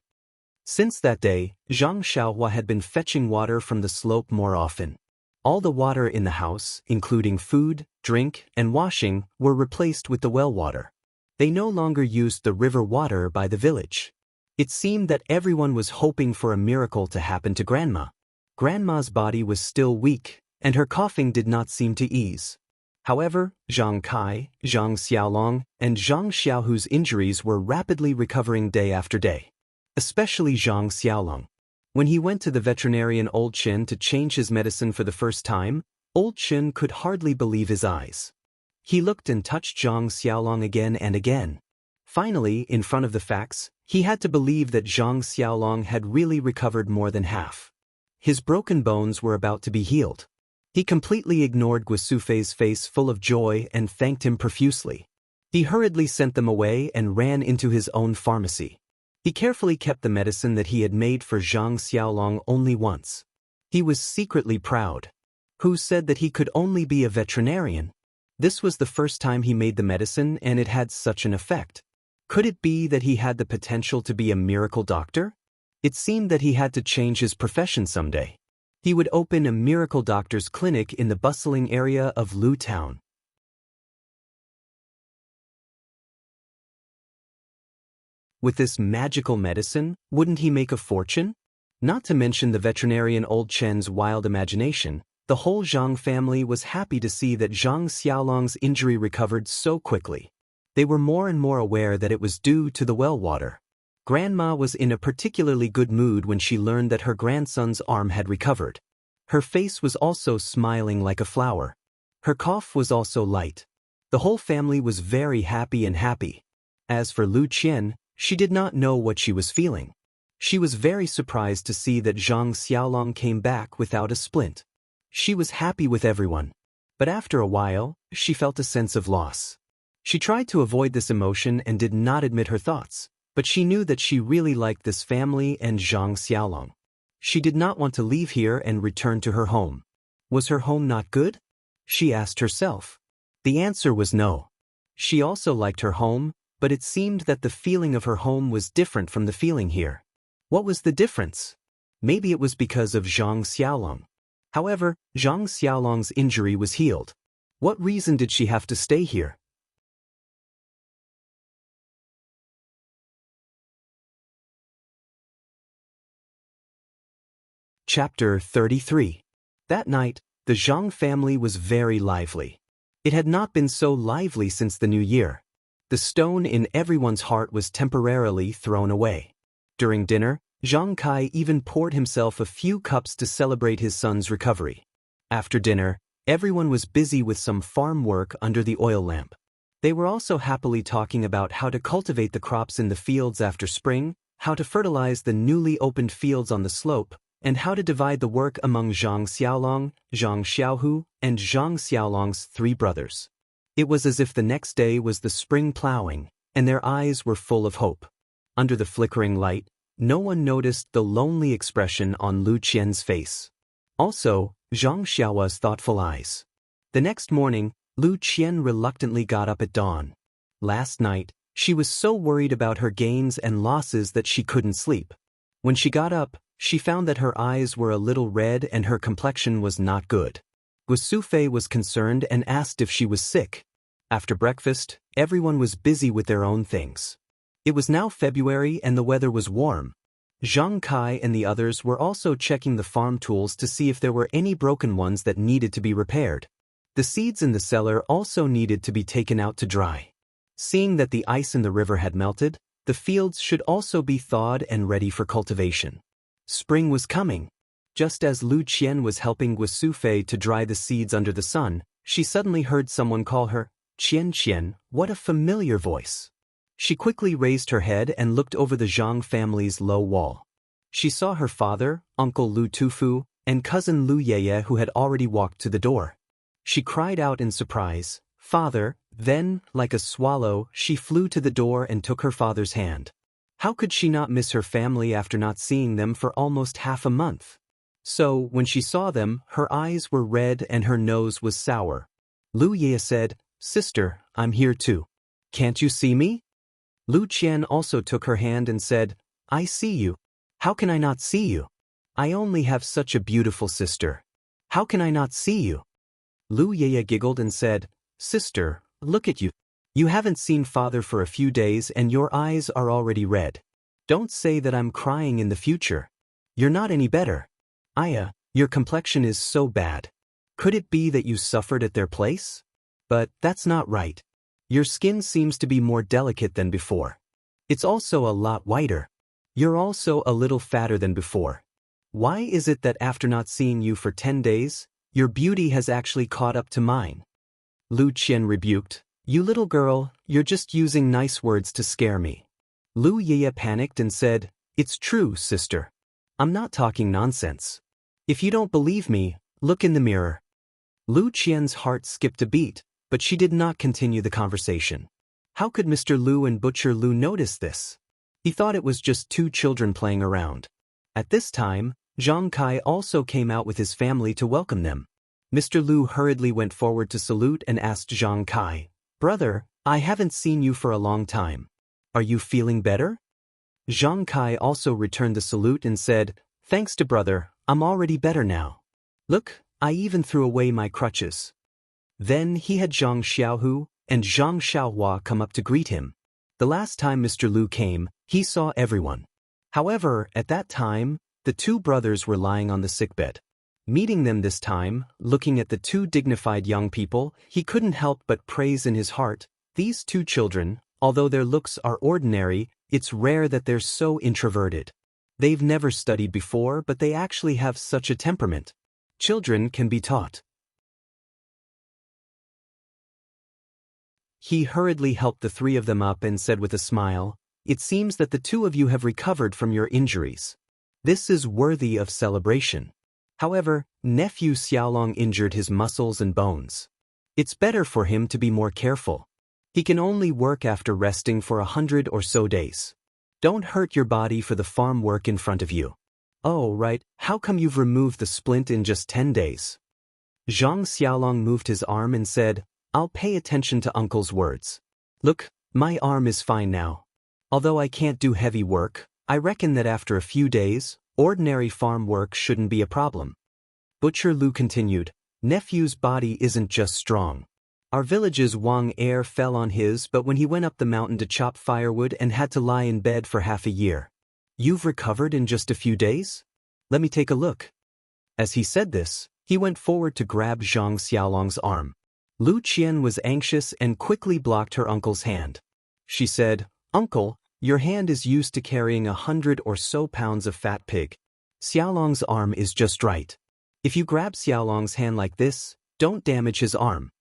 Since that day, Zhang Xiaohua had been fetching water from the slope more often. All the water in the house, including food, drink, and washing, were replaced with the well water. They no longer used the river water by the village. It seemed that everyone was hoping for a miracle to happen to Grandma. Grandma's body was still weak, and her coughing did not seem to ease. However, Zhang Kai, Zhang Xiaolong, and Zhang Xiaohu's injuries were rapidly recovering day after day. Especially Zhang Xiaolong. When he went to the veterinarian Old Chen to change his medicine for the first time, Old Chen could hardly believe his eyes. He looked and touched Zhang Xiaolong again and again. Finally, in front of the facts, he had to believe that Zhang Xiaolong had really recovered more than half. His broken bones were about to be healed. He completely ignored Guosufei's face full of joy and thanked him profusely. He hurriedly sent them away and ran into his own pharmacy. He carefully kept the medicine that he had made for Zhang Xiaolong only once. He was secretly proud. Who said that he could only be a veterinarian? This was the first time he made the medicine and it had such an effect. Could it be that he had the potential to be a miracle doctor? It seemed that he had to change his profession someday. He would open a miracle doctor's clinic in the bustling area of Lu Town. With this magical medicine, wouldn't he make a fortune? Not to mention the veterinarian Old Chen's wild imagination, the whole Zhang family was happy to see that Zhang Xiaolong's injury recovered so quickly. They were more and more aware that it was due to the well water. Grandma was in a particularly good mood when she learned that her grandson's arm had recovered. Her face was also smiling like a flower. Her cough was also light. The whole family was very happy. As for Lu Qian, she did not know what she was feeling. She was very surprised to see that Zhang Xiaolong came back without a splint. She was happy with everyone. But after a while, she felt a sense of loss. She tried to avoid this emotion and did not admit her thoughts, but she knew that she really liked this family and Zhang Xiaolong. She did not want to leave here and return to her home. Was her home not good? She asked herself. The answer was no. She also liked her home, but it seemed that the feeling of her home was different from the feeling here. What was the difference? Maybe it was because of Zhang Xiaolong. However, Zhang Xiaolong's injury was healed. What reason did she have to stay here? Chapter 33. That night, the Zhang family was very lively. It had not been so lively since the new year. The stone in everyone's heart was temporarily thrown away. During dinner, Zhang Kai even poured himself a few cups to celebrate his son's recovery. After dinner, everyone was busy with some farm work under the oil lamp. They were also happily talking about how to cultivate the crops in the fields after spring, how to fertilize the newly opened fields on the slope, and how to divide the work among Zhang Xiaolong, Zhang Xiaohu, and Zhang Xiaolong's 3 brothers. It was as if the next day was the spring plowing, and their eyes were full of hope. Under the flickering light, no one noticed the lonely expression on Lu Qian's face. Also, Zhang Xiaohua's thoughtful eyes. The next morning, Lu Qian reluctantly got up at dawn. Last night, she was so worried about her gains and losses that she couldn't sleep. When she got up, she found that her eyes were a little red and her complexion was not good. Guosufei was concerned and asked if she was sick. After breakfast, everyone was busy with their own things. It was now February and the weather was warm. Zhang Kai and the others were also checking the farm tools to see if there were any broken ones that needed to be repaired. The seeds in the cellar also needed to be taken out to dry. Seeing that the ice in the river had melted, the fields should also be thawed and ready for cultivation. Spring was coming. Just as Lu Qian was helping Guosufei to dry the seeds under the sun, she suddenly heard someone call her, "Qian Qian," what a familiar voice. She quickly raised her head and looked over the Zhang family's low wall. She saw her father, Uncle Lu Tufu, and cousin Lu Yeye who had already walked to the door. She cried out in surprise, "Father," then, like a swallow, she flew to the door and took her father's hand. How could she not miss her family after not seeing them for almost half a month? So, when she saw them, her eyes were red and her nose was sour. Lu Yeye said, "Sister, I'm here too. Can't you see me?" Lu Qian also took her hand and said, "I see you. How can I not see you? I only have such a beautiful sister. How can I not see you?" Lu Yeye giggled and said, "Sister, look at you. You haven't seen father for a few days and your eyes are already red. Don't say that I'm crying in the future. You're not any better. Aya, your complexion is so bad. Could it be that you suffered at their place? But that's not right. Your skin seems to be more delicate than before. It's also a lot whiter. You're also a little fatter than before. Why is it that after not seeing you for 10 days, your beauty has actually caught up to mine?" Lu Qian rebuked, "You little girl, you're just using nice words to scare me." Lu Yeye panicked and said, "It's true, sister. I'm not talking nonsense. If you don't believe me, look in the mirror." Lu Qian's heart skipped a beat, but she did not continue the conversation. How could Mr. Lu and Butcher Lu notice this? He thought it was just 2 children playing around. At this time, Zhang Kai also came out with his family to welcome them. Mr. Lu hurriedly went forward to salute and asked Zhang Kai, "Brother, I haven't seen you for a long time. Are you feeling better?" Zhang Kai also returned the salute and said, "Thanks to brother, I'm already better now. Look, I even threw away my crutches." Then he had Zhang Xiaohu and Zhang Xiaohua come up to greet him. The last time Mr. Lu came, he saw everyone. However, at that time, the 2 brothers were lying on the sickbed. Meeting them this time, looking at the 2 dignified young people, he couldn't help but praise in his heart, These two children, although their looks are ordinary, it's rare that they're so introverted. They've never studied before, but they actually have such a temperament. Children can be taught. He hurriedly helped the three of them up and said with a smile, "It seems that the two of you have recovered from your injuries. This is worthy of celebration. However, nephew Xiaolong injured his muscles and bones. It's better for him to be more careful. He can only work after resting for 100 or so days. Don't hurt your body for the farm work in front of you." "Oh, right, how come you've removed the splint in just 10 days? Zhang Xiaolong moved his arm and said, "I'll pay attention to uncle's words. Look, my arm is fine now. Although I can't do heavy work, I reckon that after a few days, ordinary farm work shouldn't be a problem." Butcher Lu continued, "Nephew's body isn't just strong. Our village's Wang heir fell on his but when he went up the mountain to chop firewood and had to lie in bed for half a year. You've recovered in just a few days? Let me take a look." As he said this, he went forward to grab Zhang Xiaolong's arm. Lu Qian was anxious and quickly blocked her uncle's hand. She said, "Uncle, your hand is used to carrying 100 or so pounds of fat pig. Xiaolong's arm is just right. If you grab Xiaolong's hand like this, don't damage his arm."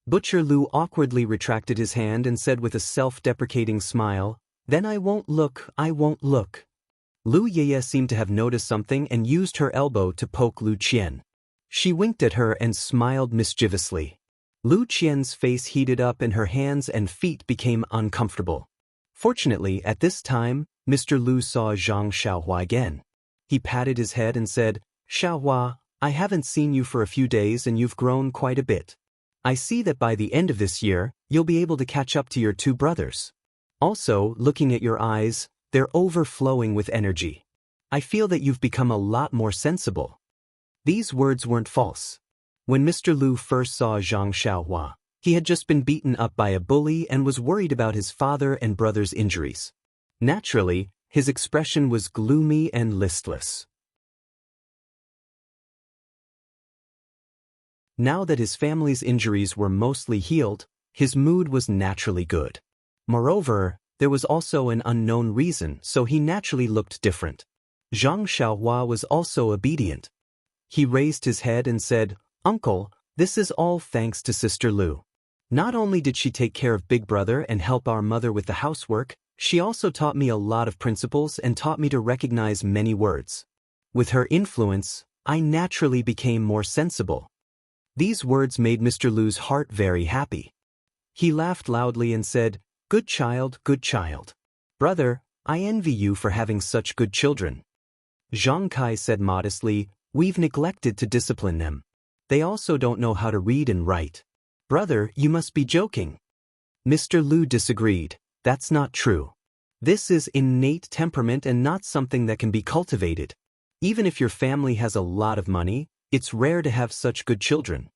Butcher Lu awkwardly retracted his hand and said with a self-deprecating smile, "Then I won't look, I won't look." Lu Yeye seemed to have noticed something and used her elbow to poke Lu Qian. She winked at her and smiled mischievously. Lu Qian's face heated up and her hands and feet became uncomfortable. Fortunately, at this time, Mr. Lu saw Zhang Xiaohua again. He patted his head and said, "Xiaohua, I haven't seen you for a few days and you've grown quite a bit. I see that by the end of this year, you'll be able to catch up to your two brothers. Also, looking at your eyes, they're overflowing with energy. I feel that you've become a lot more sensible." These words weren't false. When Mr. Lu first saw Zhang Xiaohua, he had just been beaten up by a bully and was worried about his father and brother's injuries. Naturally, his expression was gloomy and listless. Now that his family's injuries were mostly healed, his mood was naturally good. Moreover, there was also an unknown reason, so he naturally looked different. Zhang Xiaohua was also obedient. He raised his head and said, "Uncle, this is all thanks to Sister Lu. Not only did she take care of Big Brother and help our mother with the housework, she also taught me a lot of principles and taught me to recognize many words. With her influence, I naturally became more sensible." These words made Mr. Lu's heart very happy. He laughed loudly and said, "Good child, good child. Brother, I envy you for having such good children." Zhang Kai said modestly, "We've neglected to discipline them. They also don't know how to read and write." "Brother, you must be joking." Mr. Lu disagreed. "That's not true. This is innate temperament and not something that can be cultivated. Even if your family has a lot of money, it's rare to have such good children."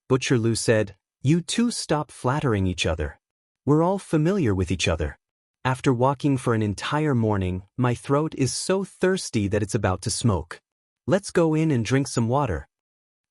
Butcher Lu said, "You two stop flattering each other. We're all familiar with each other. After walking for an entire morning, my throat is so thirsty that it's about to smoke. Let's go in and drink some water."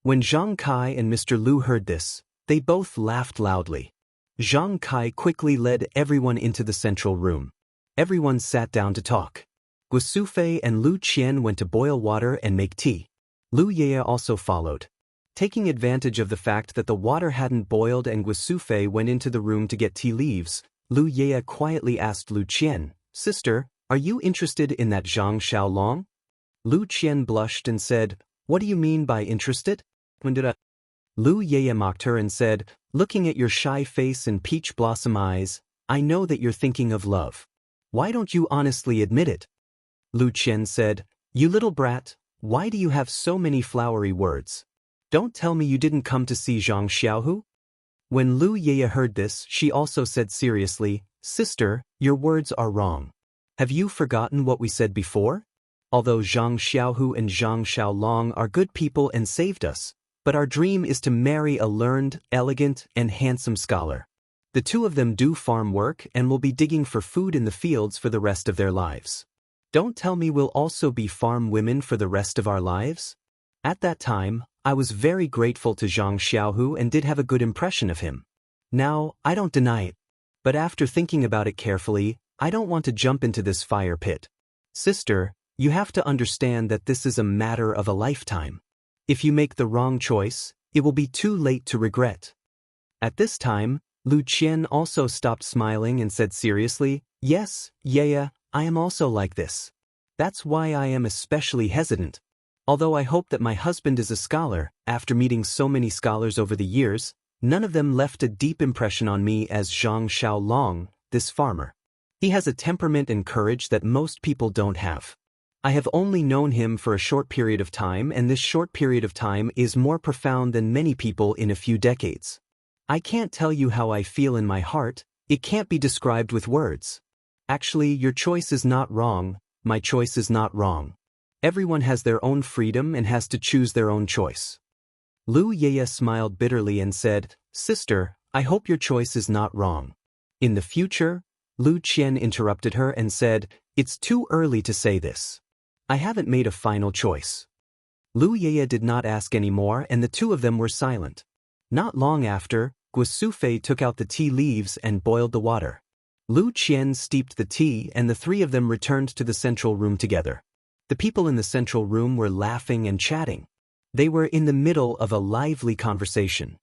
When Zhang Kai and Mr. Lu heard this, they both laughed loudly. Zhang Kai quickly led everyone into the central room. Everyone sat down to talk. Guosufei and Lu Qian went to boil water and make tea. Lu Yeye also followed. Taking advantage of the fact that the water hadn't boiled and Guosufei went into the room to get tea leaves, Lu Yeye quietly asked Lu Qian, "Sister, are you interested in that Zhang Xiaolong?" Lu Qian blushed and said, "What do you mean by interested?" Lu Yeye mocked her and said, "Looking at your shy face and peach blossom eyes, I know that you're thinking of love. Why don't you honestly admit it?" Lu Qian said, "You little brat, why do you have so many flowery words? Don't tell me you didn't come to see Zhang Xiaohu?" When Lu Yeye heard this, she also said seriously, "Sister, your words are wrong. Have you forgotten what we said before? Although Zhang Xiaohu and Zhang Xiaolong are good people and saved us, but our dream is to marry a learned, elegant, and handsome scholar. The two of them do farm work and will be digging for food in the fields for the rest of their lives. Don't tell me we'll also be farm women for the rest of our lives?" At that time, I was very grateful to Zhang Xiaohu and did have a good impression of him. Now, I don't deny it. But after thinking about it carefully, I don't want to jump into this fire pit. Sister, you have to understand that this is a matter of a lifetime. If you make the wrong choice, it will be too late to regret. At this time, Lu Qian also stopped smiling and said seriously, Yes, Yaya, I am also like this. That's why I am especially hesitant. Although I hope that my husband is a scholar, after meeting so many scholars over the years, none of them left a deep impression on me as Zhang Xiaolong, this farmer. He has a temperament and courage that most people don't have. I have only known him for a short period of time, and this short period of time is more profound than many people in a few decades. I can't tell you how I feel in my heart, it can't be described with words. Actually, your choice is not wrong, my choice is not wrong. Everyone has their own freedom and has to choose their own choice. Lu Yeye smiled bitterly and said, Sister, I hope your choice is not wrong. In the future, Lu Qian interrupted her and said, It's too early to say this. I haven't made a final choice. Lu Yeye did not ask any more, and the two of them were silent. Not long after, Guosufei took out the tea leaves and boiled the water. Lu Qian steeped the tea, and the three of them returned to the central room together. The people in the central room were laughing and chatting. They were in the middle of a lively conversation.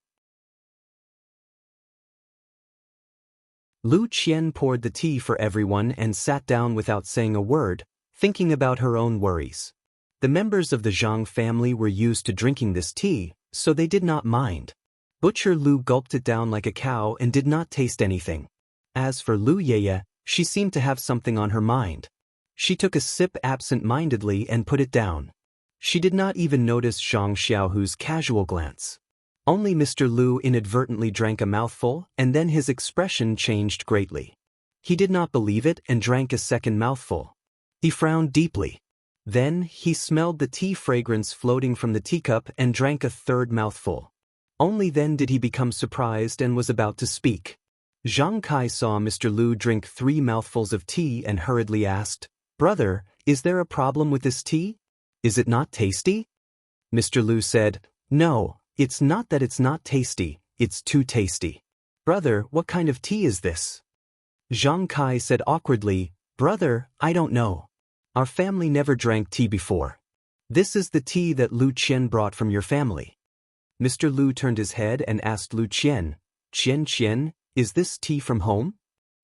Lu Qian poured the tea for everyone and sat down without saying a word, thinking about her own worries. The members of the Zhang family were used to drinking this tea, so they did not mind. Butcher Lu gulped it down like a cow and did not taste anything. As for Lu Yeye, she seemed to have something on her mind. She took a sip absent-mindedly and put it down. She did not even notice Zhang Xiaohu's casual glance. Only Mr. Lu inadvertently drank a mouthful, and then his expression changed greatly. He did not believe it and drank a second mouthful. He frowned deeply. Then he smelled the tea fragrance floating from the teacup and drank a third mouthful. Only then did he become surprised and was about to speak. Zhang Kai saw Mr. Lu drink 3 mouthfuls of tea and hurriedly asked, Brother, is there a problem with this tea? Is it not tasty? Mr. Lu said, No, it's not that it's not tasty, it's too tasty. Brother, what kind of tea is this? Zhang Kai said awkwardly, Brother, I don't know. Our family never drank tea before. This is the tea that Lu Qian brought from your family. Mr. Lu turned his head and asked Lu Qian, Qian, is this tea from home?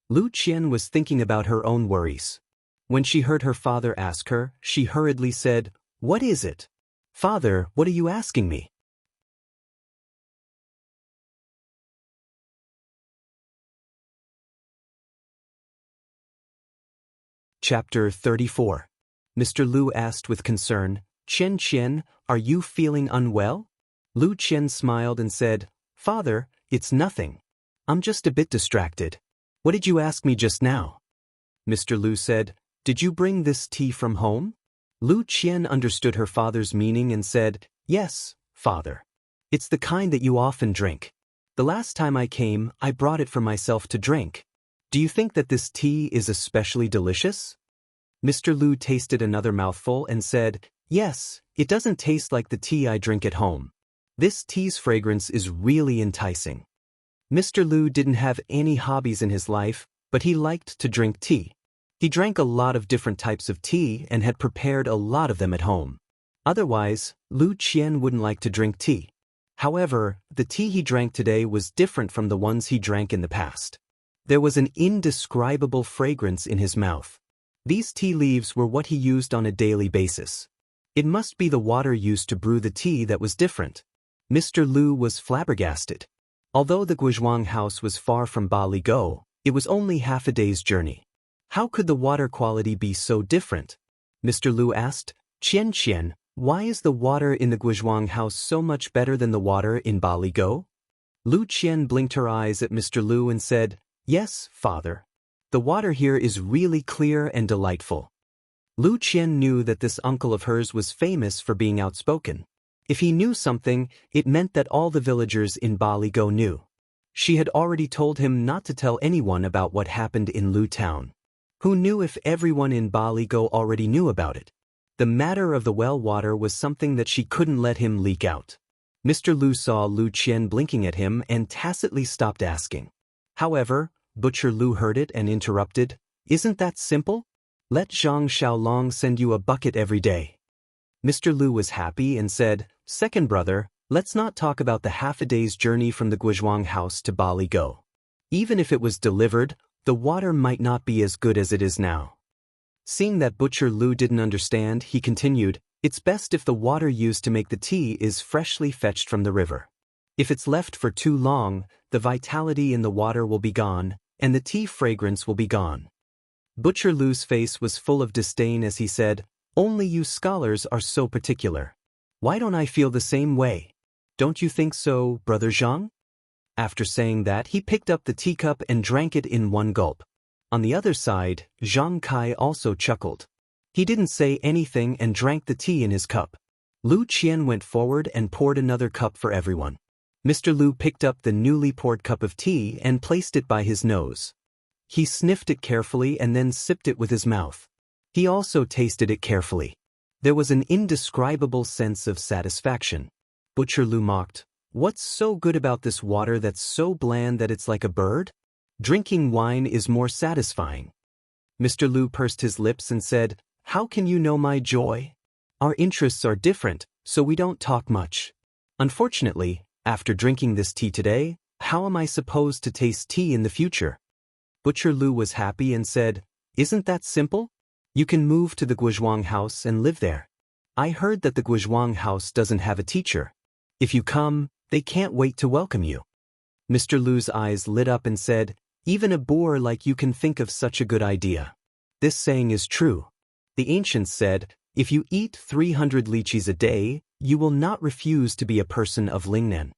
Lu Qian was thinking about her own worries. When she heard her father ask her, she hurriedly said, What is it? Father, what are you asking me? Chapter 34. Mr. Lu asked with concern, Qian, are you feeling unwell? Lu Qian smiled and said, Father, it's nothing. I'm just a bit distracted. What did you ask me just now? Mr. Lu said, Did you bring this tea from home? Lu Qian understood her father's meaning and said, Yes, father. It's the kind that you often drink. The last time I came, I brought it for myself to drink. Do you think that this tea is especially delicious? Mr. Lu tasted another mouthful and said, Yes, it doesn't taste like the tea I drink at home. This tea's fragrance is really enticing. Mr. Lu didn't have any hobbies in his life, but he liked to drink tea. He drank a lot of different types of tea and had prepared a lot of them at home. Otherwise, Lu Qian wouldn't like to drink tea. However, the tea he drank today was different from the ones he drank in the past. There was an indescribable fragrance in his mouth. These tea leaves were what he used on a daily basis. It must be the water used to brew the tea that was different. Mr. Lu was flabbergasted. Although the Guizhuang house was far from Baligo, it was only half a day's journey. How could the water quality be so different? Mr. Lu asked, Qian, why is the water in the Guizhuang house so much better than the water in Baligo? Lu Qian blinked her eyes at Mr. Lu and said, Yes, father. The water here is really clear and delightful. Lu Qian knew that this uncle of hers was famous for being outspoken. If he knew something, it meant that all the villagers in Baligo knew. She had already told him not to tell anyone about what happened in Lu town. Who knew if everyone in Baligo already knew about it? The matter of the well water was something that she couldn't let him leak out. Mr. Lu saw Lu Qian blinking at him and tacitly stopped asking. However, Butcher Lu heard it and interrupted. Isn't that simple? Let Zhang Xiaolong send you a bucket every day. Mr. Lu was happy and said, Second brother, let's not talk about the half-a-day's journey from the Guizhuang house to Bali Go. Even if it was delivered, the water might not be as good as it is now. Seeing that Butcher Lu didn't understand, he continued, It's best if the water used to make the tea is freshly fetched from the river. If it's left for too long, the vitality in the water will be gone, and the tea fragrance will be gone. Butcher Lu's face was full of disdain as he said, Only you scholars are so particular. Why don't I feel the same way? Don't you think so, Brother Zhang? After saying that, he picked up the teacup and drank it in one gulp. On the other side, Zhang Kai also chuckled. He didn't say anything and drank the tea in his cup. Lu Qian went forward and poured another cup for everyone. Mr. Lu picked up the newly poured cup of tea and placed it by his nose. He sniffed it carefully and then sipped it with his mouth. He also tasted it carefully. There was an indescribable sense of satisfaction. Butcher Lu mocked, What's so good about this water that's so bland that it's like a bird? Drinking wine is more satisfying. Mr. Lu pursed his lips and said, How can you know my joy? Our interests are different, so we don't talk much. Unfortunately, after drinking this tea today, how am I supposed to taste tea in the future? Butcher Lu was happy and said, Isn't that simple? You can move to the Guizhuang house and live there. I heard that the Guizhuang house doesn't have a teacher. If you come, they can't wait to welcome you. Mr. Lu's eyes lit up and said, Even a boor like you can think of such a good idea. This saying is true. The ancients said, If you eat 300 lychees a day, you will not refuse to be a person of Lingnan.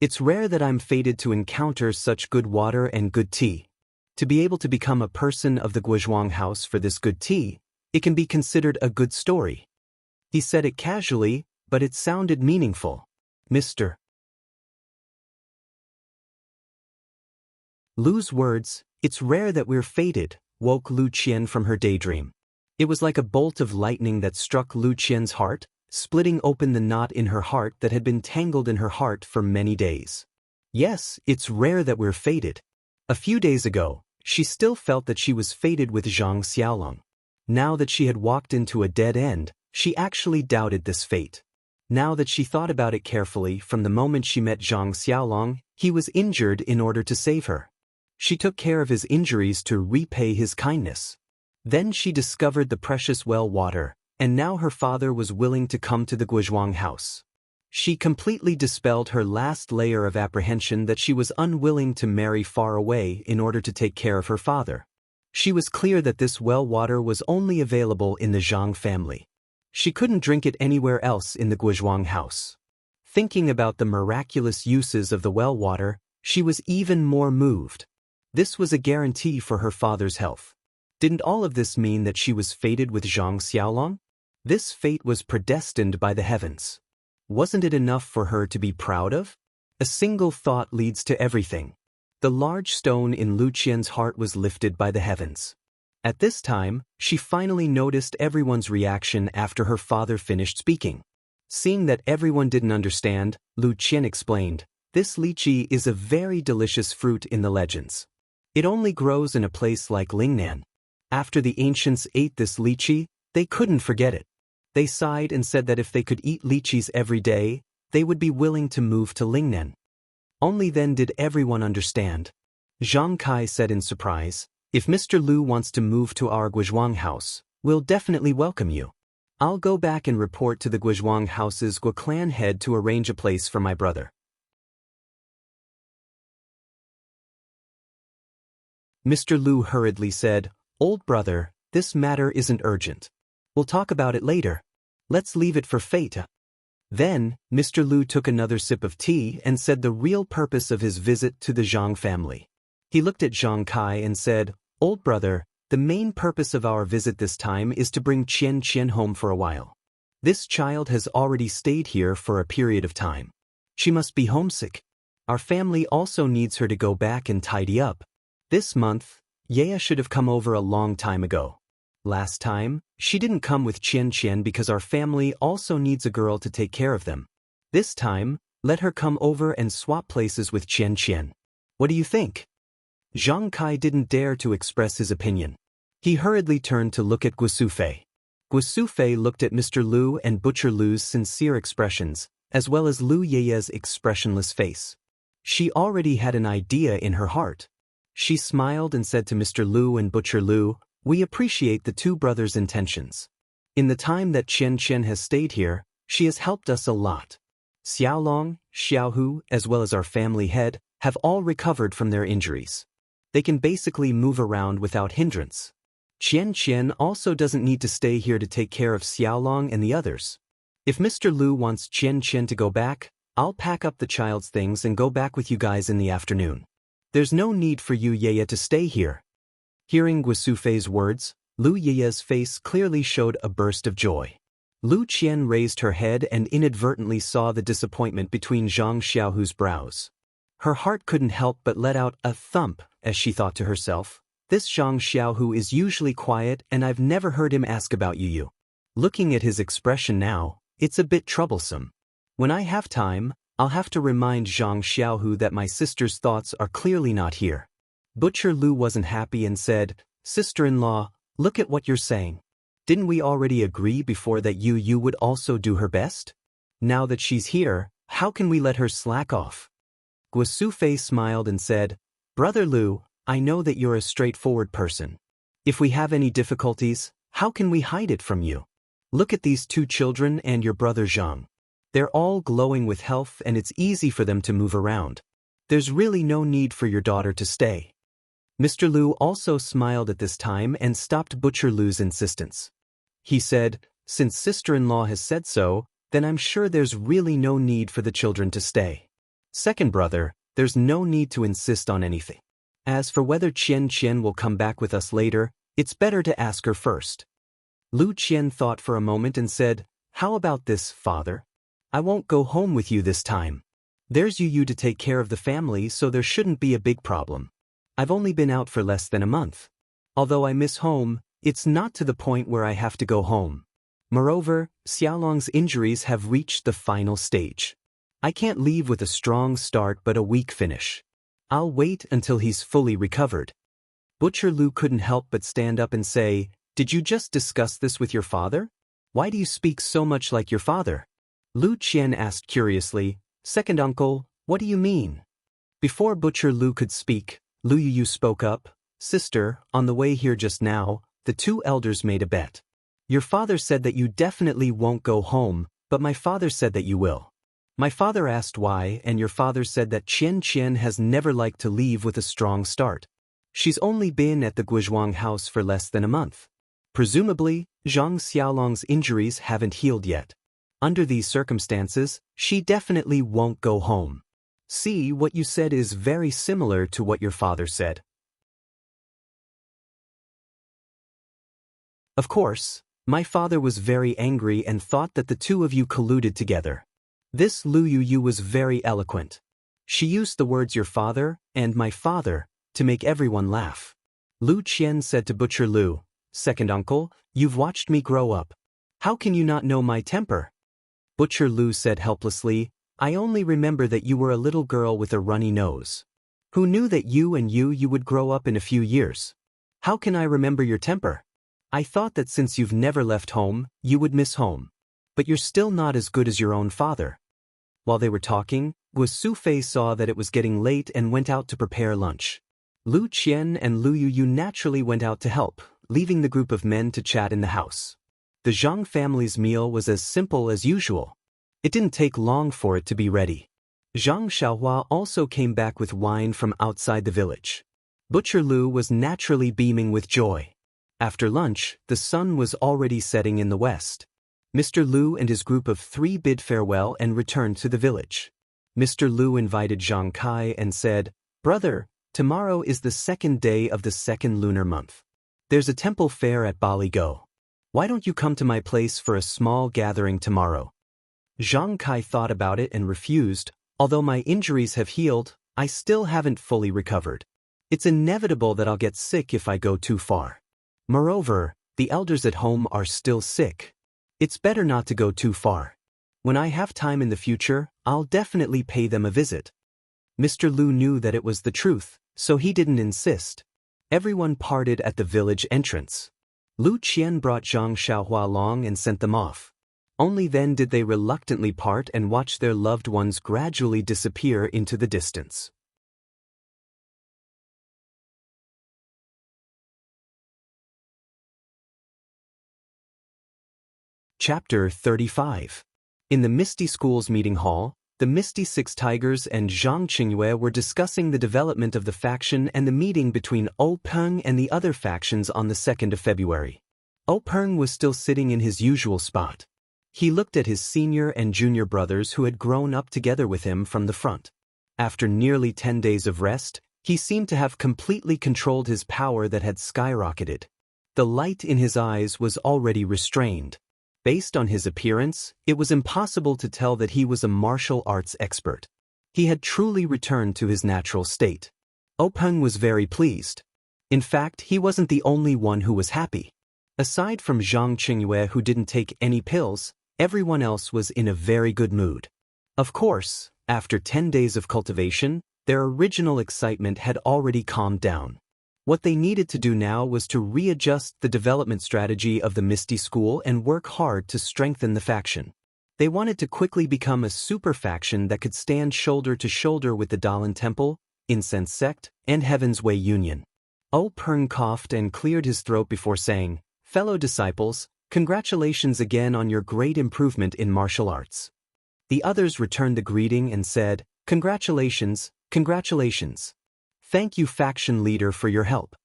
It's rare that I'm fated to encounter such good water and good tea. To be able to become a person of the Guizhuang house for this good tea, it can be considered a good story. He said it casually, but it sounded meaningful. Mr. Lu's words, It's rare that we're fated, woke Lu Qian from her daydream. It was like a bolt of lightning that struck Lu Qian's heart, splitting open the knot in her heart that had been tangled in her heart for many days. Yes, it's rare that we're fated. A few days ago, she still felt that she was fated with Zhang Xiaolong. Now that she had walked into a dead end, she actually doubted this fate. Now that she thought about it carefully, from the moment she met Zhang Xiaolong, he was injured in order to save her. She took care of his injuries to repay his kindness. Then she discovered the precious well water, and now her father was willing to come to the Guizhuang house. She completely dispelled her last layer of apprehension that she was unwilling to marry far away in order to take care of her father. She was clear that this well water was only available in the Zhang family. She couldn't drink it anywhere else in the Guizhuang house. Thinking about the miraculous uses of the well water, she was even more moved. This was a guarantee for her father's health. Didn't all of this mean that she was fated with Zhang Xiaolong? This fate was predestined by the heavens. Wasn't it enough for her to be proud of? A single thought leads to everything. The large stone in Lu Qian's heart was lifted by the heavens. At this time, she finally noticed everyone's reaction after her father finished speaking. Seeing that everyone didn't understand, Lu Qian explained, This lychee is a very delicious fruit in the legends. It only grows in a place like Lingnan. After the ancients ate this lychee, they couldn't forget it. They sighed and said that if they could eat lychees every day, they would be willing to move to Lingnan. Only then did everyone understand. Zhang Kai said in surprise, If Mr. Lu wants to move to our Guizhuang house, we'll definitely welcome you. I'll go back and report to the Guizhuang house's Gua clan head to arrange a place for my brother. Mr. Lu hurriedly said, Old brother, this matter isn't urgent. We'll talk about it later. Let's leave it for fate. Then, Mr. Lu took another sip of tea and said the real purpose of his visit to the Zhang family. He looked at Zhang Kai and said, Old brother, the main purpose of our visit this time is to bring Qian Qian home for a while. This child has already stayed here for a period of time. She must be homesick. Our family also needs her to go back and tidy up. This month, Yaya should have come over a long time ago. Last time, she didn't come with Qian Qian because our family also needs a girl to take care of them. This time, let her come over and swap places with Qian Qian. What do you think? Zhang Kai didn't dare to express his opinion. He hurriedly turned to look at Guosufei. Guosufei looked at Mr. Lu and Butcher Lu's sincere expressions, as well as Lu Yeye's expressionless face. She already had an idea in her heart. She smiled and said to Mr. Lu and Butcher Lu, "We appreciate the two brothers' intentions. In the time that Qian Qian has stayed here, she has helped us a lot. Xiaolong, Xiaohu, as well as our family head, have all recovered from their injuries. They can basically move around without hindrance. Qian Qian also doesn't need to stay here to take care of Xiaolong and the others. If Mr. Lu wants Qian Qian to go back, I'll pack up the child's things and go back with you guys in the afternoon. There's no need for you Yeye to stay here." Hearing Guosufei's words, Lu Yeye's face clearly showed a burst of joy. Lu Qian raised her head and inadvertently saw the disappointment between Zhang Xiaohu's brows. Her heart couldn't help but let out a thump as she thought to herself, "This Zhang Xiaohu is usually quiet and I've never heard him ask about you. Looking at his expression now, it's a bit troublesome. When I have time, I'll have to remind Zhang Xiaohu that my sister's thoughts are clearly not here." Butcher Lu wasn't happy and said, "Sister-in-law, look at what you're saying. Didn't we already agree before that you would also do her best? Now that she's here, how can we let her slack off?" Guosufei smiled and said, "Brother Lu, I know that you're a straightforward person. If we have any difficulties, how can we hide it from you? Look at these two children and your brother Zhang. They're all glowing with health and it's easy for them to move around. There's really no need for your daughter to stay." Mr. Lu also smiled at this time and stopped Butcher Lu's insistence. He said, "Since sister-in-law has said so, then I'm sure there's really no need for the children to stay. Second brother, there's no need to insist on anything. As for whether Qian Qian will come back with us later, it's better to ask her first." Lu Qian thought for a moment and said, "How about this, father? I won't go home with you this time. There's you to take care of the family, so there shouldn't be a big problem. I've only been out for less than a month. Although I miss home, it's not to the point where I have to go home. Moreover, Xiaolong's injuries have reached the final stage. I can't leave with a strong start but a weak finish. I'll wait until he's fully recovered." Butcher Lu couldn't help but stand up and say, "Did you just discuss this with your father? Why do you speak so much like your father?" Lu Qian asked curiously, "Second uncle, what do you mean?" Before Butcher Lu could speak, Lu Yu spoke up, "Sister, on the way here just now, the two elders made a bet. Your father said that you definitely won't go home, but my father said that you will. My father asked why, and your father said that Qian Qian has never liked to leave with a strong start. She's only been at the Guizhuang house for less than a month. Presumably, Zhang Xiaolong's injuries haven't healed yet. Under these circumstances, she definitely won't go home. See, what you said is very similar to what your father said." Of course, my father was very angry and thought that the two of you colluded together. This Lu Yu was very eloquent. She used the words "your father" and "my father" to make everyone laugh. Lu Qian said to Butcher Lu, "Second uncle, you've watched me grow up. How can you not know my temper?" Butcher Lu said helplessly, "I only remember that you were a little girl with a runny nose. Who knew that you would grow up in a few years? How can I remember your temper? I thought that since you've never left home, you would miss home. But you're still not as good as your own father." While they were talking, Guosufei saw that it was getting late and went out to prepare lunch. Lu Qian and Lu Yu naturally went out to help, leaving the group of men to chat in the house. The Zhang family's meal was as simple as usual. It didn't take long for it to be ready. Zhang Xiaohua also came back with wine from outside the village. Butcher Lu was naturally beaming with joy. After lunch, the sun was already setting in the west. Mr. Lu and his group of three bid farewell and returned to the village. Mr. Lu invited Zhang Kai and said, "Brother, tomorrow is the second day of the second lunar month. There's a temple fair at Bali Go. Why don't you come to my place for a small gathering tomorrow?" Zhang Kai thought about it and refused. "Although my injuries have healed, I still haven't fully recovered. It's inevitable that I'll get sick if I go too far. Moreover, the elders at home are still sick. It's better not to go too far. When I have time in the future, I'll definitely pay them a visit." Mr. Lu knew that it was the truth, so he didn't insist. Everyone parted at the village entrance. Lu Qian brought Zhang Xiaohua along and sent them off. Only then did they reluctantly part and watch their loved ones gradually disappear into the distance. Chapter 35. In the Misty School's meeting hall, the Misty Six Tigers and Zhang Qingyue were discussing the development of the faction and the meeting between Ou Peng and the other factions on the 2nd of February. Ou Peng was still sitting in his usual spot. He looked at his senior and junior brothers who had grown up together with him from the front. After nearly 10 days of rest, he seemed to have completely controlled his power that had skyrocketed. The light in his eyes was already restrained. Based on his appearance, it was impossible to tell that he was a martial arts expert. He had truly returned to his natural state. Ou Peng was very pleased. In fact, he wasn't the only one who was happy. Aside from Zhang Qingyue, who didn't take any pills, everyone else was in a very good mood. Of course, after 10 days of cultivation, their original excitement had already calmed down. What they needed to do now was to readjust the development strategy of the Misty School and work hard to strengthen the faction. They wanted to quickly become a super faction that could stand shoulder to shoulder with the Dalan Temple, Incense Sect, and Heaven's Way Union. Ou Peng coughed and cleared his throat before saying, "Fellow disciples, congratulations again on your great improvement in martial arts." The others returned the greeting and said, "Congratulations, congratulations. Thank you, faction leader, for your help."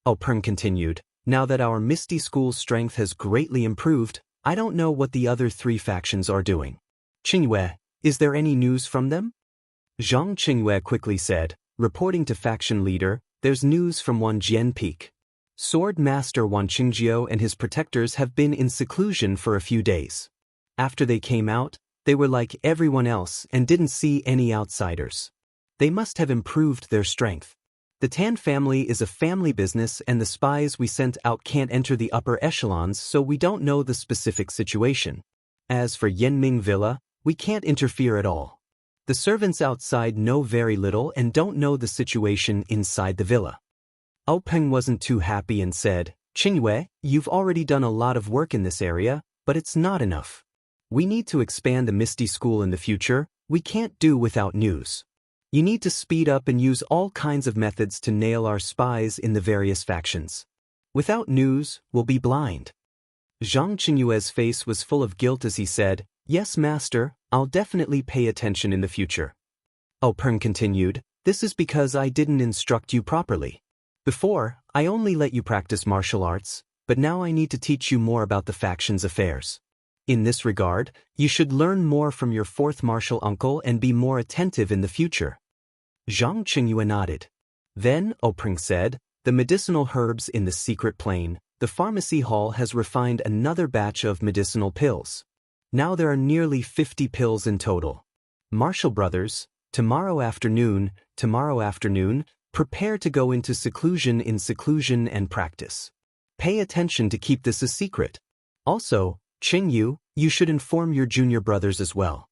Ou Peng continued, "Now that our Misty School's strength has greatly improved, I don't know what the other 3 factions are doing. Qingyue, is there any news from them?" Zhang Qingyue quickly said, reporting to faction leader, "There's news from Wan Jian Peak. Sword Master Wan Qingjiu and his protectors have been in seclusion for a few days. After they came out, they were like everyone else and didn't see any outsiders. They must have improved their strength. The Tan family is a family business and the spies we sent out can't enter the upper echelons, so we don't know the specific situation. As for Yanming Villa, we can't interfere at all. The servants outside know very little and don't know the situation inside the villa." Ou Peng wasn't too happy and said, "Qingyue, you've already done a lot of work in this area, but it's not enough. We need to expand the Misty School in the future. We can't do without news. You need to speed up and use all kinds of methods to nail our spies in the various factions. Without news, we'll be blind." Zhang Qingyue's face was full of guilt as he said, "Yes, master, I'll definitely pay attention in the future." Ou Peng continued, "This is because I didn't instruct you properly. Before, I only let you practice martial arts, but now I need to teach you more about the faction's affairs. In this regard, you should learn more from your 4th martial uncle and be more attentive in the future." Zhang Qingyue nodded. Then, Ou Peng said, "The medicinal herbs in the secret plane, the pharmacy hall has refined another batch of medicinal pills. Now there are nearly 50 pills in total. Martial brothers, tomorrow afternoon, prepare to go into seclusion and practice. Pay attention to keep this a secret. Also, Qingyu, you should inform your junior brothers as well."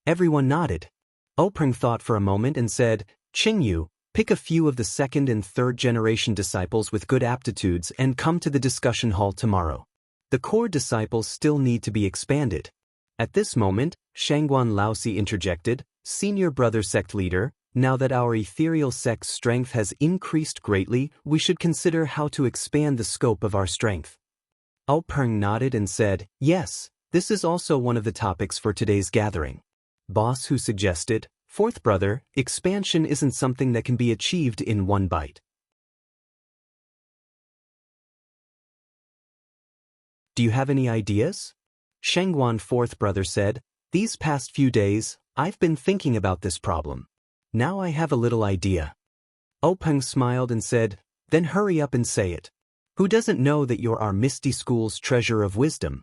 Everyone nodded. Ou Peng thought for a moment and said, "Qingyu, pick a few of the 2nd and 3rd generation disciples with good aptitudes and come to the discussion hall tomorrow. The core disciples still need to be expanded." At this moment, Shangguan Laosi interjected, "Senior brother sect leader, now that our ethereal sect's strength has increased greatly, we should consider how to expand the scope of our strength." Ou Peng nodded and said, "Yes, this is also one of the topics for today's gathering." Boss Hu suggested, "Fourth brother, expansion isn't something that can be achieved in one bite. Do you have any ideas?" Shangguan fourth brother said, "These past few days, I've been thinking about this problem. Now I have a little idea." Ou Peng smiled and said, "Then hurry up and say it. Who doesn't know that you're our Misty School's treasure of wisdom?"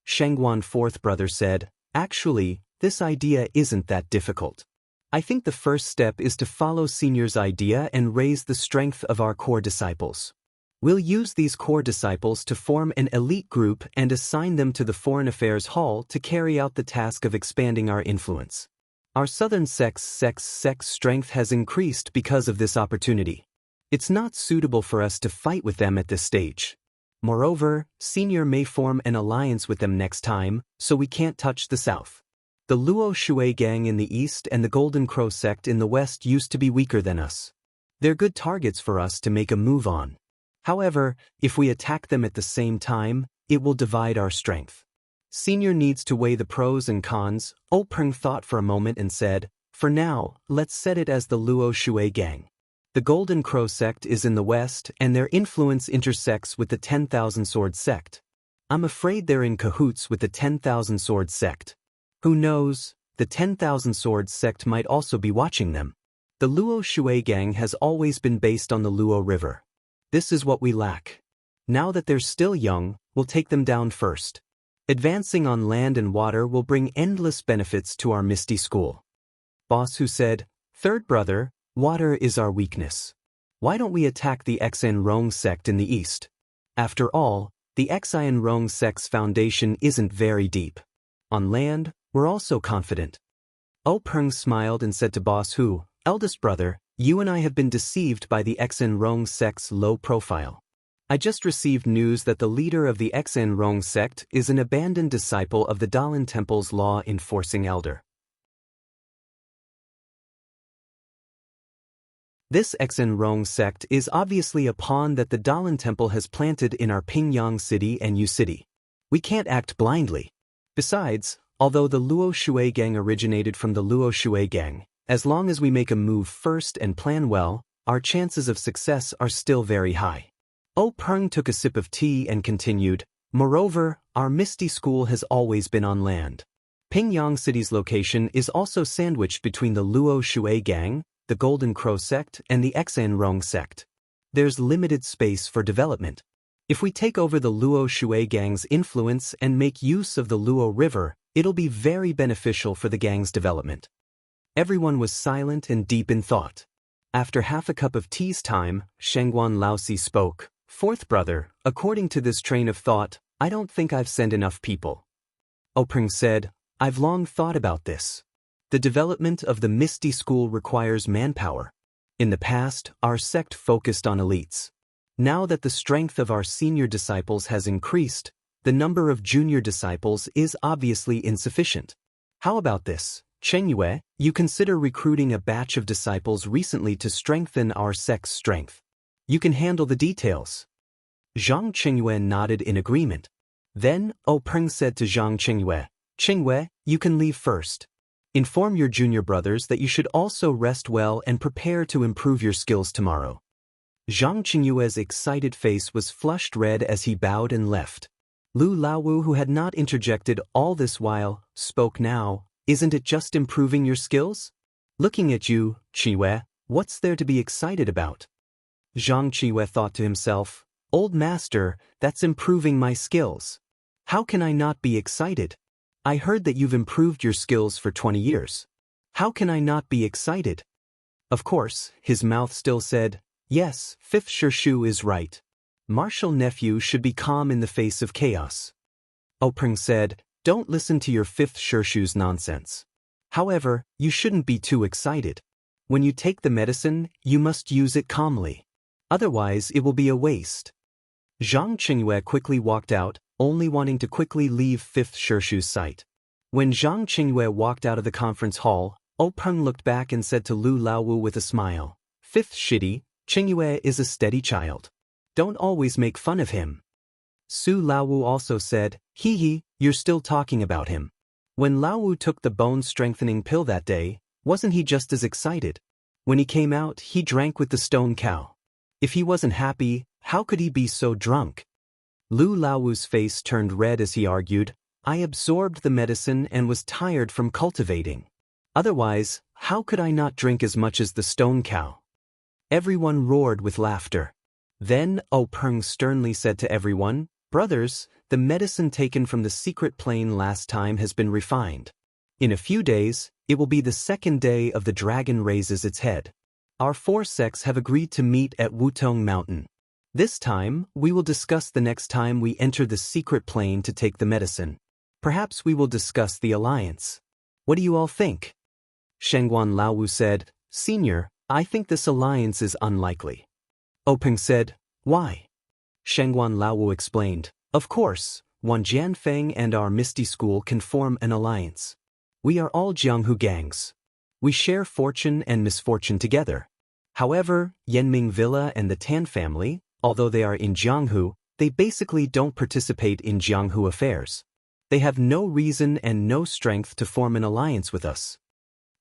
Shangguan fourth brother said, "Actually, this idea isn't that difficult. I think the first step is to follow Senior's idea and raise the strength of our core disciples. We'll use these core disciples to form an elite group and assign them to the Foreign Affairs Hall to carry out the task of expanding our influence. Our southern sect's strength has increased because of this opportunity. It's not suitable for us to fight with them at this stage. Moreover, Senior may form an alliance with them next time, so we can't touch the south. The Luo Shui gang in the east and the Golden Crow sect in the west used to be weaker than us. They're good targets for us to make a move on. However, if we attack them at the same time, it will divide our strength. Senior needs to weigh the pros and cons. Peng thought for a moment and said, for now, let's set it as the Luo Shui gang. The Golden Crow sect is in the west and their influence intersects with the 10,000 Sword sect. I'm afraid they're in cahoots with the 10,000 Sword sect. Who knows, the 10,000 Sword sect might also be watching them. The Luo Shui gang has always been based on the Luo River. This is what we lack. Now that they're still young, we'll take them down first. Advancing on land and water will bring endless benefits to our Misty School. Boss Hu said, third brother, water is our weakness. Why don't we attack the Xian Rong sect in the east? After all, the Xian Rong sect's foundation isn't very deep. On land, we're also confident. Peng smiled and said to Boss Hu, eldest brother, you and I have been deceived by the Xian Rong sect's low profile. I just received news that the leader of the Xian Rong sect is an abandoned disciple of the Dalan Temple's law-enforcing elder. This Xian Rong sect is obviously a pawn that the Dalan Temple has planted in our Pingyang city and Yu City. We can't act blindly. Besides, although the Luo Shui gang originated from the Luo Shui gang, as long as we make a move first and plan well, our chances of success are still very high. Peng took a sip of tea and continued, moreover, our Misty School has always been on land. Pingyang City's location is also sandwiched between the Luo Shui gang, the Golden Crow sect, and the Xian Rong sect. There's limited space for development. If we take over the Luo Shui gang's influence and make use of the Luo River, it'll be very beneficial for the gang's development. Everyone was silent and deep in thought. After half a cup of tea's time, Shengguan Laosi spoke. Fourth brother, according to this train of thought, I don't think I've sent enough people. Peng said, I've long thought about this. The development of the Misty School requires manpower. In the past, our sect focused on elites. Now that the strength of our senior disciples has increased, the number of junior disciples is obviously insufficient. How about this, Chen Yue? You consider recruiting a batch of disciples recently to strengthen our sect's strength. You can handle the details. Zhang Qingyue nodded in agreement. Then, Peng said to Zhang Qingyue, Qingyue, you can leave first. Inform your junior brothers that you should also rest well and prepare to improve your skills tomorrow. Zhang Qingyue's excited face was flushed red as he bowed and left. Lu Laowu, who had not interjected all this while, spoke now, isn't it just improving your skills? Looking at you, Qingyue, what's there to be excited about? Zhang Qingyue thought to himself, Old master, that's improving my skills. How can I not be excited? I heard that you've improved your skills for 20 years. How can I not be excited? Of course, his mouth still said, yes, fifth Shirshu is right. Martial nephew should be calm in the face of chaos. Peng said, don't listen to your fifth Shirshu's nonsense. However, you shouldn't be too excited. When you take the medicine, you must use it calmly. Otherwise, it will be a waste. Zhang Qingyue quickly walked out, only wanting to quickly leave fifth Shirshu's sight. When Zhang Qingyue walked out of the conference hall, Peng looked back and said to Lu Laowu with a smile, Fifth Shitty, Qingyue is a steady child. Don't always make fun of him. Su Laowu also said, hee, you're still talking about him. When Laowu took the bone-strengthening pill that day, wasn't he just as excited? When he came out, he drank with the stone cow. If he wasn't happy, how could he be so drunk? Lu Laowu's face turned red as he argued, I absorbed the medicine and was tired from cultivating. Otherwise, how could I not drink as much as the stone cow? Everyone roared with laughter. Then, Peng sternly said to everyone, brothers, the medicine taken from the secret plane last time has been refined. In a few days, it will be the second day of the dragon raises its head. Our four sects have agreed to meet at Wutong Mountain. This time, we will discuss the next time we enter the secret plane to take the medicine. Perhaps we will discuss the alliance. What do you all think? Shangguan Laowu said, Senior, I think this alliance is unlikely. Openg said, Why? Shangguan Laowu explained, Of course, Wan Jianfeng and our Misty School can form an alliance. We are all Jianghu gangs. We share fortune and misfortune together. However, Yanming Villa and the Tan family, although they are in Jianghu, they basically don't participate in Jianghu affairs. They have no reason and no strength to form an alliance with us.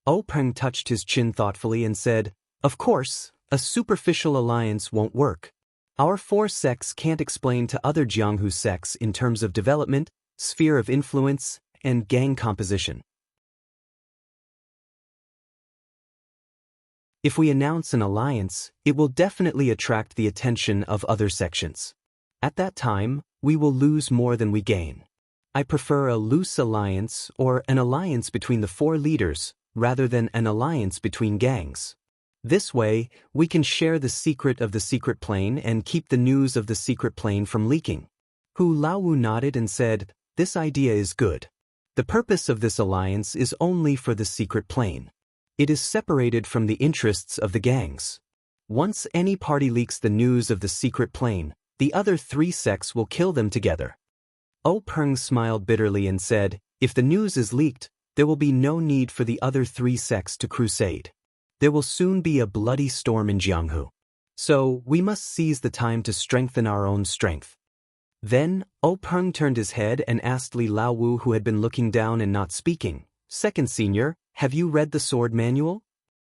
Openg touched his chin thoughtfully and said, Of course, a superficial alliance won't work. Our 4 sects can't explain to other Jianghu sects in terms of development, sphere of influence, and gang composition. If we announce an alliance, it will definitely attract the attention of other sections. At that time, we will lose more than we gain. I prefer a loose alliance or an alliance between the 4 leaders, rather than an alliance between gangs. This way, we can share the secret of the secret plane and keep the news of the secret plane from leaking. Hu Laowu nodded and said, This idea is good. The purpose of this alliance is only for the secret plane. It is separated from the interests of the gangs. Once any party leaks the news of the secret plane, the other 3 sects will kill them together. Openg smiled bitterly and said, If the news is leaked, there will be no need for the other 3 sects to crusade. There will soon be a bloody storm in Jianghu. So, we must seize the time to strengthen our own strength. Then, Openg turned his head and asked Li Laowu, who had been looking down and not speaking, Second Senior, have you read the sword manual?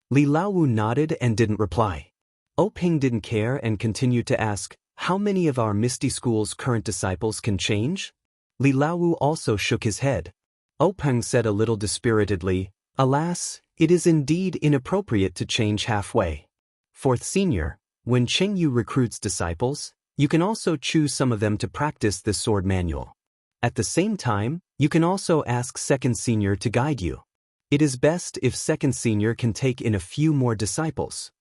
Li Laowu nodded and didn't reply. Openg didn't care and continued to ask, How many of our Misty School's current disciples can change? Li Laowu also shook his head. Openg said a little dispiritedly, Alas, it is indeed inappropriate to change halfway. Fourth Senior, when Chengyu recruits disciples, you can also choose some of them to practice this sword manual. At the same time, you can also ask Second Senior to guide you. It is best if Second Senior can take in a few more disciples.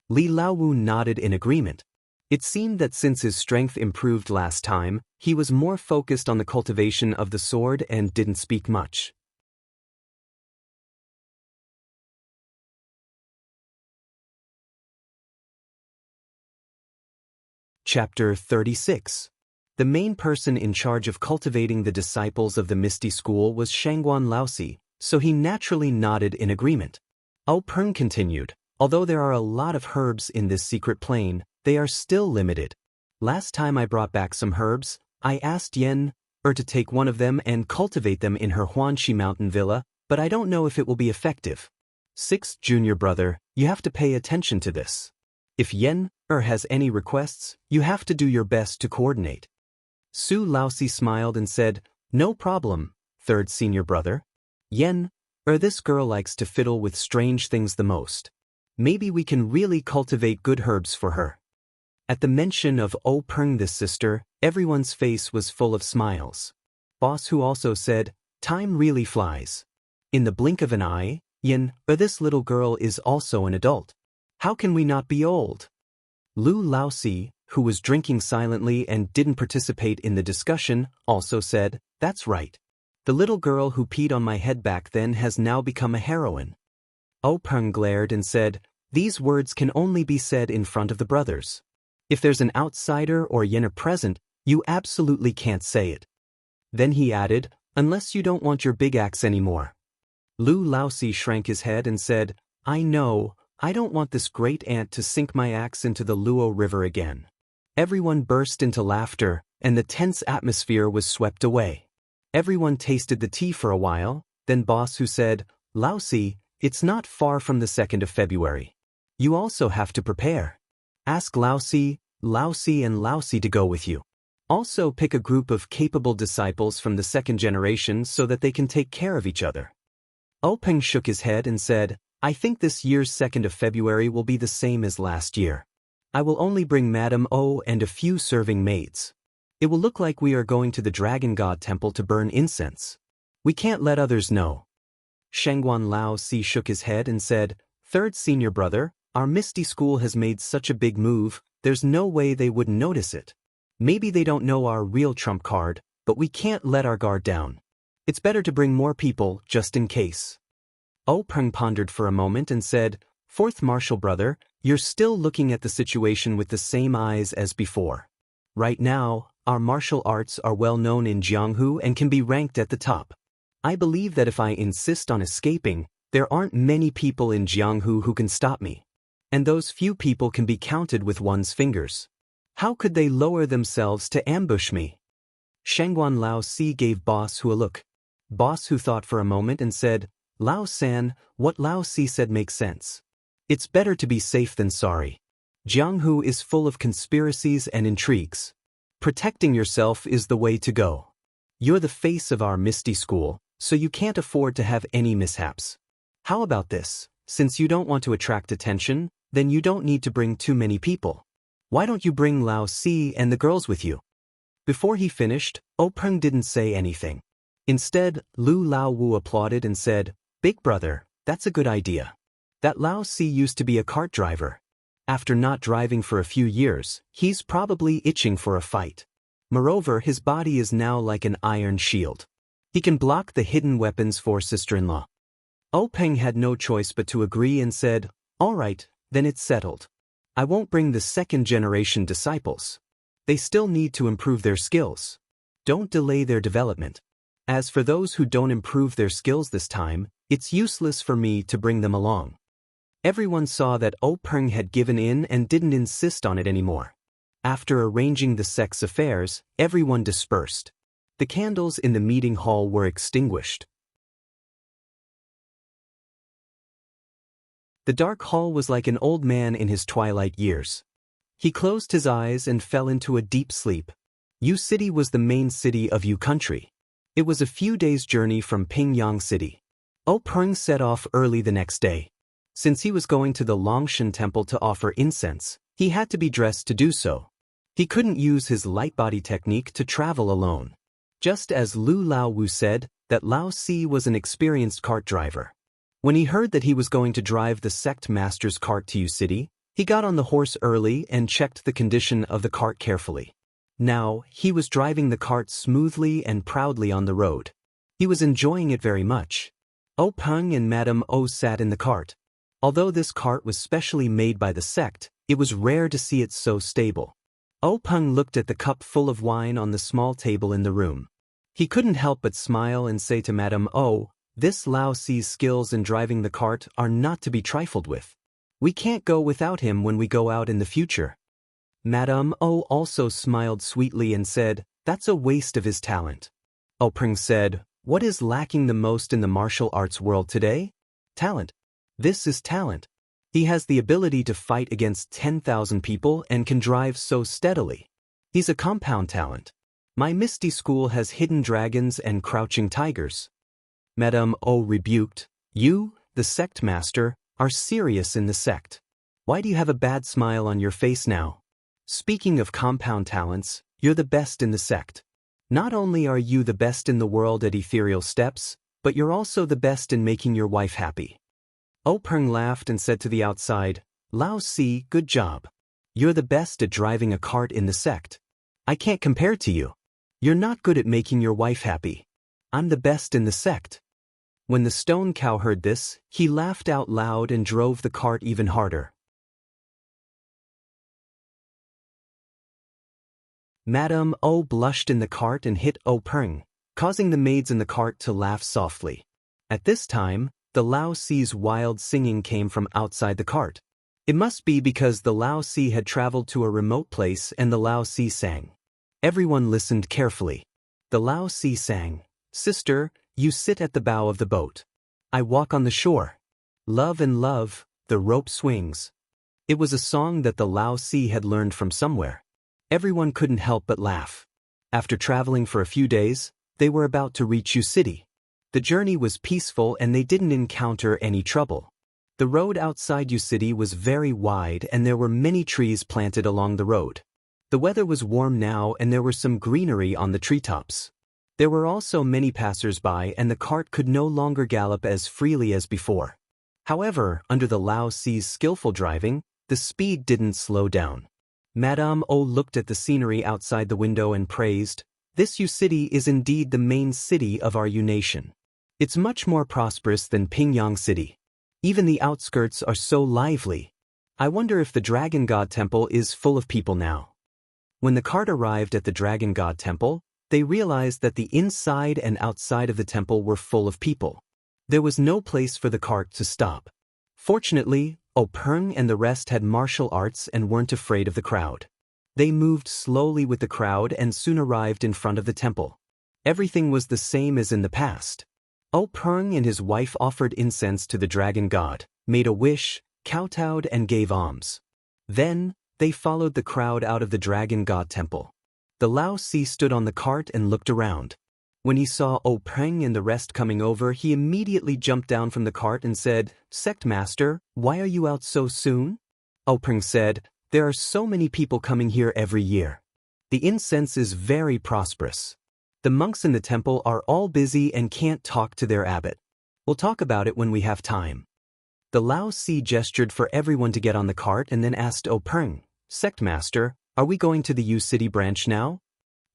Li Laowu nodded in agreement. It seemed that since his strength improved last time, he was more focused on the cultivation of the sword and didn't speak much. Chapter 36. The main person in charge of cultivating the disciples of the Misty School was Shangguan Laosi, so he naturally nodded in agreement. Openg continued, Although there are a lot of herbs in this secret plane, they are still limited. Last time I brought back some herbs, I asked Yen to take one of them and cultivate them in her Huanxi mountain villa, but I don't know if it will be effective. Sixth junior brother, you have to pay attention to this. If Yen has any requests, you have to do your best to coordinate. Su Laosi smiled and said, No problem, third senior brother. Yen, this girl likes to fiddle with strange things the most. Maybe we can really cultivate good herbs for her. At the mention of Openg this sister, everyone's face was full of smiles. Boss Hu also said, Time really flies. In the blink of an eye, Yen, this little girl is also an adult. How can we not be old? Lu Laosi, who was drinking silently and didn't participate in the discussion, also said, That's right. The little girl who peed on my head back then has now become a heroine. Openg glared and said, These words can only be said in front of the brothers. If there's an outsider or Yen present, you absolutely can't say it. Then he added, Unless you don't want your big axe anymore. Lu Laosi shrank his head and said, I know, I don't want this great aunt to sink my axe into the Luo River again. Everyone burst into laughter, and the tense atmosphere was swept away. Everyone tasted the tea for a while, then Boss Hu said, Laosi, it's not far from the 2nd of February. You also have to prepare. Ask Laosi, and Laosi to go with you. Also pick a group of capable disciples from the 2nd generation so that they can take care of each other. Openg shook his head and said, I think this year's 2nd of February will be the same as last year. I will only bring Madame O and a few serving maids. It will look like we are going to the Dragon God Temple to burn incense. We can't let others know. Shangguan Laosi shook his head and said, Third senior brother, our Misty School has made such a big move, there's no way they wouldn't notice it. Maybe they don't know our real trump card, but we can't let our guard down. It's better to bring more people, just in case. Peng pondered for a moment and said, "Fourth martial brother, you're still looking at the situation with the same eyes as before. Right now, our martial arts are well known in Jianghu and can be ranked at the top. I believe that if I insist on escaping, there aren't many people in Jianghu who can stop me. And those few people can be counted with one's fingers. How could they lower themselves to ambush me?" Shangguan Lao Si gave Boss Hu a look. Boss Hu thought for a moment and said, "Lao San, what Lao Si said makes sense. It's better to be safe than sorry. Jianghu is full of conspiracies and intrigues. Protecting yourself is the way to go. You're the face of our Misty School, so you can't afford to have any mishaps. How about this? Since you don't want to attract attention, then you don't need to bring too many people. Why don't you bring Lao Si and the girls with you?" Before he finished, Peng didn't say anything. Instead, Lu Lao Wu applauded and said, "Big brother, that's a good idea. That Lao Si used to be a cart driver. After not driving for a few years, he's probably itching for a fight. Moreover, his body is now like an iron shield. He can block the hidden weapons for sister-in-law." Peng had no choice but to agree and said, "All right, then it's settled. I won't bring the second-generation disciples. They still need to improve their skills. Don't delay their development. As for those who don't improve their skills this time, it's useless for me to bring them along." Everyone saw that Peng had given in and didn't insist on it anymore. After arranging the sect's affairs, everyone dispersed. The candles in the meeting hall were extinguished. The dark hall was like an old man in his twilight years. He closed his eyes and fell into a deep sleep. Yu City was the main city of Yu Country. It was a few days' journey from Pingyang City. Peng set off early the next day. Since he was going to the Longshan Temple to offer incense, he had to be dressed to do so. He couldn't use his light body technique to travel alone. Just as Lu Lao Wu said, that Lao Si was an experienced cart driver. When he heard that he was going to drive the sect master's cart to Yu City, he got on the horse early and checked the condition of the cart carefully. Now, he was driving the cart smoothly and proudly on the road. He was enjoying it very much. Peng and Madame O sat in the cart. Although this cart was specially made by the sect, it was rare to see it so stable. Peng looked at the cup full of wine on the small table in the room. He couldn't help but smile and say to Madame O, "This Lao Si's skills in driving the cart are not to be trifled with. We can't go without him when we go out in the future." Madame O also smiled sweetly and said, "That's a waste of his talent." Peng said, "What is lacking the most in the martial arts world today? Talent. This is talent. He has the ability to fight against 10,000 people and can drive so steadily. He's a compound talent. My Misty School has hidden dragons and crouching tigers." Madame O rebuked, "You, the sect master, are serious in the sect. Why do you have a bad smile on your face now? Speaking of compound talents, you're the best in the sect. Not only are you the best in the world at ethereal steps, but you're also the best in making your wife happy." Peng laughed and said to the outside, "Lao Si, good job. You're the best at driving a cart in the sect. I can't compare to you. You're not good at making your wife happy. I'm the best in the sect." When the stone cow heard this, he laughed out loud and drove the cart even harder. Madame O blushed in the cart and hit Peng, causing the maids in the cart to laugh softly. At this time, the Lao Si's wild singing came from outside the cart. It must be because the Lao Si had traveled to a remote place and the Lao Si sang. Everyone listened carefully. The Lao Si sang, "Sister, you sit at the bow of the boat. I walk on the shore. Love and love, the rope swings." It was a song that the Lao Si had learned from somewhere. Everyone couldn't help but laugh. After traveling for a few days, they were about to reach Yu City. The journey was peaceful and they didn't encounter any trouble. The road outside Yu City was very wide and there were many trees planted along the road. The weather was warm now and there was some greenery on the treetops. There were also many passers-by and the cart could no longer gallop as freely as before. However, under the Lao Si's skillful driving, the speed didn't slow down. Madame O looked at the scenery outside the window and praised, "This Yu City is indeed the main city of our Yu nation. It's much more prosperous than Pingyang City. Even the outskirts are so lively. I wonder if the Dragon God Temple is full of people now. When the cart arrived at the Dragon God Temple, they realized that the inside and outside of the temple were full of people. There was no place for the cart to stop. Fortunately, Openg and the rest had martial arts and weren't afraid of the crowd. They moved slowly with the crowd and soon arrived in front of the temple. Everything was the same as in the past. Openg and his wife offered incense to the dragon god, made a wish, kowtowed and gave alms. Then, they followed the crowd out of the dragon god temple. The Lao Si stood on the cart and looked around. When he saw Openg and the rest coming over, he immediately jumped down from the cart and said, "Sect Master, why are you out so soon?" Openg said, "There are so many people coming here every year. The incense is very prosperous. The monks in the temple are all busy and can't talk to their abbot. We'll talk about it when we have time." The Lao Si gestured for everyone to get on the cart and then asked Openg, "Sect Master, are we going to the U City branch now?"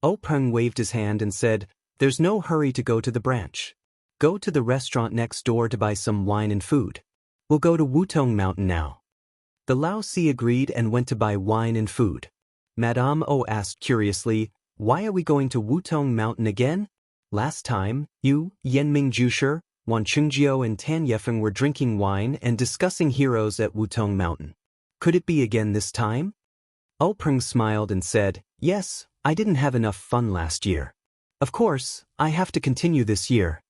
Openg waved his hand and said, "There's no hurry to go to the branch. Go to the restaurant next door to buy some wine and food. We'll go to Wutong Mountain now." The Lao Si agreed and went to buy wine and food. Madame O asked curiously, "Why are we going to Wutong Mountain again? Last time, you, Yenming Jusher, Wan Chungjio and Tan Yefeng were drinking wine and discussing heroes at Wutong Mountain. Could it be again this time?" Openg smiled and said, "Yes, I didn't have enough fun last year. Of course, I have to continue this year."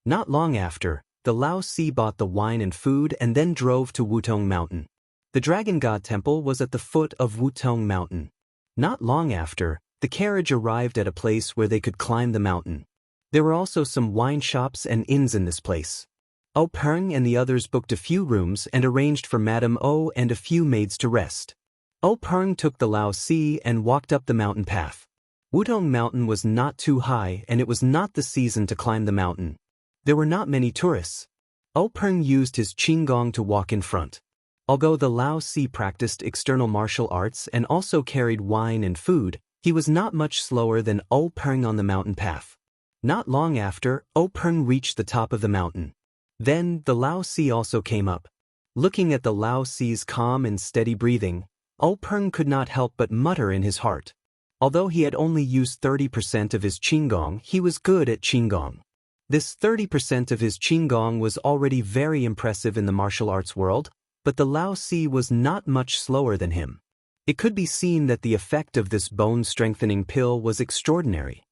Not long after, the Lao Si bought the wine and food and then drove to Wutong Mountain. The Dragon God Temple was at the foot of Wutong Mountain. Not long after, the carriage arrived at a place where they could climb the mountain. There were also some wine shops and inns in this place. Openg and the others booked a few rooms and arranged for Madame O and a few maids to rest. Openg took the Lao Si and walked up the mountain path. Wutong Mountain was not too high and it was not the season to climb the mountain. There were not many tourists. Openg used his qinggong to walk in front. Although the Lao Si practiced external martial arts and also carried wine and food, he was not much slower than Openg on the mountain path. Not long after, Openg reached the top of the mountain. Then, the Lao Si also came up. Looking at the Lao Si's calm and steady breathing, Openg could not help but mutter in his heart. Although he had only used 30% of his qinggong, he was good at qinggong. This 30% of his qinggong was already very impressive in the martial arts world, but the Lao Si was not much slower than him. It could be seen that the effect of this bone-strengthening pill was extraordinary.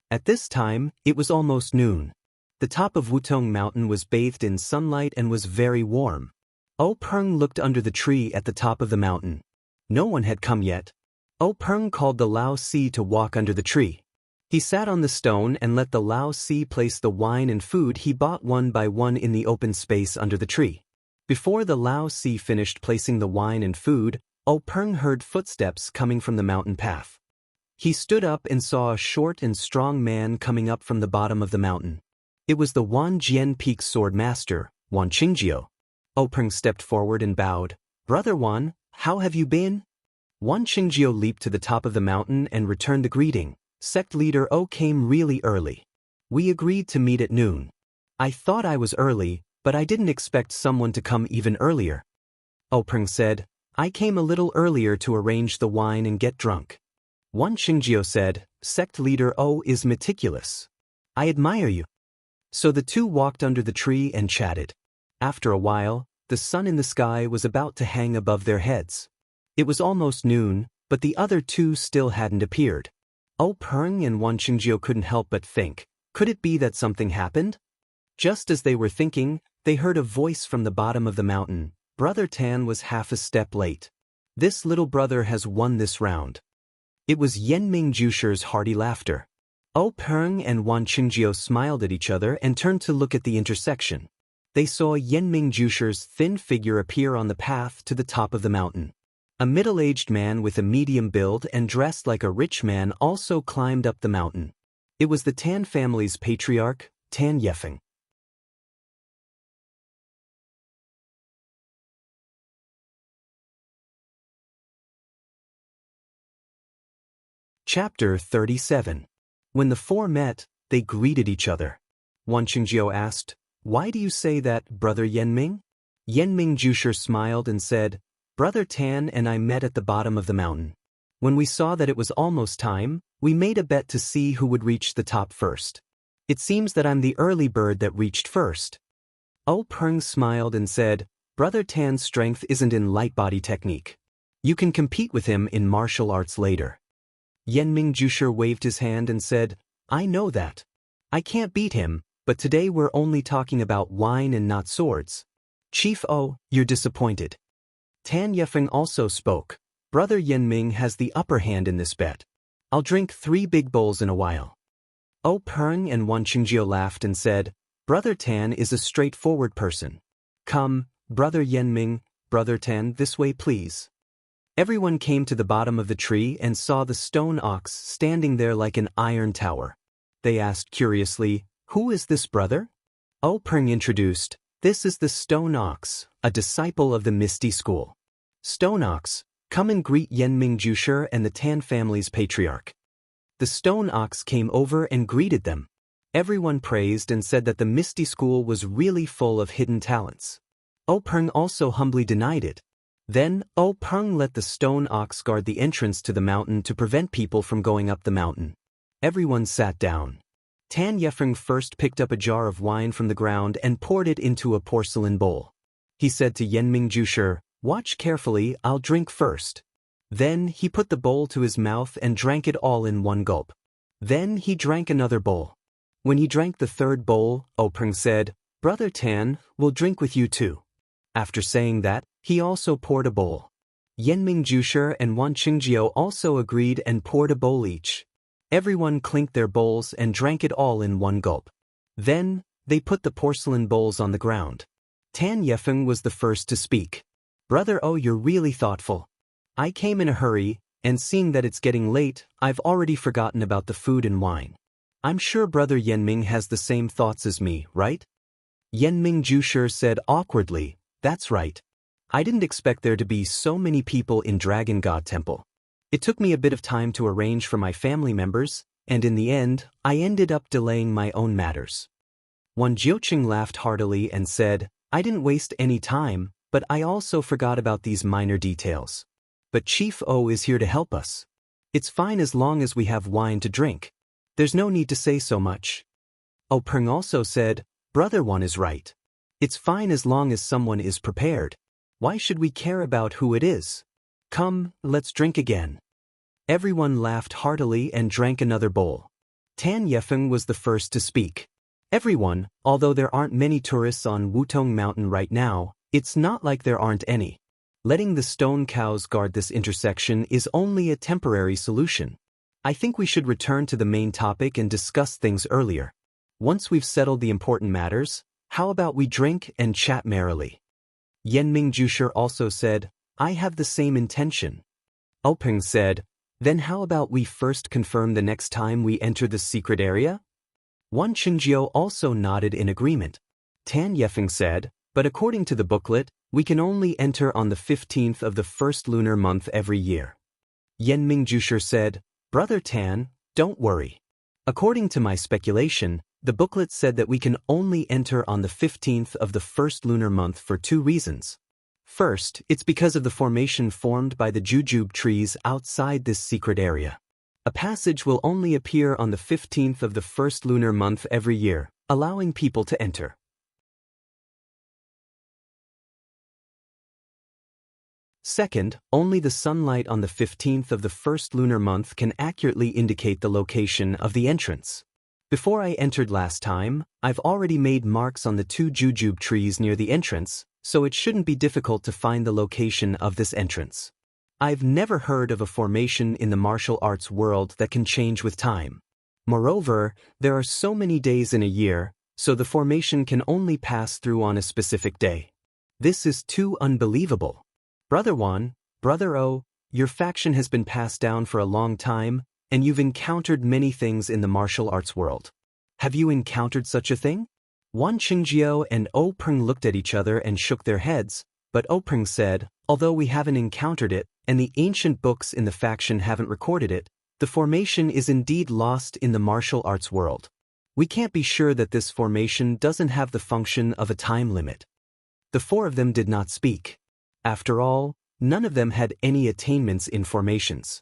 At this time, it was almost noon. The top of Wutong Mountain was bathed in sunlight and was very warm. Openg looked under the tree at the top of the mountain. No one had come yet. Openg called the Lao Si to walk under the tree. He sat on the stone and let the Lao Si place the wine and food he bought one by one in the open space under the tree. Before the Lao Si finished placing the wine and food, Openg heard footsteps coming from the mountain path. He stood up and saw a short and strong man coming up from the bottom of the mountain. It was the Wan Jian Peak sword master, Wan Qingjio. Openg stepped forward and bowed. "Brother Wan, how have you been?" Wan Qingjio leaped to the top of the mountain and returned the greeting. "Sect leader O came really early. We agreed to meet at noon. I thought I was early, but I didn't expect someone to come even earlier." Openg said, "I came a little earlier to arrange the wine and get drunk." Wan Qingjio said, "Sect leader O is meticulous. I admire you." So the two walked under the tree and chatted. After a while, the sun in the sky was about to hang above their heads. It was almost noon, but the other two still hadn't appeared. Openg and Wan Qingjio couldn't help but think, could it be that something happened? Just as they were thinking, they heard a voice from the bottom of the mountain. Brother Tan was half a step late. This little brother has won this round. It was Yenming Jusher's hearty laughter. Openg and Wan Qingjio smiled at each other and turned to look at the intersection. They saw Yenming Jusher's thin figure appear on the path to the top of the mountain. A middle-aged man with a medium build and dressed like a rich man also climbed up the mountain. It was the Tan family's patriarch, Tan Yefeng. Chapter 37. When the four met, they greeted each other. Wan Qingjiu asked, "Why do you say that, Brother Yanming?" Yanming Jusher smiled and said, "Brother Tan and I met at the bottom of the mountain. When we saw that it was almost time, we made a bet to see who would reach the top first. It seems that I'm the early bird that reached first." O Peng smiled and said, "Brother Tan's strength isn't in light body technique. You can compete with him in martial arts later." Yanming Jusher waved his hand and said, "I know that. I can't beat him, but today we're only talking about wine and not swords." "Chief O, you're disappointed." Tan Yefeng also spoke. "Brother Yanming has the upper hand in this bet. I'll drink 3 big bowls in a while." O Peng and Wan Qingjiu laughed and said, "Brother Tan is a straightforward person. Come, Brother Yanming, Brother Tan, this way please." Everyone came to the bottom of the tree and saw the stone ox standing there like an iron tower. They asked curiously, "Who is this brother?" O Peng introduced, "This is the stone ox, a disciple of the Misty School. Stone ox, come and greet Yanming Jusher and the Tan family's patriarch." The stone ox came over and greeted them. Everyone praised and said that the Misty School was really full of hidden talents. O Peng also humbly denied it. Then, O Peng let the stone ox guard the entrance to the mountain to prevent people from going up the mountain. Everyone sat down. Tan Yefeng first picked up a jar of wine from the ground and poured it into a porcelain bowl. He said to Yanming Jusher, "Watch carefully, I'll drink first." Then he put the bowl to his mouth and drank it all in one gulp. Then he drank another bowl. When he drank the third bowl, O Peng said, "Brother Tan, we'll drink with you too." After saying that, he also poured a bowl. Yanming Jusher and Wan Qingjiu also agreed and poured a bowl each. Everyone clinked their bowls and drank it all in one gulp. Then, they put the porcelain bowls on the ground. Tan Yefeng was the first to speak. "Brother O, you're really thoughtful. I came in a hurry, and seeing that it's getting late, I've already forgotten about the food and wine. I'm sure Brother Yanming has the same thoughts as me, right?" Yanming Jusher said awkwardly, "That's right. I didn't expect there to be so many people in Dragon God Temple. It took me a bit of time to arrange for my family members, and in the end, I ended up delaying my own matters." Wan Jiuqing laughed heartily and said, "I didn't waste any time, but I also forgot about these minor details. But Chief O is here to help us. It's fine as long as we have wine to drink. There's no need to say so much." O Peng also said, "Brother Wan is right. It's fine as long as someone is prepared. Why should we care about who it is? Come, let's drink again." Everyone laughed heartily and drank another bowl. Tan Yefeng was the first to speak. "Everyone, although there aren't many tourists on Wutong Mountain right now, it's not like there aren't any. Letting the stone cows guard this intersection is only a temporary solution. I think we should return to the main topic and discuss things earlier. Once we've settled the important matters, how about we drink and chat merrily?" Yanming Jusher also said, "I have the same intention." O Peng said, "Then how about we first confirm the next time we enter the secret area?" Wan Qingjiu also nodded in agreement. Tan Yefeng said, "But according to the booklet, we can only enter on the 15th of the first lunar month every year." Yanming Jusher said, "Brother Tan, don't worry. According to my speculation, the booklet said that we can only enter on the 15th of the first lunar month for 2 reasons. First, it's because of the formation formed by the jujube trees outside this secret area. A passage will only appear on the 15th of the first lunar month every year, allowing people to enter. Second, only the sunlight on the 15th of the first lunar month can accurately indicate the location of the entrance. Before I entered last time, I've already made marks on the 2 jujube trees near the entrance, so it shouldn't be difficult to find the location of this entrance. I've never heard of a formation in the martial arts world that can change with time. Moreover, there are so many days in a year, so the formation can only pass through on a specific day. This is too unbelievable. Brother Wan, Brother O, your faction has been passed down for a long time, and you've encountered many things in the martial arts world. Have you encountered such a thing? Wan Qingjiu and O Peng looked at each other and shook their heads, but O Peng said, although we haven't encountered it, and the ancient books in the faction haven't recorded it, The formation is indeed lost in the martial arts world. We can't be sure that this formation doesn't have the function of a time limit. The four of them did not speak. After all, none of them had any attainments in formations.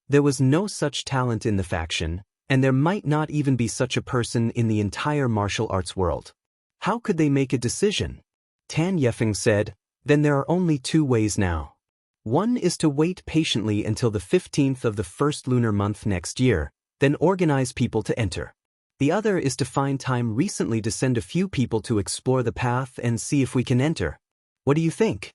There was no such talent in the faction, and there might not even be such a person in the entire martial arts world. How could they make a decision? Tan Yefeng said, then there are only two ways now. One is to wait patiently until the 15th of the first lunar month next year, then organize people to enter. The other is to find time recently to send a few people to explore the path and see if we can enter. What do you think?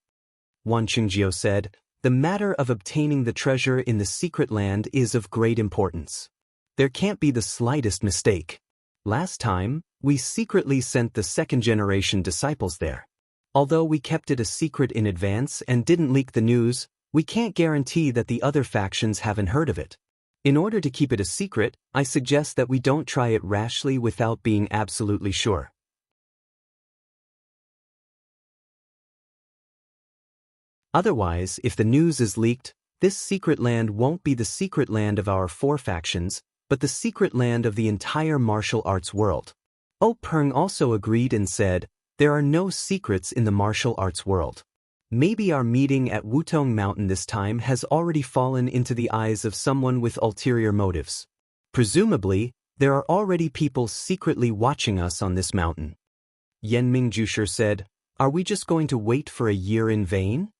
Wan Qingjiu said, the matter of obtaining the treasure in the secret land is of great importance. There can't be the slightest mistake. Last time, we secretly sent the second-generation disciples there. Although we kept it a secret in advance and didn't leak the news, we can't guarantee that the other factions haven't heard of it. In order to keep it a secret, I suggest that we don't try it rashly without being absolutely sure. Otherwise, if the news is leaked, this secret land won't be the secret land of our four factions, but the secret land of the entire martial arts world. Peng also agreed and said, there are no secrets in the martial arts world. Maybe our meeting at Wutong Mountain this time has already fallen into the eyes of someone with ulterior motives. Presumably, there are already people secretly watching us on this mountain. Yenming Jusher said, are we just going to wait for a year in vain?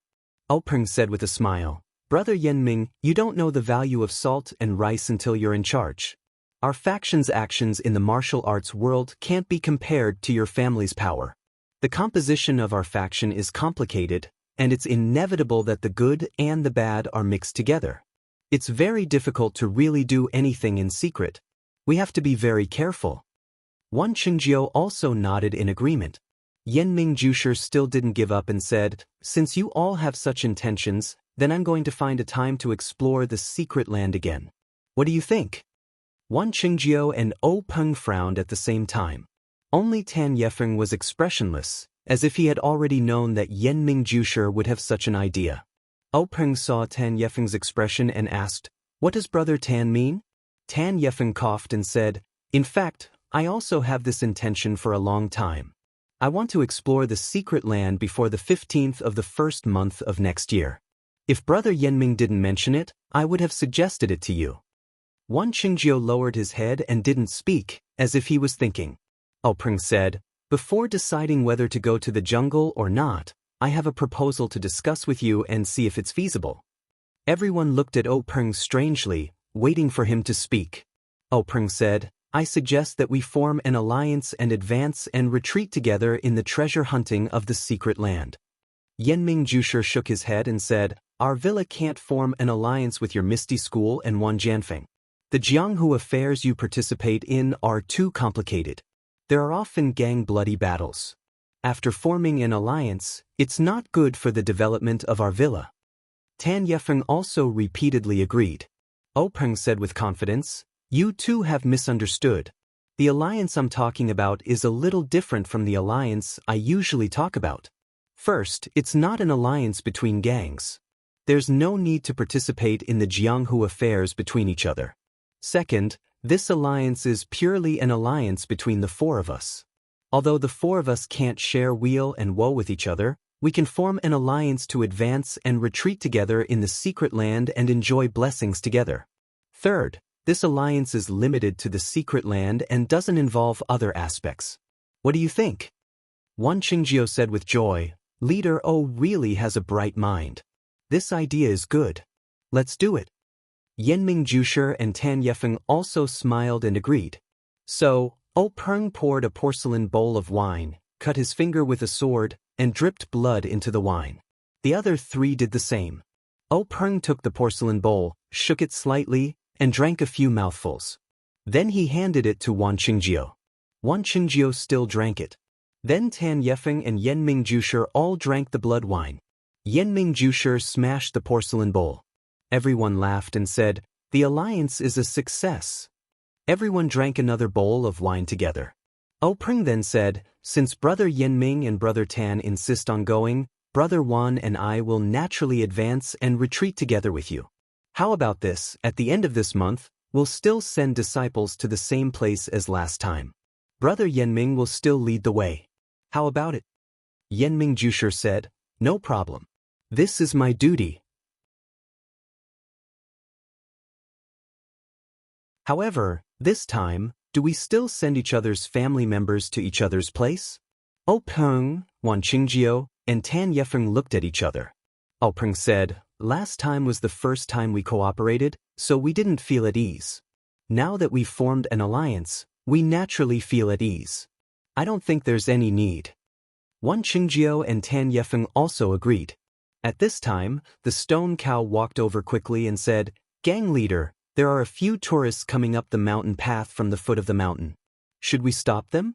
Peng said with a smile, Brother Yenming, you don't know the value of salt and rice until you're in charge. Our faction's actions in the martial arts world can't be compared to your family's power. The composition of our faction is complicated, and it's inevitable that the good and the bad are mixed together. It's very difficult to really do anything in secret. We have to be very careful. Wan Qingjiu also nodded in agreement. Yenming Jusher still didn't give up and said, since you all have such intentions, then I'm going to find a time to explore the secret land again. What do you think? Wan Qingjiu and Peng frowned at the same time. Only Tan Yefeng was expressionless, as if he had already known that Yenming Jusher would have such an idea. Peng saw Tan Yefeng's expression and asked, what does Brother Tan mean? Tan Yefeng coughed and said, in fact, I also have this intention for a long time. I want to explore the secret land before the 15th of the first month of next year. If Brother Yenming didn't mention it, I would have suggested it to you. Wan Qingjiu lowered his head and didn't speak, as if he was thinking. Peng said, before deciding whether to go to the jungle or not, I have a proposal to discuss with you and see if it's feasible. Everyone looked at Peng strangely, waiting for him to speak. Peng said, I suggest that we form an alliance and advance and retreat together in the treasure hunting of the secret land. Yenming Jusher shook his head and said, our villa can't form an alliance with your Misty School and Wan Jianfeng. The Jianghu affairs you participate in are too complicated. There are often gang-bloody battles. After forming an alliance, it's not good for the development of our villa. Tan Yefeng also repeatedly agreed. Peng said with confidence, you too have misunderstood. The alliance I'm talking about is a little different from the alliance I usually talk about. First, it's not an alliance between gangs. There's no need to participate in the Jianghu affairs between each other. Second, this alliance is purely an alliance between the four of us. Although the four of us can't share weal and woe with each other, we can form an alliance to advance and retreat together in the secret land and enjoy blessings together. Third, this alliance is limited to the secret land and doesn't involve other aspects. What do you think? Wan Qingjiu said with joy, Leader really has a bright mind. This idea is good. Let's do it. Yenming Jusher and Tan Yefeng also smiled and agreed. So, Peng poured a porcelain bowl of wine, cut his finger with a sword, and dripped blood into the wine. The other three did the same. Peng took the porcelain bowl, shook it slightly, and drank a few mouthfuls. Then he handed it to Wan Qingjiu. Wan Qingjiu still drank it. Then Tan Yefeng and Yenming Jusher all drank the blood wine. Yenming Jusher smashed the porcelain bowl. Everyone laughed and said, the alliance is a success. Everyone drank another bowl of wine together. Peng then said, since Brother Yenming and Brother Tan insist on going, Brother Wan and I will naturally advance and retreat together with you. How about this? At the end of this month, we'll still send disciples to the same place as last time. Brother Yanming will still lead the way. How about it? Yanming Jusher said, no problem. This is my duty. However, this time, do we still send each other's family members to each other's place? O Peng, Wan Qingjio, and Tan Yefeng looked at each other. O Peng said, last time was the first time we cooperated, so we didn't feel at ease. Now that we've formed an alliance, we naturally feel at ease. I don't think there's any need. Wan Qingjio and Tan Yefeng also agreed. At this time, the stone cow walked over quickly and said, Gang leader, there are a few tourists coming up the mountain path from the foot of the mountain. Should we stop them?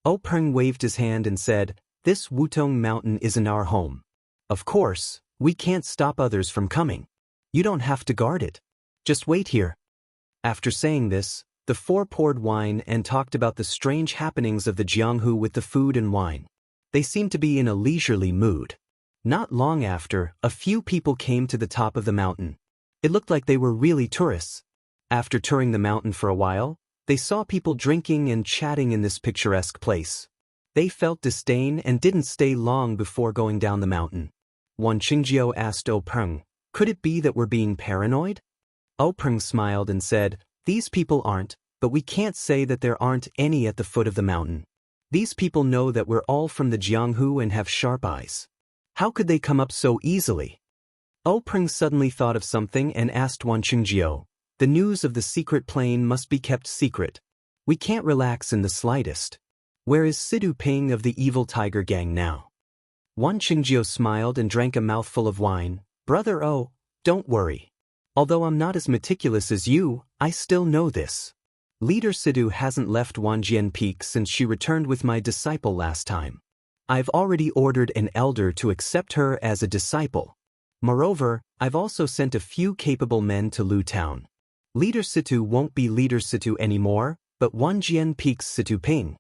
O Peng waved his hand and said, this Wutong mountain isn't our home. Of course, we can't stop others from coming. You don't have to guard it. Just wait here. After saying this, the four poured wine and talked about the strange happenings of the Jianghu with the food and wine. They seemed to be in a leisurely mood. Not long after, a few people came to the top of the mountain. It looked like they were really tourists. After touring the mountain for a while, they saw people drinking and chatting in this picturesque place. They felt disdain and didn't stay long before going down the mountain. Wan Qingjio asked O Peng, could it be that we're being paranoid? O Peng smiled and said, these people aren't, but we can't say that there aren't any at the foot of the mountain. These people know that we're all from the Jianghu and have sharp eyes. How could they come up so easily? O Peng suddenly thought of something and asked Wan Qingjio, the news of the secret plane must be kept secret. We can't relax in the slightest. Where is Sidu Ping of the evil tiger gang now? Wan Qingjio smiled and drank a mouthful of wine. Brother O, don't worry. Although I'm not as meticulous as you, I still know this. Leader Sidu hasn't left Wanjian Peak since she returned with my disciple last time. I've already ordered an elder to accept her as a disciple. Moreover, I've also sent a few capable men to Lu Town. Leader Situ won't be Leader Situ anymore, but Wanjian Peak's Situ Ping.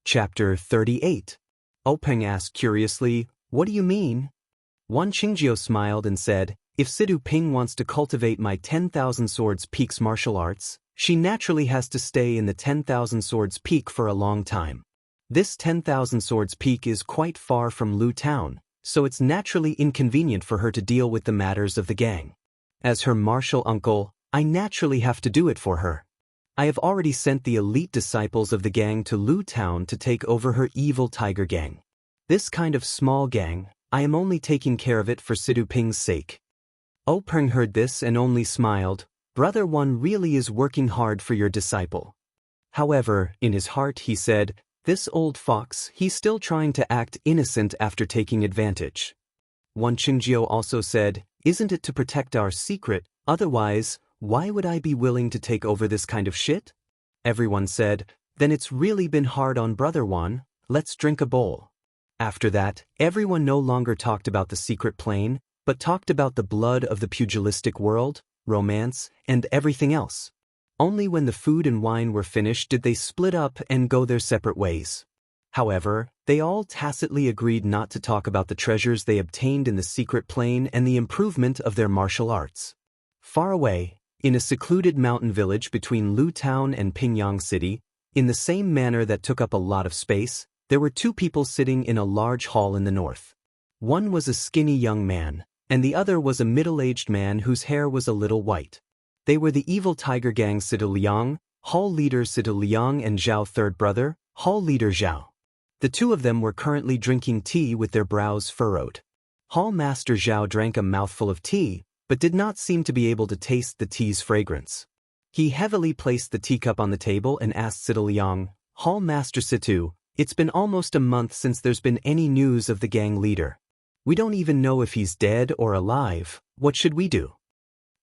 Chapter 38. O Peng asked curiously, what do you mean? Wan Qingjio smiled and said, if Sidu Ping wants to cultivate my 10,000 Swords Peak's martial arts, she naturally has to stay in the 10,000 Swords Peak for a long time. This 10,000 Swords Peak is quite far from Lu Town, so it's naturally inconvenient for her to deal with the matters of the gang. As her martial uncle, I naturally have to do it for her. I have already sent the elite disciples of the gang to Lu Town to take over her evil tiger gang. This kind of small gang, I am only taking care of it for Sidu Ping's sake. O Peng heard this and only smiled. Brother Wan really is working hard for your disciple. However, in his heart he said, this old fox, he's still trying to act innocent after taking advantage. Wan Qingjio also said, isn't it to protect our secret, otherwise, why would I be willing to take over this kind of shit? Everyone said, then it's really been hard on Brother Wan, let's drink a bowl. After that, everyone no longer talked about the secret plane, but talked about the blood of the pugilistic world, romance, and everything else. Only when the food and wine were finished did they split up and go their separate ways. However, they all tacitly agreed not to talk about the treasures they obtained in the secret plane and the improvement of their martial arts. Far away, in a secluded mountain village between Lu Town and Pingyang City, in the same manner that took up a lot of space, there were two people sitting in a large hall in the north. One was a skinny young man, and the other was a middle-aged man whose hair was a little white. They were the evil tiger gang Sidu Liang, hall leader Sidu Liang and Zhao third brother, hall leader Zhao. The two of them were currently drinking tea with their brows furrowed. Hall master Zhao drank a mouthful of tea, but did not seem to be able to taste the tea's fragrance. He heavily placed the teacup on the table and asked Sidu Liang, Hall master Situ, it's been almost a month since there's been any news of the gang leader. We don't even know if he's dead or alive. What should we do?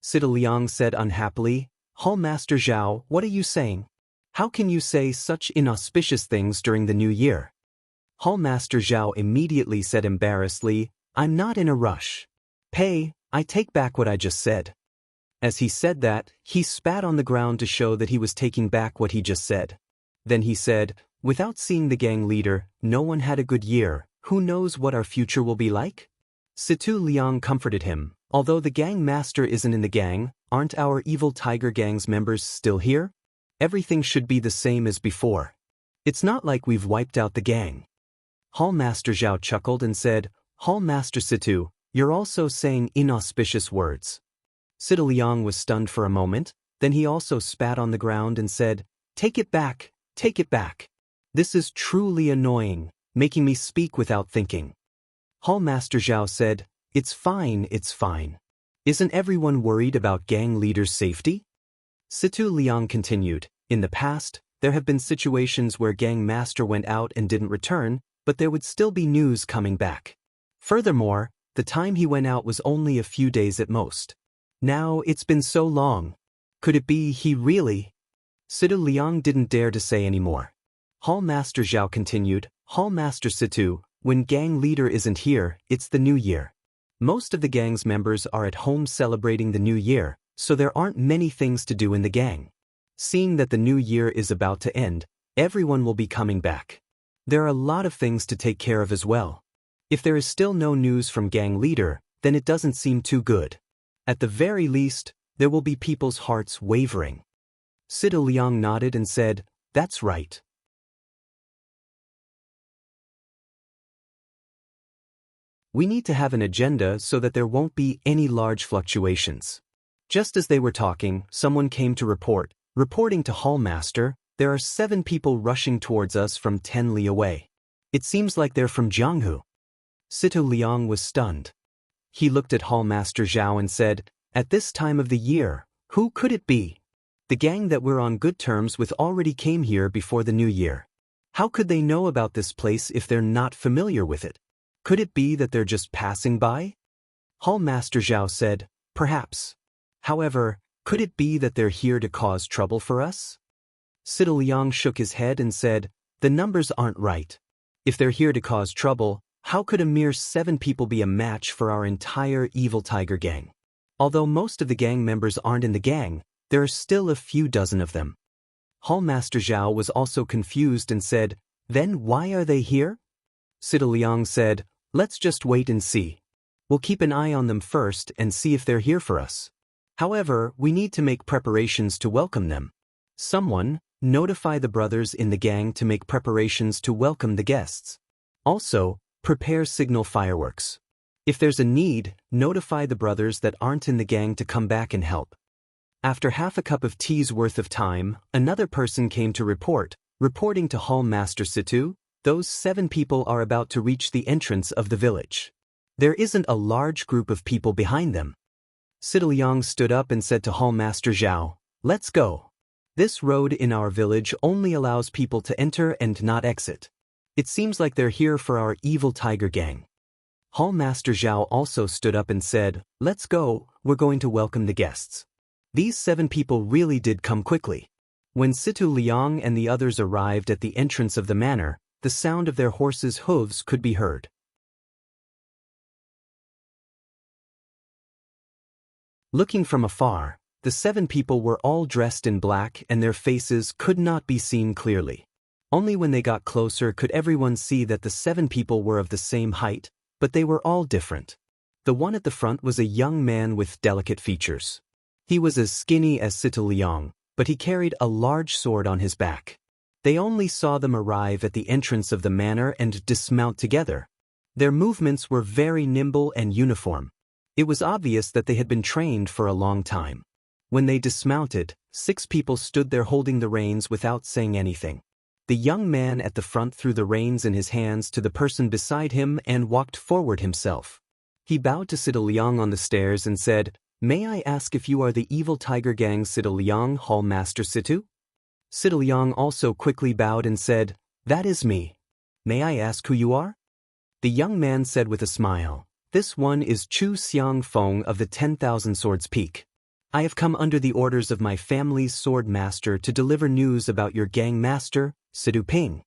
Sidu Liang said unhappily, Hall master Zhao, what are you saying? How can you say such inauspicious things during the new year? Hall master Zhao immediately said embarrassedly, I'm not in a rush. I take back what I just said. As he said that, he spat on the ground to show that he was taking back what he just said. Then he said, Without seeing the gang leader, no one had a good year. Who knows what our future will be like? Situ Liang comforted him. Although the gang master isn't in the gang, aren't our evil tiger gang's members still here? Everything should be the same as before. It's not like we've wiped out the gang. Hall Master Zhao chuckled and said, Hall Master Situ, you're also saying inauspicious words. Situ Liang was stunned for a moment, then he also spat on the ground and said, Take it back, take it back. This is truly annoying, making me speak without thinking. Hall Master Zhao said, It's fine, it's fine. Isn't everyone worried about gang leader's safety? Situ Liang continued, In the past, there have been situations where gang master went out and didn't return, but there would still be news coming back. Furthermore, the time he went out was only a few days at most. Now it's been so long. Could it be he really? Situ Liang didn't dare to say any more. Hall Master Zhao continued, Hall Master Situ, when gang leader isn't here, it's the new year. Most of the gang's members are at home celebrating the new year, so there aren't many things to do in the gang. Seeing that the new year is about to end, everyone will be coming back. There are a lot of things to take care of as well. If there is still no news from gang leader, then it doesn't seem too good. At the very least, there will be people's hearts wavering. Situ Liang nodded and said, That's right. We need to have an agenda so that there won't be any large fluctuations. Just as they were talking, someone came to report. Reporting to Hall Master, there are 7 people rushing towards us from 10 li away. It seems like they're from Jianghu. Situ Liang was stunned. He looked at Hall Master Zhao and said, At this time of the year, who could it be? The gang that we're on good terms with already came here before the new year. How could they know about this place if they're not familiar with it? Could it be that they're just passing by? Hall Master Zhao said, Perhaps. However, could it be that they're here to cause trouble for us? Situ Liang shook his head and said, The numbers aren't right. If they're here to cause trouble, how could a mere 7 people be a match for our entire evil tiger gang? Although most of the gang members aren't in the gang, there are still a few dozen of them. Hall Master Zhao was also confused and said, Then why are they here? Situ Liang said, Let's just wait and see. We'll keep an eye on them first and see if they're here for us. However, we need to make preparations to welcome them. Someone, notify the brothers in the gang to make preparations to welcome the guests. Also, prepare signal fireworks. If there's a need, notify the brothers that aren't in the gang to come back and help. After half a cup of tea's worth of time, another person came to report, reporting to Hall Master Situ, those 7 people are about to reach the entrance of the village. There isn't a large group of people behind them. Situ Liang stood up and said to Hall Master Zhao, Let's go. This road in our village only allows people to enter and not exit. It seems like they're here for our evil tiger gang. Hall Master Zhao also stood up and said, Let's go, we're going to welcome the guests. These 7 people really did come quickly. When Situ Liang and the others arrived at the entrance of the manor, the sound of their horses' hooves could be heard. Looking from afar, the 7 people were all dressed in black and their faces could not be seen clearly. Only when they got closer could everyone see that the 7 people were of the same height, but they were all different. The one at the front was a young man with delicate features. He was as skinny as Situ Liang, but he carried a large sword on his back. They only saw them arrive at the entrance of the manor and dismount together. Their movements were very nimble and uniform. It was obvious that they had been trained for a long time. When they dismounted, 6 people stood there holding the reins without saying anything. The young man at the front threw the reins in his hands to the person beside him and walked forward himself. He bowed to Situ Liang on the stairs and said, May I ask if you are the evil tiger gang Situ Liang, Hall Master Situ? Situ Liang also quickly bowed and said, That is me. May I ask who you are? The young man said with a smile, This one is Chu Xiang Feng of the 10,000 Swords Peak. I have come under the orders of my family's sword master to deliver news about your gang master, Situ Ping.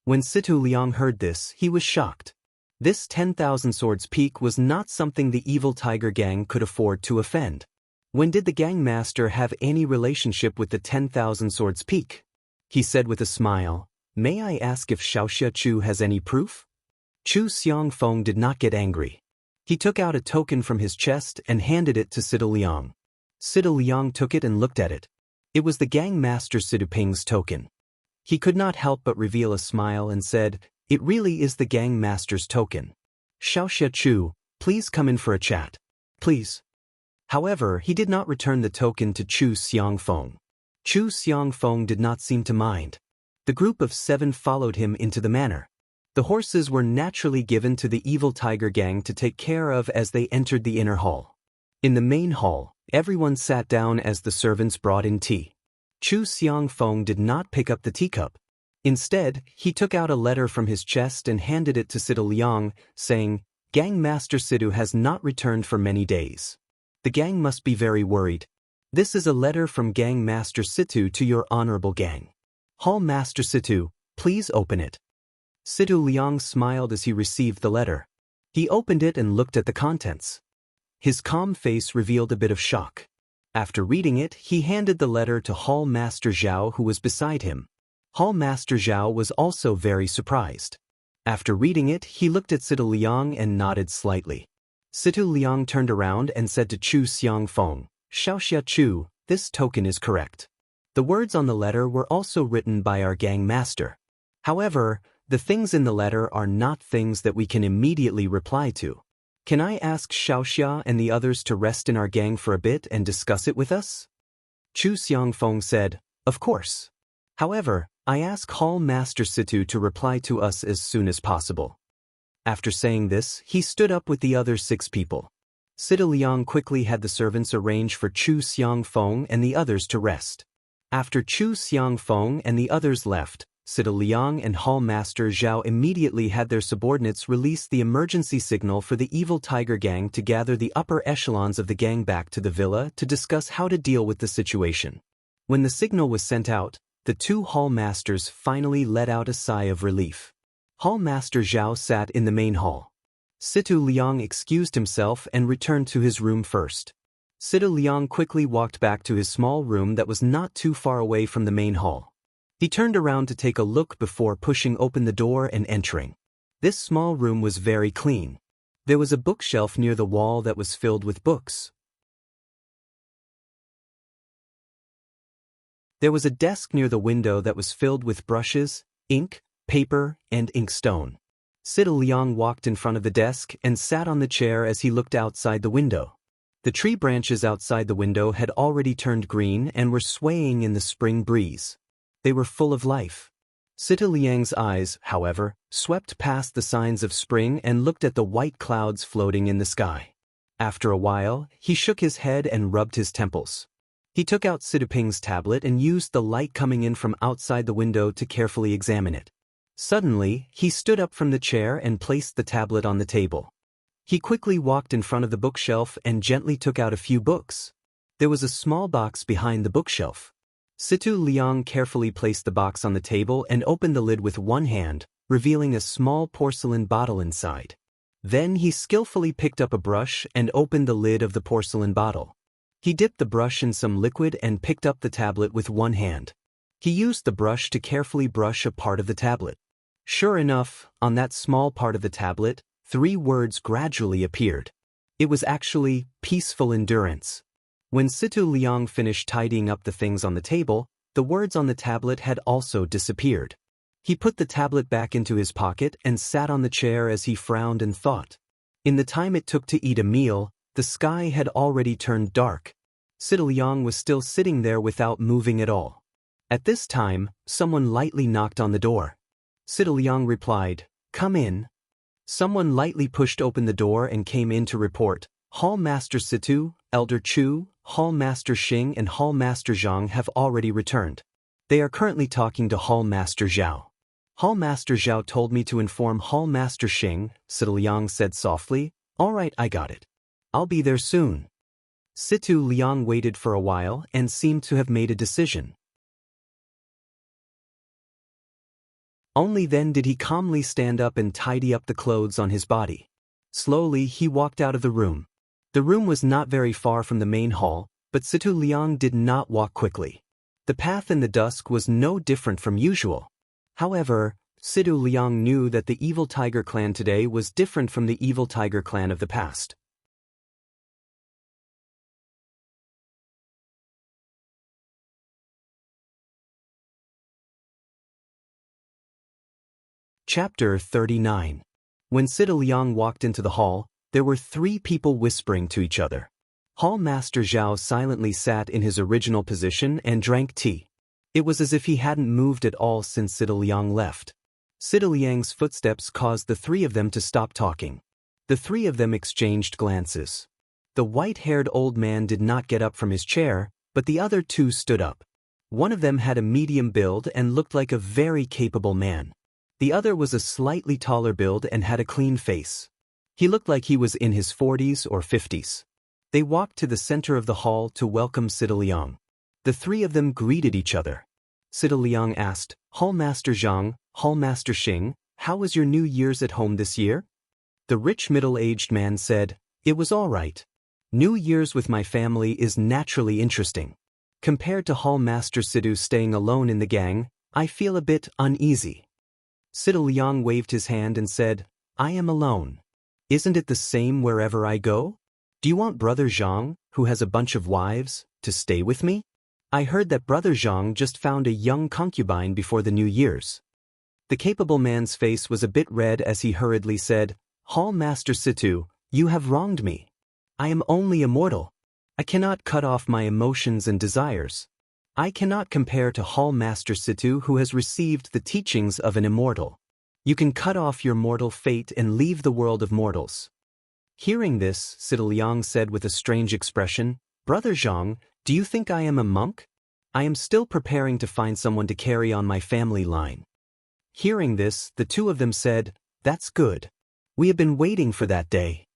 When Situ Liang heard this, he was shocked. This 10,000 Swords Peak was not something the evil tiger gang could afford to offend. When did the gang master have any relationship with the 10,000 Swords Peak? He said with a smile, May I ask if Xiaoxia Chu has any proof? Chu Xiangfeng did not get angry. He took out a token from his chest and handed it to Sida Liang. Sida Liang took it and looked at it. It was the gang master Sida Ping's token. He could not help but reveal a smile and said, "It really is the gang master's token. Xiaoxia Chu, please come in for a chat. Please." However, he did not return the token to Chu Xiangfeng. Chu Xiangfeng did not seem to mind. The group of 7 followed him into the manor. The horses were naturally given to the evil tiger gang to take care of as they entered the inner hall. In the main hall, everyone sat down as the servants brought in tea. Chu Xiangfeng did not pick up the teacup. Instead, he took out a letter from his chest and handed it to Sida Liang, saying, "Gang Master Sidu has not returned for many days. The gang must be very worried. This is a letter from Gang Master Situ to your honorable gang. Hall Master Situ, please open it." Situ Liang smiled as he received the letter. He opened it and looked at the contents. His calm face revealed a bit of shock. After reading it, he handed the letter to Hall Master Zhao, who was beside him. Hall Master Zhao was also very surprised. After reading it, he looked at Situ Liang and nodded slightly. Situ Liang turned around and said to Chu Xiangfeng, "Xiaoxia Chu, this token is correct. The words on the letter were also written by our gang master. However, the things in the letter are not things that we can immediately reply to. Can I ask Xiaoxia and the others to rest in our gang for a bit and discuss it with us?" Chu Xiangfeng said, "Of course. However, I ask Hall Master Situ to reply to us as soon as possible." After saying this, he stood up with the other 6 people. Sida Liang quickly had the servants arrange for Chu Xiangfeng and the others to rest. After Chu Xiangfeng and the others left, Sida Liang and Hall Master Zhao immediately had their subordinates release the emergency signal for the evil tiger gang to gather the upper echelons of the gang back to the villa to discuss how to deal with the situation. When the signal was sent out, the 2 Hall Masters finally let out a sigh of relief. Hall Master Zhao sat in the main hall. Situ Liang excused himself and returned to his room first. Sida Liang quickly walked back to his small room that was not too far away from the main hall. He turned around to take a look before pushing open the door and entering. This small room was very clean. There was a bookshelf near the wall that was filled with books. There was a desk near the window that was filled with brushes, ink, paper, and inkstone. Sida Liang walked in front of the desk and sat on the chair as he looked outside the window. The tree branches outside the window had already turned green and were swaying in the spring breeze. They were full of life. Sida Liang's eyes, however, swept past the signs of spring and looked at the white clouds floating in the sky. After a while, he shook his head and rubbed his temples. He took out Sida Ping's tablet and used the light coming in from outside the window to carefully examine it. Suddenly, he stood up from the chair and placed the tablet on the table. He quickly walked in front of the bookshelf and gently took out a few books. There was a small box behind the bookshelf. Situ Liang carefully placed the box on the table and opened the lid with one hand, revealing a small porcelain bottle inside. Then he skillfully picked up a brush and opened the lid of the porcelain bottle. He dipped the brush in some liquid and picked up the tablet with one hand. He used the brush to carefully brush a part of the tablet. Sure enough, on that small part of the tablet, 3 words gradually appeared. It was actually peaceful endurance. When Situ Liang finished tidying up the things on the table, the words on the tablet had also disappeared. He put the tablet back into his pocket and sat on the chair as he frowned and thought. In the time it took to eat a meal, the sky had already turned dark. Sida Liang was still sitting there without moving at all. At this time, someone lightly knocked on the door. Sida Liang replied, "Come in." Someone lightly pushed open the door and came in to report, "Hall Master Situ, Elder Chu, Hall Master Xing and Hall Master Zhang have already returned. They are currently talking to Hall Master Zhao." "Hall Master Zhao told me to inform Hall Master Xing," Sida Liang said softly. "All right, I got it. I'll be there soon." Situ Liang waited for a while and seemed to have made a decision. Only then did he calmly stand up and tidy up the clothes on his body. Slowly, he walked out of the room. The room was not very far from the main hall, but Situ Liang did not walk quickly. The path in the dusk was no different from usual. However, Sidu Liang knew that the evil tiger clan today was different from the evil tiger clan of the past. Chapter 39. When Sidu Liang walked into the hall, there were 3 people whispering to each other. Hall Master Zhao silently sat in his original position and drank tea. It was as if he hadn't moved at all since Sidu Liang left. Sidu Liang's footsteps caused the 3 of them to stop talking. The 3 of them exchanged glances. The white-haired old man did not get up from his chair, but the other 2 stood up. One of them had a medium build and looked like a very capable man. The other was a slightly taller build and had a clean face. He looked like he was in his 40s or 50s. They walked to the center of the hall to welcome Sidu Liang. The 3 of them greeted each other. Sidu Liang asked, "Hall Master Zhang, Hall Master Xing, how was your New Year's at home this year?" The rich middle-aged man said, "It was all right. New Year's with my family is naturally interesting. Compared to Hall Master Sidu staying alone in the gang, I feel a bit uneasy." Sidu Liang waved his hand and said, "I am alone. Isn't it the same wherever I go? Do you want Brother Zhang, who has a bunch of wives, to stay with me? I heard that Brother Zhang just found a young concubine before the New Year's." The capable man's face was a bit red as he hurriedly said, "Hall Master Situ, you have wronged me. I am only a mortal. I cannot cut off my emotions and desires. I cannot compare to Hall Master Situ who has received the teachings of an immortal. You can cut off your mortal fate and leave the world of mortals." Hearing this, Sidu Liang said with a strange expression, "Brother Zhang, do you think I am a monk? I am still preparing to find someone to carry on my family line." Hearing this, the 2 of them said, "That's good. We have been waiting for that day."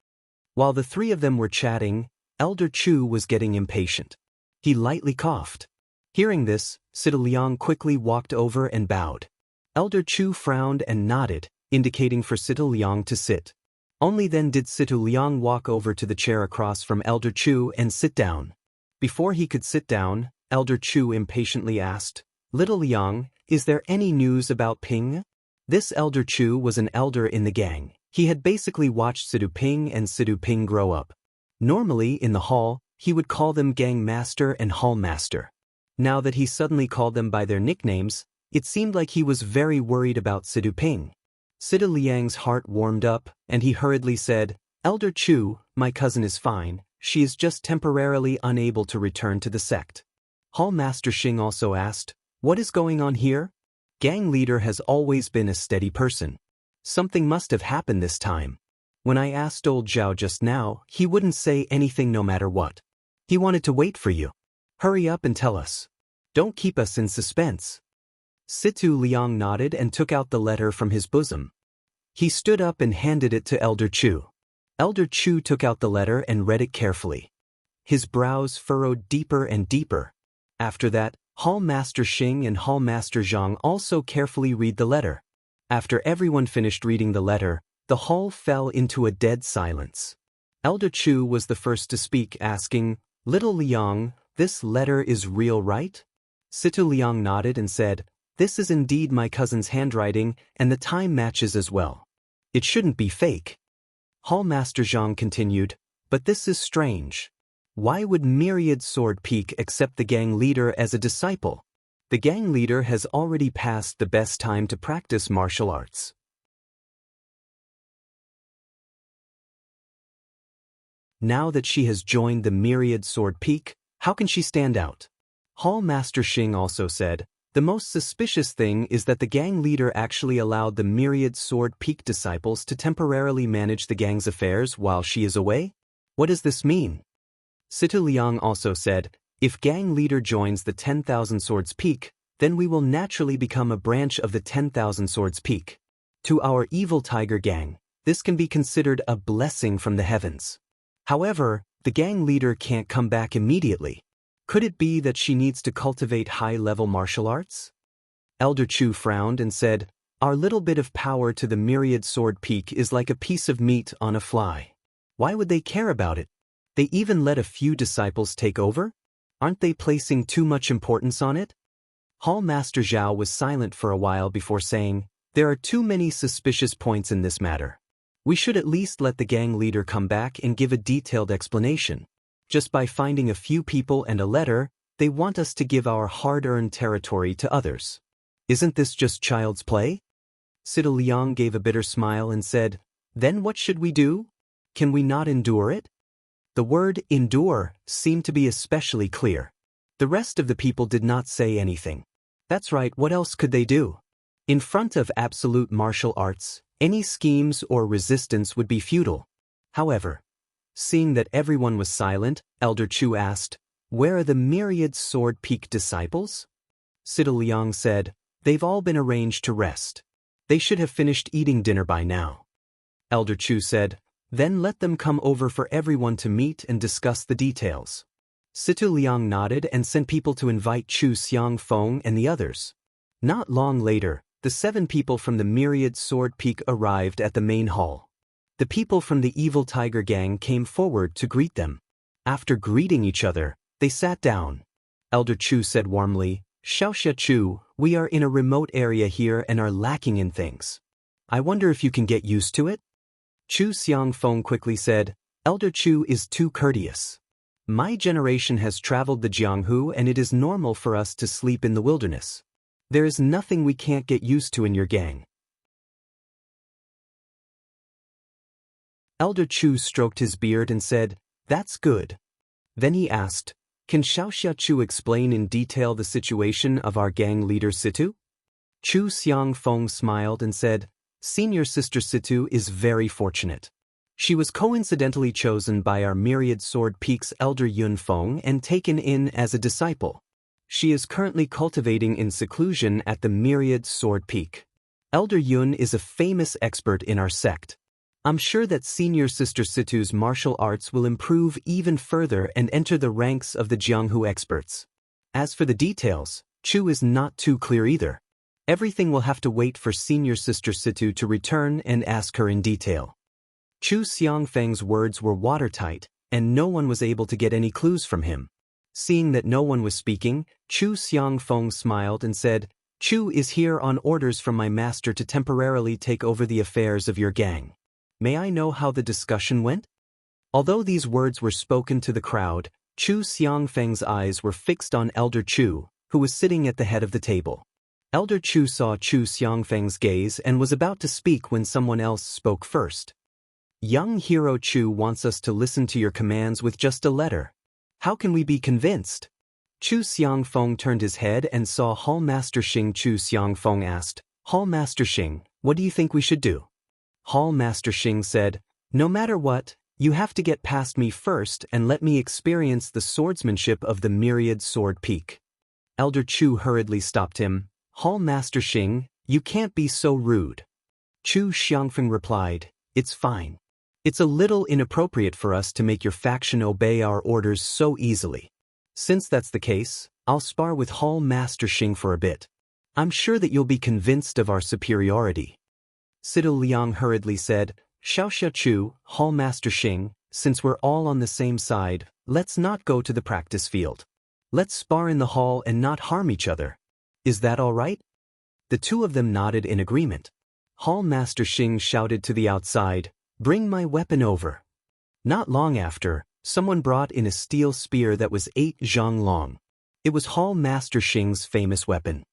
While the 3 of them were chatting, Elder Chu was getting impatient. He lightly coughed. Hearing this, Sidu Liang quickly walked over and bowed. Elder Chu frowned and nodded, indicating for Sidu Liang to sit. Only then did Sidu Liang walk over to the chair across from Elder Chu and sit down. Before he could sit down, Elder Chu impatiently asked, "Little Liang, is there any news about Ping?" This Elder Chu was an elder in the gang. He had basically watched Sidu Ping and Sidu Ping grow up. Normally, in the hall, he would call them Gang Master and Hall Master. Now that he suddenly called them by their nicknames, it seemed like he was very worried about Sidu Ping. Sidu Liang's heart warmed up, and he hurriedly said, "Elder Chu, my cousin is fine. She is just temporarily unable to return to the sect." Hall Master Xing also asked, "What is going on here?" Gang leader has always been a steady person. Something must have happened this time. When I asked old Zhao just now, he wouldn't say anything no matter what. He wanted to wait for you. Hurry up and tell us. Don't keep us in suspense. Situ Liang nodded and took out the letter from his bosom. He stood up and handed it to Elder Chu. Elder Chu took out the letter and read it carefully. His brows furrowed deeper and deeper. After that, Hall Master Xing and Hall Master Zhang also carefully read the letter. After everyone finished reading the letter, the hall fell into a dead silence. Elder Chu was the first to speak, asking, "Little Liang, this letter is real, right?" Situ Liang nodded and said, "This is indeed my cousin's handwriting, and the time matches as well. It shouldn't be fake." Hall Master Zhang continued, "But this is strange. Why would Myriad Sword Peak accept the gang leader as a disciple? The gang leader has already passed the best time to practice martial arts. Now that she has joined the Myriad Sword Peak, how can she stand out?" Hall Master Xing also said, "The most suspicious thing is that the gang leader actually allowed the Myriad Sword Peak disciples to temporarily manage the gang's affairs while she is away? What does this mean?" Situ Liang also said, "If gang leader joins the 10,000 Swords Peak, then we will naturally become a branch of the 10,000 Swords Peak. To our evil tiger gang, this can be considered a blessing from the heavens. However, the gang leader can't come back immediately. Could it be that she needs to cultivate high-level martial arts?" Elder Chu frowned and said, "Our little bit of power to the Myriad Sword Peak is like a piece of meat on a fly. Why would they care about it? They even let a few disciples take over? Aren't they placing too much importance on it?" Hall Master Zhao was silent for a while before saying, "There are too many suspicious points in this matter. We should at least let the gang leader come back and give a detailed explanation. Just by finding a few people and a letter, they want us to give our hard-earned territory to others. Isn't this just child's play?" Sita Liang gave a bitter smile and said, "Then what should we do? Can we not endure it?" The word endure seemed to be especially clear. The rest of the people did not say anything. That's right, what else could they do? In front of absolute martial arts, any schemes or resistance would be futile. However, seeing that everyone was silent, Elder Chu asked, "Where are the myriad sword peak disciples?" Sita Liang said, "They've all been arranged to rest. They should have finished eating dinner by now." Elder Chu said, "Then let them come over for everyone to meet and discuss the details." Sita Liang nodded and sent people to invite Chu Xiangfeng and the others. Not long later, the 7 people from the myriad sword peak arrived at the main hall. The people from the evil tiger gang came forward to greet them. After greeting each other, they sat down. Elder Chu said warmly, "Xiaoxia Chu, we are in a remote area here and are lacking in things. I wonder if you can get used to it?" Chu Xiangfeng quickly said, "Elder Chu is too courteous. My generation has traveled the Jianghu and it is normal for us to sleep in the wilderness. There is nothing we can't get used to in your gang." Elder Chu stroked his beard and said, "That's good." Then he asked, "Can Xiaoxia Chu explain in detail the situation of our gang leader Situ?" Chu Xiangfeng smiled and said, "Senior Sister Situ is very fortunate. She was coincidentally chosen by our Myriad Sword Peak's Elder Yunfeng and taken in as a disciple. She is currently cultivating in seclusion at the Myriad Sword Peak. Elder Yun is a famous expert in our sect. I'm sure that Senior Sister Situ's martial arts will improve even further and enter the ranks of the Jianghu experts. As for the details, Chu is not too clear either. Everything will have to wait for Senior Sister Situ to return and ask her in detail." Chu Xiangfeng's words were watertight, and no one was able to get any clues from him. Seeing that no one was speaking, Chu Xiangfeng smiled and said, "Chu is here on orders from my master to temporarily take over the affairs of your gang. May I know how the discussion went?" Although these words were spoken to the crowd, Chu Xiangfeng's eyes were fixed on Elder Chu, who was sitting at the head of the table. Elder Chu saw Chu Xiangfeng's gaze and was about to speak when someone else spoke first. "Young Hero Chu wants us to listen to your commands with just a letter. How can we be convinced?" Chu Xiangfeng turned his head and saw Hall Master Xing. Chu Xiangfeng asked, "Hall Master Xing, what do you think we should do?" Hall Master Xing said, "No matter what, you have to get past me first and let me experience the swordsmanship of the Myriad Sword Peak." Elder Chu hurriedly stopped him. "Hall Master Xing, you can't be so rude." Chu Xiangfeng replied, "It's fine. It's a little inappropriate for us to make your faction obey our orders so easily. Since that's the case, I'll spar with Hall Master Xing for a bit. I'm sure that you'll be convinced of our superiority." Sita Liang hurriedly said, "Xiaoxia Chu, Hall Master Xing, since we're all on the same side, let's not go to the practice field. Let's spar in the hall and not harm each other. Is that all right?" The two of them nodded in agreement. Hall Master Xing shouted to the outside, "Bring my weapon over." Not long after, someone brought in a steel spear that was 8 zhang long. It was Hall Master Xing's famous weapon.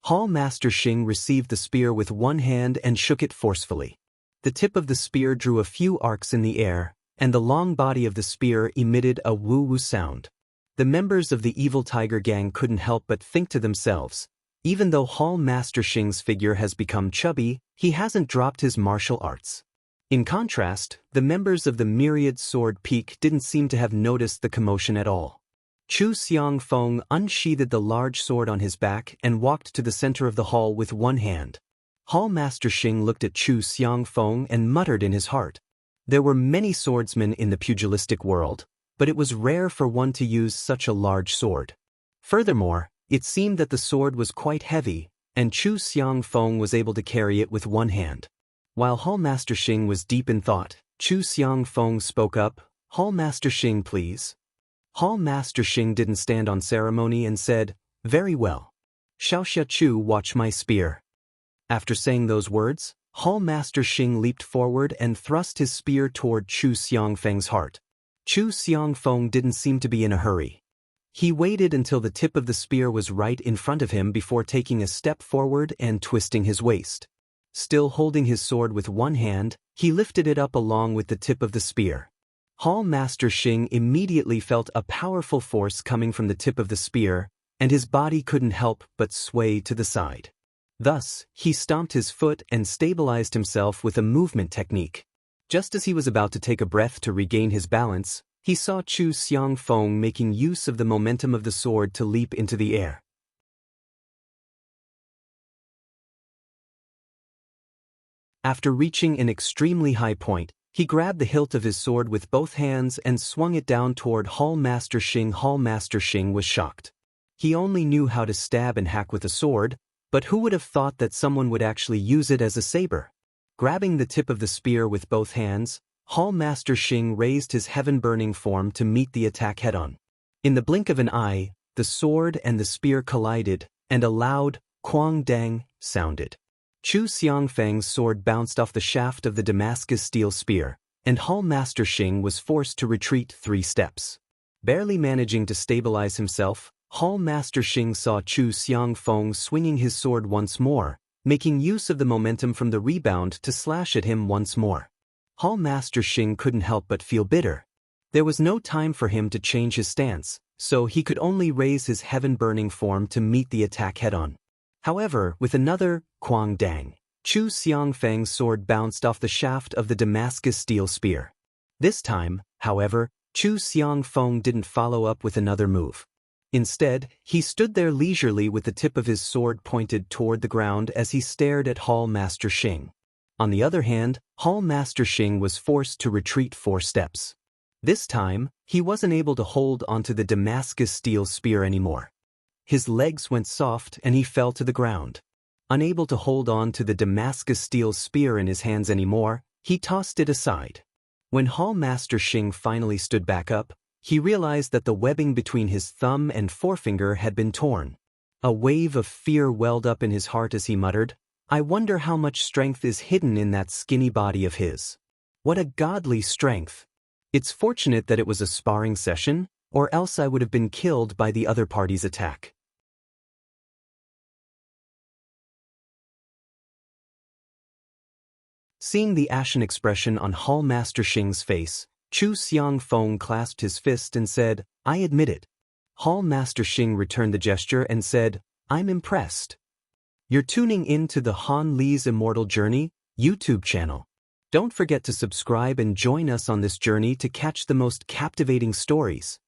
Hall Master Xing received the spear with one hand and shook it forcefully. The tip of the spear drew a few arcs in the air, and the long body of the spear emitted a woo-woo sound. The members of the evil tiger gang couldn't help but think to themselves, even though Hall Master Xing's figure has become chubby, he hasn't dropped his martial arts. In contrast, the members of the Myriad Sword Peak didn't seem to have noticed the commotion at all. Chu Xiangfeng unsheathed the large sword on his back and walked to the center of the hall with one hand. Hall Master Xing looked at Chu Xiangfeng and muttered in his heart. There were many swordsmen in the pugilistic world, but it was rare for one to use such a large sword. Furthermore, it seemed that the sword was quite heavy, and Chu Xiangfeng was able to carry it with one hand. While Hall Master Xing was deep in thought, Chu Xiangfeng spoke up, "Hall Master Xing, please." Hall Master Xing didn't stand on ceremony and said, "Very well. Xiaoxia Chu, watch my spear. After saying those words, Hall Master Xing leaped forward and thrust his spear toward Chu Xiangfeng's heart. Chu Xiangfeng didn't seem to be in a hurry. He waited until the tip of the spear was right in front of him before taking a step forward and twisting his waist. Still holding his sword with one hand, he lifted it up along with the tip of the spear. Hall Master Xing immediately felt a powerful force coming from the tip of the spear, and his body couldn't help but sway to the side. Thus, he stomped his foot and stabilized himself with a movement technique. Just as he was about to take a breath to regain his balance, he saw Chu Xiangfeng making use of the momentum of the sword to leap into the air. After reaching an extremely high point, he grabbed the hilt of his sword with both hands and swung it down toward Hall Master Xing. Hall Master Xing was shocked. He only knew how to stab and hack with a sword, but who would have thought that someone would actually use it as a saber? Grabbing the tip of the spear with both hands, Hall Master Xing raised his heaven-burning form to meet the attack head-on. In the blink of an eye, the sword and the spear collided, and a loud "Quang Dang" sounded. Chu Xiangfeng's sword bounced off the shaft of the Damascus steel spear, and Hall Master Xing was forced to retreat 3 steps. Barely managing to stabilize himself, Hall Master Xing saw Chu Xiangfeng swinging his sword once more, making use of the momentum from the rebound to slash at him once more. Hall Master Xing couldn't help but feel bitter. There was no time for him to change his stance, so he could only raise his heaven-burning form to meet the attack head-on. However, with another "Quang Dang," Chu Xiangfeng's sword bounced off the shaft of the Damascus steel spear. This time, however, Chu Xiangfeng didn't follow up with another move. Instead, he stood there leisurely with the tip of his sword pointed toward the ground as he stared at Hall Master Xing. On the other hand, Hall Master Xing was forced to retreat 4 steps. This time, he wasn't able to hold onto the Damascus steel spear anymore. His legs went soft and he fell to the ground. Unable to hold on to the Damascus steel spear in his hands anymore, he tossed it aside. When Hall Master Xing finally stood back up, he realized that the webbing between his thumb and forefinger had been torn. A wave of fear welled up in his heart as he muttered, "I wonder how much strength is hidden in that skinny body of his. What a godly strength. It's fortunate that it was a sparring session, or else I would have been killed by the other party's attack." Seeing the ashen expression on Hall Master Xing's face, Chu Xiangfeng clasped his fist and said, "I admit it." Hall Master Xing returned the gesture and said, "I'm impressed." You're tuning in to the Han Li's Immortal Journey YouTube channel. Don't forget to subscribe and join us on this journey to catch the most captivating stories.